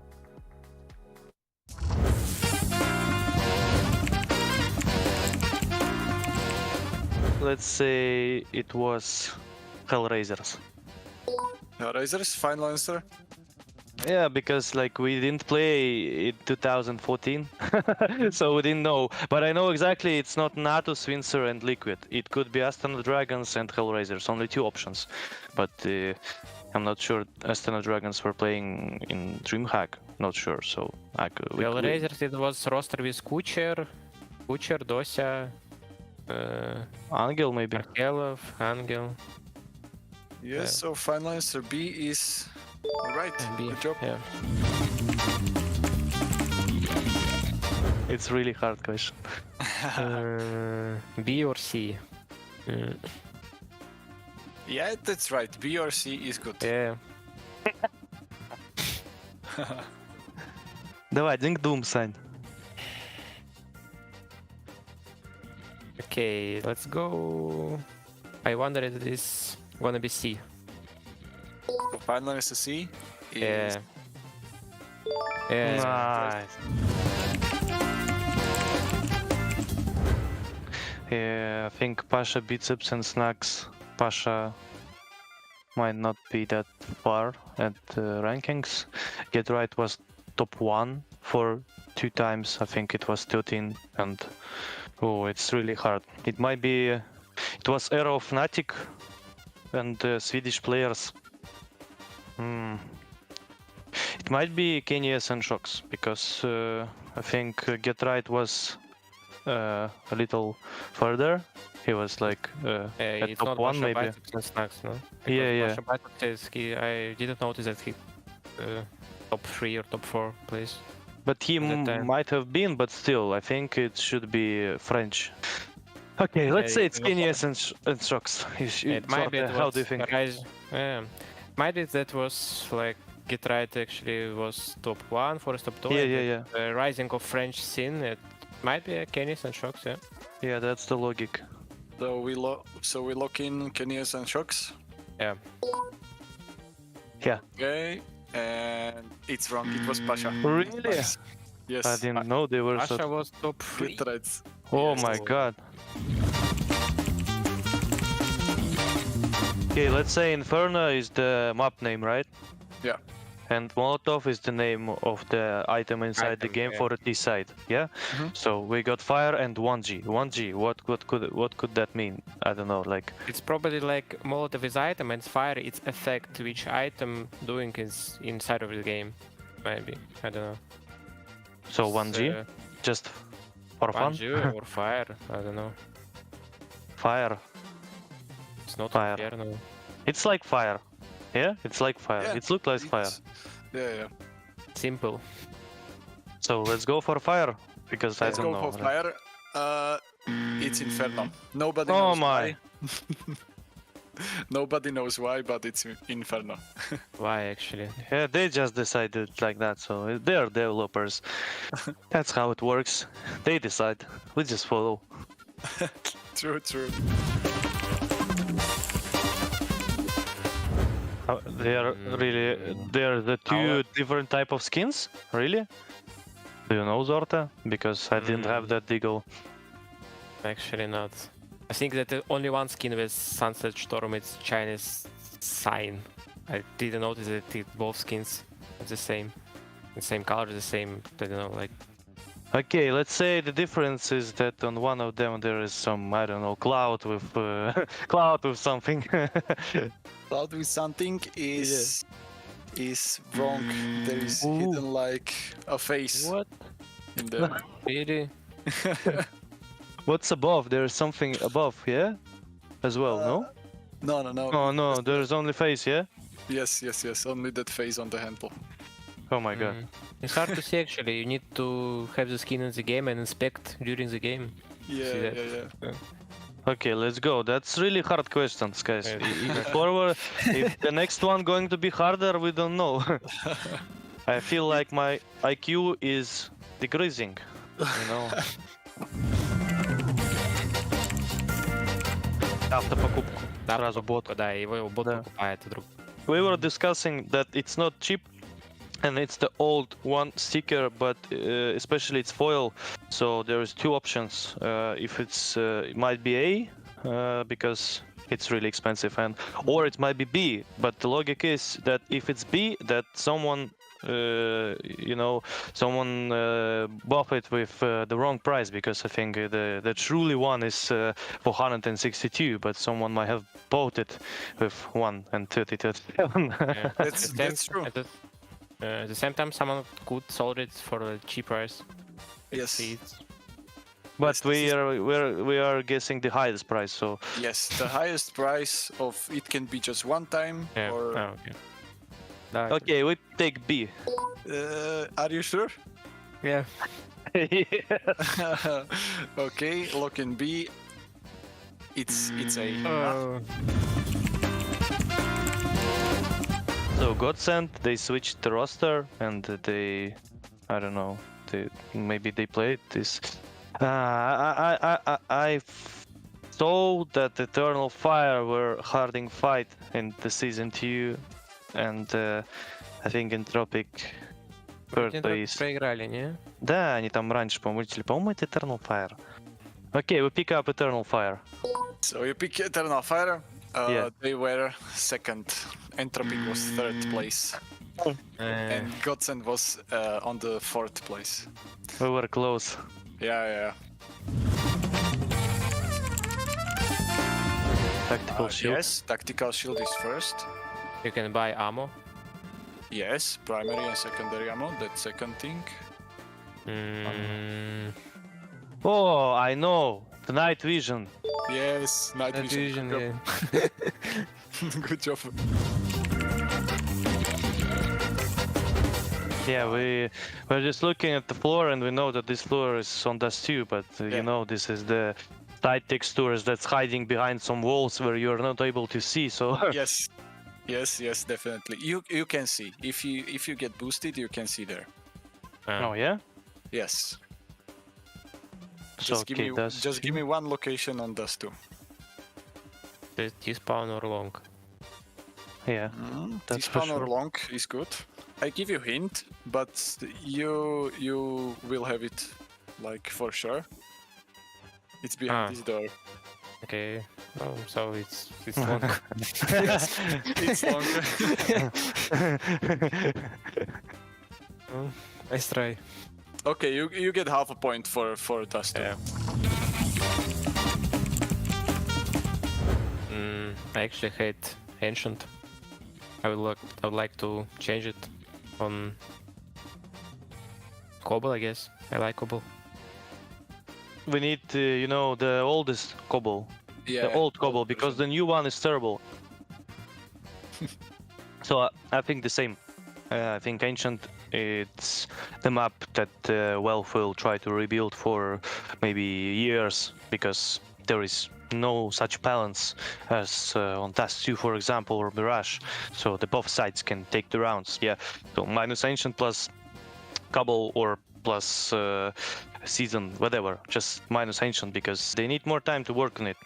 Let's say it was Hellraisers. Hellraisers, final answer? Yeah, because like we didn't play in 2014, so we didn't know. But I know exactly it's not Natus, Windsor, and Liquid. It could be Astana Dragons and Hellraisers, only 2 options. But I'm not sure Astana Dragons were playing in DreamHack, not sure. So Hellraisers, it was roster with Kucher, Dosia, Angel maybe. Arkelov, Angel. Yes, so final answer B is right. B. Good job. Yeah. It's really hard question. B or C? Yeah, that's right. B or C is good. Yeah. Давай, Dink Doom, Сань. Okay, let's go. I wonder if it is gonna be C. So final answer C is... Yeah. Yeah. Nice. Yeah, I think Pasha Biceps and Snacks. Pasha might not be that far at rankings. Get Right was top 1 for 2 times. I think it was 13 and oh, it's really hard. It might be. It was era of Fnatic and Swedish players. It might be KNS and Shox because I think Get Right was a little further. He was like at top 1 maybe. Snacks, no? Yeah. I didn't notice that he top 3 or top 4 place. But he might have been, but still, I think it should be French. Okay, let's say it's KNS and Shox. It might be. How do you think? Might be that was like Get Right actually was top 1 for top 2. Yeah. The rising of French scene. It might be KNS and Shox. Yeah. Yeah, that's the logic. So we lock in KNS and Shox. Yeah. Yeah. Okay, and it's wrong. It was Pasha. Really? Nice. Yes. I didn't know they were. Pasha was top 3. Get Right. Oh yes. my god. Okay, let's say Inferno is the map name, right? Yeah. And Molotov is the name of the item inside the game for the side, yeah? So we got fire and 1G. 1G, what could that mean? I don't know, like... It's probably like Molotov is item and fire its effect, which item doing is inside of the game. Maybe, I don't know. So 1G? Just for fun? 1G or fire, I don't know. Fire. It's not fire. Inferno. It's like fire. Yeah, it's like fire. Yeah, it looks like fire. Yeah. Simple. So let's go for fire because Let's I don't go know. for fire. It's Inferno. Nobody Oh knows my. why. Nobody knows why, but it's Inferno. Why actually? Yeah, they just decided like that, so they're developers. That's how it works. They decide. We just follow. True. They are the two different type of skins? Really? Do you know, Zorta? Because I didn't have that deagle. Actually not. I think that only one skin with Sunset Storm is Chinese sign. I didn't notice that both skins are the same color, the same, I don't know, like... Okay, let's say the difference is that on one of them there is some, I don't know, cloud with something. Cloud with something is wrong. There is hidden like a face. What? In there. Really? What's above? There's something above, yeah? As well, no? No. Oh no, there's only face, yeah? Yes. Only that face on the handle. Oh my god. It's hard to see actually. You need to have the skin in the game and inspect during the game. Yeah. Okay, let's go. That's really hard questions, guys. Forward, if the next one going to be harder, we don't know. I feel like my IQ is decreasing, you know. Автопокупку. Сразу бот. Да, его бот покупает вдруг. We were discussing that it's not cheap and it's the old one sticker, but especially it's foil. So there's two options. If it's it might be A because it's really expensive, or it might be B. But the logic is that if it's B, that someone bought it with the wrong price, because I think the truly one is 462, but someone might have bought it with 137. Yeah. That's true. At the same time, someone could sold it for a cheap price. Yes. But we are guessing the highest price, so yes, the highest price of it can be just one time. Yeah. Or okay. Okay, we take B. Are you sure? Yeah. Okay, lock in B. It's A. So Godsend, they switched the roster and they, I don't know, maybe they played this. I saw that Eternal Fire were harding fight in the season 2, and I think Entropic third place. Проиграли, не? Да, они там раньше, по-моему, вылетели. По-моему, это Eternal Fire. Okay, we pick up Eternal Fire. So you pick Eternal Fire. Yeah. They were second. Entropic was third place. And Godsend was on the fourth place. We were close. Yeah. Tactical shield. Yes, tactical shield is first. You can buy ammo. Yes, primary and secondary ammo, that's second thing. Oh, I know! The night vision. Yes, night vision. Yeah. Good job. Yeah, we're just looking at the floor and we know that this floor is on dust too, but you know, this is the side textures that's hiding behind some walls where you're not able to see, so... Yes, definitely. You can see. If you get boosted, you can see there. Oh yeah? Yes. So, Just give me one location on dust 2. The T-spawn or long? Yeah, that's for T-spawn or sure. long is good. I give you hint, but you will have it like for sure. It's behind this door. Okay. Oh, so it's long. It's long. Nice try. Okay, you get half a point for dust 2. Yeah. I actually hate Ancient. I would like to change it on Cobble, I guess. I like Cobble. We need, the oldest Cobble. Yeah. The old Cobble, because the new one is terrible. So I think the same. I think Ancient, it's the map that Valve will try to rebuild for maybe years, because there is no such balance as on Task 2, for example, or Mirage. So the both sides can take the rounds. Yeah. So minus Ancient plus Cobble or plus Season, whatever. Just minus Ancient, because they need more time to work on it.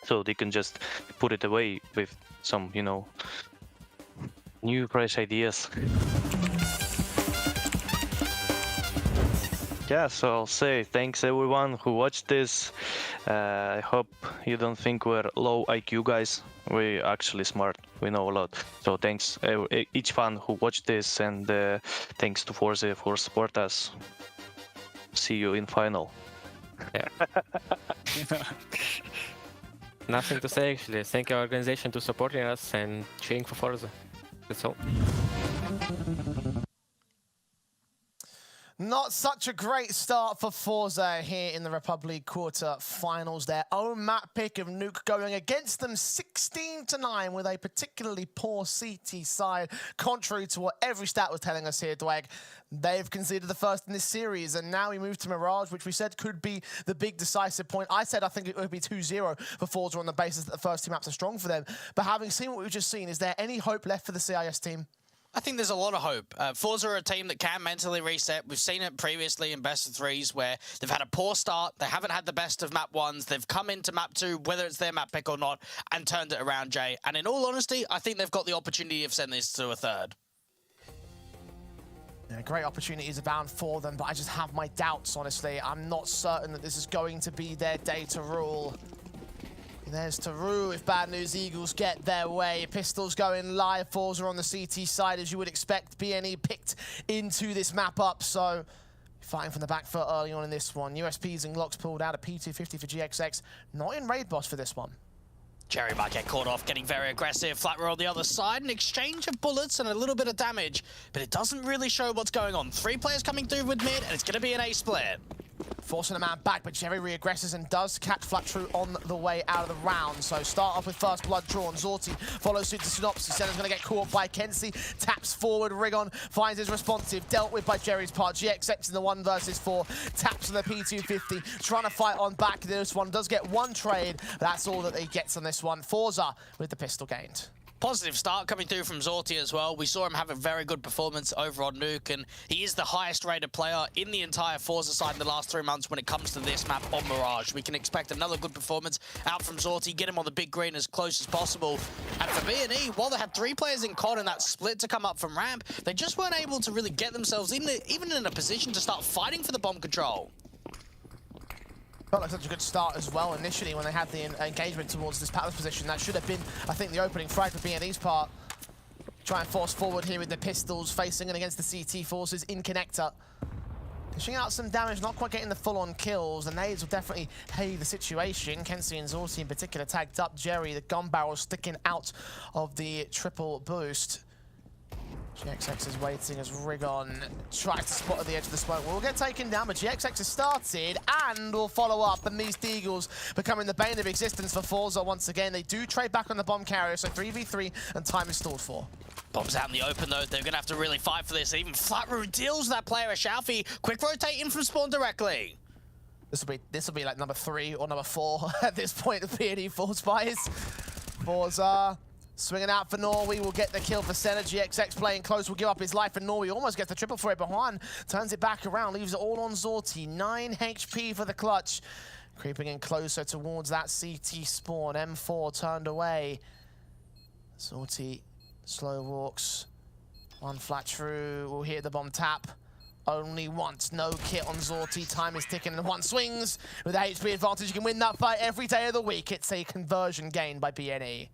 So they can just put it away with some, you know, new fresh ideas. Yeah, so I'll say thanks everyone who watched this. I hope you don't think we're low IQ guys. We're actually smart. We know a lot. So thanks each fan who watched this, and thanks to forZe for support us. See you in final. Yeah. Nothing to say actually. Thank our organization to supporting us and cheering for forZe. That's all. Not such a great start for forZe here in the Republic quarter-finals. Their own map pick of Nuke going against them 16-9 with a particularly poor CT side. Contrary to what every stat was telling us here, Dweg, they've conceded the first in this series, and now we move to Mirage, which we said could be the big decisive point. I said I think it would be 2-0 for forZe on the basis that the first two maps are strong for them. But having seen what we've just seen, is there any hope left for the CIS team? I think there's a lot of hope. forZe are a team that can mentally reset. We've seen it previously in best of threes where they've had a poor start. They haven't had the best of map ones. They've come into map 2, whether it's their map pick or not, and turned it around, Jay. And in all honesty, I think they've got the opportunity of sending this to a third. Yeah, great opportunities abound for them, but I just have my doubts, honestly. I'm not certain that this is going to be their day to rule. There's Taru if Bad News Eagles get their way. Pistols going live. forZe on the CT side, as you would expect. BNE picked into this map up, so fighting from the back foot early on in this one. USPs and Glocks pulled out. A P250 for GXX. Not in raid boss for this one. Jerry might get caught off getting very aggressive. Flatware on the other side, an exchange of bullets and a little bit of damage, but it doesn't really show what's going on. 3 players coming through with mid, and it's going to be an A split. Forcing a man back, but Jerry re-aggresses and does catch Flattrue on the way out of the round. So start off with first blood drawn. Zorti follows suit to Synopsis. Senna's going to get caught by Kenzie. Taps forward. Rigon finds his responsive. Dealt with by Jerry's part. GXX in the 1 versus 4. Taps on the P250. Trying to fight on back. This one does get 1 trade. That's all that he gets on this one. forZe with the pistol gained. Positive start coming through from Zorti as well. We saw him have a very good performance over on Nuke, and he is the highest rated player in the entire forZe side in the last 3 months when it comes to this map on Mirage. We can expect another good performance out from Zorti, get him on the big green as close as possible. And for BNE, while they had 3 players in COD and that split to come up from ramp, they just weren't able to really get themselves even in a position to start fighting for the bomb control. Felt like such a good start as well initially when they had the engagement towards this Palace position. That should have been, I think, the opening frag for BNE's part. Try and force forward here with the pistols, facing and against the CT forces in connector. Dishing out some damage, not quite getting the full-on kills. The nades will definitely pay the situation. Kenzie and Zorti in particular tagged up. Jerry, the gun barrel sticking out of the triple boost. GXX is waiting as Rigon tries to spot at the edge of the smoke. We'll get taken down, but GXX has started and will follow up. And these Deagles becoming the bane of existence for forZe once again. They do trade back on the bomb carrier, so 3v3 and time is stalled for. Bombs out in the open though, they're gonna have to really fight for this. Even Flatroo deals that player a Shalfie. Quick rotating from spawn directly. This will be like number 3 or number 4 at this point of BNE force buys. forZe swinging out for Norway, will get the kill for Senna. GXX playing close, will give up his life, and Norway almost gets the triple for it, but Juan turns it back around, leaves it all on Zorti. 9 HP for the clutch. Creeping in closer towards that CT spawn. M4 turned away. Zorti slow walks. 1 flat true, will hit the bomb tap. Only once, no kit on Zorti. Time is ticking and 1 swings. With the HP advantage, you can win that fight every day of the week. It's a conversion gain by BNE.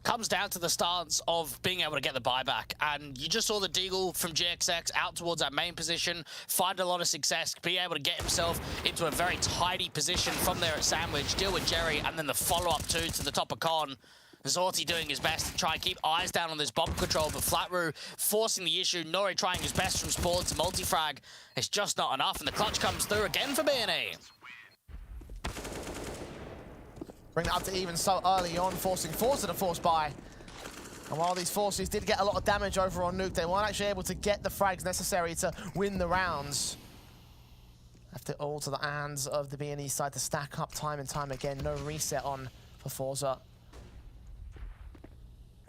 Comes down to the stance of being able to get the buyback, and you just saw the Deagle from GXX out towards that main position, find a lot of success, be able to get himself into a very tidy position from there at Sandwich, deal with Jerry, and then the follow-up to the top of Con. Zorti doing his best to try and keep eyes down on this bomb control, but Flatroo forcing the issue, Nori trying his best from spawn to multi-frag. It's just not enough, and the clutch comes through again for BNE. Bring that up to even so early on, forcing forZe to force buy. And while these forces did get a lot of damage over on Nuke, they weren't actually able to get the frags necessary to win the rounds. Left it all to the hands of the BNE side to stack up time and time again. No reset on for forZe.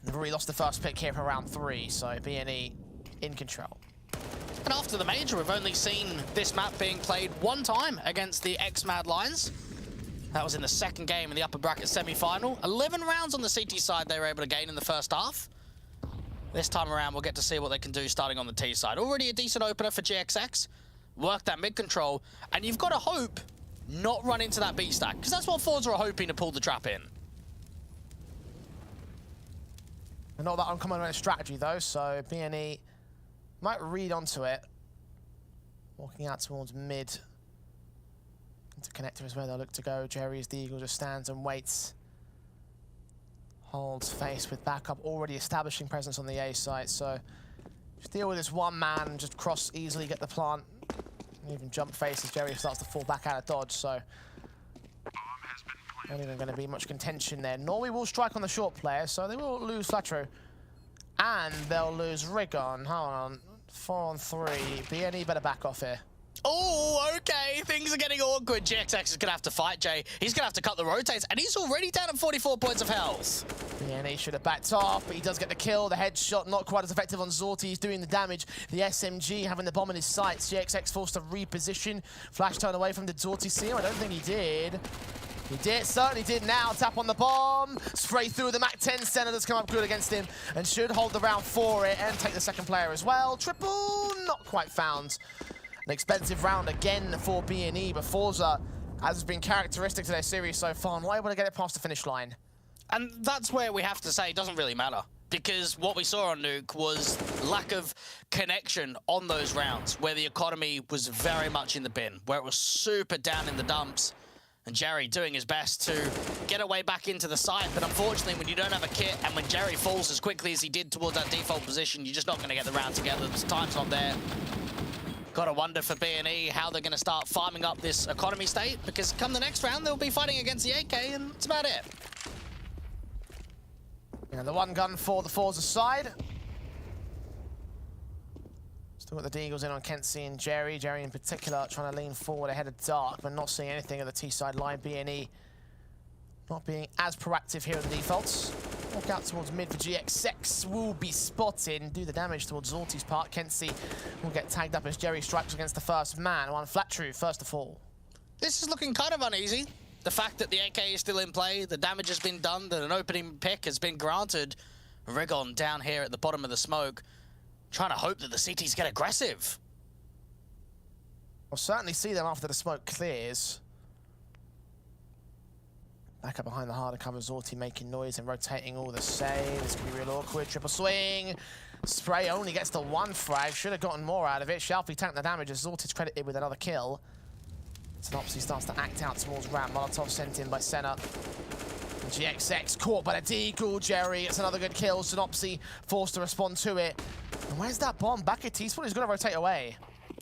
They've already lost the first pick here for round 3, so BNE in control. And after the major, we've only seen this map being played one time against the X-Mad Lions. That was in the second game in the upper bracket semi-final. 11 rounds on the CT side they were able to gain in the first half. This time around, we'll get to see what they can do starting on the T side. Already a decent opener for GXX. Work that mid control, and you've got to hope not run into that B stack, because that's what forZe are hoping to pull the trap in. And not that uncommon strategy though, so BNE might read onto it. Walking out towards mid. Into connector is where they'll look to go. Jerry as the Eagle just stands and waits. Holds face with backup, already establishing presence on the A site, so just deal with this one man, just cross easily, get the plant. Even jump face as Jerry starts to fall back out of dodge, so not even going to be much contention there. Norway will strike on the short player, so they will lose Flatro. And they'll lose Rigon. Hold on. 4 on 3. BNE better back off here. Oh, okay. Things are getting awkward. GXX is going to have to fight Jay. He's going to have to cut the rotates, and he's already down at 44 points of health. BNE should have backed off, but he does get the kill. The headshot not quite as effective on Zorti. He's doing the damage. The SMG having the bomb in his sights. GXX forced to reposition. Flash turn away from the Zorti see him. I don't think he did. He did, certainly did now. Tap on the bomb. Spray through the MAC-10 center that's come up good against him and should hold the round for it and take the second player as well. Triple, not quite found. An expensive round again for BNE, but forZe, as has been characteristic to their series so far, not able to get it past the finish line. And that's where we have to say it doesn't really matter, because what we saw on Nuke was lack of connection on those rounds, where the economy was very much in the bin, where it was super down in the dumps. And Jerry doing his best to get away back into the site, but unfortunately when you don't have a kit and when Jerry falls as quickly as he did towards that default position, you're just not going to get the round together. The time's not there. Got to wonder for BNE how they're going to start farming up this economy state, because come the next round they'll be fighting against the AK and that's about it. And the one gun for the forZe side. Still got the Deagles in on Kenzie and Jerry. Jerry in particular trying to lean forward ahead of Dark, but not seeing anything of the T-side line. BNE not being as proactive here at the defaults. Walk out towards mid for GXX. Will be spotted. Do the damage towards Zorti's part. Kenzie will get tagged up as Jerry strikes against the first man. One flat true, first to fall. This is looking kind of uneasy. The fact that the AK is still in play, the damage has been done, that an opening pick has been granted. Rigon down here at the bottom of the smoke, trying to hope that the CTs get aggressive. We'll certainly see them after the smoke clears. Back up behind the harder cover, Zorti making noise and rotating all the same. This could be real awkward. Triple swing. Spray only gets the one frag. Should have gotten more out of it. Shalfie tanked the damage as Zorti's credited with another kill. Synopsy starts to act out towards Ram. Molotov sent in by Senna. GXX caught by the Deagle. Jerry, it's another good kill. Synopsy forced to respond to it. And where's that bomb? Back at T-Spawn, he's going to rotate away.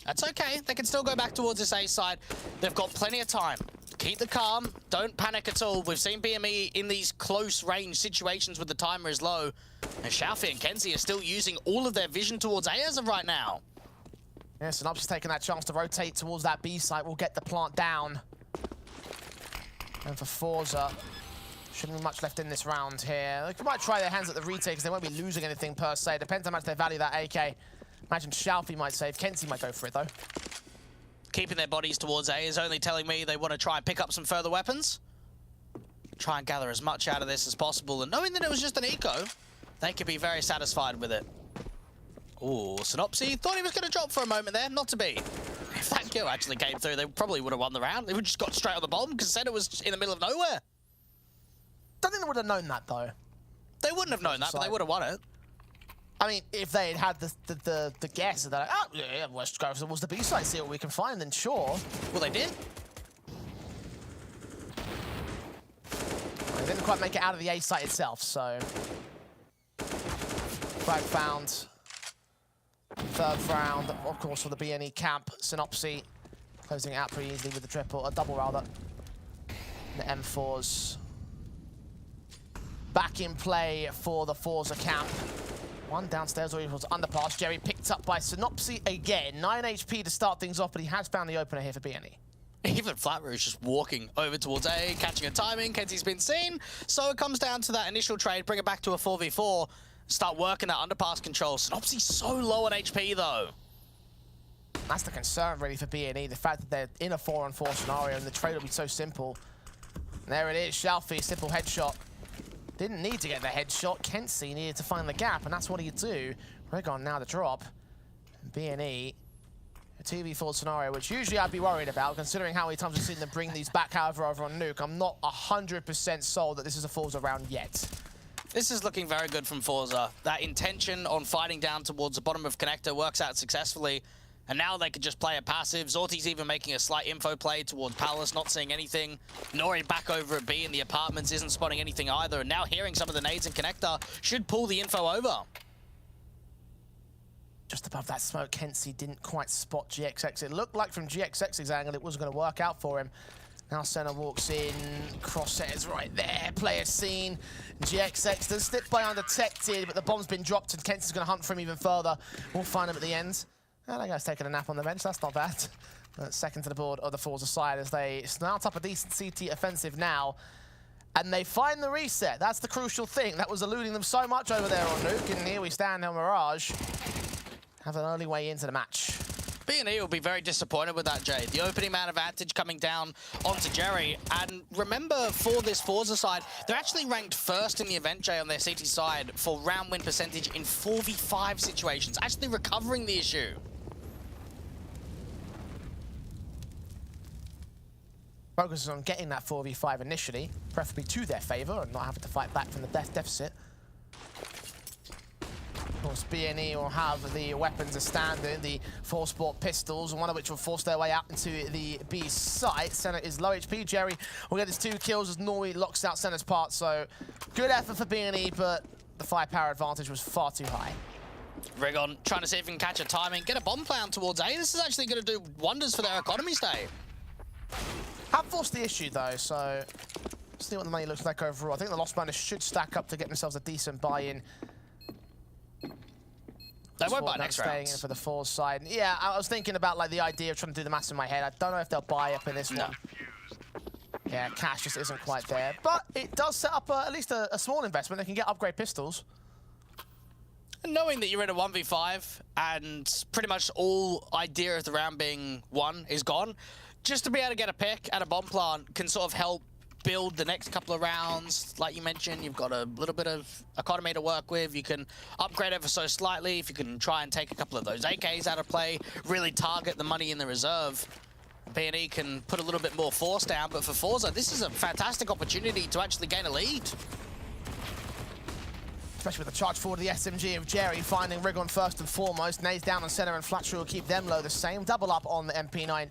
That's okay. They can still go back towards this A side. They've got plenty of time. Keep the calm. Don't panic at all. We've seen BME in these close range situations with the timer is low. And Shalfie and Kenzie are still using all of their vision towards A as of right now. Yeah, Synopsy's taking that chance to rotate towards that B site. We'll get the plant down. And for forZe, shouldn't be much left in this round here. They might try their hands at the retake because they won't be losing anything per se. Depends how much they value that AK. Imagine Shalfie might save. Kenzie might go for it though. Keeping their bodies towards A is only telling me they want to try and pick up some further weapons. Try and gather as much out of this as possible. And knowing that it was just an eco, they could be very satisfied with it. Ooh, Synopsy thought he was going to drop for a moment there. Not to be. If that kill actually came through, they probably would have won the round. They would have just got straight on the bomb because Senna was in the middle of nowhere. Don't think they would have known that though. They wouldn't have known that, but they would have won it. I mean, if they had had the guess that, like, oh, yeah, let's go towards the B side, see what we can find, then sure. Well, they did. They didn't quite make it out of the A site itself, so. Frag found. Third round, of course, for the BNE camp. Synopsy closing it out pretty easily with the triple, a double rather. The M4s. back in play for the forZe camp. One downstairs or equals underpass. Jerry picked up by Synopsy again. 9 HP to start things off, but he has found the opener here for BNE. Even Flatterer is just walking over towards A, catching a timing. Kenzie's been seen. So it comes down to that initial trade, bring it back to a 4v4, start working that underpass control. Synopsy's so low on HP though. That's the concern really for BNE, the fact that they're in a 4-on-4 scenario and the trade will be so simple. And there it is, Shalfie, simple headshot. Didn't need to get the headshot. Kenzie needed to find the gap, and that's what he'd do. Regon now the drop. And BNE, a 2v4 scenario, which usually I'd be worried about, considering how many times we've seen them bring these back, however, over on Nuke. I'm not 100% sold that this is a forZe round yet. This is looking very good from forZe. That intention on fighting down towards the bottom of Connector works out successfully. And now they could just play a passive. Zorti's even making a slight info play towards Palace, not seeing anything. Nori back over at B in the apartments, isn't spotting anything either. And now hearing some of the nades in Connector should pull the info over. Just above that smoke, Kenzie didn't quite spot GXX. It looked like from GXX's angle it wasn't going to work out for him. Now Senna walks in, crosshairs right there, player seen. GXX does slip by undetected, but the bomb's been dropped and Kenzie's going to hunt for him even further. We'll find him at the end. That guy's taking a nap on the bench, that's not bad. Second to the board of the forZe side as they start up a decent CT offensive now. And they find the reset, that's the crucial thing. That was eluding them so much over there on Nuke, and here we stand on Mirage. Have an early way into the match. BNE will be very disappointed with that, Jay. The opening man advantage coming down onto Jerry. And remember, for this forZe side, they're actually ranked first in the event, Jay, on their CT side for round win percentage in 4v5 situations, actually recovering the issue. Focuses on getting that 4v5 initially, preferably to their favor and not having to fight back from the deficit. Of course, BNE will have the weapons as standard, the 4-sport pistols, one of which will force their way out into the B site. Senna is low HP. Jerry will get his 2 kills as Nori locks out Senna's part. So good effort for BNE, but the firepower advantage was far too high. Regon trying to see if he can catch a timing, get a bomb plan towards A. This is actually going to do wonders for their economy stay. Have forced the issue though, so see what the money looks like overall. I think the lost bonus should stack up to get themselves a decent buy-in. They won't buy next round. Staying in for the forZe side. Yeah, I was thinking about like the idea of trying to do the maths in my head. I don't know if they'll buy up in this one. Yeah, cash just isn't quite there. But it does set up at least a small investment. They can get upgrade pistols. And knowing that you're in a 1v5 and pretty much all idea of the round being won is gone, just to be able to get a pick at a bomb plant can sort of help build the next couple of rounds. Like you mentioned, you've got a little bit of economy to work with. You can upgrade ever so slightly. If you can try and take a couple of those AKs out of play, really target the money in the reserve. BNE can put a little bit more force down, but for forZe, this is a fantastic opportunity to actually gain a lead. Especially with the charge forward of the SMG of Jerry, finding Regon first and foremost. Nades down on center and Flatcher will keep them low the same. Double up on the MP9.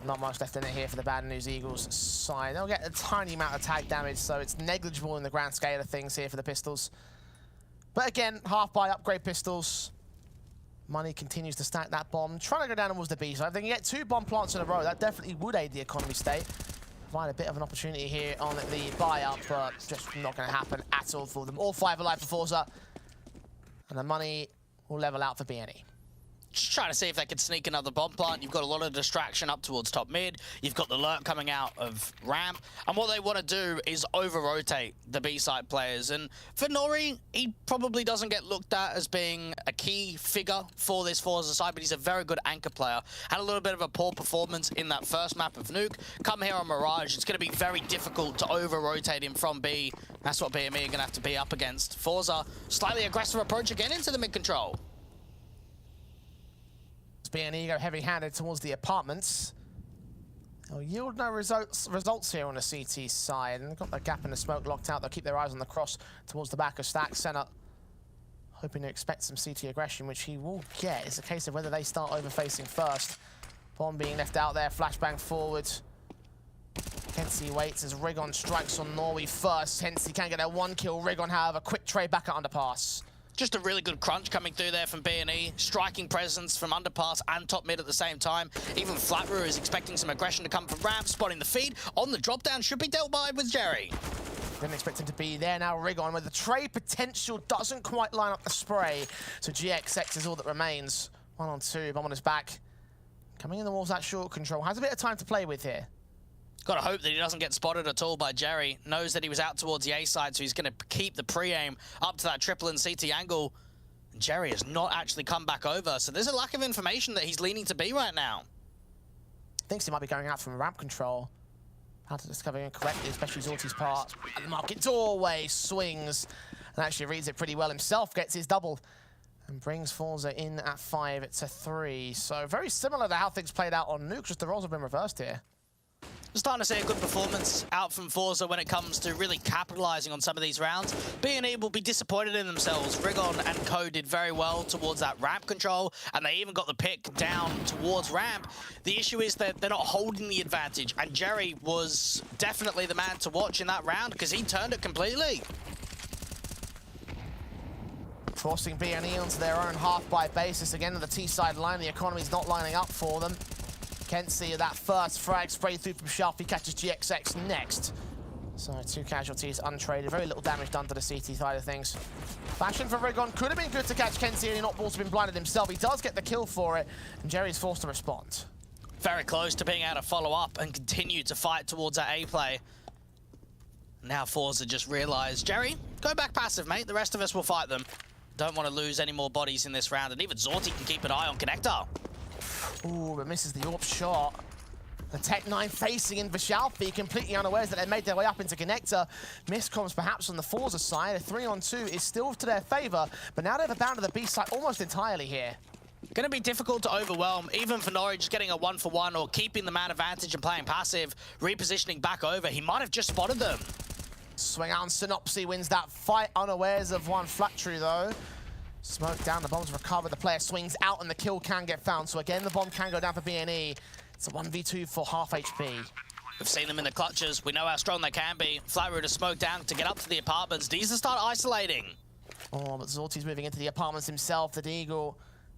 Not much left in it here for the Bad News Eagles side. They'll get a tiny amount of tag damage, so it's negligible in the grand scale of things here for the pistols. But again, half by upgrade pistols. Money continues to stack that bomb. Trying to go down towards the B side. If they can get 2 bomb plants in a row, that definitely would aid the economy state. Provide a bit of an opportunity here on the buy-up, but just not going to happen at all for them. All 5 alive for forZe. And the money will level out for BNE. Just trying to see if they can sneak another bomb plant. You've got a lot of distraction up towards top mid. You've got the lurk coming out of ramp. And what they want to do is over-rotate the B-side players. And for Nori, he probably doesn't get looked at as being a key figure for this forZe side, but he's a very good anchor player. Had a little bit of a poor performance in that first map of Nuke. Come here on Mirage, it's going to be very difficult to over-rotate him from B. That's what BME are going to have to be up against. forZe, slightly aggressive approach again into the mid-control. BNE go heavy-handed towards the apartments. They'll yield no results here on the CT side. And they've got the gap in the smoke locked out. They'll keep their eyes on the cross towards the back of Stack. Senna hoping to expect some CT aggression, which he will get. It's a case of whether they start over-facing first. Bomb being left out there, flashbang forward. Kenzie waits as Regon strikes on Norway first. Kenzie can't get that 1 kill. Regon, however, quick trade back at underpass. Just a really good crunch coming through there from BNE. Striking presence from underpass and top mid at the same time. Even Flatterer is expecting some aggression to come from ramp, spotting the feed. On the drop down, should be dealt by with Jerry. Didn't expect him to be there. Now Rigon with the trade potential doesn't quite line up the spray. So GXX is all that remains. 1 on 2, bomb on his back. Coming in the walls, that short control. Has a bit of time to play with here. Gotta hope that he doesn't get spotted at all by Jerry. Knows that he was out towards the A side, so he's gonna keep the pre-aim up to that triple and CT angle. And Jerry has not actually come back over, so there's a lack of information that he's leaning to B right now. Thinks he might be going out from ramp control. How to discover incorrectly, especially Zorti's part. And the market doorway swings and actually reads it pretty well himself, gets his double and brings forZe in at 5 to 3. So very similar to how things played out on Nuke, just the roles have been reversed here. We're starting to see a good performance out from forZe when it comes to really capitalizing on some of these rounds. B&E will be disappointed in themselves. Rigon and Co did very well towards that ramp control, and they even got the pick down towards ramp. The issue is that they're not holding the advantage, and Jerry was definitely the man to watch in that round because he turned it completely. Forcing B&E onto their own half-by basis. Again, on the T-side line, the economy's not lining up for them. Kenzie, that first frag spray through from Sharpie, catches GXX next. So 2 casualties untraded, very little damage done to the CT side of things. Fashion for Rigon could have been good to catch Kenzie, and not also been blinded himself. He does get the kill for it, and Jerry's forced to respond. Very close to being able to follow up and continue to fight towards that A play. Now forZe just realized, Jerry, go back passive, mate. The rest of us will fight them. Don't want to lose any more bodies in this round, and even Zorti can keep an eye on Connector. Ooh, but misses the AWP shot. The Tech-9 facing in Vishalfi, completely unawares that they made their way up into Connector. Miscoms perhaps on the forZe side. A 3 on 2 is still to their favor, but now they've abandoned the B side almost entirely here. Going to be difficult to overwhelm, even for Nori just getting a 1-for-1 or keeping the man advantage and playing passive, repositioning back over. He might have just spotted them. Swing out on Synopsy, wins that fight unawares of one Flattery though. Smoke down, the bomb's recovered, the player swings out and the kill can get found. So again, the bomb can go down for B&E. It's a 1v2 for half HP. We've seen them in the clutches. We know how strong they can be. Flattery to smoke down to get up to the apartments. Needs to start isolating. Oh, but Zorti's moving into the apartments himself. The Deagle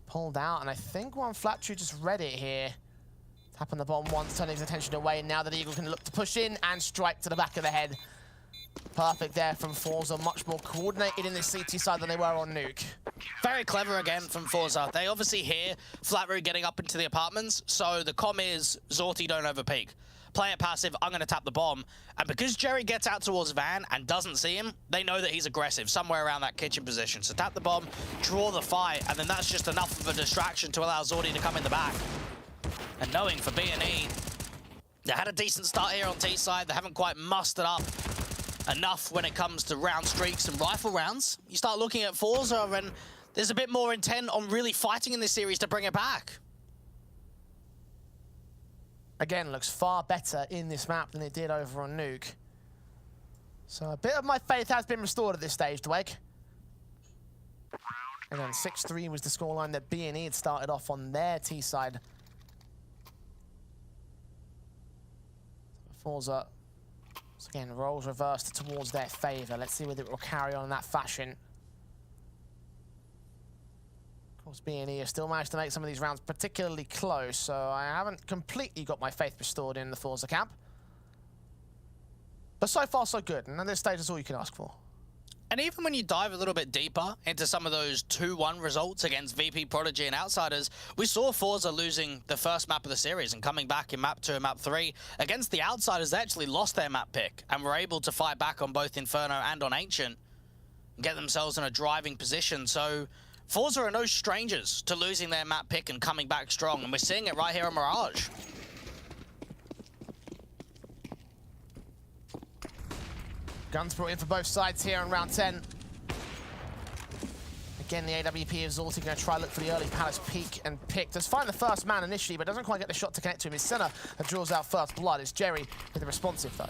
pulled out, and I think one Flattery just read it here. Tapping the bomb once, turning his attention away. Now the Deagle can look to push in and strike to the back of the head. Perfect there from forZe, much more coordinated in this CT side than they were on Nuke. Very clever again from forZe. They obviously hear Flattery getting up into the apartments, so the comm is, Zorti, don't overpeak. Play it passive, I'm going to tap the bomb. And because Jerry gets out towards Van and doesn't see him, they know that he's aggressive, somewhere around that kitchen position. So tap the bomb, draw the fight, and then that's just enough of a distraction to allow Zorti to come in the back. And knowing for B&E, they had a decent start here on T side, they haven't quite mustered up enough when it comes to round streaks and rifle rounds. You start looking at forZe and there's a bit more intent on really fighting in this series to bring it back. Again, looks far better in this map than it did over on Nuke. So a bit of my faith has been restored at this stage, Dweg. And then 6-3 was the scoreline that B&E had started off on their T side. forZe. So again, roles reversed towards their favor. Let's see whether it will carry on in that fashion. Of course, B&E have still managed to make some of these rounds particularly close, so I haven't completely got my faith restored in the forZe camp. But so far, so good, and at this stage, is all you can ask for. And even when you dive a little bit deeper into some of those 2-1 results against VP, Prodigy, and Outsiders, we saw forZe losing the first map of the series and coming back in map 2 and map 3. Against the Outsiders, they actually lost their map pick and were able to fight back on both Inferno and on Ancient and get themselves in a driving position. So forZe are no strangers to losing their map pick and coming back strong, and we're seeing it right here on Mirage. Guns brought in for both sides here in round 10. Again, the AWP of Zorti going to try look for the early Palace peek and pick. Does find the first man initially, but doesn't quite get the shot to connect to him. It's Senna that draws out first blood. It's Jerry with the responsive, though.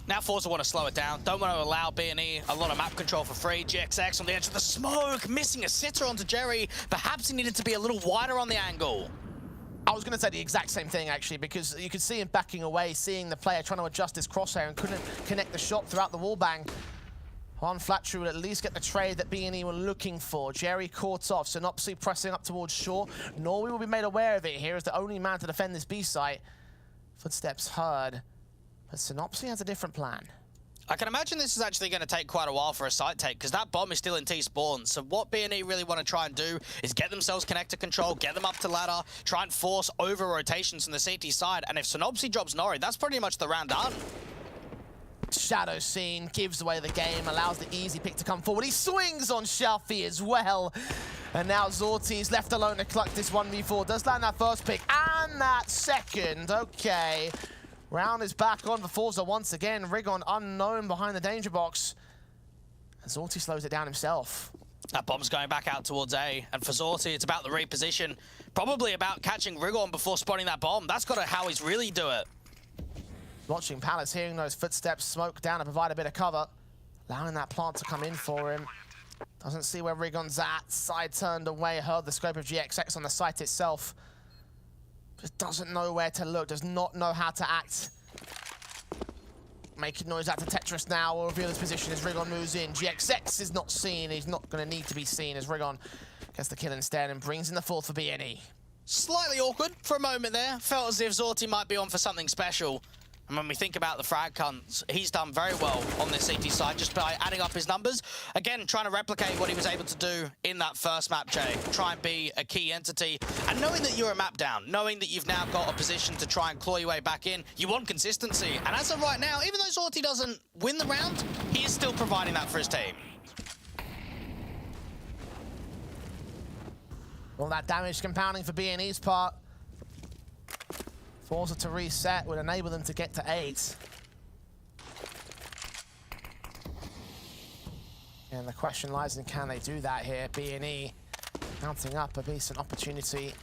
Now forZe want to slow it down. Don't want to allow B&E a lot of map control for free. GXX on the edge of the smoke, missing a sitter onto Jerry. Perhaps he needed to be a little wider on the angle. I was going to say the exact same thing, actually, because you could see him backing away, seeing the player trying to adjust his crosshair and couldn't connect the shot throughout the wall bang. Juan Flattery would at least get the trade that B&E were looking for. Jerry caught off, Synopsy pressing up towards Shaw. Norway will be made aware of it here as the only man to defend this B site. Footsteps heard, but Synopsy has a different plan. I can imagine this is actually going to take quite a while for a site take, because that bomb is still in T-spawn. So what B&E really want to try and do is get themselves connector control, get them up to ladder, try and force over rotations from the CT side. And if Synopsy drops Nori, that's pretty much the round done. Shadow Scene gives away the game, allows the easy pick to come forward. He swings on Shelfie as well. And now Zorti's left alone to clutch this 1v4. Does land that first pick and that second. Okay. Round is back on for forZe once again. Rigon unknown behind the danger box. And Zorti slows it down himself. That bomb's going back out towards A. And for Zorti, it's about the reposition. Probably about catching Rigon before spotting that bomb. That's got to how he's really do it. Watching Palace, hearing those footsteps, smoke down to provide a bit of cover. Allowing that plant to come in for him. Doesn't see where Rigon's at. Side turned away, heard the scope of GXX on the site itself. Just doesn't know where to look, does not know how to act. Making noise out to Tetris now, will reveal his position as Rigon moves in. GXX is not seen, he's not going to need to be seen as Rigon gets the kill instead and brings in the fourth for BNE. Slightly awkward for a moment there. Felt as if Zorti might be on for something special. And when we think about the frag cunts, he's done very well on this CT side just by adding up his numbers. Again, trying to replicate what he was able to do in that first map, Jay. Try and be a key entity. And knowing that you're a map down, knowing that you've now got a position to try and claw your way back in, you want consistency. And as of right now, even though Zorti doesn't win the round, he is still providing that for his team. All that damage compounding for BNE's part. forZe to reset would enable them to get to 8. And the question lies in, can they do that here? BNE mounting up a decent opportunity.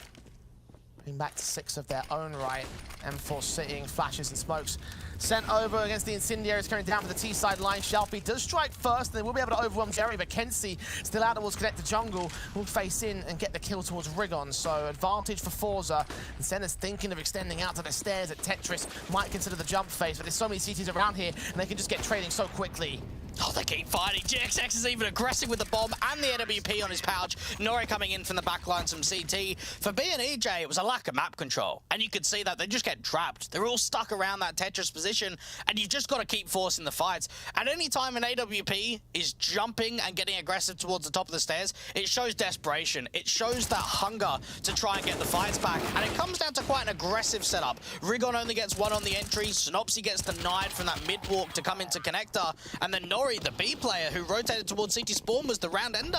Bring back to 6 of their own right. M4 sitting, flashes and smokes. Sent over against the Incendiaries coming down for the T-side line. Shelfie does strike first, and they will be able to overwhelm Jerry, but Kenzie still out towards Connector Jungle will face in and get the kill towards Rigon. So advantage for forZe. And Senna's thinking of extending out to the stairs at Tetris. Might consider the jump phase, but there's so many CTs around here, and they can just get trading so quickly. Oh, they keep fighting. GXX is even aggressive with the bomb and the AWP on his pouch. Nori coming in from the back line, some CT. For BNE, Jay, it was a lack of map control. And you could see that they just get trapped. They're all stuck around that Tetris position, and you've just got to keep forcing the fights. At any time an AWP is jumping and getting aggressive towards the top of the stairs, it shows desperation. It shows that hunger to try and get the fights back. And it comes down to quite an aggressive setup. Rigon only gets 1 on the entry. Synopsy gets denied from that mid-walk to come into Connector. And then Nori, the B player who rotated towards CT spawn, was the round ender.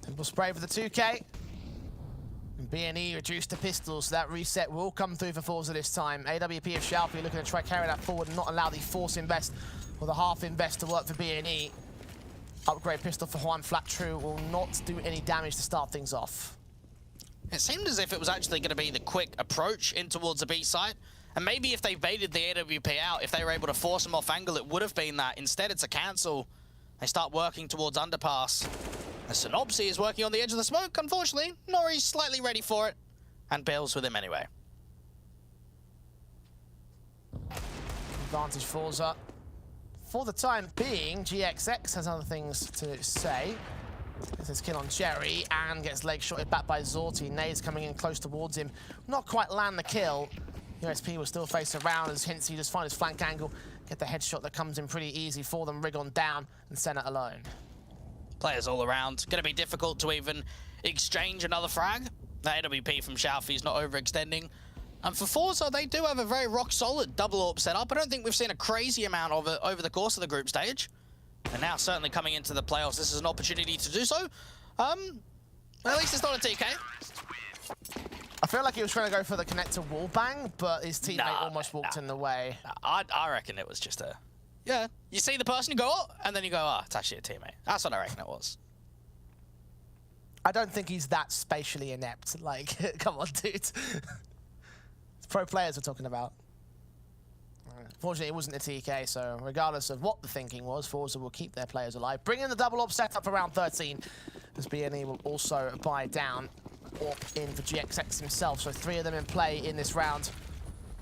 Simple spray for the 2K. And BNE reduced to pistols, so that reset will come through for forZe this time. AWP of Shelfie looking to try carry that forward and not allow the force invest or the half invest to work for BNE. Upgrade pistol for Juan Flat True will not do any damage to start things off. It seemed as if it was actually going to be the quick approach in towards the B site. And maybe if they baited the AWP out, if they were able to force them off angle, it would have been that. Instead, it's a cancel. They start working towards underpass. The Synopsy is working on the edge of the smoke, unfortunately. Nori's slightly ready for it, and bails with him anyway. Advantage forZe. For the time being, GXX has other things to say. Gets his kill on Jerry and gets leg shotted back by Zorti. Nades coming in close towards him. Not quite land the kill. USP will still face around as Hintsy just find his flank angle, get the headshot that comes in pretty easy for them. Rigon down and Senna alone. Players all around. Going to be difficult to even exchange another frag. The AWP from Shelfie's not overextending. And for forZe, they do have a very rock-solid double AWP setup. I don't think we've seen a crazy amount of it over the course of the group stage. And now certainly coming into the playoffs, this is an opportunity to do so. At least it's not a TK. I feel like he was trying to go for the connector wall bang, but his teammate almost walked in the way. I reckon it was just a... Yeah, you see the person, you go, oh, and then you go, ah, oh, it's actually a teammate. That's what I reckon it was. I don't think he's that spatially inept. Like, come on, dude. It's pro players we're talking about. Fortunately, it wasn't a TK, so regardless of what the thinking was, forZe will keep their players alive. Bring in the double AWP setup for round 13, as BNE will also buy down AWP in for GXX himself, so 3 of them in play in this round.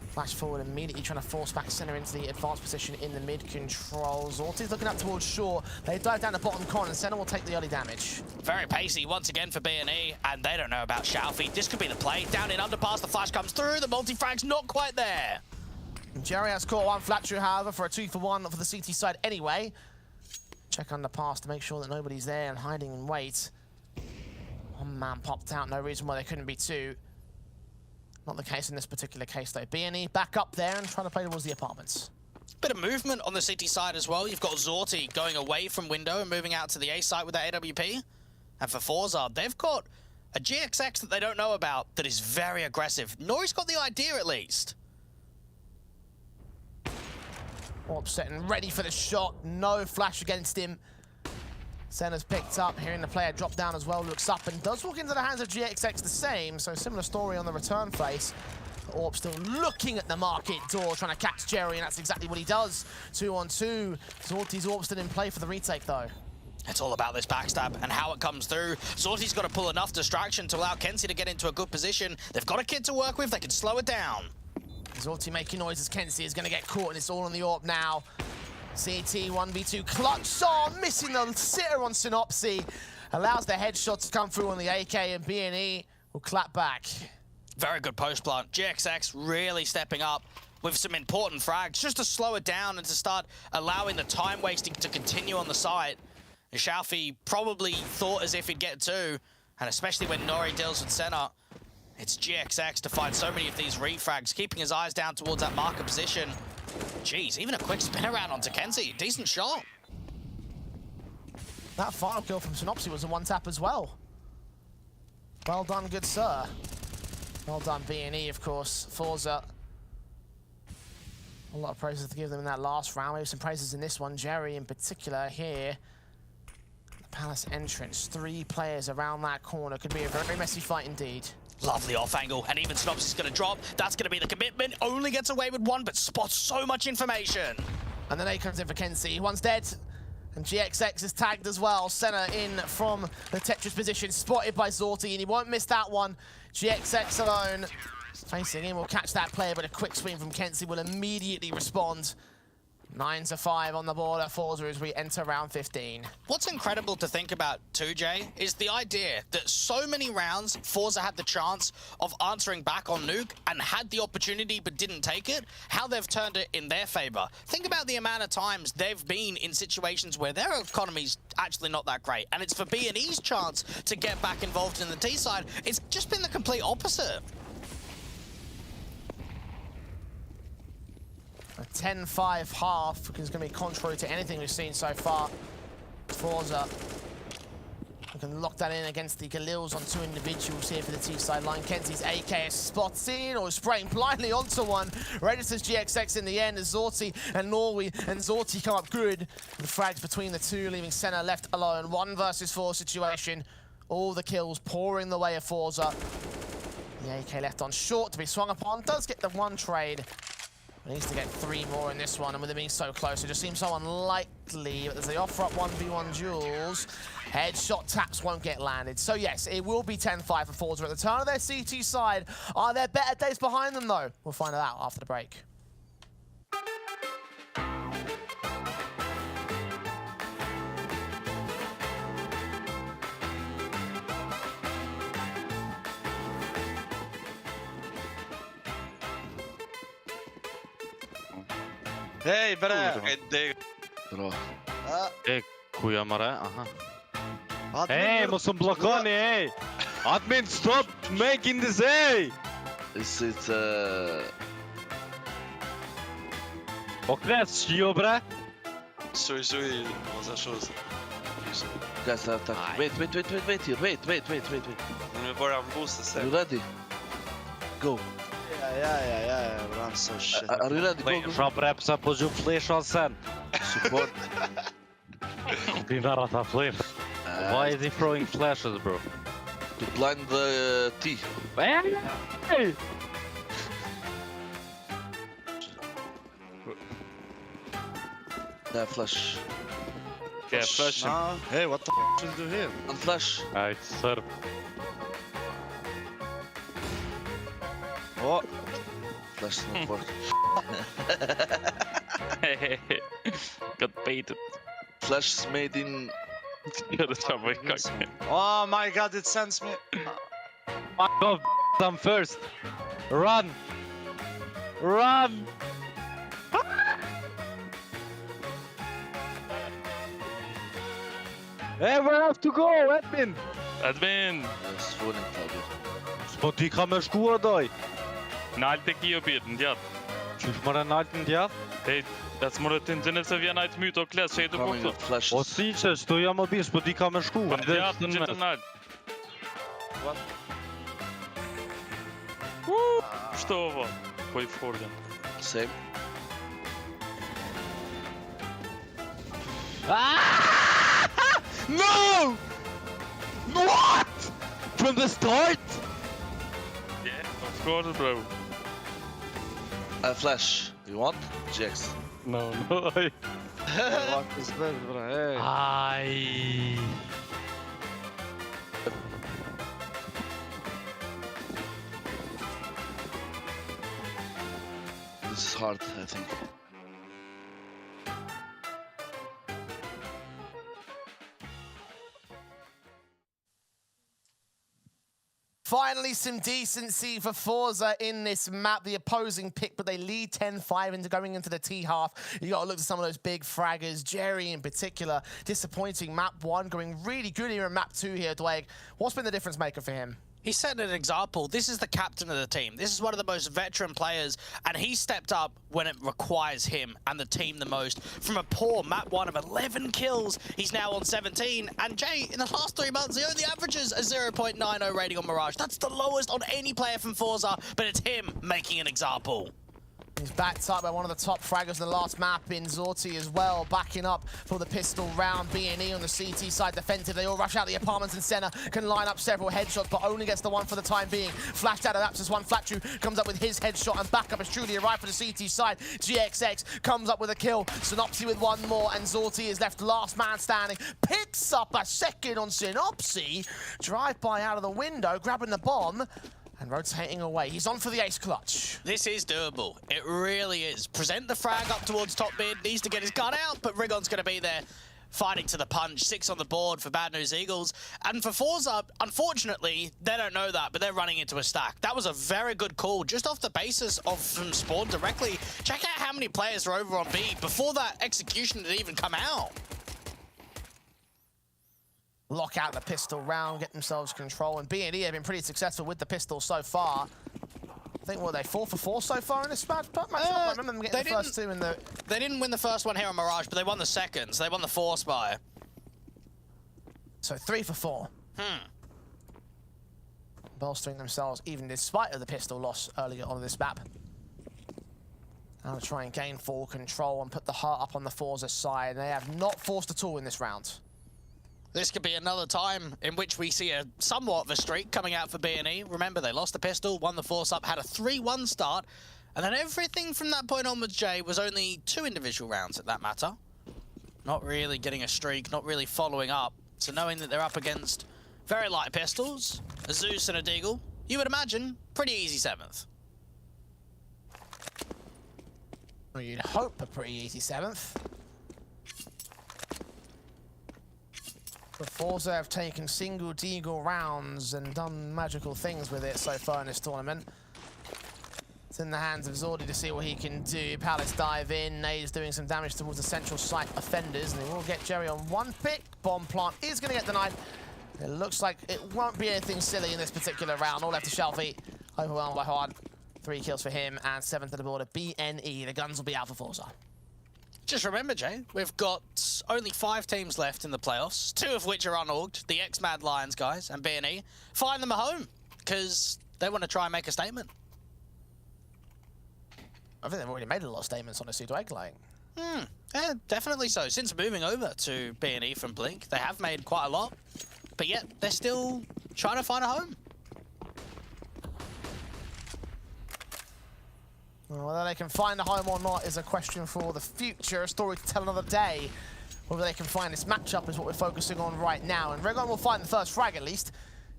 Flash forward immediately, trying to force back center into the advanced position in the mid control. Zorti's looking up towards Shaw. They dive down the bottom corner, and Senna will take the early damage. Very pacey once again for BNE, and they don't know about Shelfie. This could be the play. Down in underpass, the flash comes through, the multi-frag's not quite there. Jerry has caught one flat true, however, for a 2-for-1 for the CT side anyway. Check underpass to make sure that nobody's there and hiding in wait. One man popped out, no reason why there couldn't be two. Not the case in this particular case though. BNE back up there and trying to play towards the apartments. Bit of movement on the CT side as well. You've got Zorti going away from window and moving out to the A site with that AWP. And for forZe, they've got a GXX that they don't know about that is very aggressive. Nori's got the idea at least. Orb set and ready for the shot. No flash against him. Senna's picked up, hearing the player drop down as well, looks up and does walk into the hands of GXX the same, so similar story on the return face. Orb still looking at the market door, trying to catch Jerry, and that's exactly what he does. 2-on-2. Zorti's Orb still in play for the retake though. It's all about this backstab and how it comes through. Zorti's got to pull enough distraction to allow Kenzie to get into a good position. They've got a kid to work with, they can slow it down. Zorti making noise as Kenzie is going to get caught, and it's all on the Orb now. CT 1v2 clutch shot, missing the sitter on Synopsy. Allows the headshot to come through on the AK, and BNE will clap back. Very good post plant. GXX really stepping up with some important frags just to slow it down and to start allowing the time wasting to continue on the site. Xiaofi probably thought as if he'd get two, and especially when Nori deals with Senna, it's GXX to find so many of these refrags, keeping his eyes down towards that marker position. Jeez, even a quick spin around onto Kenzie. Decent shot. That final kill from Synopsy was a one-tap as well. Well done, good sir. Well done, BNE, of course. forZe. A lot of praises to give them in that last round. Maybe some praises in this one. Jerry, in particular, here. The Palace entrance. 3 players around that corner. Could be a very messy fight indeed. Lovely off angle, and even Synopsys going to drop. That's going to be the commitment. Only gets away with one, but spots so much information. And then A comes in for Kenzie. One's dead. And GXX is tagged as well. Senna in from the Tetris position, spotted by Zorti, and he won't miss that one. GXX alone. Facing in will catch that player, but a quick swing from Kenzie will immediately respond. 9-5 on the board at forZe as we enter round 15. What's incredible to think about too, Jay, is the idea that so many rounds forZe had the chance of answering back on Nuke and had the opportunity but didn't take it, how they've turned it in their favor. Think about the amount of times they've been in situations where their economy's actually not that great, and it's for B&E's chance to get back involved in the T side. It's just been the complete opposite. A 10-5 half is going to be contrary to anything we've seen so far. forZe. We can lock that in against the Galils on 2 individuals here for the T side line. Kenzie's AK is spotting or spraying blindly onto one. Registers GXX in the end as Zorti and Norway and Zorti come up good. The frags between the two, leaving Senna left alone. 1 versus 4 situation. All the kills pouring the way of forZe. The AK left on short to be swung upon. Does get the 1 trade. Needs to get 3 more in this one, and with it being so close, it just seems so unlikely. But as they offer up 1v1 duels, headshot taps won't get landed. So yes, it will be 10-5 for forZe at the turn of their CT side. Are there better days behind them though? We'll find out after the break. Hej bre! Bra. Kujamare, aha. Hey, måste blocka ni, hey! Admin, stop making this, hey! Is it Okres, bre! Sorry, was that shows. Guys, attack. Wait here. Wait. Nu börjar han boosta sig. Are you ready? Go. Yeah, run so shit. Are you ready? Go. Drop reps up, put your flash on sen. Support. Why is he throwing flashes, bro? To blind the T. Hey! There, flash. Yeah, flash him. Hey, what the f should you do here? And flash. It's sir. Oh! Flash not work. Got baited. Flash is made in... Oh my god, it sends me. Fuck off, I'm first. Run! Hey, where have to go, admin? Admin! Spot die kan me shkuar doj. Nalt e kio bjeten, djath. Qysh mëre naltin djath? Hey, das må du inte nästa via night myt och kläs sig du också. O si që shtu jam më bish, po di ka me shku. Djath, gjithë nalt. What? Что ovo? Koji forgen? Same. No! What? From the start? Yeah, of course, bro. Flash. You want? GX. No. What is that, bro? Hey. Ai. This is hard, I think. Finally, some decency for forZe in this map. The opposing pick, but they lead 10-5 into going into the T half. You got to look at some of those big fraggers. Jerry, in particular, disappointing map 1, going really good here in map 2 here, Dwayne. What's been the difference maker for him? He's setting an example. This is the captain of the team. This is one of the most veteran players, and he stepped up when it requires him and the team the most. From a poor map 1 of 11 kills, he's now on 17. And Jay, in the last 3 months, he only averages a 0.90 rating on Mirage. That's the lowest on any player from forZe, but it's him making an example. He's backed up by one of the top fraggers in the last map in Zorti as well, backing up for the pistol round. B&E on the CT side defensive. They all rush out the apartments, and Senna can line up several headshots, but only gets the one for the time being. Flashed out of Apsis one. Flatchu comes up with his headshot, and backup has truly arrived for the CT side. GXX comes up with a kill. Synopsy with one more, and Zorti is left last man standing. Picks up a second on Synopsy. Drive-by out of the window, grabbing the bomb. And rotating away. He's on for the ace clutch. This is doable. It really is. Present the frag up towards top mid. Needs to get his gun out, but Rigon's going to be there fighting to the punch. 6 on the board for Bad News Eagles. And for forZe, unfortunately, they don't know that, but they're running into a stack. That was a very good call, just off the basis of from spawn directly. Check out how many players are over on B before that execution had even come out. Lock out the pistol round, get themselves control, and B&E have been pretty successful with the pistol so far. I think, what, they 4 for 4 so far in this match? I remember them getting the first 2 in the... They didn't win the first one here on Mirage, but they won the second, so they won the 4 spy. So 3 for 4. Bolstering themselves even despite of the pistol loss earlier on this map. Now to try and gain full control and put the heart up on the forZe side. They have not forced at all in this round. This could be another time in which we see a somewhat of a streak coming out for B&E. Remember, they lost the pistol, won the force up, had a 3-1 start, and then everything from that point onwards, Jay, was only 2 individual rounds at that matter. Not really getting a streak, not really following up. So knowing that they're up against very light pistols, a Zeus and a Deagle, you would imagine pretty easy 7th. Well, you'd hope a pretty easy 7th. The forZe have taken single Deagle rounds and done magical things with it so far in this tournament. It's in the hands of Zordi to see what he can do. Palace dive in. Nade's doing some damage towards the central site offenders, and they will get Jerry on 1 pick. Bomb plant is going to get denied. It looks like it won't be anything silly in this particular round. All left to Shelfie. Overwhelmed by Hard. 3 kills for him, and 7th to the board of B&E. The guns will be out for forZe. Just remember, Jay, we've got only 5 teams left in the playoffs, 2 of which are unorged, the X-Mad Lions guys and B&E. Find them at home, because they want to try and make a statement. I think they've already made a lot of statements on the C2 like. Yeah, definitely so. Since moving over to B&E from Blink, they have made quite a lot, but yet they're still trying to find a home. Well, whether they can find a home or not is a question for the future, a story to tell another day. Whether they can find this matchup is what we're focusing on right now. And Regon will find the first frag at least.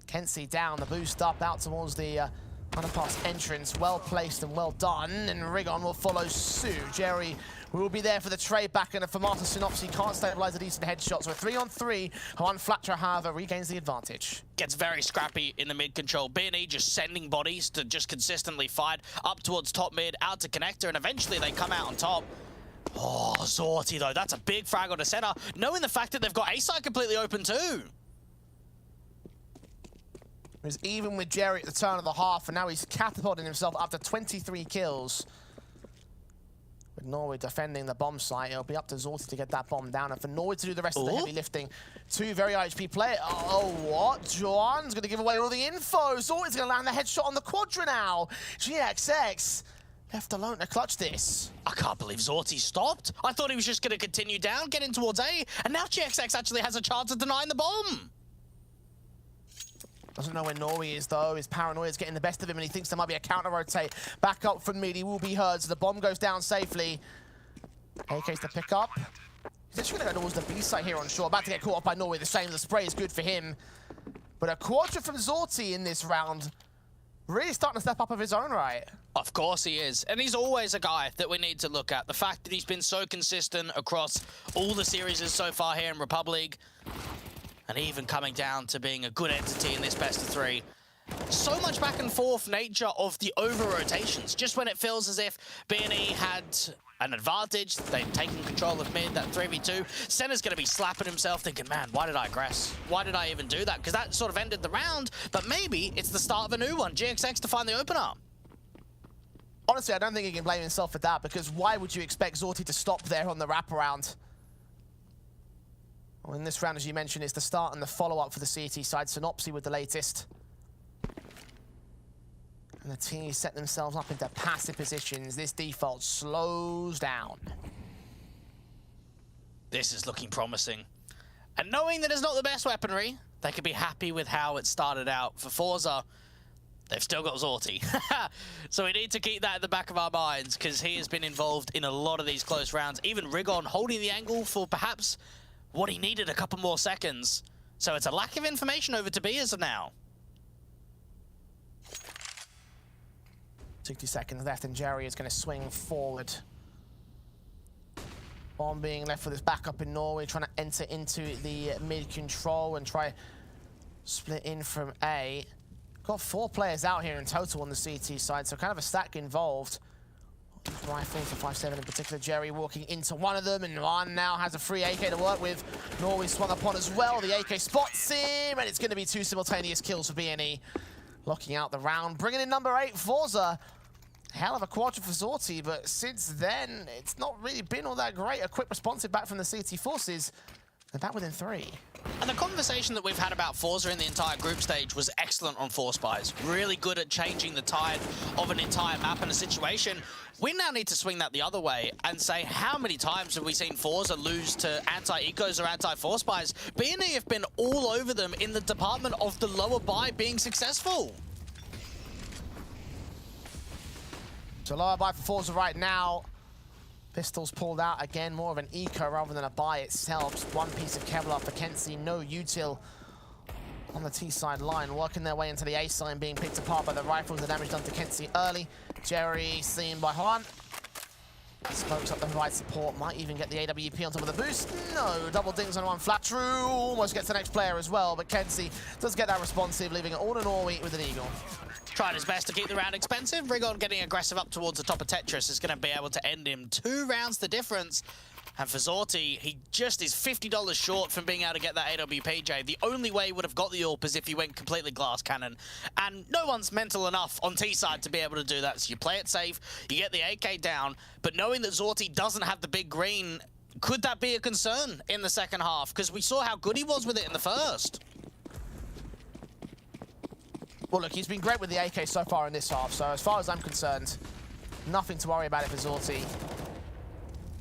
Kenzie down, the boost up out towards the underpass entrance. Well placed and well done. And Regon will follow suit. Jerry will be there for the trade back, and a Famata Synopsy can't stabilize a decent headshot. So a 3-on-3. Juan Flatcher, however, regains the advantage. Gets very scrappy in the mid control. B&E just sending bodies to just consistently fight up towards top mid, out to connector, and eventually they come out on top. Oh, Zorti though, that's a big frag on the center, knowing the fact that they've got A-side completely open too. He was even with Jerry at the turn of the half, and now he's catapulting himself up to 23 kills. With Norway defending the bomb site, it'll be up to Zorti to get that bomb down, and for Norway to do the rest of the heavy lifting. Two very IHP players. Oh, what? Joan's going to give away all the info. Zorti's going to land the headshot on the Quadra now. GXX left alone to clutch this. I can't believe Zorti stopped. I thought he was just going to continue down, get in towards A, and now GXX actually has a chance of denying the bomb. Doesn't know where Norway is, though. His paranoia is getting the best of him, and he thinks there might be a counter-rotate. Back up from mid, he will be heard, so the bomb goes down safely. AK's to pick up. He's actually going to go towards the B site here on shore. About to get caught up by Norway. The same, the spray is good for him. But a Quadra from Zorti in this round. Really starting to step up of his own right. Of course he is. And he's always a guy that we need to look at. The fact that he's been so consistent across all the series so far here in Republic. And even coming down to being a good entity in this best of 3. So much back and forth nature of the over-rotations. Just when it feels as if BNE had an advantage, they've taken control of mid, that 3v2. Senna's going to be slapping himself thinking, man, why did I aggress? Why did I even do that? Because that sort of ended the round, but maybe it's the start of a new one. GXX to find the opener. Honestly, I don't think he can blame himself for that, because why would you expect Zorti to stop there on the wraparound? Well, in this round, as you mentioned, it's the start and the follow-up for the CT side. Synopsy with the latest. And the team set themselves up into passive positions. This default slows down. This is looking promising. And knowing that it's not the best weaponry, they could be happy with how it started out. For forZe, they've still got Zorti. So we need to keep that in the back of our minds, because he has been involved in a lot of these close rounds. Even Rigon holding the angle for perhaps what he needed a couple more seconds. So it's a lack of information over to B as of now. 60 seconds left, and Jerry is going to swing forward. Bomb being left with his backup in Norway, trying to enter into the mid control and try split in from A. Got 4 players out here in total on the CT side, so kind of a stack involved. Rifles, the 5.7 in particular. Jerry walking into one of them, and one now has a free AK to work with. Norway swung upon as well. The AK spots him, and it's going to be 2 simultaneous kills for BNE. Locking out the round, bringing in number 8, forZe. Hell of a Quadra for Zorti, but since then, it's not really been all that great. A quick responsive back from the CT forces. They're back within 3. And the conversation that we've had about forZe in the entire group stage was excellent on forSpys. Really good at changing the tide of an entire map and a situation. We now need to swing that the other way and say, how many times have we seen forZe lose to anti-ecos or anti-forSpys? BNE have been all over them in the department of the lower buy being successful. So lower buy for forZe right now. Pistols pulled out again, more of an eco rather than a buy itself. Just one piece of Kevlar for Kenzie, no util on the T side line, working their way into the A side, being picked apart by the rifles. The damage done to Kenzie early. Jerry seen by Juan. Smokes up the right support, might even get the AWP on top of the boost. No, double dings on one flat true. Almost gets the next player as well, but Kenzie does get that responsive, leaving it all to Norway with an eagle. Trying his best to keep the round expensive. Rigon getting aggressive up towards the top of Tetris is going to be able to end him. 2 rounds the difference. And for Zorti, he just is $50 short from being able to get that AWPJ. The only way he would have got the AWP is if he went completely glass cannon. And no one's mental enough on T-side to be able to do that. So you play it safe, you get the AK down, but knowing that Zorti doesn't have the big green, could that be a concern in the second half? Because we saw how good he was with it in the first. Well, look, he's been great with the AK so far in this half, so as far as I'm concerned, nothing to worry about it for Zorti.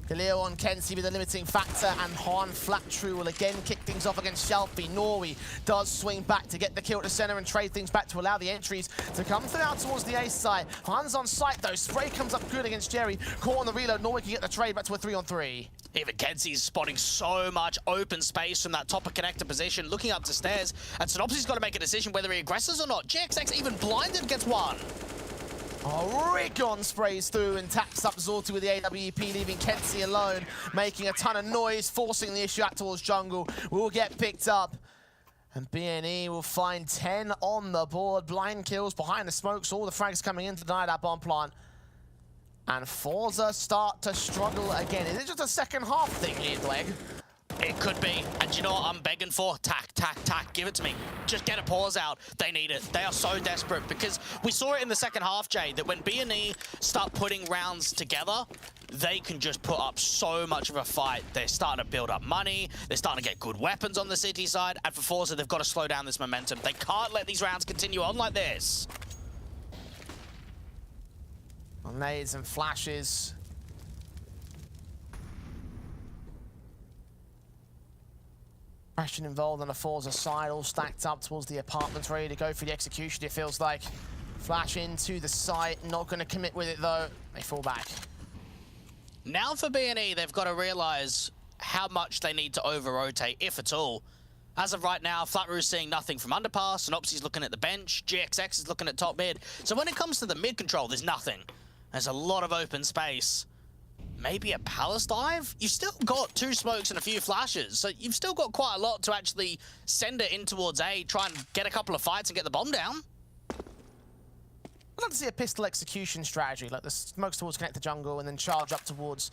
Galeo on Kenzie with a limiting factor, and Han flat true will again kick things off against Shelby. Norway does swing back to get the kill to center and trade things back to allow the entries to come through out towards the ace side. Han's on site though, spray comes up good against Jerry. Caught on the reload, Norway can get the trade back to a 3-on-3. Even Kenzie's spotting so much open space from that top of connector position, looking up to stairs, and Synopsy's got to make a decision whether he aggresses or not. GXX even blinded gets one. Oh, Rigon sprays through and taps up Zorti with the AWP, leaving Kenzie alone, making a ton of noise, forcing the issue out towards jungle. Will get picked up, and BNE will find 10 on the board. Blind kills behind the smokes, all the frags coming in to deny that bomb plant. And forZe start to struggle again. Is it just a second half thing here, Gleg? It could be. And you know what I'm begging for? Tack, tack, tack. Give it to me. Just get a pause out. They need it. They are so desperate because we saw it in the second half, Jay, that when B&E start putting rounds together, they can just put up so much of a fight. They're starting to build up money. They're starting to get good weapons on the city side. And for forZe, they've got to slow down this momentum. They can't let these rounds continue on like this. Nades and flashes. Question involved on the forZe side, all stacked up towards the apartments, ready to go for the execution, it feels like. Flash into the site, not going to commit with it though. They fall back. Now for B&E, they've got to realize how much they need to over-rotate, if at all. As of right now, Flatroo's seeing nothing from underpass, and Opsy's looking at the bench, GXX is looking at top mid. So when it comes to the mid control, there's nothing. There's a lot of open space. Maybe a palace dive? You've still got 2 smokes and a few flashes, so you've still got quite a lot to actually send it in towards A, try and get a couple of fights and get the bomb down. I'd like to see a pistol execution strategy, like the smokes towards connect the jungle and then charge up towards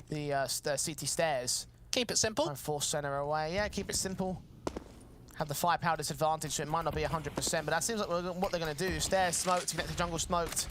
the CT stairs. Keep it simple. And force center away. Yeah, keep it simple. Have the firepower disadvantage, so it might not be 100%, but that seems like what they're going to do. Stairs smoked, connect the jungle smoked.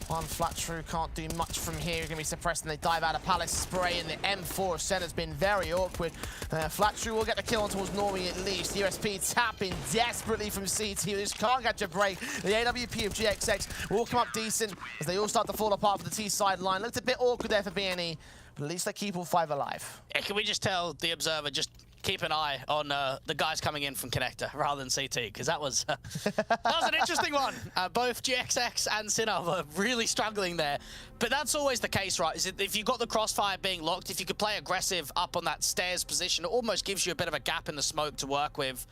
One Flatroo can't do much from here. Going to be suppressed, and they dive out of Palace Spray, and the M4 center's been very awkward. Flatroo will get the kill on towards Normie at least. USP tapping desperately from CT. They just can't catch a break. The AWP of GXX will come up decent as they all start to fall apart for the T side line. Looked a bit awkward there for B&E, but at least they keep all 5 alive. Yeah, can we just tell the observer just keep an eye on the guys coming in from Connector rather than CT, because that was an interesting one. Both GXX and Sinner were really struggling there. But that's always the case, right? Is if you've got the crossfire being locked, if you could play aggressive up on that stairs position, it almost gives you a bit of a gap in the smoke to work with.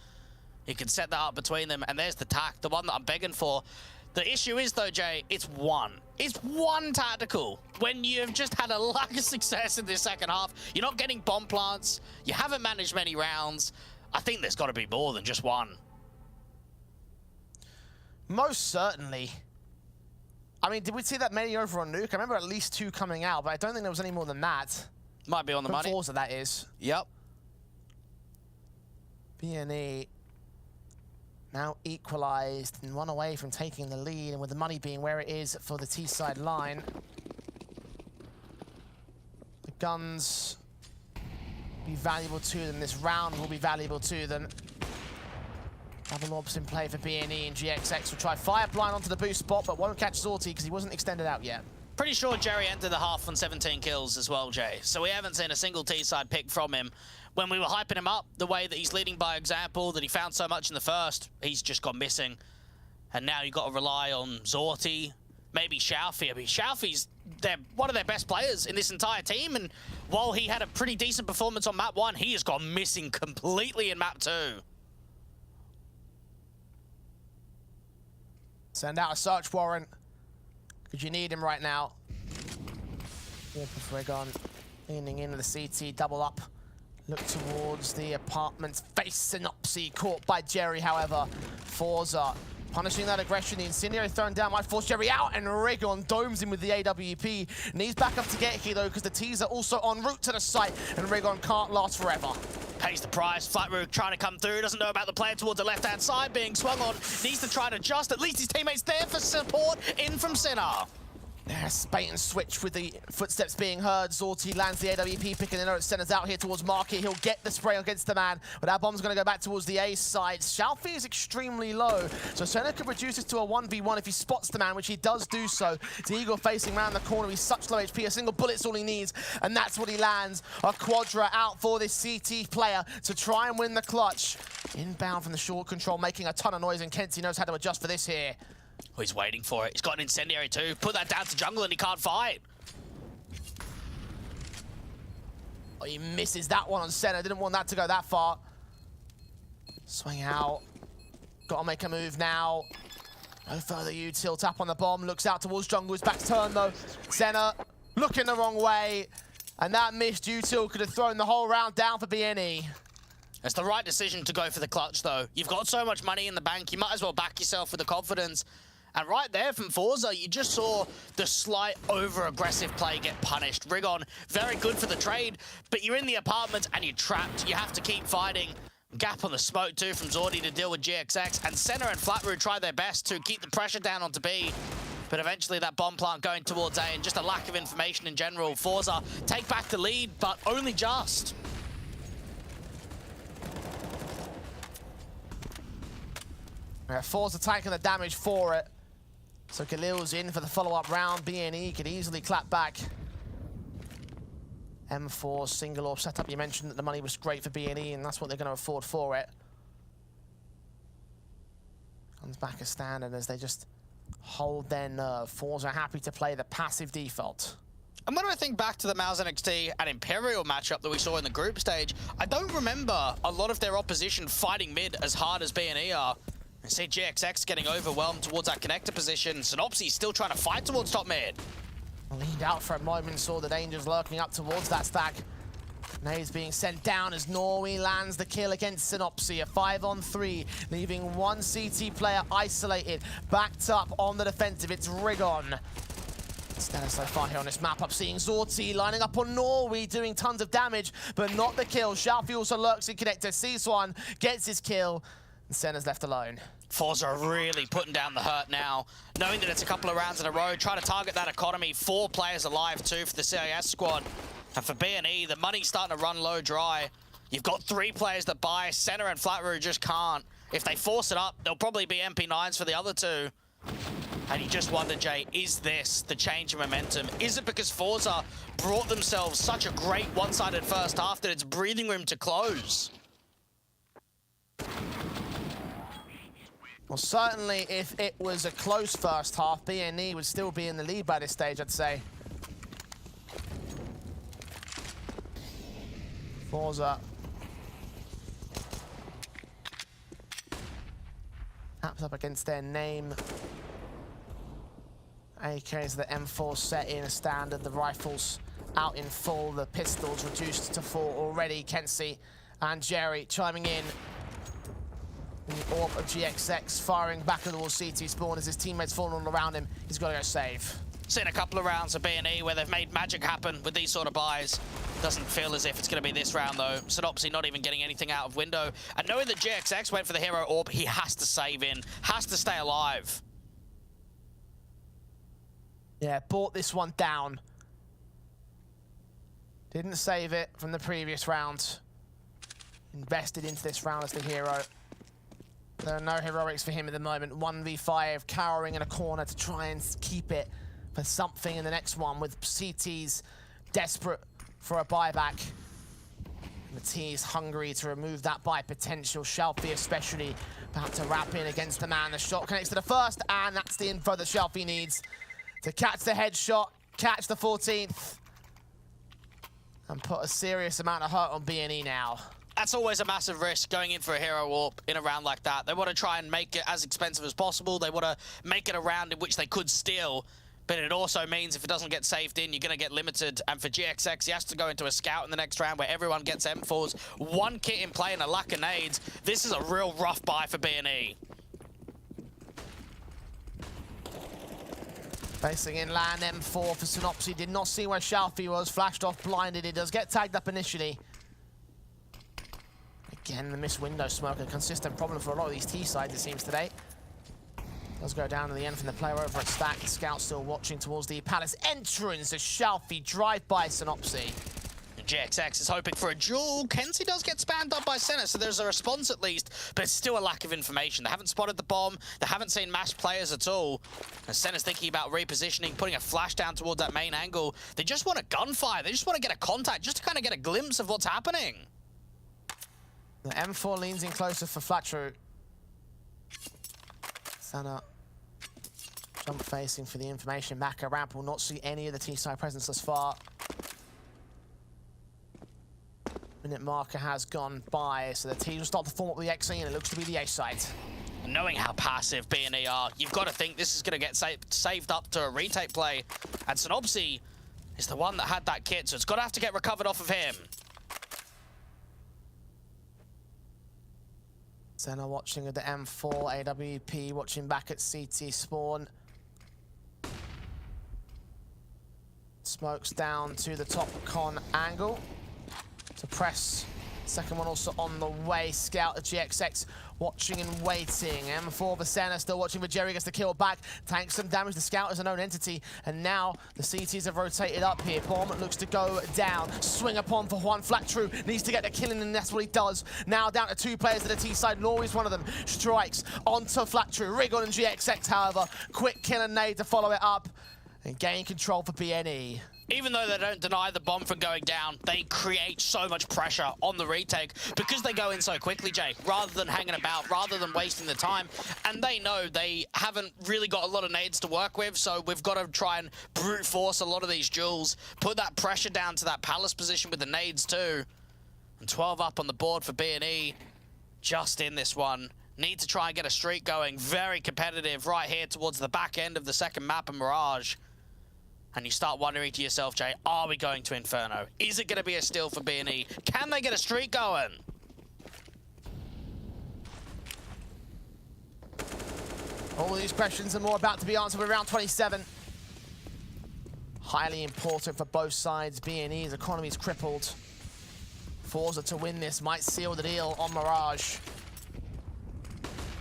You can set that up between them, and there's the tack, the one that I'm begging for. The issue is, though, Jay, it's one. It's one tactical. When you've just had a lack of success in this second half, you're not getting bomb plants, you haven't managed many rounds. I think there's got to be more than just one. Most certainly. I mean, did we see that many over on Nuke? I remember at least 2 coming out, but I don't think there was any more than that. Might be on the money. forZe, that is. Yep. B&E now equalized and 1 away from taking the lead, and with the money being where it is for the T-side line. The guns be valuable to them. This round will be valuable to them. Double orbs in play for B&E, and GXX will try fire blind onto the boost spot, but won't catch Zorti because he wasn't extended out yet. Pretty sure Jerry entered the half on 17 kills as well, Jay. So we haven't seen a single T-side pick from him. When we were hyping him up, the way that he's leading by example, that he found so much in the first, he's just gone missing. And now you've got to rely on Zorti, maybe Xiaofi. I mean, Xiaofi's one of their best players in this entire team, and while he had a pretty decent performance on map 1, he has gone missing completely in map 2. Send out a search warrant, because you need him right now. Rigon leaning into the CT, double up. Look towards the apartments, face Synopsy, caught by Jerry, however. forZe punishing that aggression. The incendiary thrown down might force Jerry out, and Rigon domes him with the AWP. Needs back up to get here, though, because the T's are also en route to the site, and Rigon can't last forever. Pays the price. Flatroo trying to come through. Doesn't know about the player towards the left-hand side being swung on. Needs to try to adjust. At least his teammates there for support in from Sinner. There's bait and switch with the footsteps being heard. Zorti lands the AWP pick, and they know it's centers out here towards Market. He'll get the spray against the man, but that bomb's going to go back towards the A side. Xiaofi is extremely low, so Senna could reduce this to a 1v1 if he spots the man, which he does do so. Deagle facing around the corner. He's such low HP. A single bullet's all he needs, and that's what he lands. A quadra out for this CT player to try and win the clutch. Inbound from the short control, making a ton of noise, and Kenty knows how to adjust for this here. Oh, he's waiting for it. He's got an incendiary too. Put that down to jungle and he can't fight. Oh, he misses that one on center. Didn't want that to go that far. Swing out. Got to make a move now. No further util. Tap on the bomb. Looks out towards jungle. His back's turned though. Senna looking the wrong way. And that missed util could have thrown the whole round down for B&E. It's the right decision to go for the clutch, though. You've got so much money in the bank, you might as well back yourself with the confidence. And right there from forZe, you just saw the slight over-aggressive play get punished. Rigon, very good for the trade, but you're in the apartment and you're trapped. You have to keep fighting. Gap on the smoke too from Zordi to deal with GXX. And Senna and Flatroot try their best to keep the pressure down onto B. But eventually that bomb plant going towards A, and just a lack of information in general. forZe take back the lead, but only just. Yeah, forZe taking the damage for it. So Khalil's in for the follow-up round. BNE could easily clap back. M4 single orb setup. You mentioned that the money was great for BNE, and that's what they're going to afford for it. Comes back as standard as they just hold their nerve. forZe are happy to play the passive default. And when I think back to the MOUZ NXT and Imperial matchup that we saw in the group stage, I don't remember a lot of their opposition fighting mid as hard as BNE are. I see GXX getting overwhelmed towards that connector position. Synopsy still trying to fight towards top mid. Leaned out for a moment, saw the dangers lurking up towards that stack. Nades being sent down as Norway lands the kill against Synopsy. A 5-on-3, leaving one CT player isolated, backed up on the defensive. It's Rigon. Stenna so far here on this map up, seeing Zorti lining up on Norway, doing tons of damage, but not the kill. Shalfie also lurks in connector, sees one, gets his kill, and Senna's left alone. forZe are really putting down the hurt now, knowing that it's a couple of rounds in a row, trying to target that economy. 4 players alive too for the CIS squad. And for BNE, the money's starting to run low dry. You've got 3 players that buy, Senna and Flatroot just can't. If they force it up, there'll probably be MP9s for the other 2. And you just wonder, Jay, is this the change in momentum? Is it because forZe brought themselves such a great one-sided first half that it's breathing room to close? Well, certainly if it was a close first half, BNE would still be in the lead by this stage, I'd say. forZe. Taps up against their name. AKs, the M4 set in a standard, the rifles out in full, the pistols reduced to 4 already. Kenzie and Jerry chiming in. The orb of GXX firing back towards CT spawn as his teammates falling all around him. He's got to go save. Seen a couple of rounds of BNE where they've made magic happen with these sort of buys. Doesn't feel as if it's going to be this round though. Synopsy not even getting anything out of window. And knowing that GXX went for the hero orb, he has to save in, has to stay alive. Yeah, bought this one down. Didn't save it from the previous round. Invested into this round as the hero. There are no heroics for him at the moment. 1v5, cowering in a corner to try and keep it for something in the next one, with CTs desperate for a buyback. And the T is hungry to remove that buy potential. Shelfie especially about to wrap in against the man. The shot connects to the first, and that's the info that Shelfie needs to catch the headshot, catch the 14th, and put a serious amount of hurt on BNE now. That's always a massive risk going in for a hero warp in a round like that. They want to try and make it as expensive as possible. They want to make it a round in which they could steal. But it also means if it doesn't get saved in, you're going to get limited. And for GXX, he has to go into a scout in the next round where everyone gets M4s. 1 kit in play and a lack of nades. This is a real rough buy for BNE. Facing in land, M4 for Synopsy. Did not see where Shalfie was. Flashed off, blinded. He does get tagged up initially. Again, the missed window smoke, a consistent problem for a lot of these T-sides, it seems, today. Does go down to the end from the player over at Stack. The scout still watching towards the Palace entrance as Shalfie drive by Synopsy. GXX is hoping for a duel. Kenzie does get spammed up by Senna, so there's a response at least, but it's still a lack of information. They haven't spotted the bomb. They haven't seen mashed players at all. And Senna's thinking about repositioning, putting a flash down towards that main angle. They just want a gunfire. They just want to get a contact, just to kind of get a glimpse of what's happening. The M4 leans in closer for Flatroot. Senna jump facing for the information. Back a ramp will not see any of the T-side presence thus far. Minute marker has gone by, so the T will start to form up the XE, and it looks to be the A side. Knowing how passive BNE are, you've got to think this is going to get saved up to a retake play. And Synopsy is the one that had that kit, so it's got to have to get recovered off of him. Senna watching at the M4, AWP watching back at CT spawn. Smokes down to the top con angle to press. Second one also on the way. Scout at GXX watching and waiting. M4 for Senna still watching for Jerry, gets the kill back. Tanks some damage. The Scout is a known entity. And now the CTs have rotated up here. Bomb looks to go down. Swing upon for Juan Flat-True. Needs to get the kill in, and that's what he does. Now down to 2 players at the T side. Norway's one of them. Strikes onto Flat-True. Rigon and GXX, however. Quick kill and nade to follow it up. And gain control for BNE. Even though they don't deny the bomb from going down, they create so much pressure on the retake because they go in so quickly, Jay, rather than hanging about, rather than wasting the time. And they know they haven't really got a lot of nades to work with, so we've got to try and brute force a lot of these duels, put that pressure down to that palace position with the nades too. And 12 up on the board for B&E, just in this one. Need to try and get a streak going, very competitive right here towards the back end of the second map of Mirage. And you start wondering to yourself, Jay, are we going to Inferno? Is it going to be a steal for B&E? Can they get a streak going? All these questions and more about to be answered with round 27. Highly important for both sides. B&E's economy is crippled. forZe to win this might seal the deal on Mirage.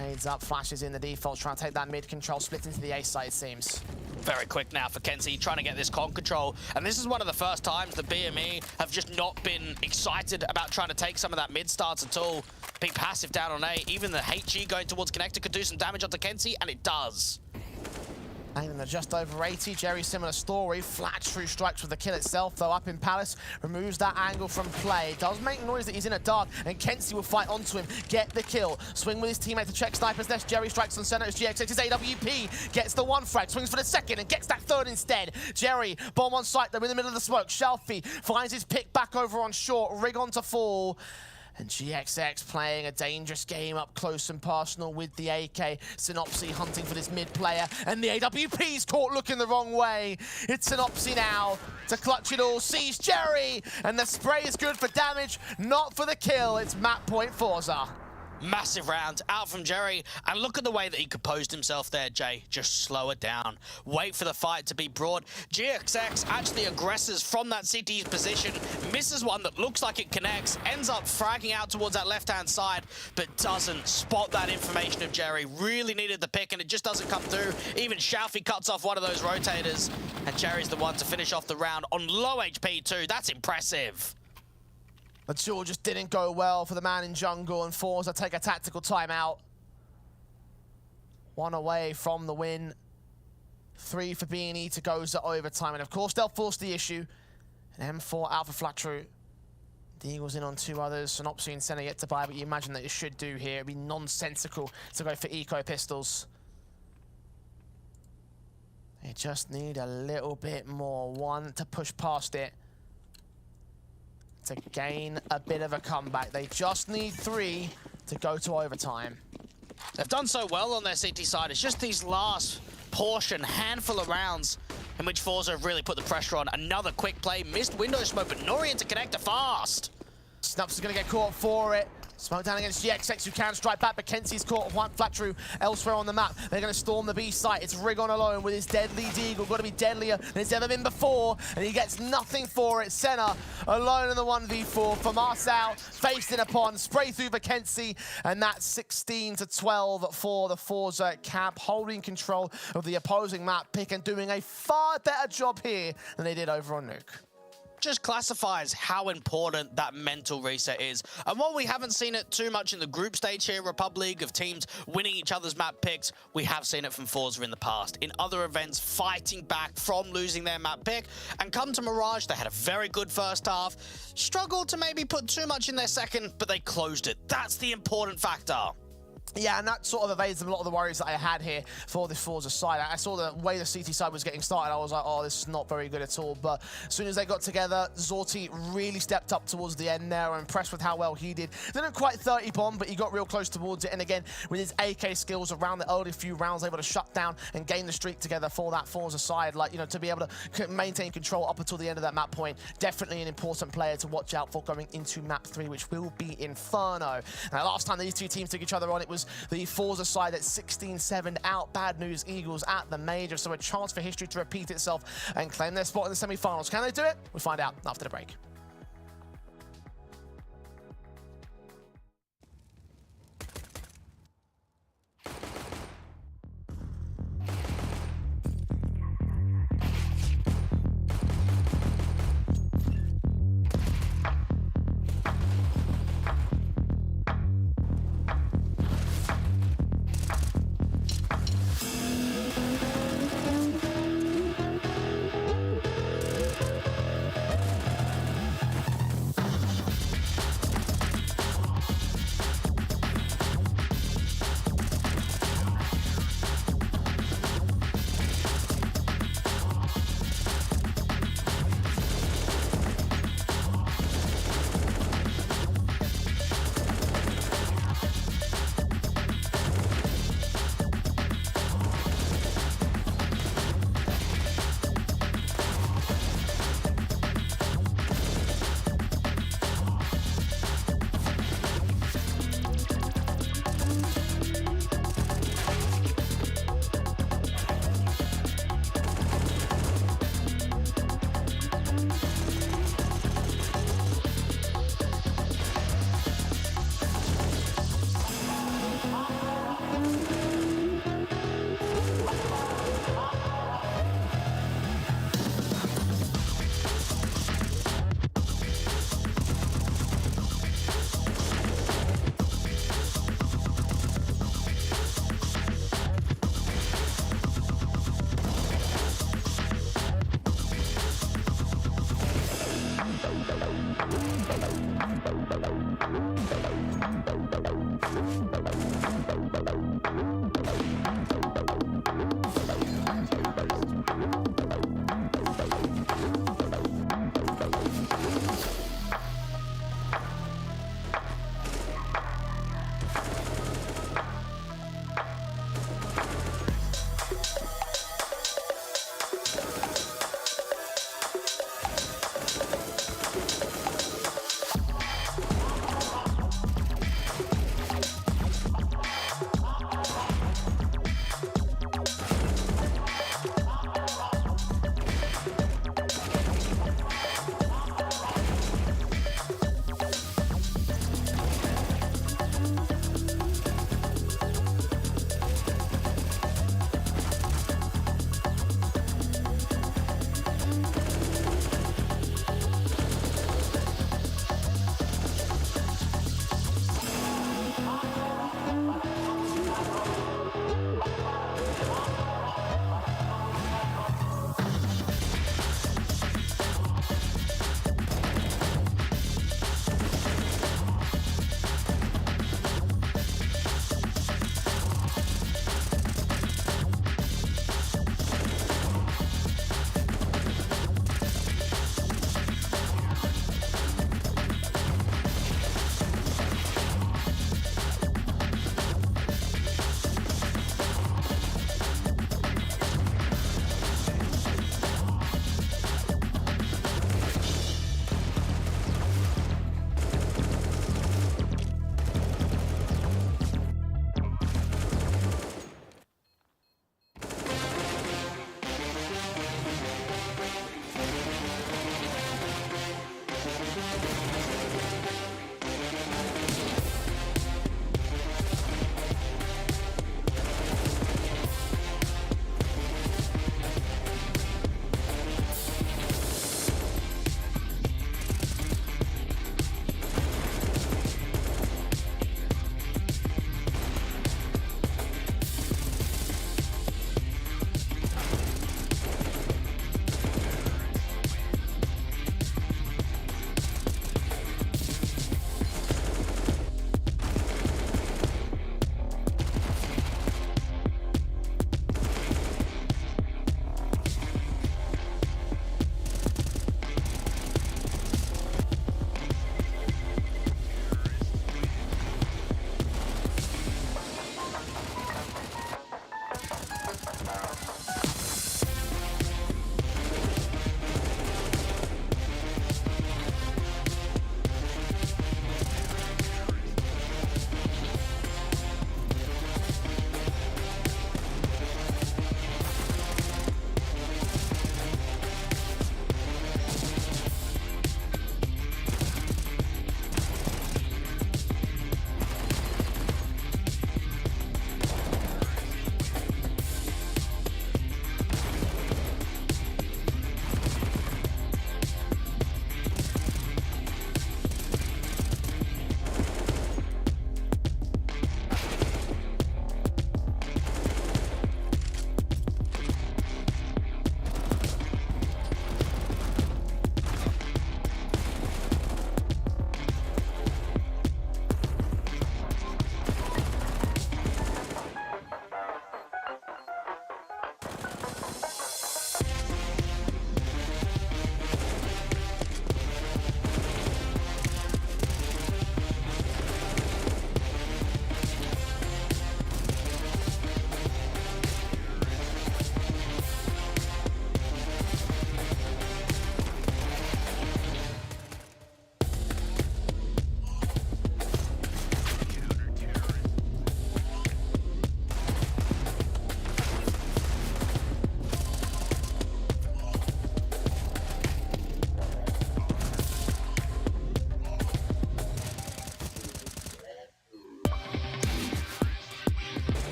Nades up, flashes in the default, trying to take that mid control, split into the A side, it seems. Very quick now for kenzie, trying to get this con control. And this is one of the first times the BME have just not been excited about trying to take some of that mid starts at all. Being passive down on A, even the HE going towards connector could do some damage onto kenzie, and it does. And they're just over 80. Jerry, similar story. Flat-True strikes with the kill itself, though, up in Palace. Removes that angle from play. Does make noise that he's in a dark, and kenzie will fight onto him. Get the kill. Swing with his teammate to check Sniper's nest. Jerry strikes on center as GXX. His AWP gets the 1 frag. Swings for the second and gets that 3rd instead. Jerry, bomb on site, though, in the middle of the smoke. Shelfie finds his pick back over on short. Rig on to fall. And GXX playing a dangerous game up close and personal with the AK. Synopsy hunting for this mid player. And the AWP's caught looking the wrong way. It's Synopsy now to clutch it all. Sees Jerry. And the spray is good for damage, not for the kill. It's map point forZe. Massive round out from Jerry, and look at the way that he composed himself there, Jay. Just slow it down. Wait for the fight to be brought. GXX actually aggresses from that CT's position, misses one that looks like it connects, ends up fragging out towards that left-hand side, but doesn't spot that information of Jerry. Really needed the pick, and it just doesn't come through. Even Shelfie cuts off one of those rotators, and Jerry's the one to finish off the round on low HP too. That's impressive. The duel just didn't go well for the man in jungle, and forZe take a tactical timeout. 1 away from the win. 3 for B&E to go to overtime, and of course they'll force the issue. And M4 out for Flat-True. The Eagles in on 2 others. Synopsy and Senna yet to buy, but you imagine that it should do here. It'd be nonsensical to go for eco pistols. They just need a little bit more. 1 to push past it, to gain a bit of a comeback. They just need 3 to go to overtime. They've done so well on their CT side. It's just these last portion, handful of rounds in which forZe have really put the pressure on. Another quick play, missed window smoke, but Nori into connector fast. Snups is going to get caught for it. Smoke down against GXX, who can strike back, but kenzie's caught Juan Flat-True elsewhere on the map. They're going to storm the B site. It's Rigon alone with his deadly deagle. Got to be deadlier than it's ever been before, and he gets nothing for it. Senna alone in the 1v4. FAMAS out, faced in upon, spray through for kenzie, and that's 16 to 12 for the forZe camp, holding control of the opposing map pick and doing a far better job here than they did over on Nuke. Just classifies how important that mental reset is. And while we haven't seen it too much in the group stage here, REPUBLEAGUE, of teams winning each other's map picks, we have seen it from forZe in the past. In other events, fighting back from losing their map pick. And come to Mirage, they had a very good first half, struggled to maybe put too much in their second, but they closed it. That's the important factor. Yeah, and that sort of evades a lot of the worries that I had here for this forZe side. I saw the way the CT side was getting started, I was like, oh, this is not very good at all. But as soon as they got together, Zorti really stepped up towards the end there. I'm impressed with how well he did. Didn't quite 30 bomb, but he got real close towards it. And again, with his AK skills around the early few rounds, able to shut down and gain the streak together for that forZe side. Like, you know, to be able to maintain control up until the end of that map point. Definitely an important player to watch out for going into map 3, which will be Inferno. Now, last time these two teams took each other on, it was the forZe side at 16-7 out Bad News Eagles at the Major, so a chance for history to repeat itself and claim their spot in the semi-finals. Can they do it? We'll find out after the break.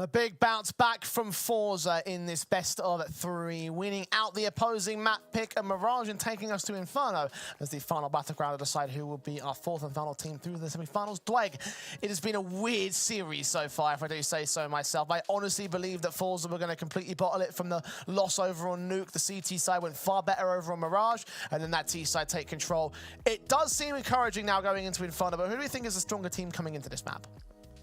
A big bounce back from forZe in this best of 3, winning out the opposing map pick and Mirage and taking us to Inferno as the final battleground to decide who will be our 4th and final team through the semi-finals. Dweg, it has been a weird series so far, if I do say so myself. I honestly believe that forZe were going to completely bottle it from the loss over on Nuke. The CT side went far better over on Mirage, and then that T side take control. It does seem encouraging now going into Inferno, but who do we think is a stronger team coming into this map?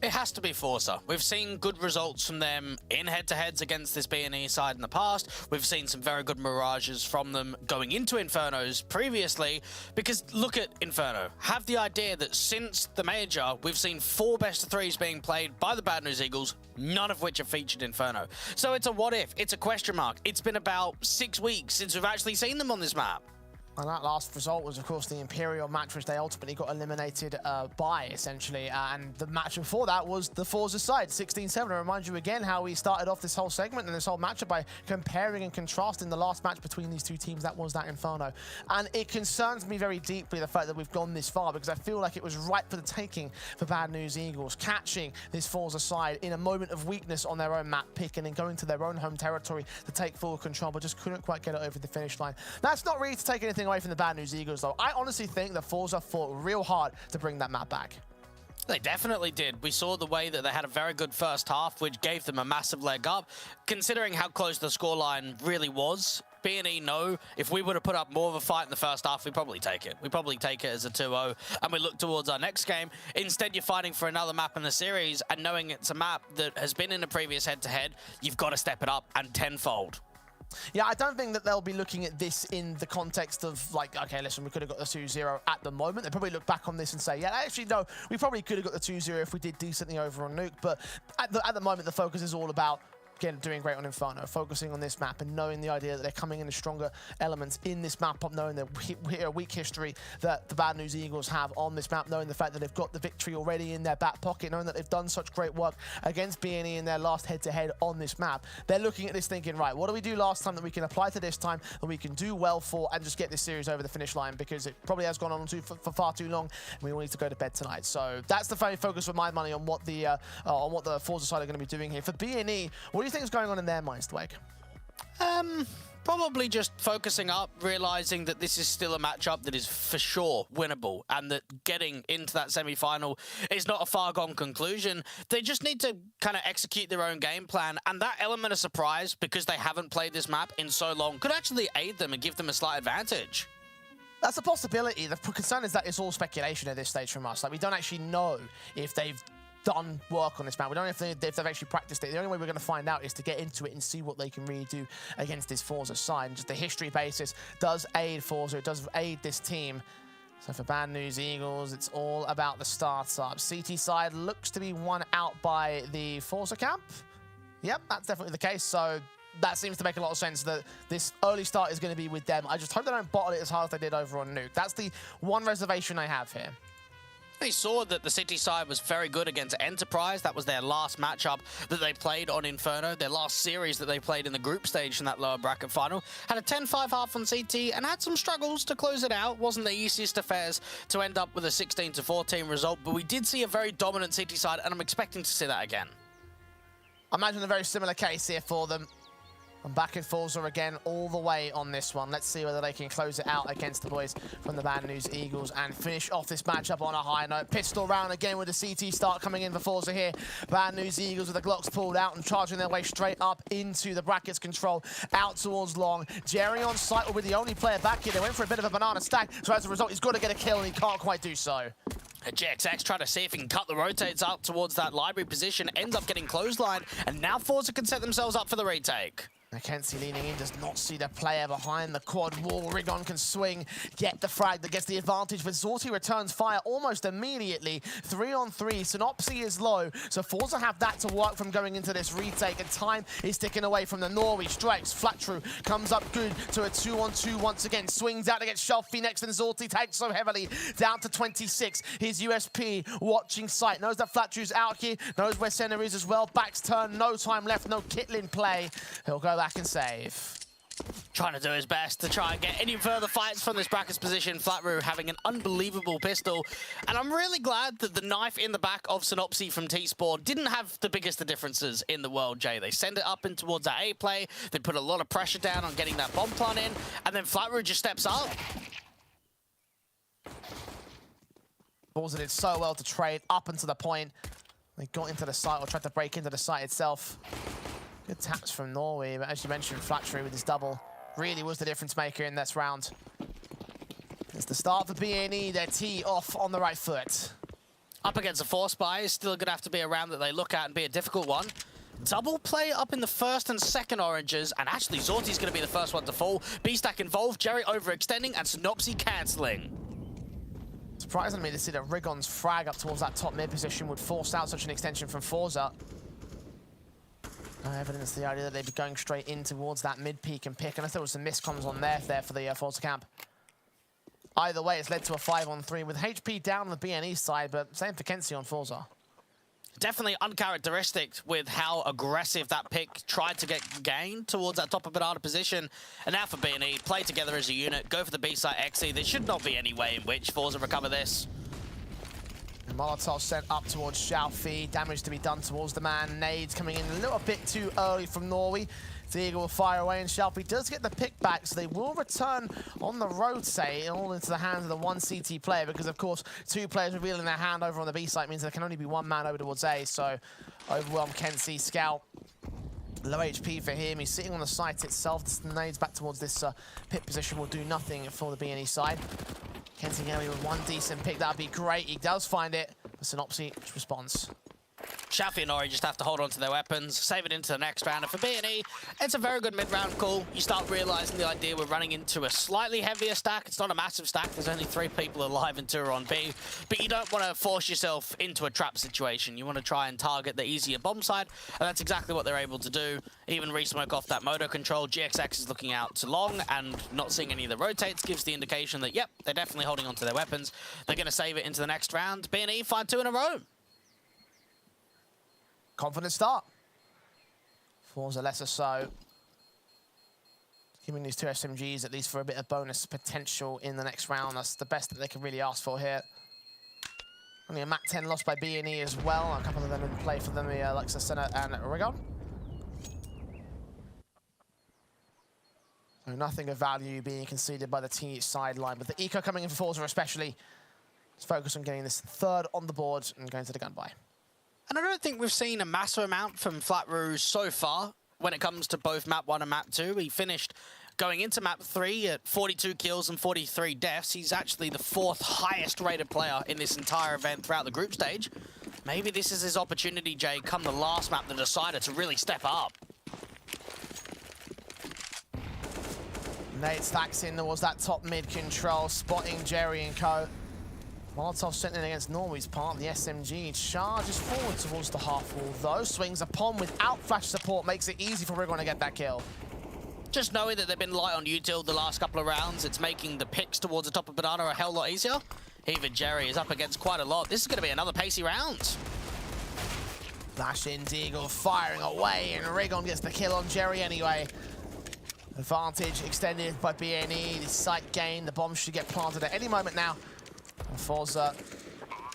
It has to be forZe. We've seen good results from them in head-to-heads against this B&E side in the past. We've seen some very good mirages from them going into Infernos previously, because look at Inferno. Have the idea that since the major, we've seen 4 best-of-3s being played by the Bad News Eagles, none of which have featured Inferno. So it's a what-if, it's a question mark. It's been about 6 weeks since we've actually seen them on this map. And that last result was, of course, the Imperial match, which they ultimately got eliminated by, essentially. And the match before that was the forZe side, 16-7. I remind you again how we started off this whole segment and this whole matchup by comparing and contrasting the last match between these two teams. That was that Inferno. And it concerns me very deeply, the fact that we've gone this far, because I feel like it was right for the taking for Bad News Eagles, catching this forZe side in a moment of weakness on their own map pick and then going to their own home territory to take full control, but just couldn't quite get it over the finish line. That's not really to take anything away from the Bad News Eagles, though. I honestly think that forZe fought real hard to bring that map back. They definitely did. We saw the way that they had a very good first half, which gave them a massive leg up. Considering how close the scoreline really was, B&E know if we would have put up more of a fight in the first half, we'd probably take it. We'd probably take it as a 2-0, and we look towards our next game. Instead, you're fighting for another map in the series, and knowing it's a map that has been in a previous head-to-head, you've got to step it up and tenfold. Yeah, I don't think that they'll be looking at this in the context of, like, okay, listen, we could have got the 2-0 at the moment. They probably look back on this and say, yeah, actually, no, we probably could have got the 2-0 if we did decently over on Nuke. But at the moment, the focus is all about, again, doing great on Inferno, focusing on this map and knowing the idea that they're coming in as stronger elements in this map, knowing the weak history that the Bad News Eagles have on this map, knowing the fact that they've got the victory already in their back pocket, knowing that they've done such great work against B&E in their last head-to-head on this map. They're looking at this thinking, right, what did we do last time that we can apply to this time, that we can do well for, and just get this series over the finish line, because it probably has gone on for far too long, and we all need to go to bed tonight. So that's the main focus for my money on what the forZe side are going to be doing here. For B&E, what do you think is going on in their minds, Dweg? Probably just focusing up, realizing that this is still a matchup that is for sure winnable, and that getting into that semi-final is not a far-gone conclusion. They just need to kind of execute their own game plan, and that element of surprise, because they haven't played this map in so long, could actually aid them and give them a slight advantage. That's a possibility. The concern is that it's all speculation at this stage from us. Like, we don't actually know if they've done work on this map. We don't know if they've actually practiced it. The only way we're going to find out is to get into it and see what they can really do against this forZe side. And just the history basis does aid forZe. It does aid this team. So for Bad News Eagles, it's all about the startup. CT side looks to be won out by the forZe camp. Yep, that's definitely the case. So that seems to make a lot of sense that this early start is going to be with them. I just hope they don't bottle it as hard as they did over on Nuke. That's the one reservation I have here. They saw that the City side was very good against Enterprise. That was their last matchup that they played on Inferno, their last series that they played in the group stage in that lower bracket final. Had a 10-5 half on CT and had some struggles to close it out. Wasn't the easiest affairs to end up with a 16-14 result, but we did see a very dominant City side, and I'm expecting to see that again. I imagine a very similar case here for them. I'm back at forZe again all the way on this one. Let's see whether they can close it out against the boys from the Bad News Eagles and finish off this matchup on a high note. Pistol round again with the CT start coming in for forZe here. Bad News Eagles with the Glocks pulled out and charging their way straight up into the brackets control, out towards long. Jerry on site will be the only player back here. They went for a bit of a banana stack, so as a result, he's got to get a kill and he can't quite do so. JXX trying to see if he can cut the rotates out towards that library position, ends up getting clotheslined, and now forZe can set themselves up for the retake. Mackenzie leaning in, does not see the player behind the quad wall. Rigon can swing, get the frag that gets the advantage, but Zorti returns fire almost immediately. 3-on-3, Synopsy is low, so forZe have that to work from going into this retake, and time is ticking away from the Norway. Strikes, Flatru comes up good to a 2-on-2 once again, swings out to get Shelfie next, and Zorti tags so heavily, down to 26. His USP, watching sight, knows that Flatru's out here, knows where Senna is as well. Back's turn, no time left, no Kitlin play. He'll go back and save. Trying to do his best to try and get any further fights from this brackets position. flatRoo having an unbelievable pistol. And I'm really glad that the knife in the back of Synopsy from T-Sport didn't have the biggest of differences in the world, Jay. They send it up in towards that A play. They put a lot of pressure down on getting that bomb plant in. And then flatRoo just steps up. forZe did so well to trade up until the point. They got into the site or tried to break into the site itself. Good taps from Norway, but as you mentioned, flatRoo with his double really was the difference maker in this round. It's the start for BNE, their tee off on the right foot. Up against a force buy is still going to have to be a round that they look at and be a difficult one. Double play up in the first and second oranges, and actually Zorti's going to be the first one to fall. B-Stack involved, Jerry overextending, and Synopsy cancelling. Surprising me to see that Rigon's frag up towards that top mid position would force out such an extension from forZe. No evidence the idea that they'd be going straight in towards that mid peak and pick, unless there was some miscoms on there for the forZe camp. Either way, it's led to a 5-on-3 with HP down on the BNE side, but same for kenSi on forZe. Definitely uncharacteristic with how aggressive that pick tried to get gained towards that top of banana position. And now for BNE, play together as a unit, go for the B side XE. There should not be any way in which forZe recover this. And Molotov sent up towards Xiaofi. Damage to be done towards the man. Nades coming in a little bit too early from Norway. Ziegler will fire away, and Xiaofi does get the pick back, so they will return on the rotate, all into the hands of the one CT player, because of course, two players revealing their hand over on the B site means there can only be one man over towards A, so overwhelm kenSi. Scout. Low HP for him. He's sitting on the site itself. The nades back towards this pit position will do nothing for the BNE side. kenSi going to be with one decent pick. That would be great. He does find it. The Synopsy responds. Xiaofi and Ori just have to hold on to their weapons, save it into the next round. And for BNE, it's a very good mid-round call. You start realizing the idea we're running into a slightly heavier stack. It's not a massive stack. There's only 3 people alive and 2 are on B. But you don't want to force yourself into a trap situation. You want to try and target the easier bomb side, and that's exactly what they're able to do. Even re-smoke off that motor control. GXX is looking out to long and not seeing any of the rotates gives the indication that, yep, they're definitely holding on to their weapons. They're going to save it into the next round. BNE find 2 in a row. Confident start. forZe lesser so. Giving these 2 SMGs at least for a bit of bonus potential in the next round. That's the best that they can really ask for here. Only a MAC-10 lost by BNE as well. A couple of them in play for them, Alexa Senna and Rigon. So nothing of value being conceded by the T sideline. But the eco coming in for forZe especially. Let's focus on getting this 3rd on the board and going to the gun buy. And I don't think we've seen a massive amount from flatRoo so far when it comes to both map 1 and map 2. He finished going into map 3 at 42 kills and 43 deaths. He's actually the 4th highest rated player in this entire event throughout the group stage. Maybe this is his opportunity, Jay, come the last map, the decider, to really step up. Nate stacks in towards that top mid control, spotting Jerry and co. Molotov sent in against Norway's part, the SMG charges forward towards the half wall though, swings upon without flash support, makes it easy for Rigon to get that kill. Just knowing that they've been light on util the last couple of rounds, it's making the picks towards the top of banana a hell lot easier. Even Jerry is up against quite a lot. This is going to be another pacey round. Flash in, Deagle firing away, and Rigon gets the kill on Jerry anyway. Advantage extended by BNE, the site gain, the bomb should get planted at any moment now. And forZe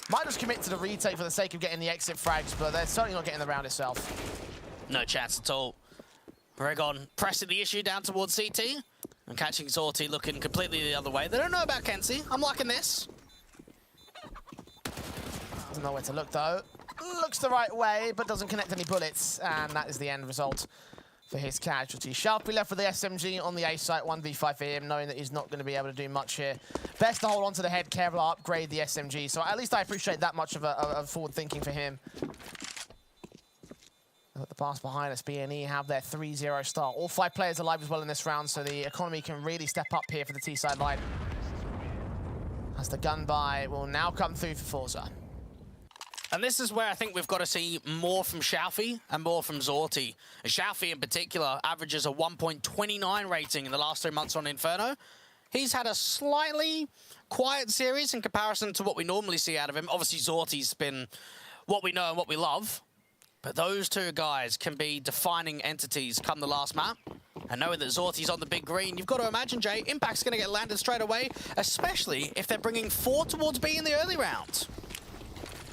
might just commit to the retake for the sake of getting the exit frags, but they're certainly not getting the round itself. No chance at all. Rigon pressing the issue down towards CT and catching Zorti looking completely the other way. They don't know about kenSi. I'm liking this. Doesn't know where to look though. Looks the right way, but doesn't connect any bullets, and that is the end result for his casualty. Sharpie left with the SMG on the A site, 1v5 for him, knowing that he's not going to be able to do much here. Best to hold on to the head, careful, upgrade the SMG. So at least I appreciate that much of forward thinking for him. At the pass behind us, BNE have their 3-0 start. All 5 players alive as well in this round, so the economy can really step up here for the T side line. As the gun buy will now come through for forZe. And this is where I think we've got to see more from Xiaofi and more from Zorti. Xiaofi in particular averages a 1.29 rating in the last 3 months on Inferno. He's had a slightly quiet series in comparison to what we normally see out of him. Obviously, Zorti's been what we know and what we love. But those 2 guys can be defining entities come the last map. And knowing that Zorti's on the big green, you've got to imagine, Jay, Impact's going to get landed straight away, especially if they're bringing 4 towards B in the early rounds.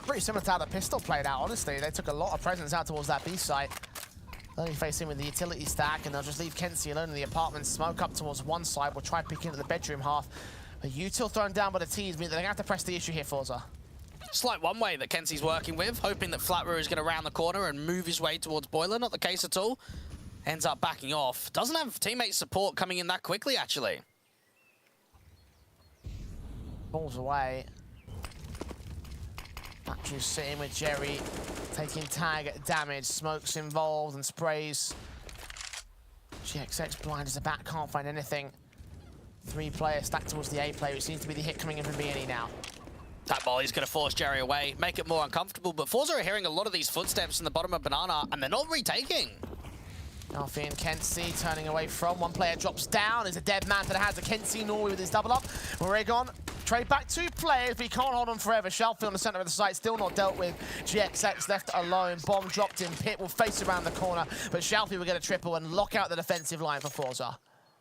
Pretty similar to how the pistol played out, honestly. They took a lot of presence out towards that B site. Only facing with the utility stack, and they'll just leave Kenzie alone in the apartment. Smoke up towards one side. We'll try peeking into the bedroom half. But util thrown down by the T's means they're going to have to press the issue here, forZe. Slight one way that Kenzie's working with, hoping that flatRoo is going to round the corner and move his way towards Boiler. Not the case at all. Ends up backing off. Doesn't have teammate support coming in that quickly, actually. Balls away. Matthews sitting with Jerry, taking tag damage. Smoke's involved and sprays. GXX blind as a bat, can't find anything. 3 players stacked towards the A player, which seems to be the hit coming in from BNE now. That volley's going to force Jerry away, make it more uncomfortable, but forZe are hearing a lot of these footsteps in the bottom of Banana, and they're not retaking. Alfie and Kenzie turning away from. One player drops down. Is a dead man to the hands of Kenzie Norway with his double up. Oregon trade back 2 players, but he can't hold on forever. Shelfie on the center of the site, still not dealt with. GXX left alone. Bomb dropped in. Pit will face around the corner, but Shelfie will get a triple and lock out the defensive line for forZe.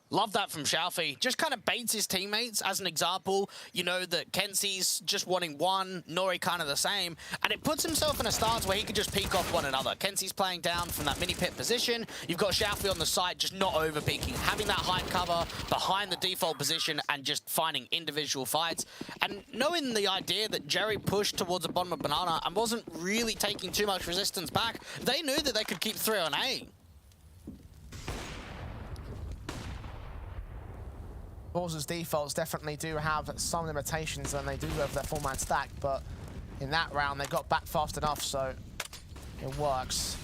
Love that from Shelfie. Just kind of baits his teammates. As an example, you know that Kenzie's just wanting one, Nori kind of the same, and it puts himself in a stance where he could just peek off one another. Kenzie's playing down from that mini pit position. You've got Shelfie on the side, just not over peeking, having that height cover behind the default position and just finding individual fights. And knowing the idea that Jerry pushed towards the bottom of Banana and wasn't really taking too much resistance back, they knew that they could keep 3 on A. forZe's defaults definitely do have some limitations when they do go for their 4-man stack, but in that round they got back fast enough, so it works.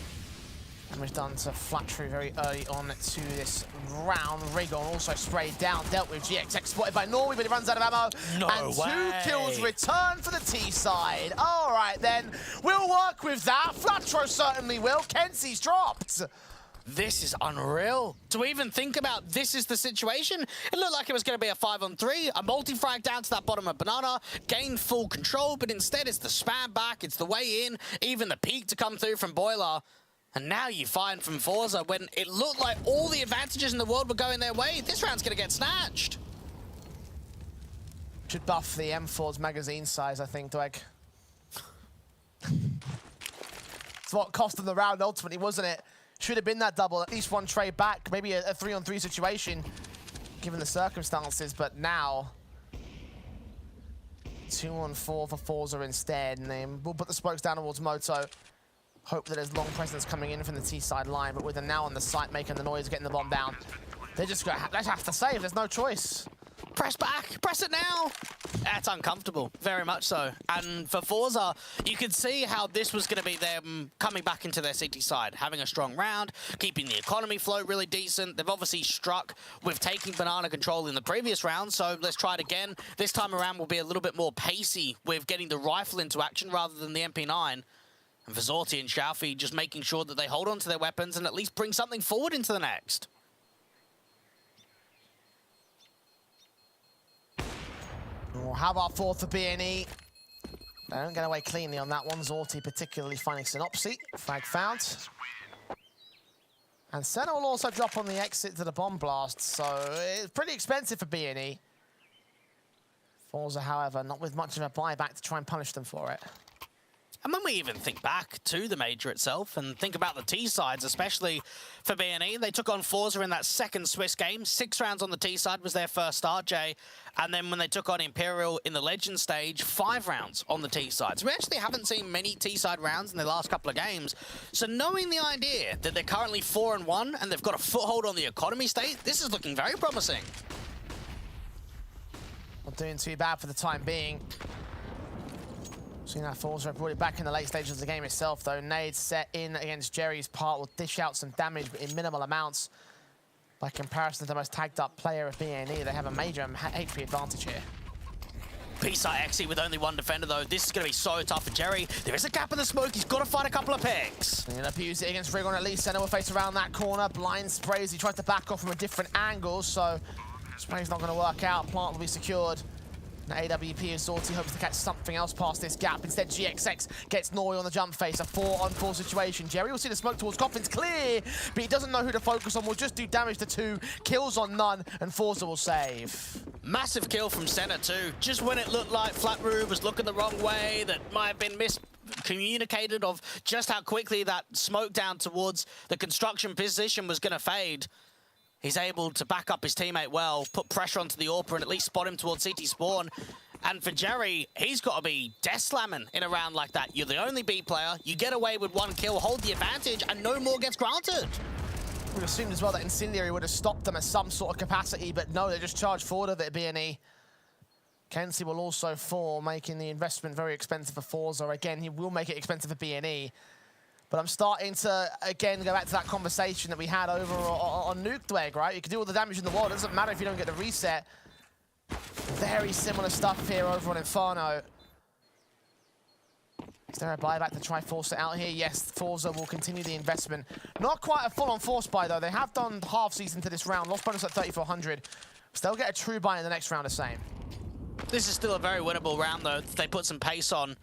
Damage done to flatRoo very early on to this round. Rigon also sprayed down, dealt with. GXX spotted by Norway, but he runs out of ammo. No and way. 2 kills return for the T side. All right then, we'll work with that. flatRoo certainly will. Kenzie's dropped. This is unreal. To even think about this is the situation, it looked like it was going to be a 5-on-3, a multi-frag down to that bottom of Banana, gain full control, but instead it's the spam back, it's the way in, even the peak to come through from Boiler. And now you find from forZe, when it looked like all the advantages in the world were going their way, this round's going to get snatched. Should buff the M4's magazine size, I think, Dweg. It's what cost them the round ultimately, wasn't it? Should have been that double, at least 1 trade back, maybe a 3-on-3 situation, given the circumstances, but now 2-on-4 for forZe instead, and then we'll put the spokes down towards Moto. Hope that there's long presence coming in from the T side line, but with them now on the site making the noise, getting the bomb down, they're just gonna have to save, there's no choice. Press back, press it now. That's uncomfortable, very much so. And for forZe, you could see how this was going to be them coming back into their CT side, having a strong round, keeping the economy flow really decent. They've obviously struck with taking Banana control in the previous round, so let's try it again. This time around will be a little bit more pacey with getting the rifle into action rather than the MP9. And for Zorti and Shelfie just making sure that they hold on to their weapons and at least bring something forward into the next. Oh, how about 4 for BNE? They don't get away cleanly on that one. Zorti particularly finding Synopsy. Frag found. And Senna will also drop on the exit to the bomb blast, so it's pretty expensive for BNE. forZe, however, not with much of a buyback to try and punish them for it. And when we even think back to the major itself and think about the T sides, especially for BNE, they took on forZe in that second Swiss game. 6 rounds on the T side was their first start, Jay. And then when they took on Imperial in the Legend stage, 5 rounds on the T side. So we actually haven't seen many T side rounds in the last couple of games. So knowing the idea that they're currently 4-1 and they've got a foothold on the economy state, this is looking very promising. Not doing too bad for the time being. Seeing that forZe brought it back in the late stages of the game itself, though. Nade set in against Jerry's part will dish out some damage, but in minimal amounts. By comparison to the most tagged up player of BNE, they have a major HP advantage here. P-side Exy with only 1 defender, though. This is going to be so tough for Jerry. There is a gap in the smoke. He's got to find a couple of picks. He'll abuse it against Rigon at least. Senna will face around that corner. Blind sprays. He tries to back off from a different angle, so spray's not going to work out. Plant will be secured. Now AWP and Zorti hopes to catch something else past this gap. Instead, GXX gets Nori on the jump face. A 4-on-4 situation. Jerry will see the smoke towards Coffin's clear, but he doesn't know who to focus on. Will just do damage to 2, kills on none, and forZe will save. Massive kill from Senna too. Just when it looked like FlatRoo was looking the wrong way, that might have been miscommunicated of just how quickly that smoke down towards the construction position was going to fade. He's able to back up his teammate well, put pressure onto the AWPer and at least spot him towards CT spawn. And for Jerry, he's got to be death slamming in a round like that. You're the only B player, you get away with 1 kill, hold the advantage, and no more gets granted. We assumed as well that Incendiary would have stopped them at some sort of capacity, but no, they just charged forward of it, BNE. kenzie will also fall, making the investment very expensive for forZe. Again, he will make it expensive for BNE. But I'm starting to, again, go back to that conversation that we had over on Nukedweg, right? You can do all the damage in the world. It doesn't matter if you don't get the reset. Very similar stuff here over on Inferno. Is there a buyback to try force it out here? Yes, forZe will continue the investment. Not quite a full-on force buy, though. They have done half season to this round. Lost bonus at 3,400. So they'll get a true buy in the next round the same. This is still a very winnable round, though. They put some pace on.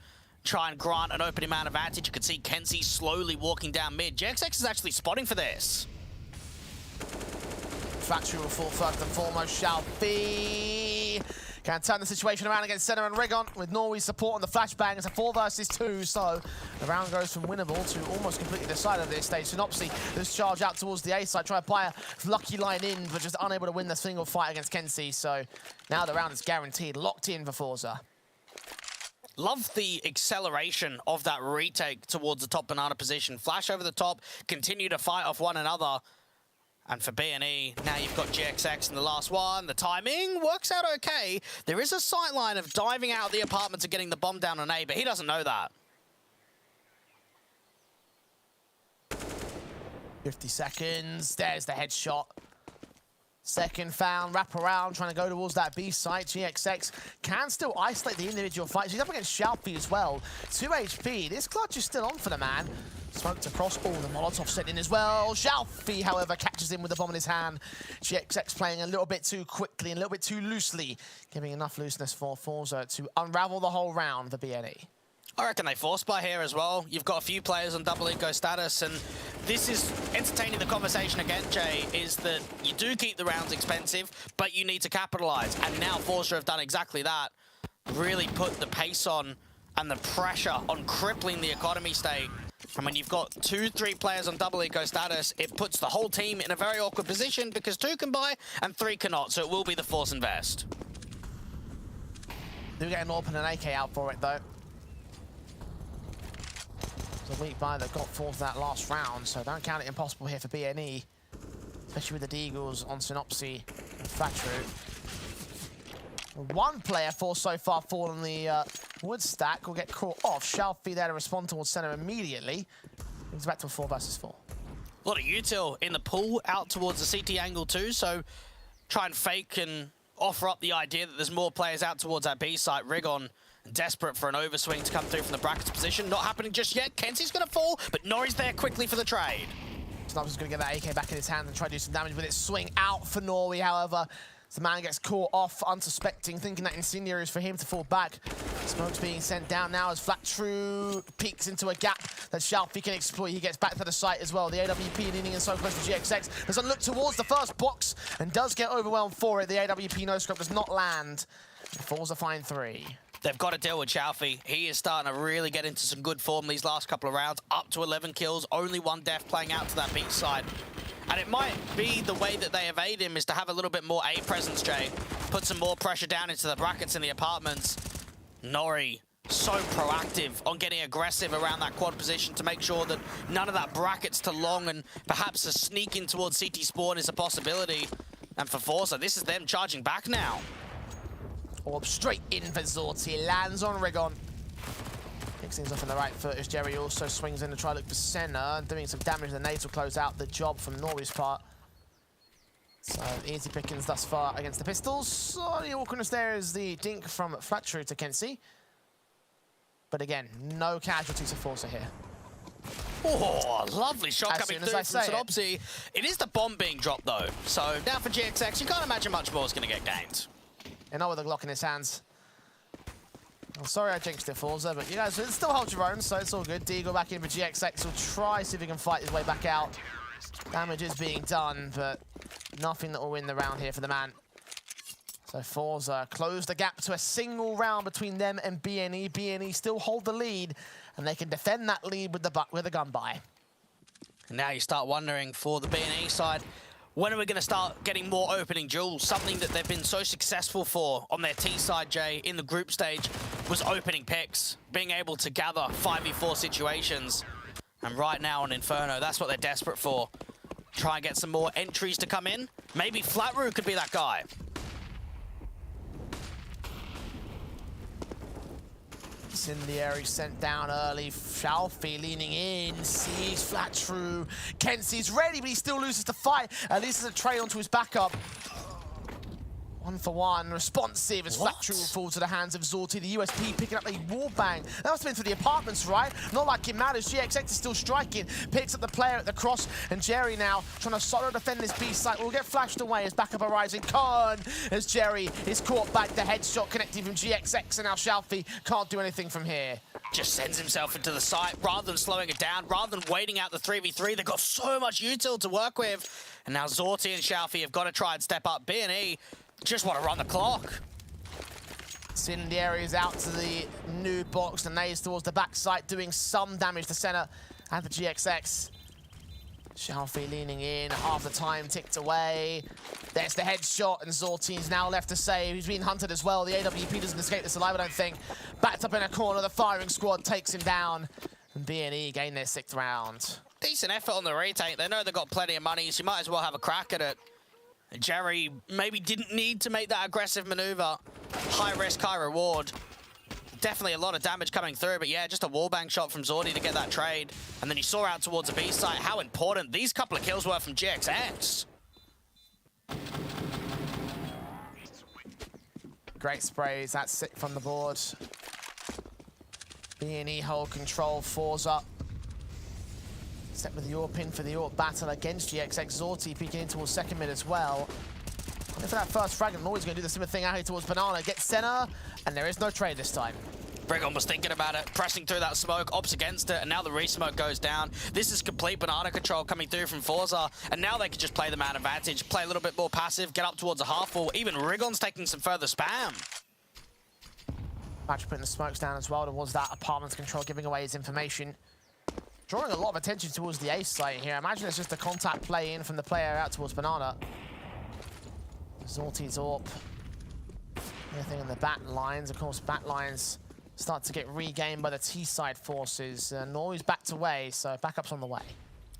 Try and grant an opening man advantage. You can see kenzie slowly walking down mid. GXX is actually spotting for this. FlatRoo will fall first and foremost. Shall be. Can turn the situation around against Senna and Rigon with Norway's support on the flashbang. It's a 4 versus 2, so the round goes from winnable to almost completely decided at this stage. Synopsy does charge out towards the A side, try to buy a lucky line in, but just unable to win the single fight against kenzie. So now the round is guaranteed, locked in for forZe. Love the acceleration of that retake towards the top banana position. Flash over the top, continue to fight off one another. And for BNE, now you've got GXX in the last one. The timing works out okay. There is a sight line of diving out of the apartment and getting the bomb down on A, but he doesn't know that. 50 seconds. There's the headshot. Second found, wrap around, trying to go towards that B site. GXX can still isolate the individual fights. He's up against Shalfie as well. 2 HP. This clutch is still on for the man. Smoked across all, the Molotov set in as well. Shalfie, however, catches him with the bomb in his hand. GXX playing a little bit too quickly and a little bit too loosely, giving enough looseness for forZe to unravel the whole round for BNE. I reckon they force buy here as well. You've got a few players on double eco status, and this is entertaining the conversation again, Jay, is that you do keep the rounds expensive, but you need to capitalize. And now forZe have done exactly that. Really put the pace on and the pressure on crippling the economy state. And when you've got 2-3 players on double eco status, it puts the whole team in a very awkward position because 2 can buy and 3 cannot, so it will be the force invest. Do get an AWP and an AK out for it, though. A weak buy that got forth that last round, so don't count it impossible here for BNE, especially with the Deagles on Synopsy and FlatRoo. 1 player for so far fall on the wood stack will get caught off. Shalfie there to respond towards center immediately. He's back to a 4 versus 4. A lot of util in the pool out towards the CT angle too, so try and fake and offer up the idea that there's more players out towards that B site. Rigon desperate for an overswing to come through from the brackets position. Not happening just yet. kenzie's going to fall, but Nori's there quickly for the trade. Snub's going to get that AK back in his hand and try to do some damage with it. Swing out for Norway, however. The man gets caught off, unsuspecting, thinking that Incendiary is for him to fall back. Smoke's being sent down now as FlatRoo peeks into a gap that Shalfie can exploit. He gets back to the site as well. The AWP leaning in so close to GXX. Doesn't look towards the first box and does get overwhelmed for it. The AWP no-scope does not land. forZe find 3. They've got to deal with Shalfie. He is starting to really get into some good form these last couple of rounds. Up to 11 kills, only 1 death playing out to that beach side. And it might be the way that they evade him is to have a little bit more A presence, Jay. Put some more pressure down into the brackets in the apartments. Nori, so proactive on getting aggressive around that quad position to make sure that none of that brackets to long and perhaps a sneak in towards CT spawn is a possibility. And for forZe, this is them charging back now. Orb straight in for Zorti, lands on Rigon. Picks things off on the right foot as Jerry also swings in to try to look for Senna, doing some damage. The nades will close out the job from Norway's part. So easy pickings thus far against the Pistols. So the awkwardness there is the dink from FlatRoo to kenzie. But again, no casualties for forZe here. Oh, lovely shot coming through from Synopsy. It is the bomb being dropped though. So now for GXX, you can't imagine much more is going to get gained. And now with the Glock in his hands. I'm sorry I jinxed it, forZe, but you guys it still hold your own, so it's all good. Deagle back in for GXX will try, see if he can fight his way back out. Damage is being done, but nothing that will win the round here for the man. So forZe close the gap to a single round between them and BNE. BNE still hold the lead, and they can defend that lead with the gun buy. And now you start wondering for the BNE side, when are we going to start getting more opening duels? Something that they've been so successful for on their T side, Jay, in the group stage was opening picks, being able to gather 5v4 situations. And right now on Inferno, that's what they're desperate for. Try and get some more entries to come in. Maybe Flatroo could be that guy. Incendiary sent down early. Shalfie leaning in, sees Flatroo. Kenzie's ready, but he still loses the fight. At least there's a trade onto his backup. 1-for-1, responsive as Flatroo will fall to the hands of Zorti. The USP picking up a wallbang. That must have been for the apartments, right? Not like it matters. GXX is still striking. Picks up the player at the cross, and Jerry now trying to solo defend this B site. Will get flashed away as backup arising. Khan as Jerry is caught back. The headshot connecting from GXX, and now Shalfie can't do anything from here. Just sends himself into the site rather than slowing it down, rather than waiting out the 3v3. They've got so much util to work with. And now Zorti and Shalfie have got to try and step up. BNE just want to run the clock. Incendiary is out to the new box. The nades towards the back site, doing some damage to center and the GXX. Shalfie leaning in, half the time ticked away. There's the headshot, and Zorti's now left to save. He's been hunted as well. The AWP doesn't escape this alive, I don't think. Backed up in a corner, the firing squad takes him down. And BNE gain their 6th round. Decent effort on the retake. They know they've got plenty of money, so you might as well have a crack at it. Jerry maybe didn't need to make that aggressive maneuver. High risk, high reward. Definitely a lot of damage coming through, but yeah, just a wallbang shot from Zorti to get that trade. And then he saw out towards the B site how important these couple of kills were from GXX. Great sprays, that's 6 from the board. BNE hold control, forZe. Step with the AWP pin for the AWP battle against GXX. Zorti peeking in towards second mid as well. And for that first fragment, always going to do the similar thing out here towards Banana. Gets center, and there is no trade this time. Brigon was thinking about it, pressing through that smoke, ops against it, and now the re-smoke goes down. This is complete Banana control coming through from forZe, and now they can just play the man advantage, play a little bit more passive, get up towards a half wall. Even Rigon's taking some further spam. Match putting the smokes down as well towards that apartment control, giving away his information. Drawing a lot of attention towards the ace site here. Imagine it's just a contact play in from the player out towards Banana. Zorti's AWP. Anything in the back lines. Of course, back lines start to get regained by the T-side forces. Norway's backed away, so backup's on the way.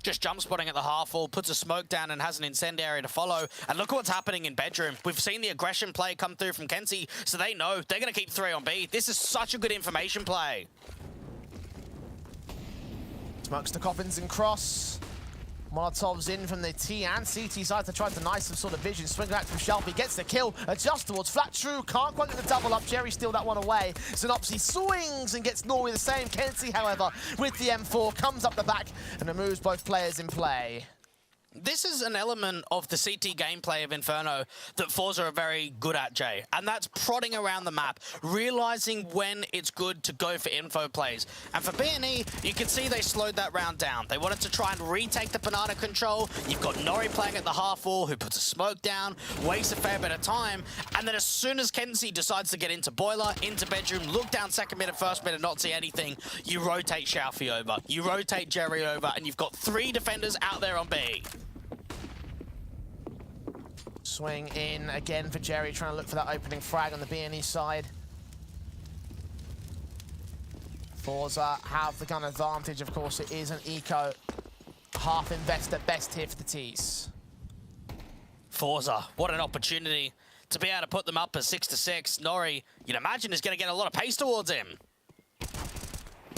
Just jump spotting at the half wall, puts a smoke down and has an incendiary to follow. And look what's happening in bedroom. We've seen the aggression play come through from Kenzie, so they know they're going to keep 3 on B. This is such a good information play. Smokes to Coffins and cross. Molotov's in from the T and CT side to try to deny some sort of vision. Swing back from Shalfie, gets the kill. Adjusts towards Flatroo, can't quite get the double up. Jerry steal that one away. Synopsy swings and gets Norway the same. Kenzie, however, with the M4, comes up the back and removes both players in play. This is an element of the CT gameplay of Inferno that forZe are very good at, Jay. And that's prodding around the map, realizing when it's good to go for info plays. And for BNE, you can see they slowed that round down. They wanted to try and retake the Banana control. You've got Nori playing at the half wall, who puts a smoke down, wastes a fair bit of time. And then as soon as Kenzie decides to get into Boiler, into bedroom, look down second mid and first mid and not see anything, you rotate Shalfie over, you rotate Jerry over, and you've got 3 defenders out there on B. Swing in again for Jerry, trying to look for that opening frag on the BNE side. forZe have the gun advantage, of course. It is an eco. Half invest at best here for the T's. forZe, what an opportunity to be able to put them up at 6-6. Nori, you'd imagine, is going to get a lot of pace towards him.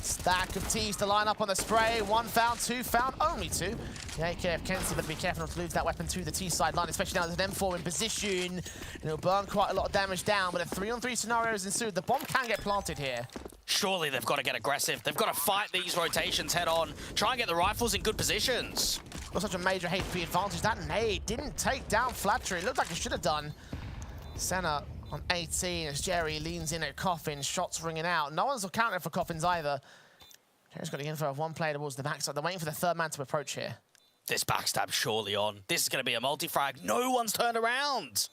Stack of T's to line up on the spray. 1 found, 2 found, only 2. The AKF Kenzie better be careful not to lose that weapon to the T side line, especially now there's an M4 in position. And it'll burn quite a lot of damage down, but a 3-on-3 scenario has ensued. The bomb can get planted here. Surely they've got to get aggressive. They've got to fight these rotations head on. Try and get the rifles in good positions. Got such a major HP advantage. That nade didn't take down Flatroo. It looked like it should have done. Senna on 18 as Jerry leans in at Coffin, shots ringing out. No one's counting for Coffins either. Jerry's got the info of one player towards the backside. They're waiting for the third man to approach here. This backstab surely on. This is going to be a multi-frag. No one's turned around.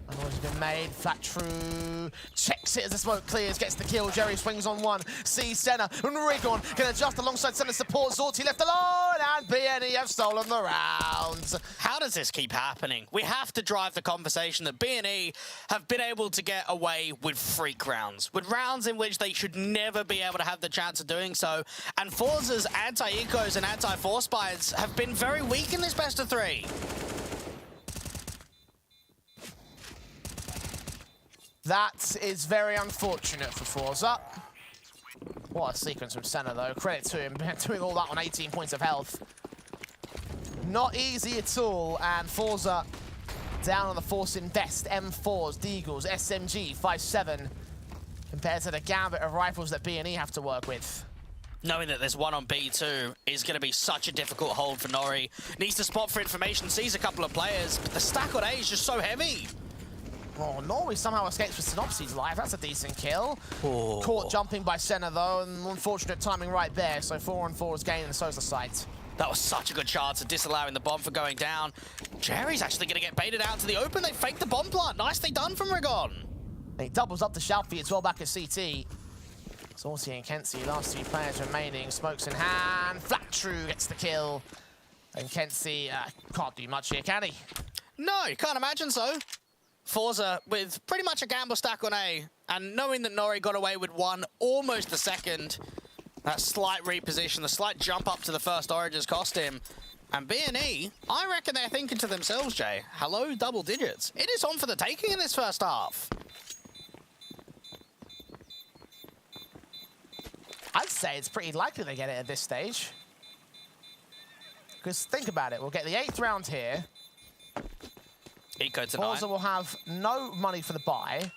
And noise has been made. Flat True checks it as the smoke clears, gets the kill. Jerry swings on one. Sees Senna and Rigon can adjust alongside Senna support. Zorti left alone, and BNE have stolen the rounds. How does this keep happening? We have to drive the conversation that BNE have been able to get away with freak rounds, with rounds in which they should never be able to have the chance of doing so. And forZe's anti-ecos and anti-force bites have been very weak in this best of 3. That is very unfortunate for forZe. What a sequence from Senna, though. Credit to him doing all that on 18 points of health. Not easy at all, and forZe down on the force invest. M4s, Deagles, SMG, 5.7, compared to the gambit of rifles that BNE have to work with. Knowing that there's one on B2 is going to be such a difficult hold for Nori. Needs to spot for information, sees a couple of players, but the stack on A is just so heavy. Oh, Norway somehow escapes with Synopsis live. That's a decent kill. Oh. Caught jumping by Senna, though, and unfortunate timing right there. So 4-on-4 is gained, and so's the site. That was such a good chance of disallowing the bomb for going down. Jerry's actually going to get baited out to the open. They faked the bomb plant. Nicely done from Rigon. He doubles up the Shalfie as well back at CT. Zorti and Kenzie, last 2 players remaining. Smokes in hand. Flat True gets the kill. And Kenzie can't do much here, can he? No, you can't imagine so. forZe with pretty much a gamble stack on A, and knowing that Nori got away with one, almost the second, that slight reposition, the slight jump up to the first Origins cost him. And BNE, I reckon they're thinking to themselves, Jay, hello, double digits. It is on for the taking in this first half. I'd say it's pretty likely they get it at this stage. Because think about it, we'll get the 8th round here. Eco tonight. forZe will have no money for the buy,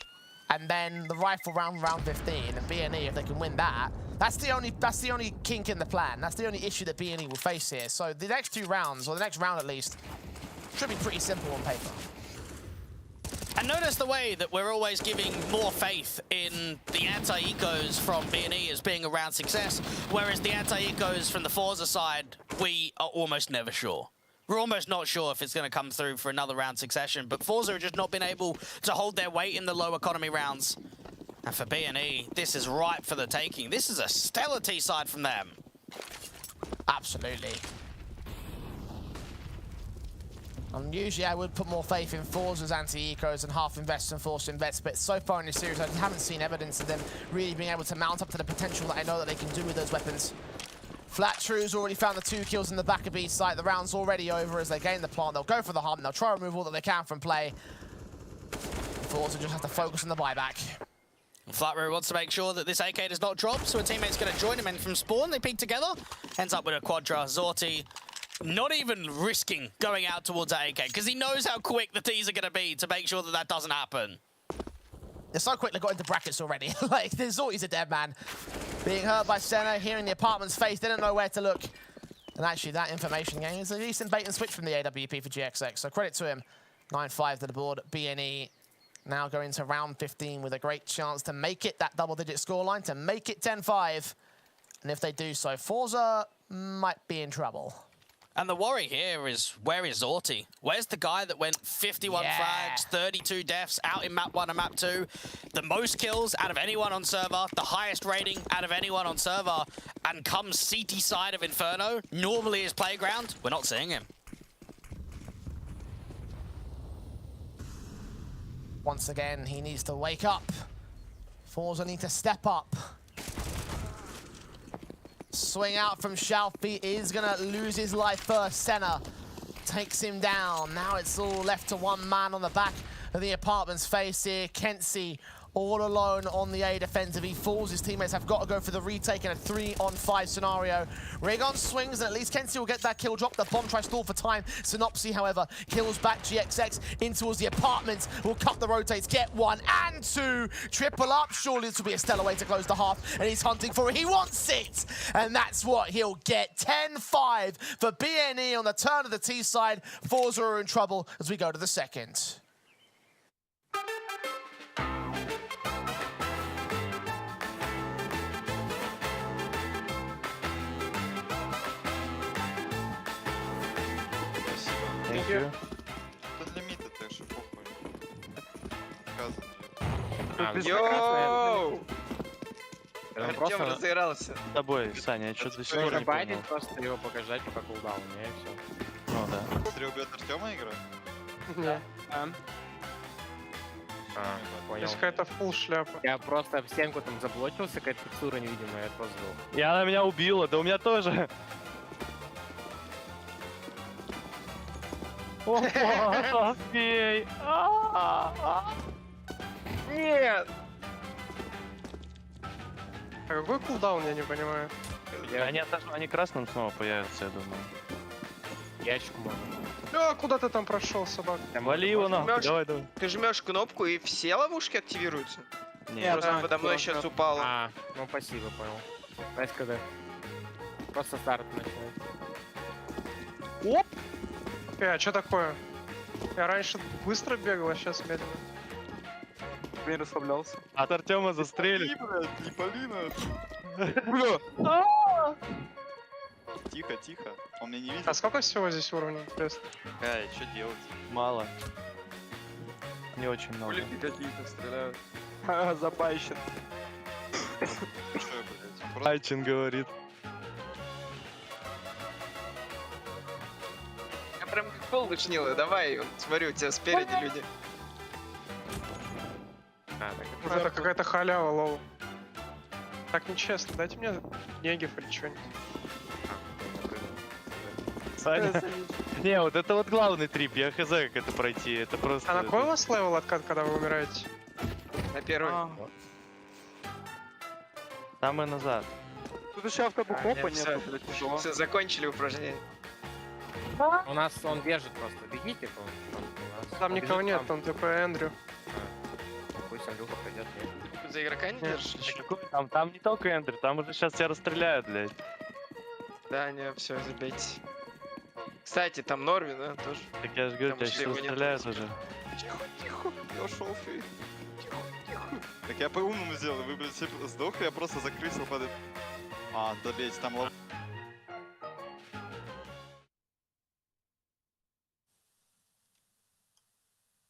and then the rifle round 15, and BNE, if they can win that, that's the only kink in the plan. That's the only issue that BNE will face here. So the next 2 rounds, or the next round at least, should be pretty simple on paper. And notice the way that we're always giving more faith in the anti-ecos from BNE as being a round success, whereas the anti-ecos from the forZe side, we are almost never sure. We're almost not sure if it's going to come through for another round succession, but forZe have just not been able to hold their weight in the low economy rounds. And for BNE, this is ripe for the taking. This is a stellar T-side from them. Absolutely. Usually I would put more faith in forZe's anti-ecos and half invest and force invest, but so far in this series I haven't seen evidence of them really being able to mount up to the potential that I know that they can do with those weapons. Flat True's already found the 2 kills in the back of B site. The round's already over as they gain the plant. They'll go for the hunt. They'll try to remove all that they can from play. forZe just have to focus on the buyback. Flatroo wants to make sure that this AK does not drop, so a teammate's going to join him in from spawn. They peek together. Ends up with a quadra. Zorti not even risking going out towards that AK because he knows how quick the T's are going to be to make sure that that doesn't happen. They're so quick they got into brackets already. Like, Zorti's a dead man. Being hurt by Senna, hearing the apartment's face, they don't know where to look. And actually, that information game is a decent bait and switch from the AWP for GXX, so credit to him. 9-5 to the board. BNE now going to round 15 with a great chance to make it that double-digit scoreline, to make it 10-5. And if they do so, forZe might be in trouble. And the worry here is, where is Zorti? Where's the guy that went 51 frags, 32 deaths out in map 1 and map 2? The most kills out of anyone on server, the highest rating out of anyone on server, and comes CT side of Inferno, normally his playground, we're not seeing him. Once again, he needs to wake up. forZe need to step up. Swing out from Shalfie is going to lose his life first. Senna takes him down. Now it's all left to one man on the back of the apartment's face here. Kenzie all alone on the A defensive. He falls. His teammates have got to go for the retake in a 3-on-5 scenario. Rigon swings, and at least Kenzie will get that kill drop. The bomb tries stall for time. Synopsis, however, kills back GXX in towards the apartment. Will cut the rotates, get 1 and 2. Triple up. Surely this will be a stellar way to close the half, and he's hunting for it. He wants it, and that's what he'll get. 10-5 for BNE on the turn of the T side. forZe are in trouble as we go to the second. Thank you. Тут лимиты теж, похуй. Йоу! Артем разыгрался. С тобой, Саня, я что-то до сих пор не понял. Просто его покажать по кулдауну, и все. Ну да. Смотри, убьет Артема игра? Да. Понял. Какая-то фул шляпа. Я просто в стенку там заблочился, какая-то текстура невидимая, я просто сдох. И она меня убила, да у меня тоже. Окей. Нет! А какой кулдаун, я не понимаю? Они красным снова появятся, я думаю. Ящик можно. А, куда ты там прошел, собака? Вали его нахуй, давай. Ты жмешь кнопку и все ловушки активируются? Нет, Просто подо мной сейчас упало. А, ну спасибо, понял. Знаешь, когда просто старт начинается. Оп! А что такое? Я раньше быстро бегал, а сейчас медленно. Не расслаблялся. От Артема застрелить. Не пали, Бля! Тихо, тихо. Он меня не видит. А сколько всего здесь уровней, интересно? Эй, что делать? Мало. Не очень много. Пули какие-то стреляют. Забайщин. Айчин говорит. Я прям как пол вышнила, давай, смотрю, у тебя спереди люди. Это какая-то халява, лоу. Так нечестно, дайте мне негив или что-нибудь. Саня. Не, вот это вот главный трип, я хз как это пройти, это просто... А на какой у вас левел откат, когда вы умираете? На первый. Там и назад. Тут еще автопухопа нету, блядь, тяжело. Все, закончили упражнение. У нас он бежит просто. Бегите, Там никого нет, там ТП Эндрю. Пусть Андрюха придет. За игрока не держишь? Там не только Эндер, там уже сейчас тебя расстреляют, блядь. Да, не, все, забейте. Кстати, там Норви, да, тоже. Так я же говорю, тебя сейчас расстреляют уже. Тихо, тихо. Я ушел фри. Тихо, тихо. Так я по-умному сделал. Вы, блядь, все сдохли, я просто закрылся под это. А, добейте, там лоб.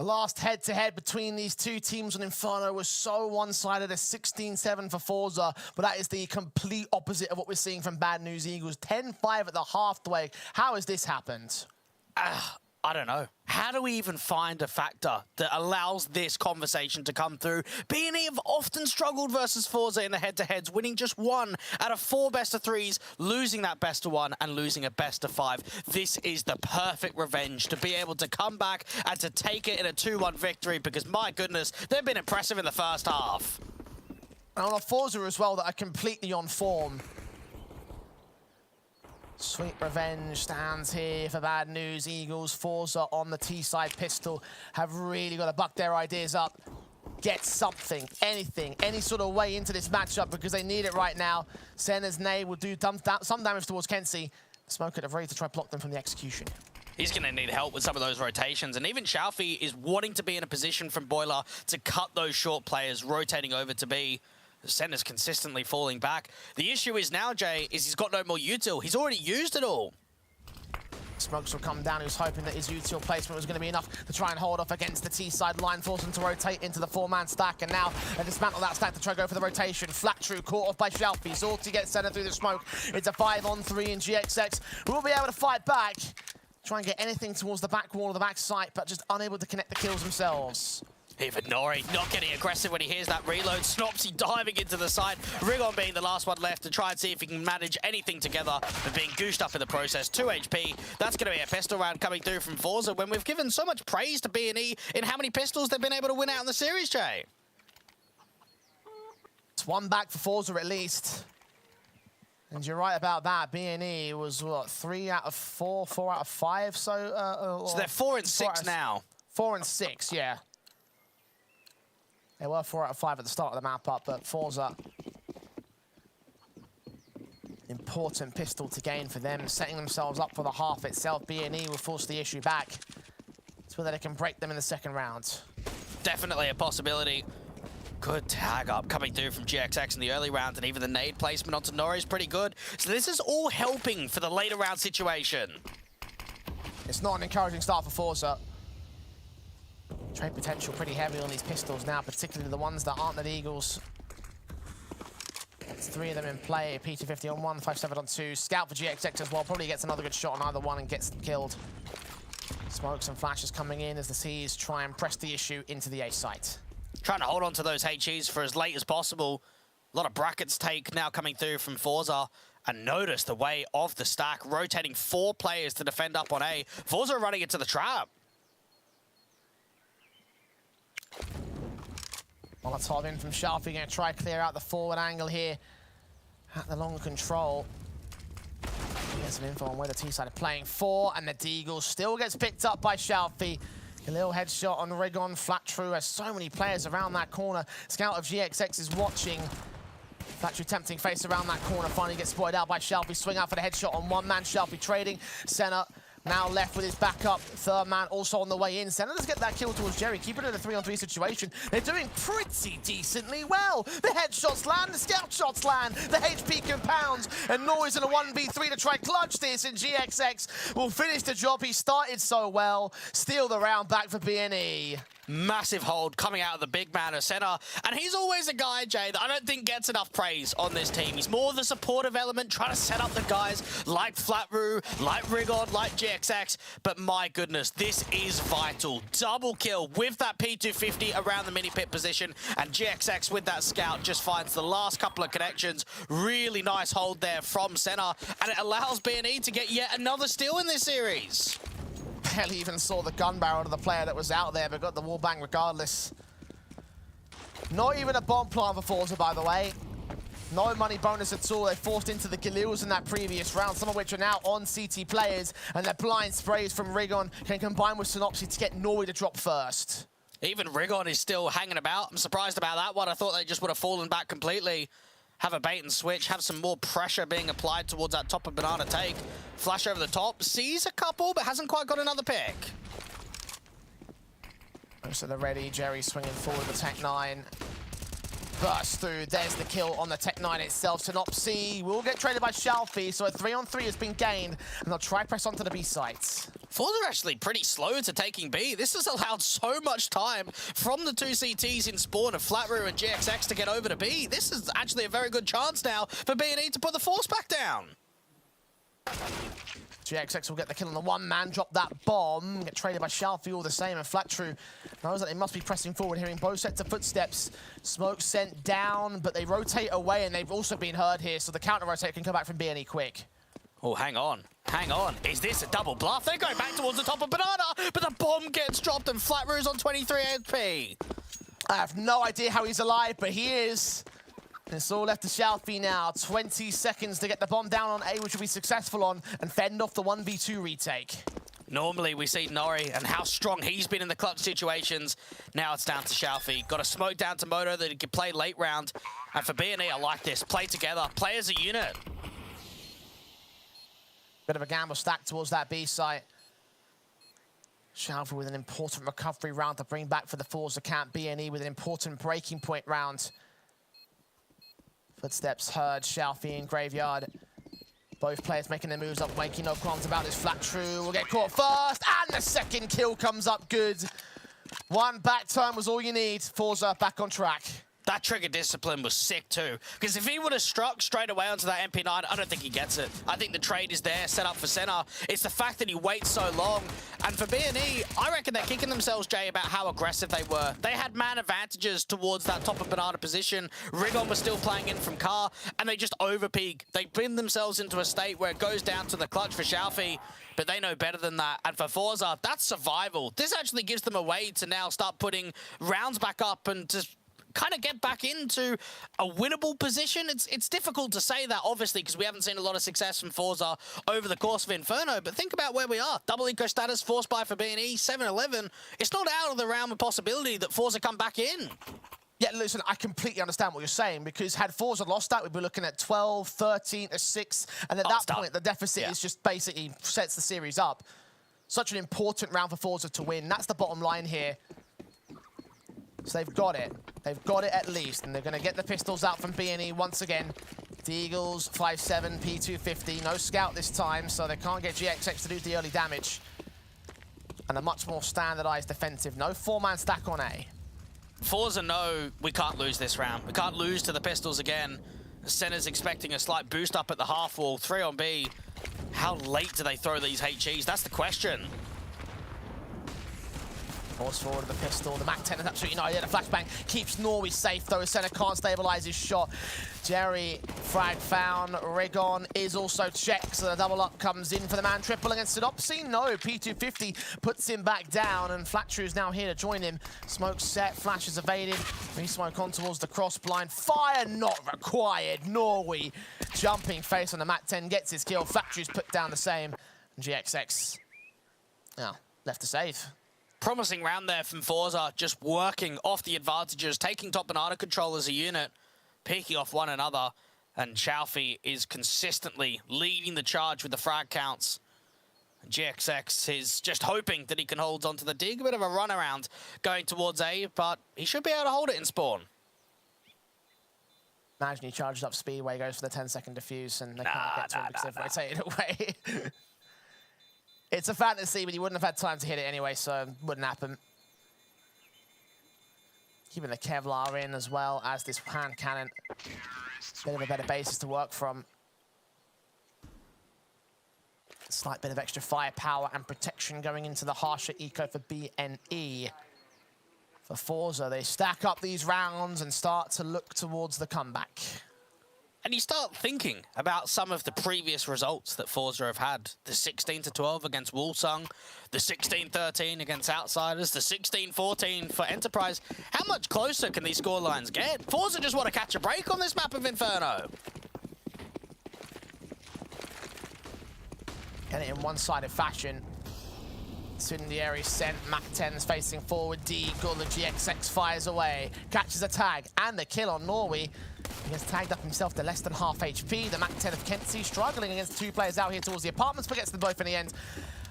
The last head-to-head between these two teams on Inferno was so one-sided, a 16-7 for forZe, but that is the complete opposite of what we're seeing from Bad News Eagles. 10-5 at the halfway. How has this happened? I don't know. How do we even find a factor that allows this conversation to come through? B&E have often struggled versus forZe in the head-to-heads, winning just 1 out of 4 best-of-3s, losing that best-of-1 and losing a best-of-5. This is the perfect revenge to be able to come back and to take it in a 2-1 victory because, my goodness, they've been impressive in the first half. And on a forZe as well that are completely on form. Sweet revenge stands here for Bad News Eagles. forZe on the T-side pistol have really got to buck their ideas up. Get something, anything, any sort of way into this matchup because they need it right now. Senna's Nay will do some damage towards Kenzie. Smoke at the ready to try to block them from the execution. He's going to need help with some of those rotations. And even Xiaofi is wanting to be in a position from Boiler to cut those short players rotating over to B. Senna's consistently falling back. The issue is now, Jay, is he's got no more util. He's already used it all. Smokes will come down. He was hoping that his util placement was going to be enough to try and hold off against the T-side line, force him to rotate into the 4-man stack. And now they dismantle that stack to try to go for the rotation. Flat True caught off by Xiaofi. Zorti gets Senna through the smoke. It's a 5-on-3 and GXX will be able to fight back. Try and get anything towards the back wall of the back site, but just unable to connect the kills themselves. Even Nori not getting aggressive when he hears that reload. Snopsy diving into the side. Rigon being the last one left to try and see if he can manage anything together, but being goosed up in the process. 2 HP. That's going to be a pistol round coming through from forZe when we've given so much praise to B&E in how many pistols they've been able to win out in the series, Jay. It's one back for forZe at least. And you're right about that. B&E was, what, 3 out of 4, 4 out of 5? So they're 4 and 6 now. 4 and 6, yeah. They were 4 out of 5 at the start of the map up, but forZe, important pistol to gain for them, setting themselves up for the half itself. B&E will force the issue back so that they can break them in the second round. definitely a possibility. Good tag up coming through from GXX in the early rounds, and even the nade placement onto Nori is pretty good. So this is all helping for the later round situation. It's not an encouraging start for forZe. Trade potential pretty heavy on these pistols now, particularly the ones that aren't the Eagles. It's 3 of them in play. P250 on 1, 5-7 on 2. Scout for GXX as well. Probably gets another good shot on either one and gets killed. Smokes and flashes coming in as the C's try and press the issue into the A site. Trying to hold on to those HEs for as late as possible. A lot of brackets take now coming through from forZe. And notice the way of the stack, rotating 4 players to defend up on A. forZe are running into the trap. Molotov in from Sharpie, going to try clear out the forward angle here at the long control. Get some info on where the T-side are playing for, and the Deagle still gets picked up by Shalfie. A little headshot on Rigon, flat true, has so many players around that corner. Scout of GXX is watching. Flat true tempting face around that corner, finally gets spotted out by Shalfie. Swing out for the headshot on one man, Shalfie trading. Senna now left with his backup. Third man also on the way in. Senna does get that kill towards Jerry, keep it in a 3-on-3 situation. They're doing pretty decently well. The headshots land, the scout shots land, the HP compounds, and Noise in a 1v3 to try and clutch this, and GXX will finish the job. He started so well. Steal the round back for BNE. Massive hold coming out of the big man of Senna. And he's always a guy, Jay, that I don't think gets enough praise on this team. He's more the supportive element, trying to set up the guys like Flatroo, like Rigon, like GXX. But my goodness, this is vital. Double kill with that P250 around the mini pit position. And GXX with that scout just finds the last couple of connections. Really nice hold there from Senna. And it allows BNE to get yet another steal in this series. Barely even saw the gun barrel to the player that was out there, but got the wall bang regardless. Not even a bomb plant for forZe, by the way. No money bonus at all. They forced into the Galils in that previous round, some of which are now on CT players, and their blind sprays from Rigon can combine with Synopsy to get Norway to drop first. Even Rigon is still hanging about. I'm surprised about that one. I thought they just would have fallen back completely. Have a bait and switch, have some more pressure being applied towards that top of banana take. Flash over the top, sees a couple, but hasn't quite got another pick. So they're ready, Jerry swinging forward with Tech 9. Burst through, there's the kill on the Tech 9 itself. Synopsy will get traded by Shalfie, so a 3-on-3 has been gained, and they'll try press onto the B sites. forZe are actually pretty slow to taking B. This has allowed so much time from the 2 CTs in spawn of Flatroo and GXX to get over to B. This is actually a very good chance now for BNE to put the force back down. GXX will get the kill on the one man, drop that bomb, get traded by Shalfie all the same, and Flatroo knows that they must be pressing forward, hearing both sets of footsteps. Smoke sent down, but they rotate away, and they've also been heard here, so the counter-rotate can come back from BNE quick. Oh, hang on. Hang on. Is this a double bluff? They're going back towards the top of banana, but the bomb gets dropped, and Flatroo's on 23 HP. I have no idea how he's alive, but he is. It's all left to Shalfie now. 20 seconds to get the bomb down on A, which will be successful on, and fend off the 1v2 retake. Normally we see Nori and how strong he's been in the clutch situations. Now it's down to Shalfie. Got a smoke down to Moto that he can play late round. And for BNE, I like this. Play together. Play as a unit. Bit of a gamble stack towards that B site. Shalfie with an important recovery round to bring back for the forZe camp. BNE with an important breaking point round. Footsteps heard, Shalfie in Graveyard. Both players making their moves up, making no qualms about this. Flatroo will get caught first, and the second kill comes up good. One back turn was all you need. forZe back on track. That trigger discipline was sick too, because if he would have struck straight away onto that MP9, I don't think he gets it. I think the trade is there, set up for Senna. It's the fact that he waits so long. And for BNE, I reckon they're kicking themselves, Jay, about how aggressive they were. They had man advantages towards that top of banana position. Rigon was still playing in from car, and they just overpeak. They pin themselves into a state where it goes down to the clutch for Shalfie, but they know better than that. And for forZe, that's survival. This actually gives them a way to now start putting rounds back up and just kind of get back into a winnable position. It's difficult to say that, obviously, because we haven't seen a lot of success from forZe over the course of Inferno, but think about where we are. Double eco status, force buy for BNE, 7-11. It's not out of the realm of possibility that forZe come back in. Yeah, listen, I completely understand what you're saying, because had forZe lost that, we'd be looking at 12, 13, a 6, and at that point, the deficit is just basically sets the series up. Such an important round for forZe to win. That's the bottom line here. So they've got it. They've got it at least, and they're going to get the pistols out from BNE once again. Deagles, 5-7, P250. No scout this time, so they can't get GXX to do the early damage. And a much more standardized defensive. No four-man stack on A. forZe know we can't lose this round. We can't lose to the pistols again. Senna's expecting a slight boost up at the half wall. 3 on B. How late do they throw these HEs? That's the question. Force forward to the pistol. The MAC-10 is absolutely no idea. The flashbang keeps Norway safe, though. Senna can't stabilize his shot. Jerry, frag found. Rigon is also checked, so the double up comes in for the man triple against Synopsy. No, P250 puts him back down, and Flattrue is now here to join him. Smoke set, flash is evaded. Re-smoke on towards the cross blind. Fire not required. Norway jumping face on the MAC-10 gets his kill. Flattrue's put down the same. And GXX, now left to save. Promising round there from forZe, just working off the advantages, taking top banana control as a unit, picking off one another, and Xiaofi is consistently leading the charge with the frag counts. And GXX is just hoping that he can hold onto the dig. A bit of a runaround going towards A, but he should be able to hold it in spawn. Imagine he charges up Speedway, goes for the 10-second defuse, and they can't get to him because they've rotated away. It's a fantasy, but he wouldn't have had time to hit it anyway, so it wouldn't happen. Keeping the Kevlar in as well as this hand cannon. Bit of a better basis to work from. Slight bit of extra firepower and protection going into the harsher eco for BNE. For forZe, they stack up these rounds and start to look towards the comeback. And you start thinking about some of the previous results that forZe have had. The 16-12 against Wolsung, the 16-13 against Outsiders, the 16-14 for Enterprise. How much closer can these scorelines get? forZe just want to catch a break on this map of Inferno. And in one-sided fashion. Incendiary sent, MAC-10's facing forward, Deagle, the GXX fires away, catches a tag, and the kill on Norway. He has tagged up himself to less than half HP. The MAC-10 of Kenzie struggling against the 2 players out here towards the apartments, but gets them both in the end.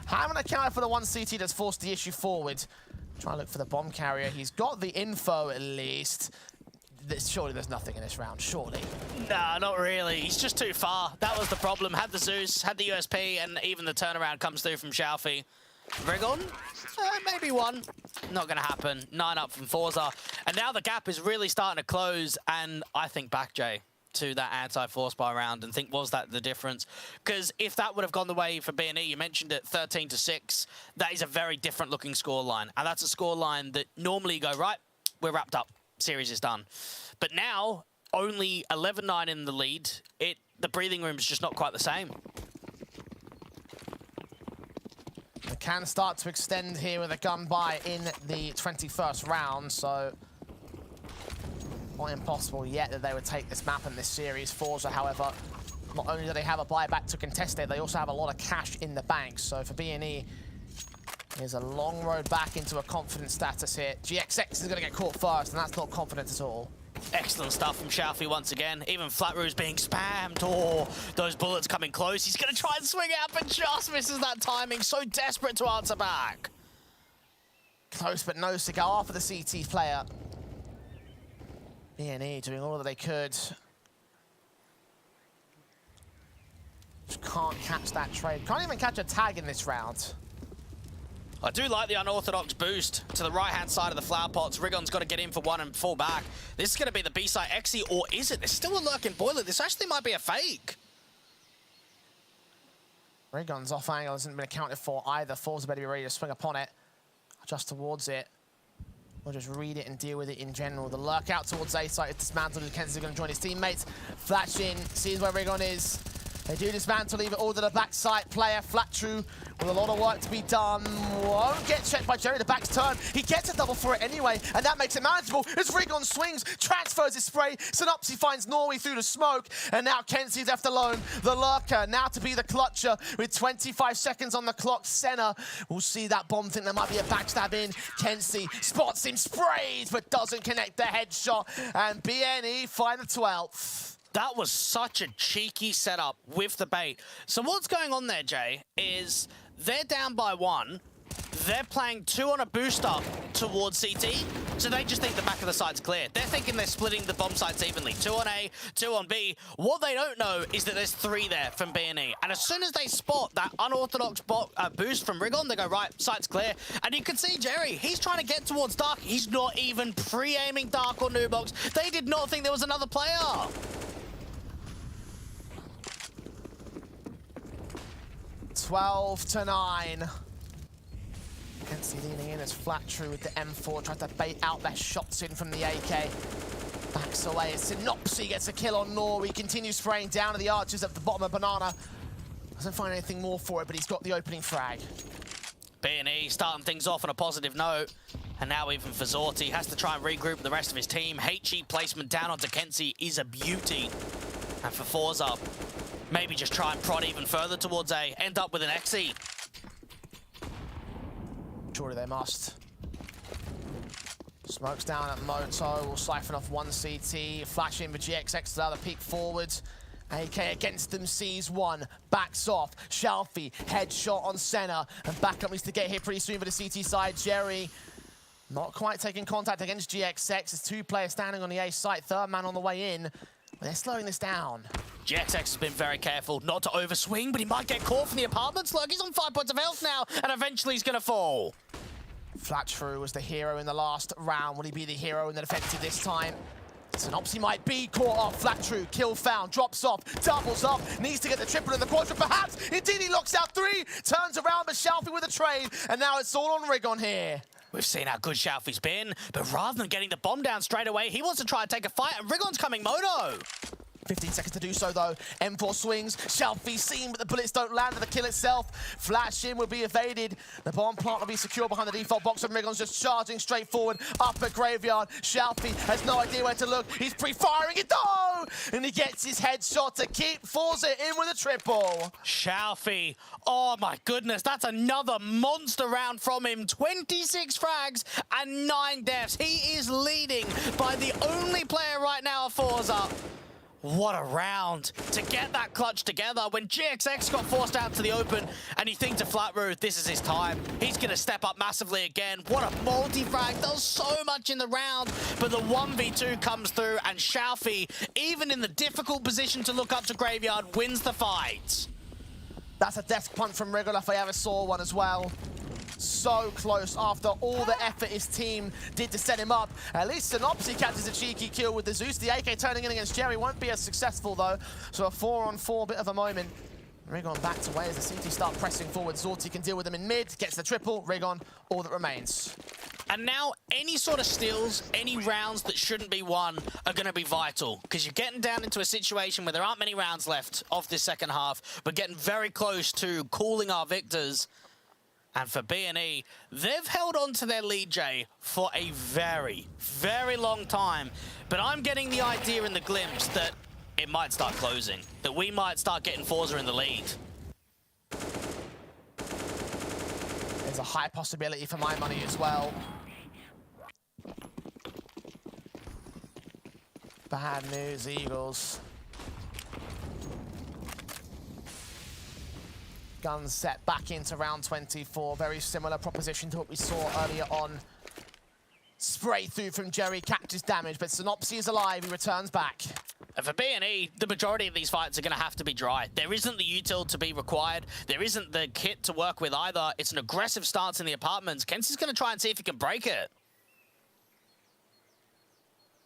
Haven't accounted for the 1 CT that's forced the issue forward. Try and look for the bomb carrier. He's got the info at least. Surely there's nothing in this round, surely. Nah, not really. He's just too far. That was the problem. Had the Zeus, had the USP, and even the turnaround comes through from Xiaofi. Rigon? Maybe 1. Not going to happen. 9 up from forZe. And now the gap is really starting to close, and I think back, Jay, to that anti-force bar round and think, was that the difference? Because if that would have gone the way for BNE, you mentioned it, 13-6, that is a very different looking scoreline. And that's a scoreline that normally you go, right, we're wrapped up. Series is done. But now, only 11-9 in the lead. The breathing room is just not quite the same. They can start to extend here with a gun buy in the 21st round, so not impossible yet that they would take this map and this series. forZe, however, not only do they have a buyback to contest it, they also have a lot of cash in the bank. So for BNE, there's a long road back into a confident status here. GXX is going to get caught first, and that's not confident at all. Excellent stuff from Xiaofi once again. Even Flatrue's being spammed. Oh, those bullets coming close. He's going to try and swing out, but just misses that timing. So desperate to answer back. Close but no cigar for the CT player. BNE doing all that they could. Just can't catch that trade. Can't even catch a tag in this round. I do like the unorthodox boost to the right-hand side of the flower pots. Rigon's got to get in for 1 and fall back. This is going to be the B-side Xe, or is it? There's still a lurking boiler. This actually might be a fake. Rigon's off angle hasn't been accounted for either. forZe better be ready to swing upon it. Just towards it. We'll just read it and deal with it in general. The lurk out towards A site is dismantled. Kenzie's going to join his teammates. Flash in, sees where Rigon is. They do dismantle, leave it all to the backside player. Flattrue with a lot of work to be done. Won't get checked by Jerry. The back's turned. He gets a double for it anyway, and that makes it manageable as Rigon swings, transfers his spray. Synopsy finds Norway through the smoke, and now Kenzie's left alone. The lurker now to be the clutcher with 25 seconds on the clock. Senna will see that bomb. Think there might be a backstab in. Kenzie spots him, sprays, but doesn't connect the headshot, and BNE find the 12th. That was such a cheeky setup with the bait. So what's going on there, Jay, is they're down by 1. they're playing 2 on a boost up towards CT, so they just think the back of the site's clear. They're thinking they're splitting the bomb sites evenly. 2 on A, 2 on B. What they don't know is that there's 3 there from B&E. And as soon as they spot that unorthodox boost from Rigon, they go, right, site's clear. And you can see Jerry, he's trying to get towards Dark. He's not even pre-aiming Dark or Nubox. They did not think there was another player. 12-9. Kenzie leaning in as Flattrue with the M4 tried to bait out their shots in from the AK. Backs away as Synopsy gets a kill on Nori, continues spraying down to the archers at the bottom of Banana. Doesn't find anything more for it, but he's got the opening frag. B&E starting things off on a positive note. And now even forZe has to try and regroup the rest of his team. HE placement down onto Kenzie is a beauty. And for forZe, maybe just try and prod even further towards A. End up with an XE. Surely they must. Smokes down at Moto, will siphon off 1 CT, flash in for GXX to the other, peek forwards. AK against them, sees 1, backs off. Shalfie, headshot on Senna, and backup needs to get here pretty soon for the CT side. Jerry, not quite taking contact against GXX. There's 2 players standing on the A site, 3rd man on the way in. They're slowing this down. GXX has been very careful not to overswing, but he might get caught from the apartments. Look, he's on 5 points of health now, and eventually he's gonna fall. Flattrue was the hero in the last round. Will he be the hero in the defensive this time? Synopsy might be caught off. Flattrue, kill found, drops off, doubles up, needs to get the triple in the quadrant, perhaps. Indeed, he locks out 3, turns around, but Shalfie with a trade, and now it's all on Rigon here. We've seen how good Shalfie's been, but rather than getting the bomb down straight away, he wants to try and take a fight, and Rigon's coming mono. 15 seconds to do so, though. M4 swings. Shalfie seen, but the bullets don't land to the kill itself. Flash in will be evaded. The bomb plant will be secure behind the default box, and Rigon's just charging straight forward up at Graveyard. Shalfie has no idea where to look. He's pre-firing it, though! And he gets his headshot to keep forZe in with a triple. Shalfie, oh my goodness, that's another monster round from him. 26 frags and 9 deaths. He is leading by the only player right now at forZe. What a round to get that clutch together when GXX got forced out to the open, and you think to Flattrue, this is his time. He's going to step up massively again. What a multi-frag, does so much in the round, but the 1v2 comes through, and Shalfie, even in the difficult position to look up to Graveyard, wins the fight. That's a desk punch from Rigon if I ever saw one as well. So close after all the effort his team did to set him up. At least Synopsy catches a cheeky kill with the Zeus. The AK turning in against Jerry won't be as successful though. So a 4-on-4 bit of a moment. Rigon backs away as the CT start pressing forward. Zorti can deal with them in mid, gets the triple. Rigon, all that remains. And now any sort of steals, any rounds that shouldn't be won are going to be vital, because you're getting down into a situation where there aren't many rounds left of this second half, but getting very close to calling our victors. And for B&E, they've held on to their lead, Jay, for a very, very long time. But I'm getting the idea in the glimpse that it might start closing, that we might start getting forZe in the lead. There's a high possibility for my money as well. Bad news, Eagles. Guns set back into round 24. Very similar proposition to what we saw earlier on. Spray through from Jerry, catches damage, but Synopsy is alive. He returns back. And for B&E, the majority of these fights are going to have to be dry. There isn't the util to be required. There isn't the kit to work with either. It's an aggressive stance in the apartments. Kenzie's going to try and see if he can break it.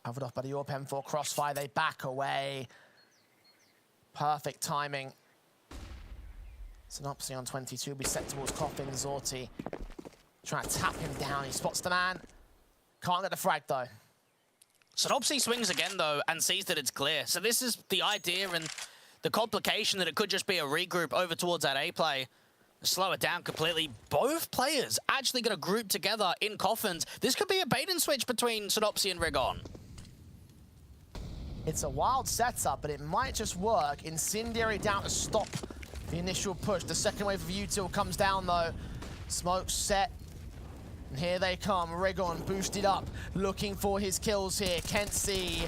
Covered off by the AWP M4 crossfire. They back away. Perfect timing. Synopsy on 22 will be set towards Coffin. Zorti trying to tap him down. He spots the man. Can't get the frag though. Synopsy swings again though and sees that it's clear. So this is the idea and the complication that it could just be a regroup over towards that A play. Slow it down completely. Both players actually going to group together in coffins. This could be a bait and switch between Synopsy and Rigon. It's a wild setup, but it might just work. Incendiary down to stop the initial push. The second wave of util comes down though. Smoke set. And here they come. Rigon boosted up, looking for his kills here. Kenzie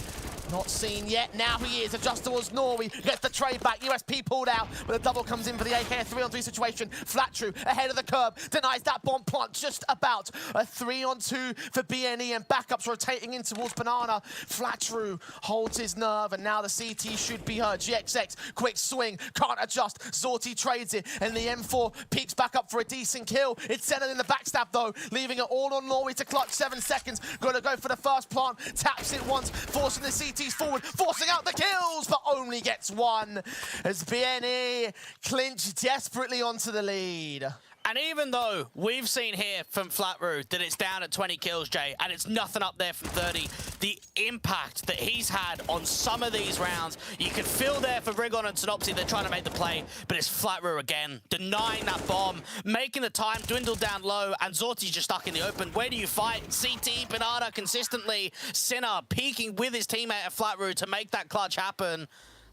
Not seen yet. Now he is. Adjust towards Norway. Gets the trade back. USP pulled out, but the double comes in for the AK. A 3-on-3 situation. Flattrue ahead of the curb. Denies that bomb plant just about. A 3-on-2 for BNE, and backups rotating in towards Banana. Flattrue holds his nerve, and now the CT should be heard. GXX, quick swing. Can't adjust. Zorti trades it, and the M4 peeks back up for a decent kill. It's centered in the backstab, though, leaving it all on Norway to clutch. 7 seconds. Got to go for the first plant. Taps it once, forcing the CTs forward, forcing out the kills, but only gets one as BNE clinch desperately onto the lead. And even though we've seen here from Flattrue that it's down at 20 kills, Jay, and it's nothing up there from 30, the impact that he's had on some of these rounds, you can feel there for Rigon and Synopsy, they're trying to make the play, but it's Flattrue again, denying that bomb, making the time dwindle down low, and Zorti's just stuck in the open. Where do you fight? CT, Banana consistently, Sinner peeking with his teammate at Flattrue to make that clutch happen.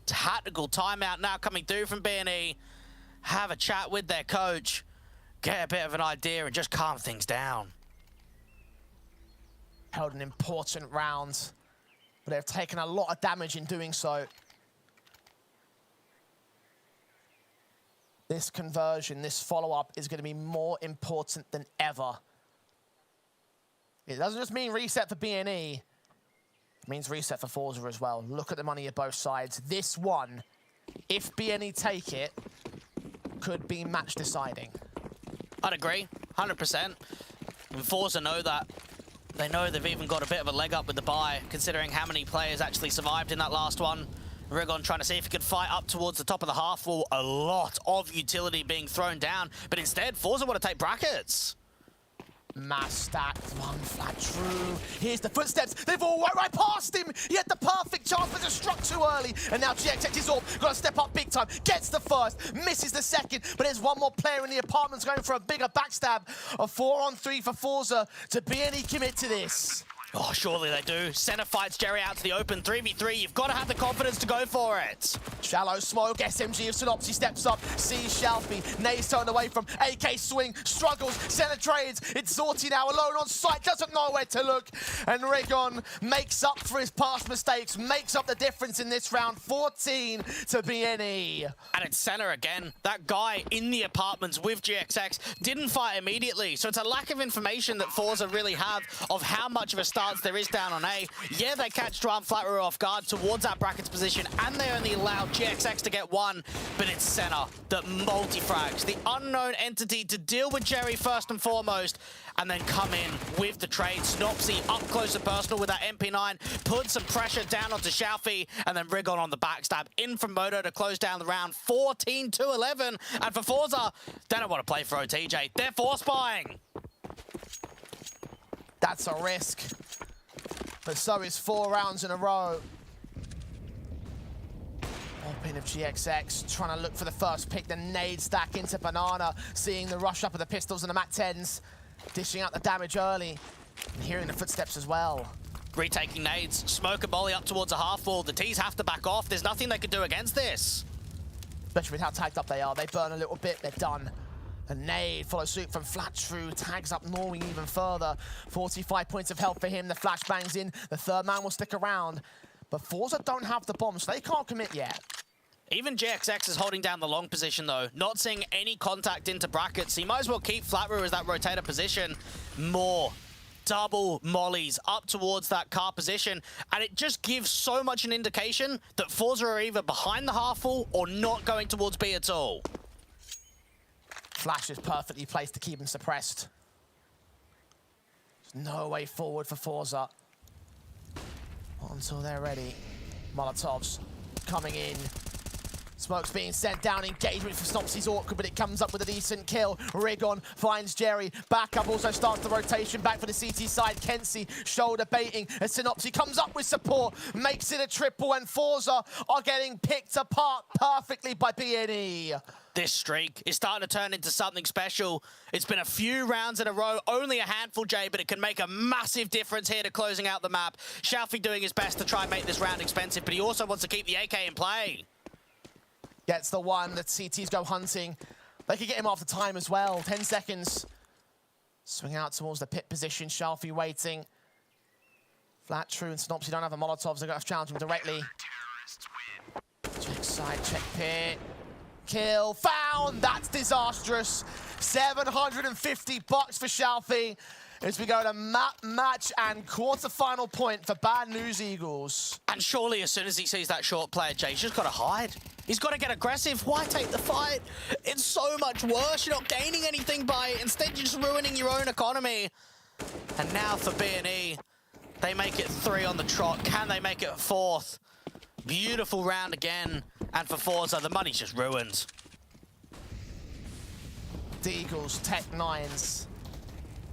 Tactical timeout now coming through from BNE. Have a chat with their coach. Get a bit of an idea and just calm things down. Held an important round, but they've taken a lot of damage in doing so. This conversion, this follow-up is going to be more important than ever. It doesn't just mean reset for BNE, it means reset for forZe as well. Look at the money of both sides. This one, if BNE take it, could be match deciding. I'd agree, 100%. And forZe know that. They know they've even got a bit of a leg up with the buy, considering how many players actually survived in that last one. Rigon trying to see if he could fight up towards the top of the half wall. A lot of utility being thrown down, but instead, forZe want to take brackets. Mass stack, one Flattrue. Here's the footsteps. They've all went right past him. He had the perfect chance, but just struck too early. And now GXX is up. Got to step up big time. Gets the first, misses the second. But there's one more player in the apartments going for a bigger backstab. A 4-on-3 for forZe to BNE commit to this. Oh, surely they do. Center fights Jerry out to the open. 3v3, you've got to have the confidence to go for it. Shallow smoke, SMG of Synopsy steps up, sees Shalfie. Nays turned away from AK swing, struggles, center trades. It's Zorti now alone on site, doesn't know where to look. And Rigon makes up for his past mistakes, makes up the difference in this round. 14 to BNE. And it's center again. That guy in the apartments with GXX didn't fight immediately. So it's a lack of information that forZe really have of how much of a stance there is down on A. Yeah, they catch Drum Flattrue off guard towards that brackets position, and they only allow GXX to get one, but it's center that multi-frags, the unknown entity to deal with Jerry first and foremost, and then come in with the trade. Synopsy up close and personal with that MP9, put some pressure down onto Shalfie, and then Rigon on the backstab in from Moto to close down the round. 14-11, and for forZe, they don't want to play for OTJ. They're force buying. That's a risk. But so is 4 rounds in a row. Open of GXX, trying to look for the first pick, the nade stack into Banana, seeing the rush up of the pistols and the MAC-10s, dishing out the damage early, and hearing the footsteps as well. Retaking nades, smoke and molly up towards a half wall. The T's have to back off. There's nothing they can do against this. Especially with how tagged up they are. They burn a little bit, they're done. A nade follows suit from Flattrue, tags up Norway even further. 45 points of health for him, the flash bangs in, the third man will stick around. But forZe don't have the bomb, so they can't commit yet. Even GXX is holding down the long position though, not seeing any contact into brackets. He might as well keep Flattrue as that rotator position. More double mollies up towards that car position, and it just gives so much an indication that forZe are either behind the half wall or not going towards B at all. Flash is perfectly placed to keep him suppressed. There's no way forward for forZe. Not until they're ready. Molotovs coming in. Smoke's being sent down. Engagement for Synopsy's awkward, but it comes up with a decent kill. Rigon finds Jerry. Backup also starts the rotation back for the CT side. Kenzie shoulder baiting as Synopsy comes up with support. Makes it a triple, and forZe are getting picked apart perfectly by BNE. This streak is starting to turn into something special. It's been a few rounds in a row, only a handful, Jay, but it can make a massive difference here to closing out the map. Shalfie doing his best to try and make this round expensive, but he also wants to keep the AK in play. Gets the one, the CTs go hunting. They could get him after time as well, 10 seconds. Swing out towards the pit position, Shalfie waiting. Flat, True, and Synopsy don't have the Molotovs. They're going to have to challenge him directly. Check side, check pit. Kill, found! That's disastrous. 750 bucks for Shalfie as we go to map, match, and quarterfinal point for Bad News Eagles. And surely as soon as he sees that short player, Jay, he's just got to hide. He's got to get aggressive. Why take the fight? It's so much worse. You're not gaining anything by it. Instead, you're just ruining your own economy. And now for B&E, they make it 3 on the trot. Can they make it 4th? Beautiful round again. And for forZe, the money's just ruined. The Eagles, Tech 9s.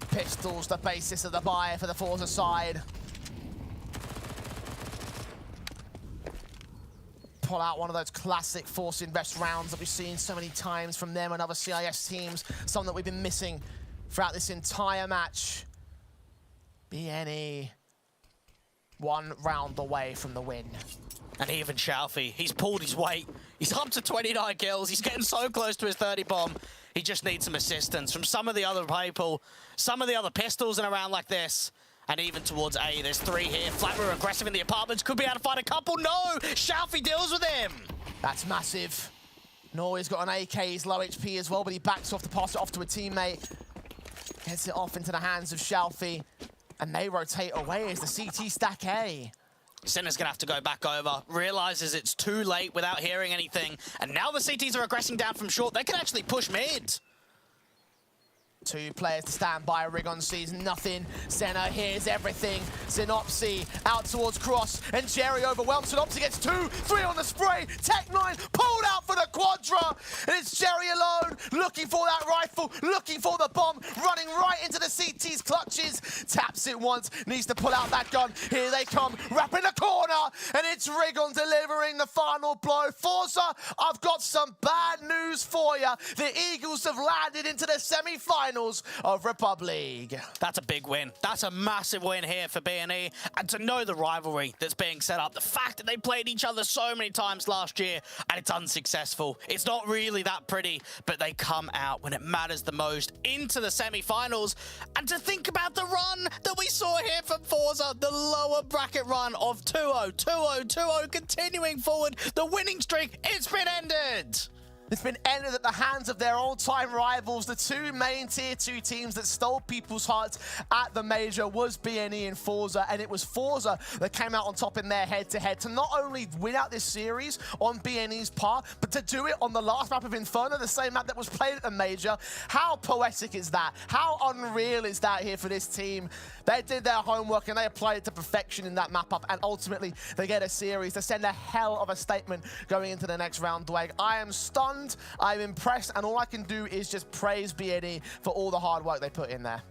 Pistols, the basis of the buy for the forZe side. Pull out one of those classic force invest rounds that we've seen so many times from them and other CIS teams. Something that we've been missing throughout this entire match. BNE, 1 round away from the win. And even Shalfie, he's pulled his weight. He's up to 29 kills. He's getting so close to his 30 bomb. He just needs some assistance from some of the other people, some of the other pistols in a round like this. And even towards A, there's 3 here. Flatmer aggressive in the apartments, could be able to find a couple. No, Shalfie deals with him. That's massive. Norway's got an AK, he's low HP as well, but he backs off to pass it off to a teammate. Gets it off into the hands of Shalfie. And they rotate away as the CT stack A. Sinner's gonna have to go back over, realizes it's too late without hearing anything, and now the CTs are aggressing down from short. They can actually push mid. 2 players to stand by. Rigon sees nothing. Senna hears everything. Synopsy out towards Cross, and Jerry overwhelmed. Synopsy gets 2, 3 on the spray. Tech 9 pulled out for the Quadra, and it's Jerry alone, looking for that rifle, looking for the bomb, running right into the CT's clutches. Taps it once, needs to pull out that gun. Here they come, wrapping the corner, and it's Rigon delivering the final blow. forZe, I've got some bad news for you. The Eagles have landed into the semi-finals of REPUBLEAGUE. That's a big win. That's a massive win here for B&E. And to know the rivalry that's being set up, the fact that they played each other so many times last year and it's unsuccessful. It's not really that pretty, but they come out when it matters the most into the semi-finals. And to think about the run that we saw here from forZe, the lower bracket run of 2-0, 2-0, 2-0, continuing forward. The winning streak, it's been ended. It's been ended at the hands of their all-time rivals. The 2 main tier 2 teams that stole people's hearts at the major was BNE and forZe, and it was forZe that came out on top in their head-to-head to not only win out this series on BNE's part, but to do it on the last map of Inferno, the same map that was played at the major. How poetic is that? How unreal is that here for this team? They did their homework and they applied it to perfection in that map-up, and ultimately they get a series to send a hell of a statement going into the next round, Dwayne. I am stunned. I'm impressed, and all I can do is just praise BNE for all the hard work they put in there.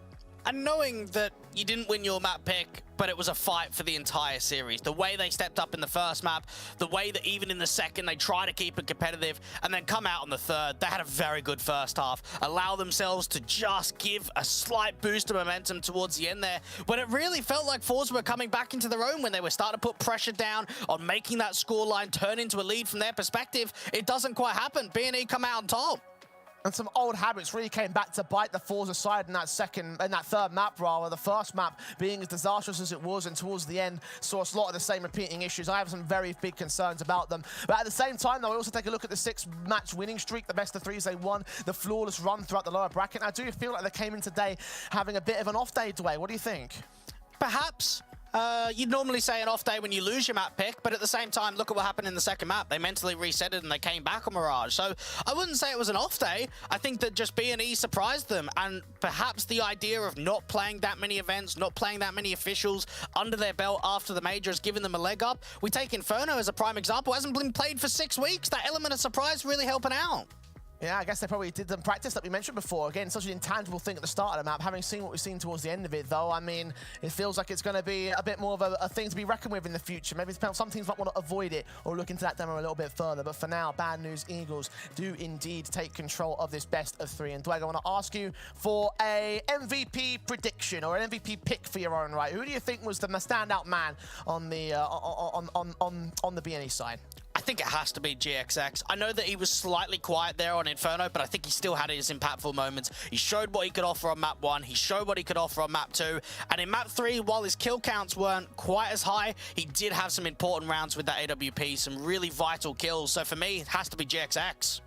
And knowing that you didn't win your map pick, but it was a fight for the entire series. The way they stepped up in the first map, the way that even in the second they try to keep it competitive and then come out on the third. They had a very good first half. Allow themselves to just give a slight boost of momentum towards the end there. But it really felt like forZe were coming back into their own when they were starting to put pressure down on making that scoreline turn into a lead from their perspective. It doesn't quite happen. B&E come out on top. And some old habits really came back to bite the forZe side in that third map, rather. The first map being as disastrous as it was, and towards the end saw a lot of the same repeating issues. I have some very big concerns about them. But at the same time, though, I also take a look at the 6-match winning streak, the best of 3s they won, the flawless run throughout the lower bracket. And I do feel like they came in today having a bit of an off day, Dwayne. What do you think? Perhaps. You'd normally say an off day when you lose your map pick, but at the same time, look at what happened in the second map. They mentally reset it and they came back on Mirage. So I wouldn't say it was an off day. I think that just B&E surprised them, and perhaps the idea of not playing that many events, not playing that many officials under their belt after the major has given them a leg up. We take Inferno as a prime example. Hasn't been played for 6 weeks. That element of surprise really helping out. Yeah, I guess they probably did the practice that we mentioned before. Again, such an intangible thing at the start of the map. Having seen what we've seen towards the end of it, though, I mean, it feels like it's going to be a bit more of a thing to be reckoned with in the future. Maybe some teams might want to avoid it or look into that demo a little bit further. But for now, Bad News Eagles do indeed take control of this best of 3. And Dwayne, I want to ask you for a MVP prediction or an MVP pick for your own right. Who do you think was the standout man on the BNE side? I think it has to be GXX. I know that he was slightly quiet there on Inferno, but I think he still had his impactful moments. He showed what he could offer on map 1, he showed what he could offer on map 2, and in map 3, while his kill counts weren't quite as high, he did have some important rounds with that AWP, some really vital kills. So for me, it has to be GXX.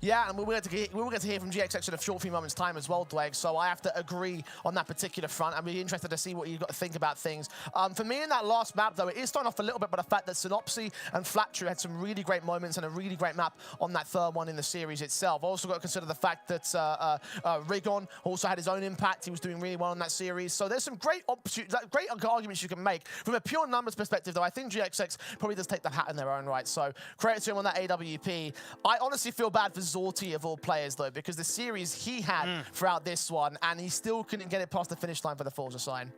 Yeah, and we will get to hear from GXX in a short few moments' time as well, Dweg, so I have to agree on that particular front. I'm really interested to see what you've got to think about things. For me in that last map, though, it is starting off a little bit by the fact that Synopsy and Flattrue had some really great moments and a really great map on that third one in the series itself. Also got to consider the fact that Rigon also had his own impact. He was doing really well in that series. So there's some great arguments you can make. From a pure numbers perspective, though, I think GXX probably does take the hat in their own right. So credit to him on that AWP. I honestly feel bad for Zorti of all players, though, because the series he had throughout this one, and he still couldn't get it past the finish line for the forZe sign.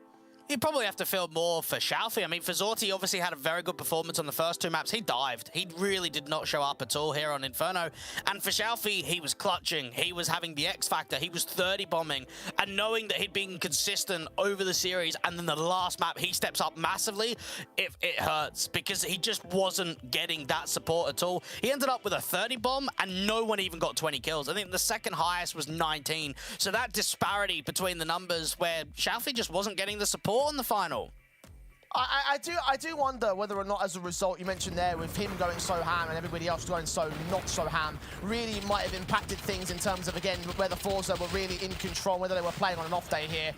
You probably have to feel more for Xiaofi. I mean, forZe obviously had a very good performance on the first 2 maps. He dived. He really did not show up at all here on Inferno. And for Xiaofi, he was clutching. He was having the X factor. He was 30 bombing. And knowing that he'd been consistent over the series, and then the last map, he steps up massively, it hurts because he just wasn't getting that support at all. He ended up with a 30 bomb, and no one even got 20 kills. I think the second highest was 19. So that disparity between the numbers where Xiaofi just wasn't getting the support in the final. I do wonder whether or not, as a result, you mentioned there, with him going so ham and everybody else going so not so ham, really might have impacted things in terms of, again, whether forZe were really in control, whether they were playing on an off day here.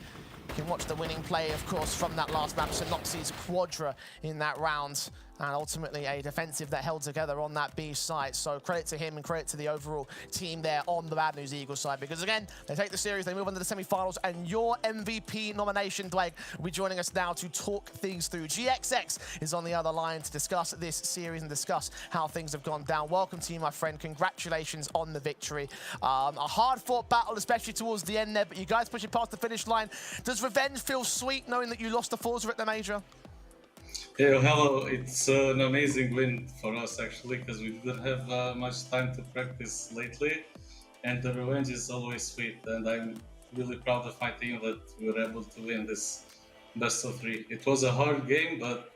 You can watch the winning play, of course, from that last map, Synopsy's Quadra in that round. And ultimately a defensive that held together on that B site. So credit to him and credit to the overall team there on the Bad News Eagles side. Because again, they take the series, they move on to the semi-finals, and your MVP nomination, Dwayne, will be joining us now to talk things through. GXX is on the other line to discuss this series and discuss how things have gone down. Welcome to you, my friend. Congratulations on the victory. A hard-fought battle, especially towards the end there, but you guys pushing past the finish line. Does revenge feel sweet knowing that you lost to forZe at the Major? Yeah, hello. It's an amazing win for us actually, because we didn't have much time to practice lately, and the revenge is always sweet. And I'm really proud of my team that we were able to win this best of 3. It was a hard game, but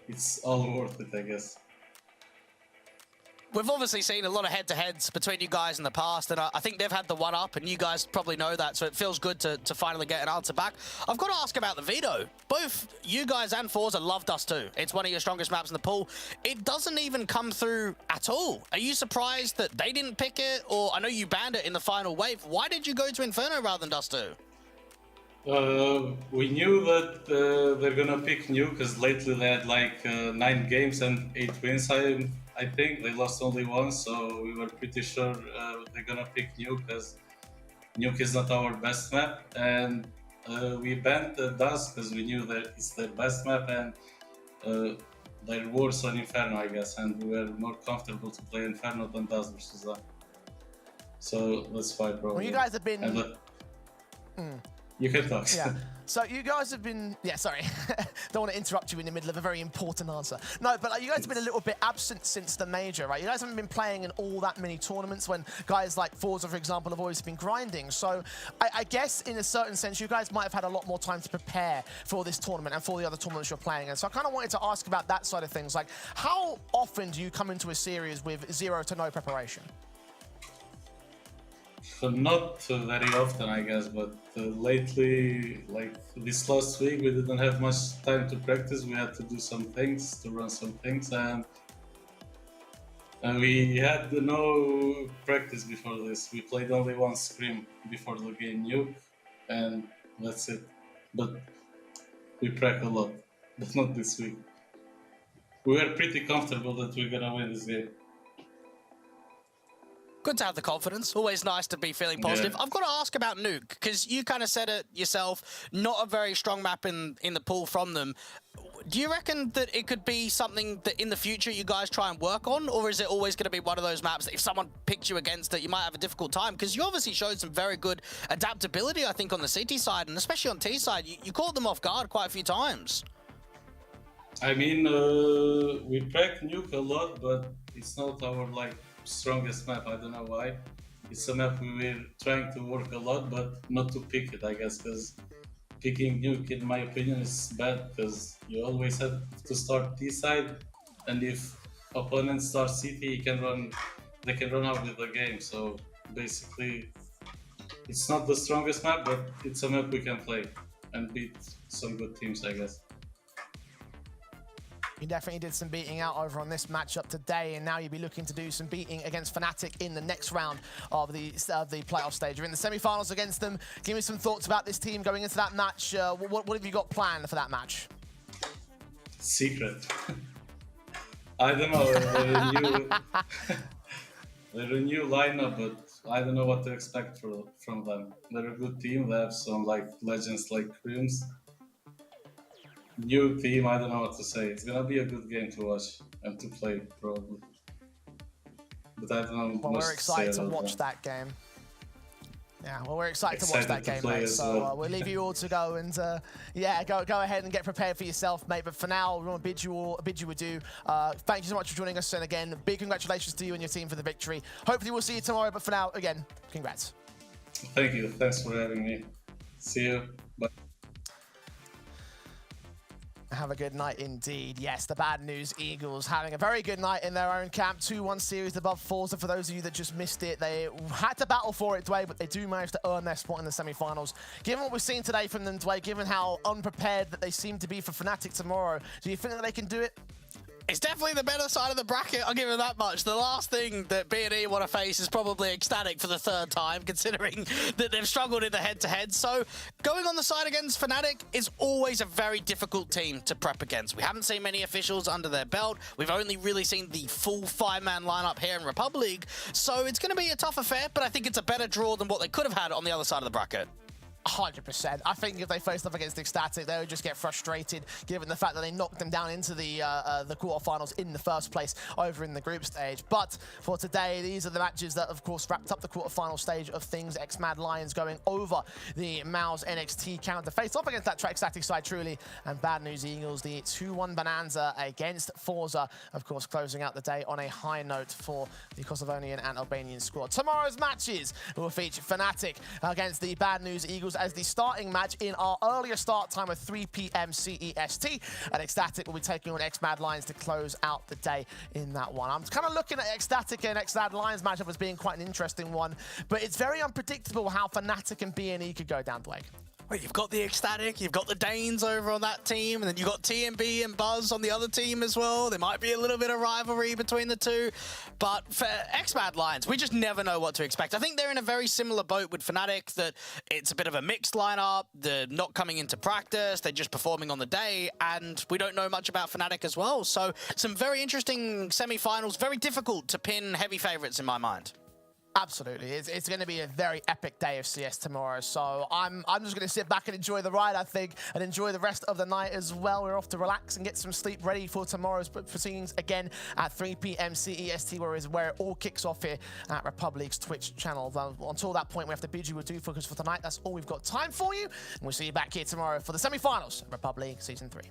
it's all worth it, I guess. We've obviously seen a lot of head-to-heads between you guys in the past, and I think they've had the one-up, and you guys probably know that, so it feels good to finally get an answer back. I've got to ask about the veto. Both you guys and forZe love Dust 2. It's one of your strongest maps in the pool. It doesn't even come through at all. Are you surprised that they didn't pick it? Or I know you banned it in the final wave. Why did you go to Inferno rather than Dust 2? We knew that they're gonna pick Nuke, because lately they had like 9 games and 8 wins. I think they lost only 1, so we were pretty sure they're gonna pick Nuke, because Nuke is not our best map, and we banned Dust because we knew that it's their best map, and they're worse on Inferno, I guess, and we were more comfortable to play Inferno than Dust versus that. So that's why probably. Well, you guys have been. You can talk. Yeah. So you guys have been, sorry, don't want to interrupt you in the middle of a very important answer. No, but you guys have been a little bit absent since the Major, right? You guys haven't been playing in all that many tournaments when guys like forZe, for example, have always been grinding. So I guess in a certain sense, you guys might have had a lot more time to prepare for this tournament and for the other tournaments you're playing in. So I kind of wanted to ask about that side of things. Like, how often do you come into a series with 0 to no preparation? Not very often, I guess, but lately, like this last week, we didn't have much time to practice. We had to do some things, to run some things, and we had no practice before this. We played only 1 scrim before the game Nuke, and that's it. But we prac a lot, but not this week. We were pretty comfortable that we're gonna win this game. Good to have the confidence. Always nice to be feeling positive. Yeah. I've got to ask about Nuke, because you kind of said it yourself, not a very strong map in the pool from them. Do you reckon that it could be something that in the future you guys try and work on, or is it always going to be one of those maps that if someone picked you against it, you might have a difficult time? Because you obviously showed some very good adaptability, I think, on the CT side, and especially on T side. You caught them off guard quite a few times. I mean, we prac Nuke a lot, but it's not our, like, strongest map. I don't know why. It's a map we were trying to work a lot, but not to pick it, I guess, because picking Nuke, in my opinion, is bad, because you always have to start T side, and if opponents start CT, they can run out with the game. So basically, it's not the strongest map, but it's a map we can play and beat some good teams, I guess. You definitely did some beating out over on this matchup today, and now you'll be looking to do some beating against Fnatic in the next round of the playoff stage. You're in the semi-finals against them. Give me some thoughts about this team going into that match. What have you got planned for that match? Secret. I don't know. They're a new lineup, but I don't know what to expect from them. They're a good team. They have some like legends like Crims. New team, I don't know what to say. It's gonna be a good game to watch and to play, probably. But I don't know. Well, we're excited to watch that game. Yeah, well, we're excited to watch that game, mate. So we'll leave you all to go and yeah, go ahead and get prepared for yourself, mate. But for now, we want to bid you adieu. Thank you so much for joining us, and again, big congratulations to you and your team for the victory. Hopefully, we'll see you tomorrow. But for now, again, congrats. Thank you. Thanks for having me. See you. Bye. Have a good night indeed. Yes, the Bad News Eagles having a very good night in their own camp. 2-1 series above forZe. For those of you that just missed it, they had to battle for it, Dwayne, but they do manage to earn their spot in the semi-finals. Given what we've seen today from them, Dwayne, given how unprepared that they seem to be for Fnatic tomorrow, do you think that they can do it? It's definitely the better side of the bracket, I'll give it that much. The last thing that B&E want to face is probably Ecstatic for the third time, considering that they've struggled in the head-to-head. So going on the side against Fnatic is always a very difficult team to prep against. We haven't seen many officials under their belt. We've only really seen the full 5-man lineup here in REPUBLEAGUE. So it's going to be a tough affair, but I think it's a better draw than what they could have had on the other side of the bracket. 100%. I think if they faced off against Ecstatic, they would just get frustrated, given the fact that they knocked them down into the quarterfinals in the first place over in the group stage. But for today, these are the matches that, of course, wrapped up the quarterfinal stage of things. X-Mad Lions going over the MOUZ NXT counter face off against that Ecstatic side, truly, and Bad News Eagles, the 2-1 bonanza against forZe, of course, closing out the day on a high note for the Kosovonian and Albanian squad. Tomorrow's matches will feature Fnatic against the Bad News Eagles as the starting match in our earlier start time of 3 p.m. CEST. And Ecstatic will be taking on X-Mad Lions to close out the day in that one. I'm kind of looking at Ecstatic and X-Mad Lions matchup as being quite an interesting one, but it's very unpredictable how Fnatic and B&E could go down, Blake. Well, you've got the Ecstatic, you've got the Danes over on that team, and then you've got TMB and Buzz on the other team as well. There might be a little bit of rivalry between the two, but for X-Mad Lions, we just never know what to expect. I think they're in a very similar boat with Fnatic, that it's a bit of a mixed lineup, they're not coming into practice, they're just performing on the day, and we don't know much about Fnatic as well. So some very interesting semi-finals, very difficult to pin heavy favorites in my mind. Absolutely. It's going to be a very epic day of CS tomorrow. So I'm just going to sit back and enjoy the ride, I think, and enjoy the rest of the night as well. We're off to relax and get some sleep ready for tomorrow's proceedings again at 3 p.m. CEST, where it all kicks off here at REPUBLEAGUE's Twitch channel. Until that point, we have to bid you adieu, because for tonight, that's all we've got time for you. And we'll see you back here tomorrow for the semi-finals of REPUBLEAGUE Season 3.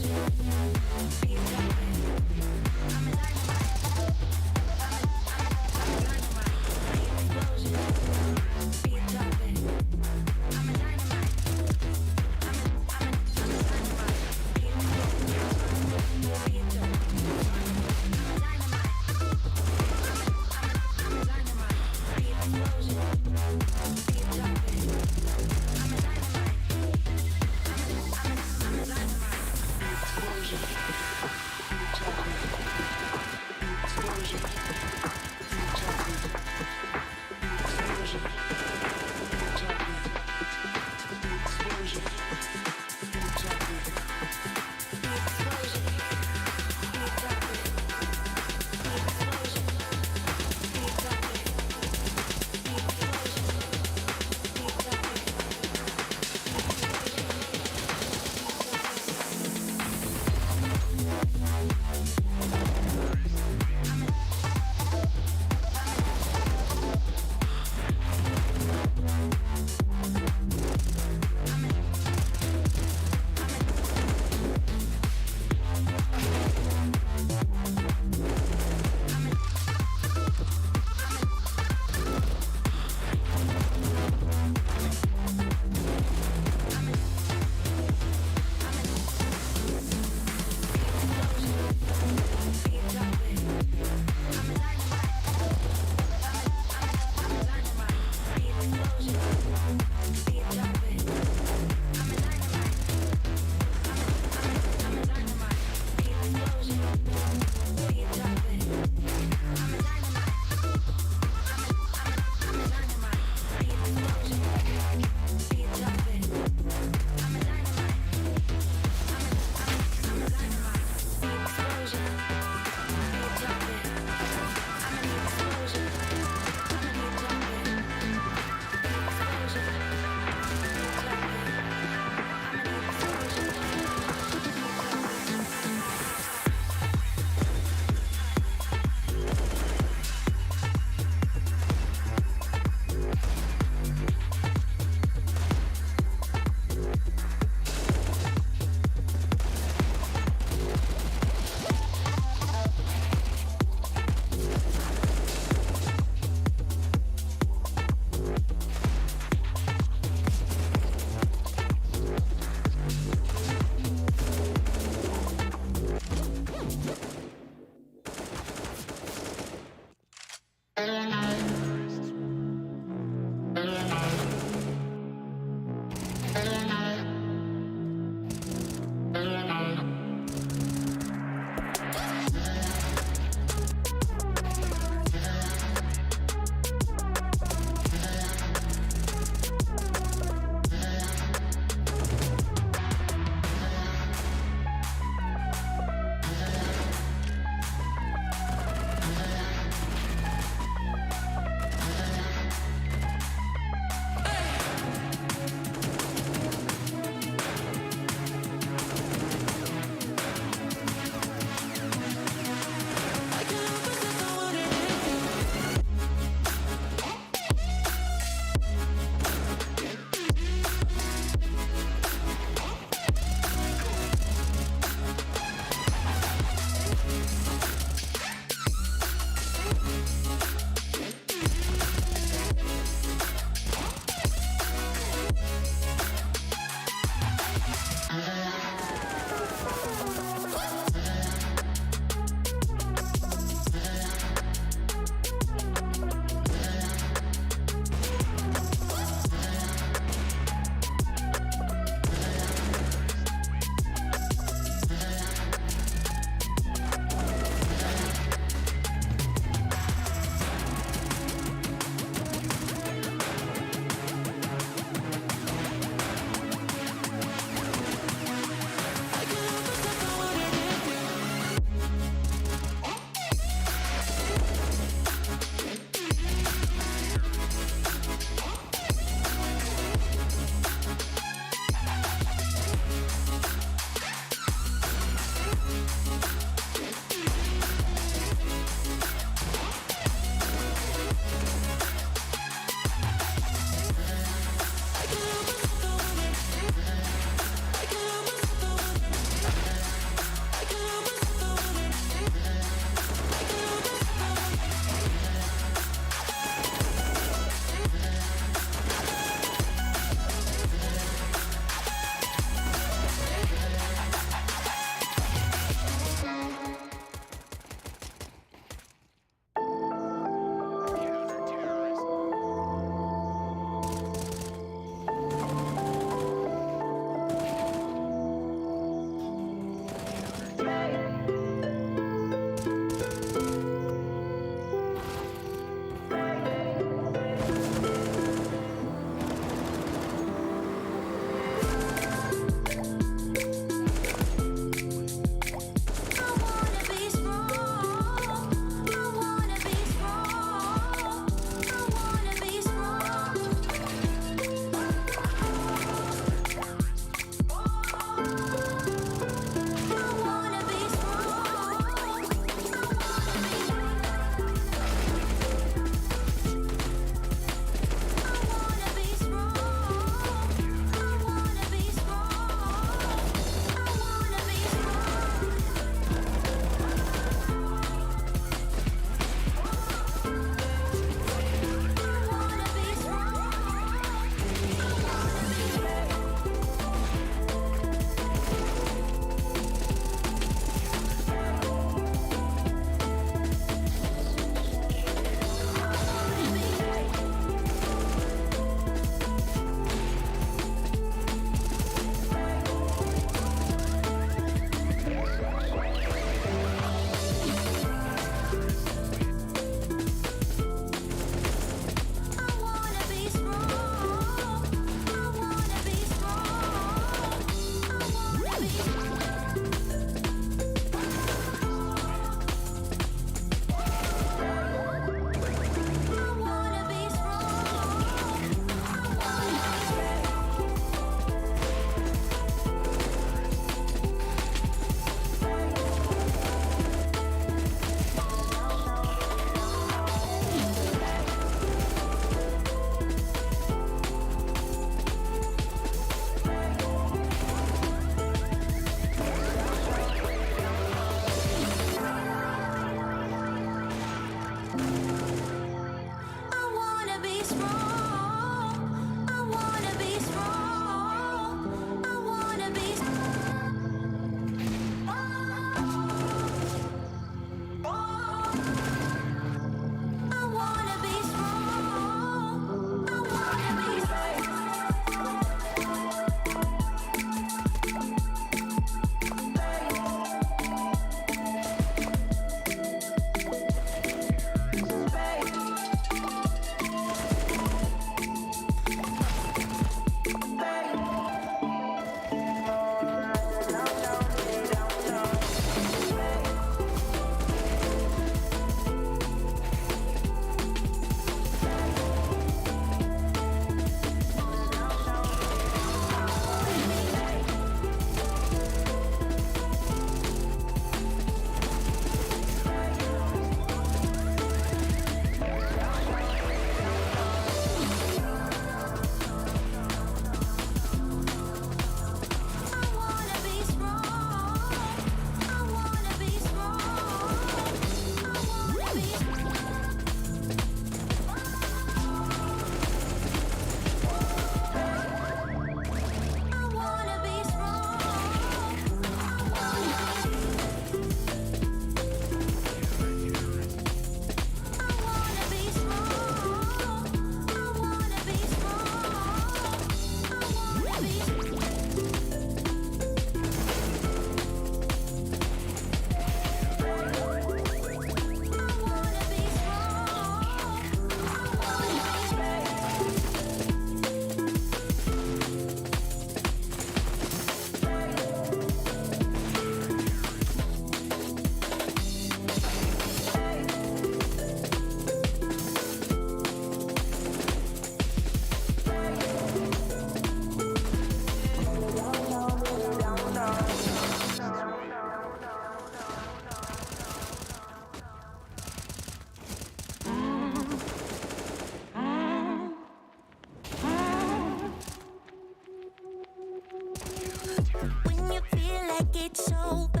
it's over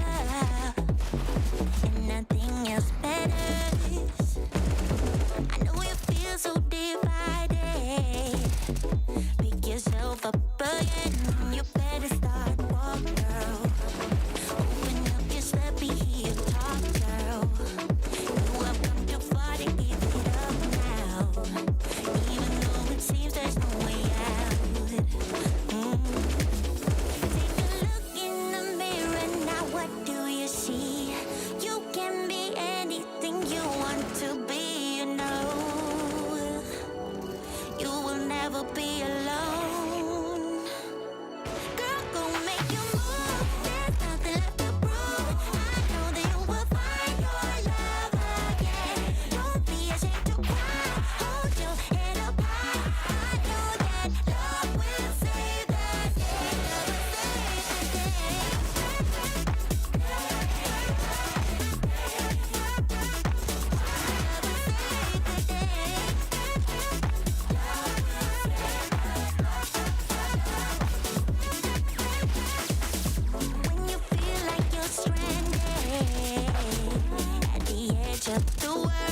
and nothing else matters. I know you feel so divided. Pick yourself up again. You better start walking, girl. Open up your step, hear talk, girl. You have come too far to give it up now. Even though it seems there's no way out. Take a look in the mirror now. What edge of the world.